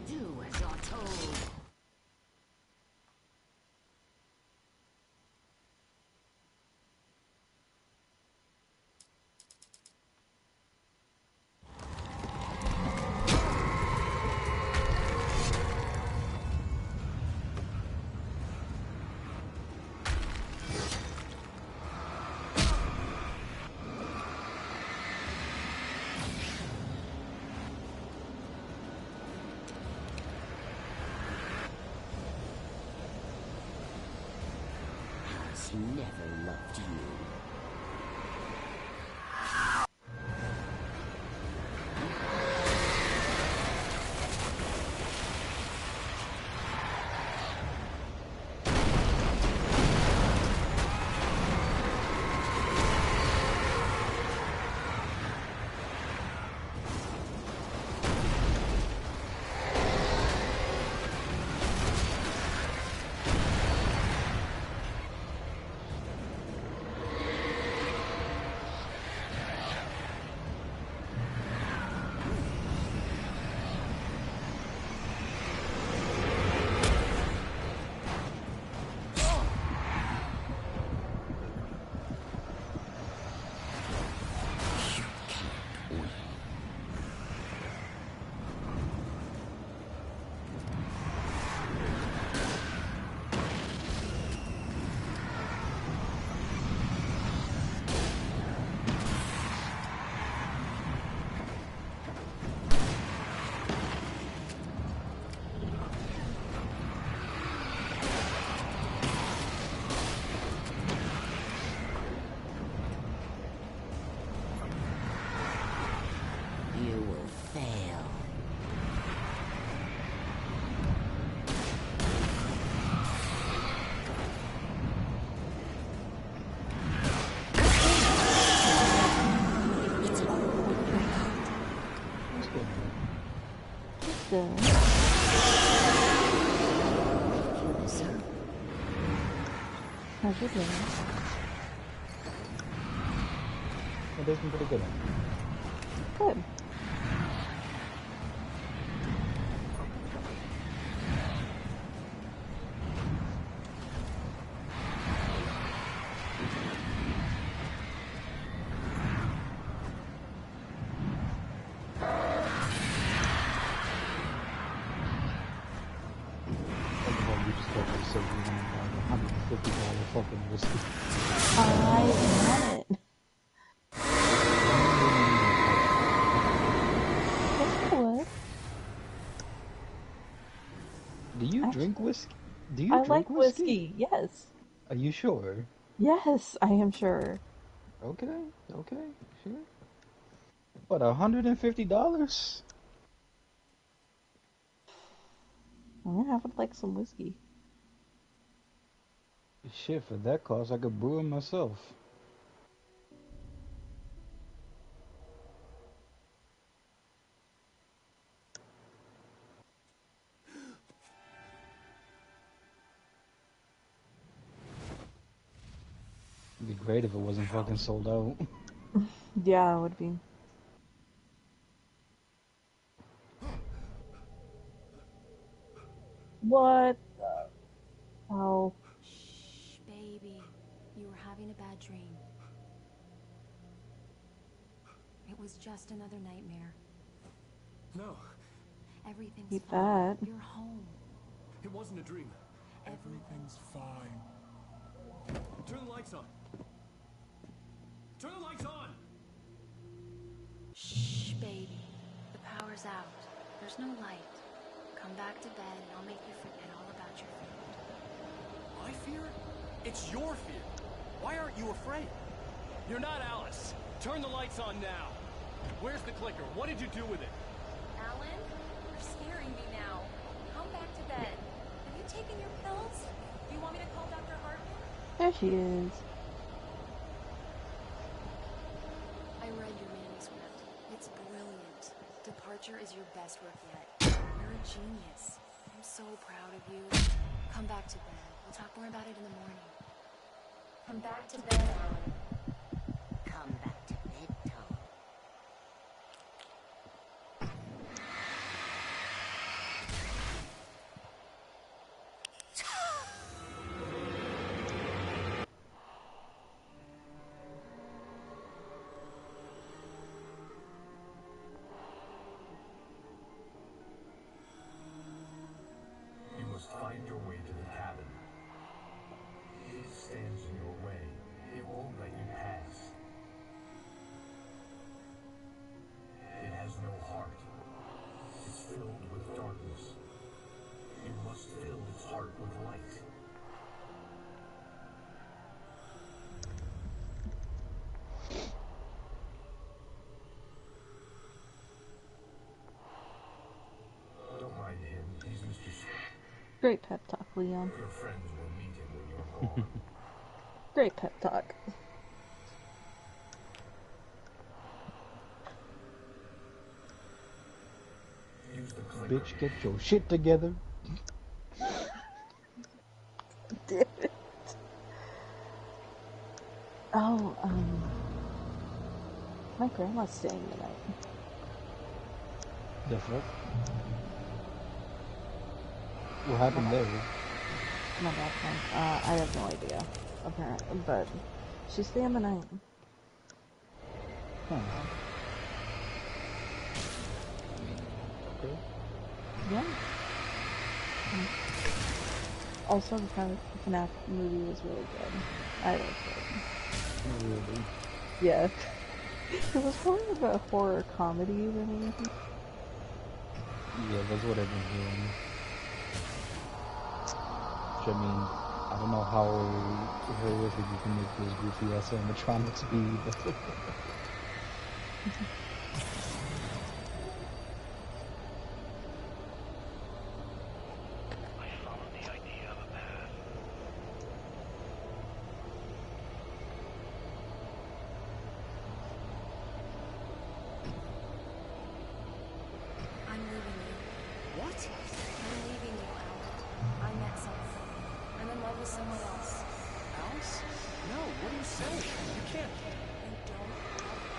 Do as you're told. Has never loved you. Pizza. How's your day? My day's been pretty good. Good. Fucking whiskey. I want it. Yes, I would. Do you drink whiskey? Do you I drink like whiskey? whiskey, yes. Are you sure? Yes, I am sure. Okay, sure. What, $150? I would like some whiskey. Shit, for that cost, I could brew it myself. It'd be great if it wasn't fucking sold out. Yeah, it would be. What the hell? Shh, baby. You were having a bad dream. It was just another nightmare. No, Everything's Keep fine. that. You're home. it wasn't a dream. Everything's fine. Turn the lights on. Turn the lights on! Shh, baby. The power's out. There's no light. Come back to bed and I'll make you forget all about your fear. My fear? It's your fear. Why aren't you afraid? You're not Alice. Turn the lights on now. Where's the clicker? What did you do with it? Alan, you're scaring me now. Come back to bed. Have you taken your pills? Do you want me to call Dr. Hartman? There she is. I read your manuscript. It's brilliant. Departure is your best work yet. You're a genius. I'm so proud of you. Come back to bed. We'll talk more about it in the morning. Come back to bed, Alan. Come back to bed, Tom. You must find your way to the cabin. It stands in your way. It won't let you pass. It has no heart. It's filled with darkness. You must fill its heart with light. Don't mind him. He's Mr. Great pep talk, Leon. Your friends will meet him when you're gone. Great pep talk. Use the clicker. Bitch, get your shit together. Damn it. Oh, my grandma's staying the night. The fuck? What happened there? My bad friend. I have no idea, apparently, but she's staying the night. Huh. Okay. Yeah. Also, the FNAF movie was really good. I liked it. Really? Yeah. It was more of a horror comedy than anything. Yeah, that's what I've been hearing. Which, I mean, I don't know how horrific you can make those goofy ass animatronics be, but... I'm leaving you. someone else. Alice? No, what are you saying? You can't. And don't doubt it.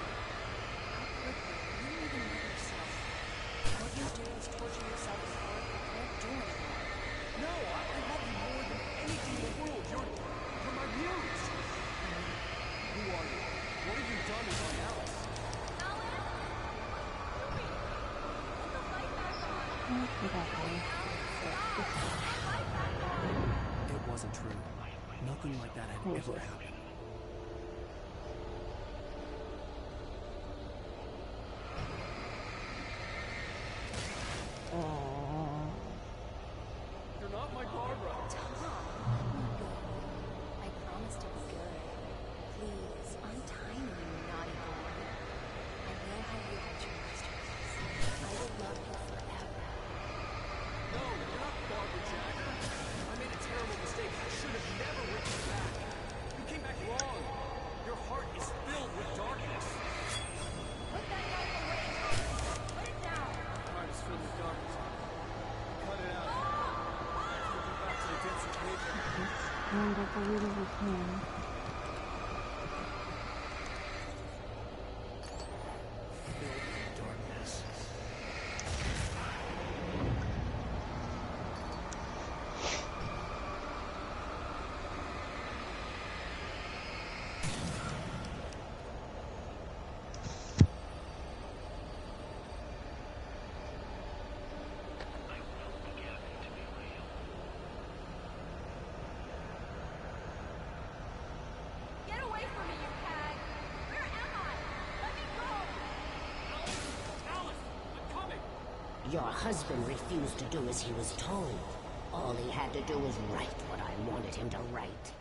How quickly you don't even know yourself. What you do is torture yourself as hard you can't do anymore. No, I love you more than anything in the world. You're my muse. Who are you? What have you done with my Alice? It wasn't true. Nothing like that had ever happened. You're not my Barbara. Tom, I promise to be good. Please, untie me, you naughty boy. I know how you got your masterpiece. I will love you forever. No, you're not Barbara Jagger. I made a terrible mistake. I should have never written you back. You came back wrong. Your heart is filled with darkness. Put that knife away, Tom. Put it down. My heart is filled with darkness. Cut it out. Get back to the denser paper. And I believe we can. Filled with darkness. Get away from me, you hag! Where am I? Let me go! Alice! I'm coming! Your husband refused to do as he was told. All he had to do was write what I wanted him to write.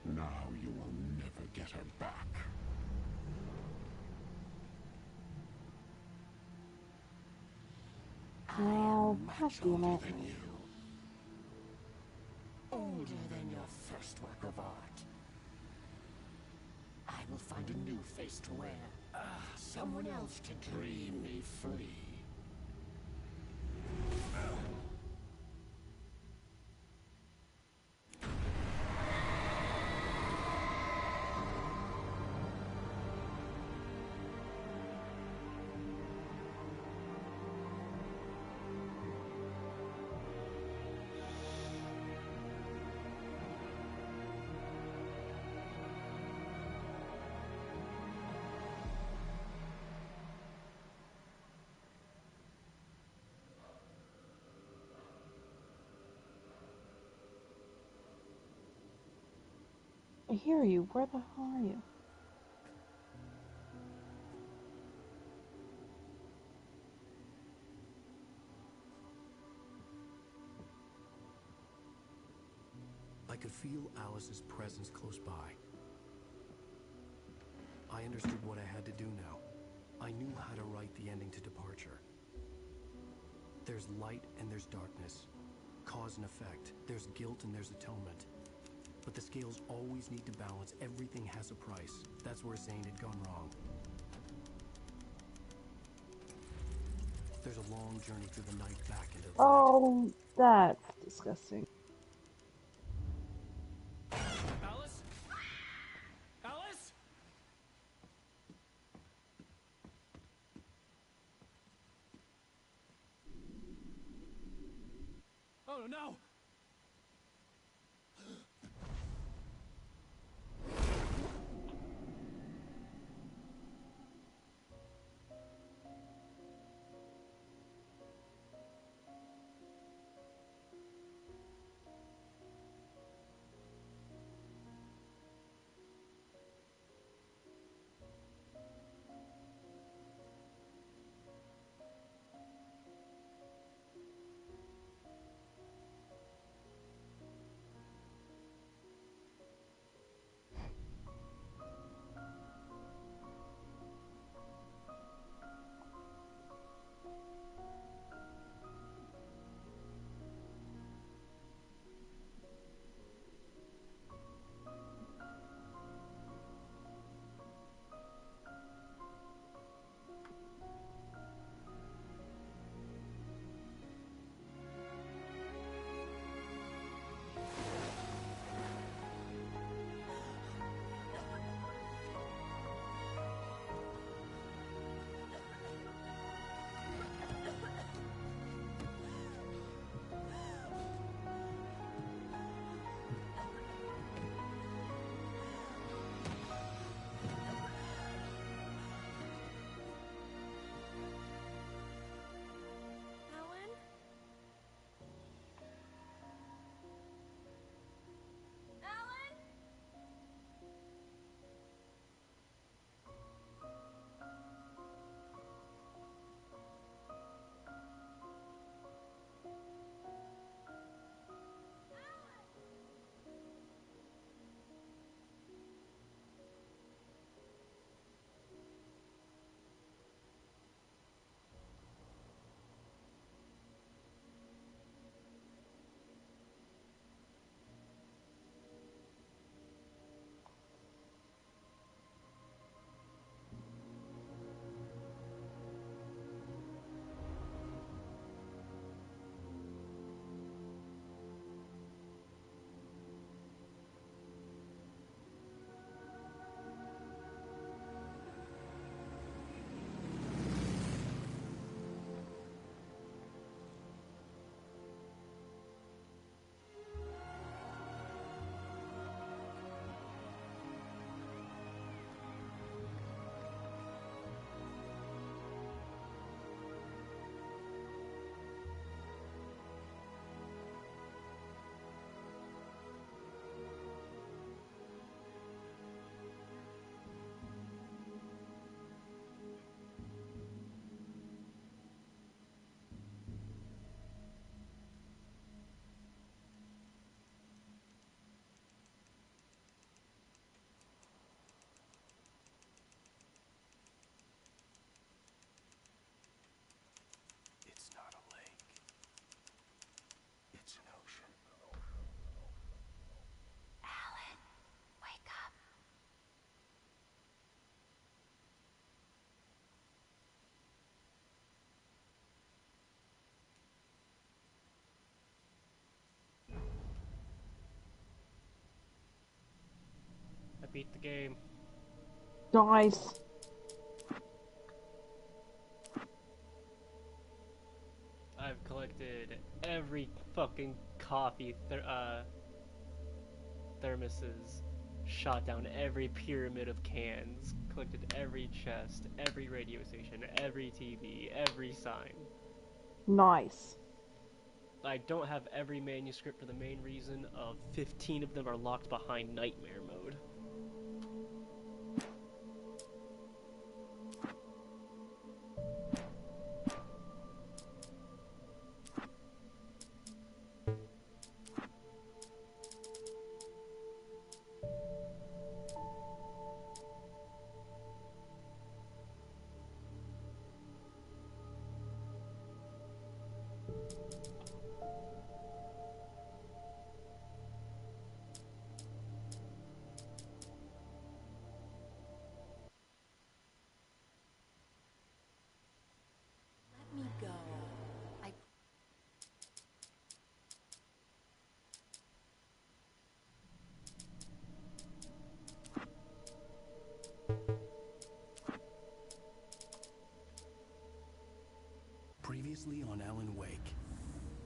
Now you will never get her back. Oh, God damn it. Older than your first work of art. I will find a new face to wear. Someone else to dream me free. I hear you. Where the hell are you? I could feel Alice's presence close by. I understood what I had to do now. I knew how to write the ending to Departure. There's light and there's darkness. Cause and effect. There's guilt and there's atonement. But the scales always need to balance. Everything has a price. That's where Zane had gone wrong. There's a long journey through the night back into the light. Oh, that's disgusting. Alice? Alice? Oh no! I beat the game. Nice. I've collected every fucking coffee thermoses, shot down every pyramid of cans, collected every chest, every radio station, every TV, every sign. Nice. I don't have every manuscript for the main reason of 15 of them are locked behind nightmare mode. Let me go. I... Previously on Alan Wake,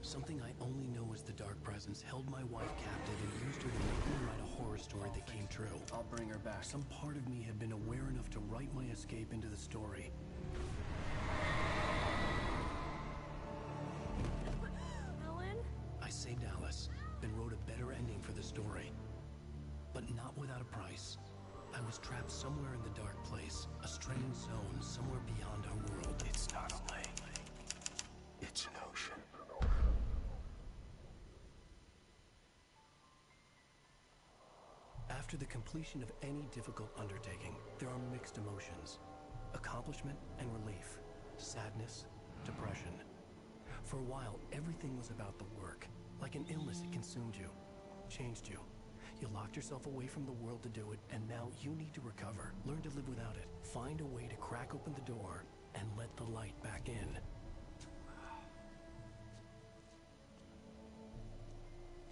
something I only know as the Dark Presence held my wife captive and used her to make me write a horror story that came true. I'll bring her back. Some part of me had been aware enough to write my escape into the story. Alan? I saved Alice, then wrote a better ending for the story. But not without a price. I was trapped somewhere in the dark place, a strange zone somewhere beyond our world. It's not a lake. It's an ocean. After the completion of any difficult undertaking, there are mixed emotions. Accomplishment and relief. Sadness, depression. For a while, everything was about the work. Like an illness, it consumed you, changed you. You locked yourself away from the world to do it, and now you need to recover. Learn to live without it. Find a way to crack open the door and let the light back in.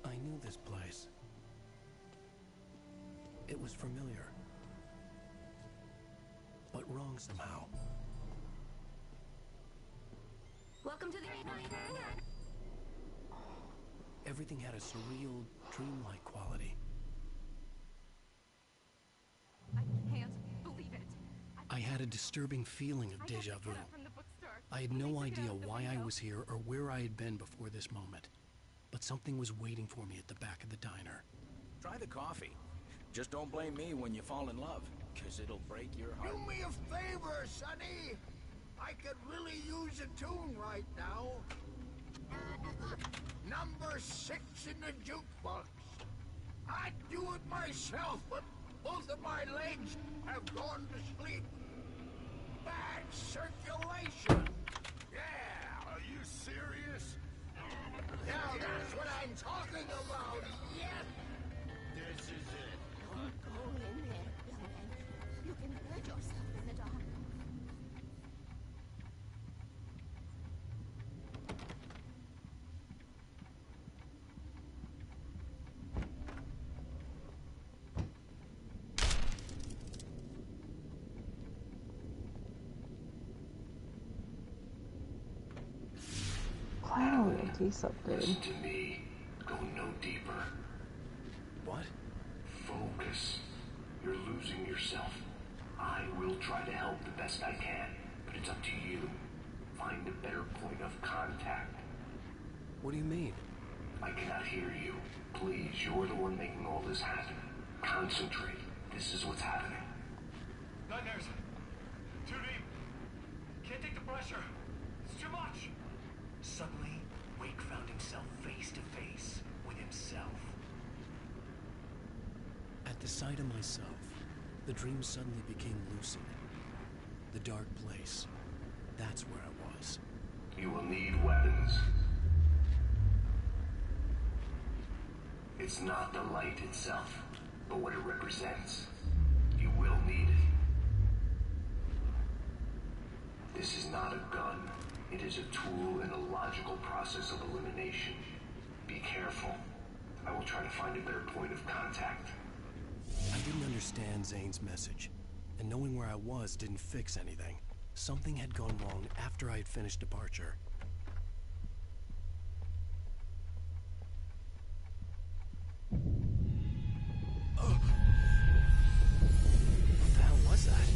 I knew this place. It was familiar, but wrong somehow. Welcome to the... Everything had a surreal, dreamlike quality. I can't believe it. I had a disturbing feeling of deja vu. I had no idea why I was here or where I had been before this moment. But something was waiting for me at the back of the diner. Try the coffee. Just don't blame me when you fall in love, because it'll break your heart. Do me a favor, Sonny. I could really use a tune right now. Number 6 in the jukebox. I'd do it myself, but both of my legs have gone to sleep. Bad circulation. Yeah. Are you serious? Now that's what I'm talking about. Yes. This is it. Don't go in there, young man. You can hurt yourself in the dark. Wow, case upgrade. Listen to me. Go no deeper. What? Focus. You're losing yourself. I will try to help the best I can, but it's up to you. Find a better point of contact. What do you mean? I cannot hear you. Please, you're the one making all this happen. Concentrate. This is what's happening. Nightmares. Too deep. Can't take the pressure. It's too much. Suddenly, Wake found himself face to face with himself. At the sight of myself, the dream suddenly became lucid. The dark place. That's where I was. You will need weapons. It's not the light itself, but what it represents. You will need it. This is not a gun. It is a tool in a logical process of elimination. Be careful. I will try to find a better point of contact. I didn't understand Zane's message, and knowing where I was didn't fix anything. Something had gone wrong after I had finished Departure. What the hell was that?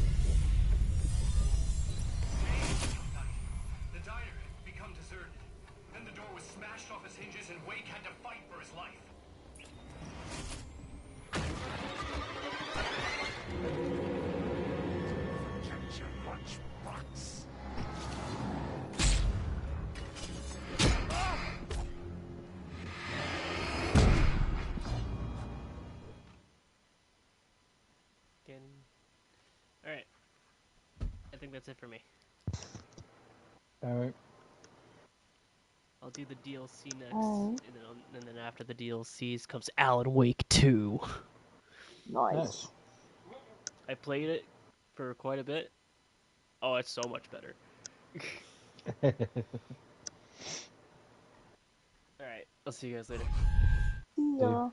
The diner had become deserted. Then the door was smashed off its hinges and Wake had to fight for his life. Get your lunchbox. Alright. I think that's it for me. Alright. I'll do the DLC next, Alright. and then after the DLCs comes Alan Wake 2. Nice. I played it for quite a bit. Oh, it's so much better. Alright, I'll see you guys later. Yeah.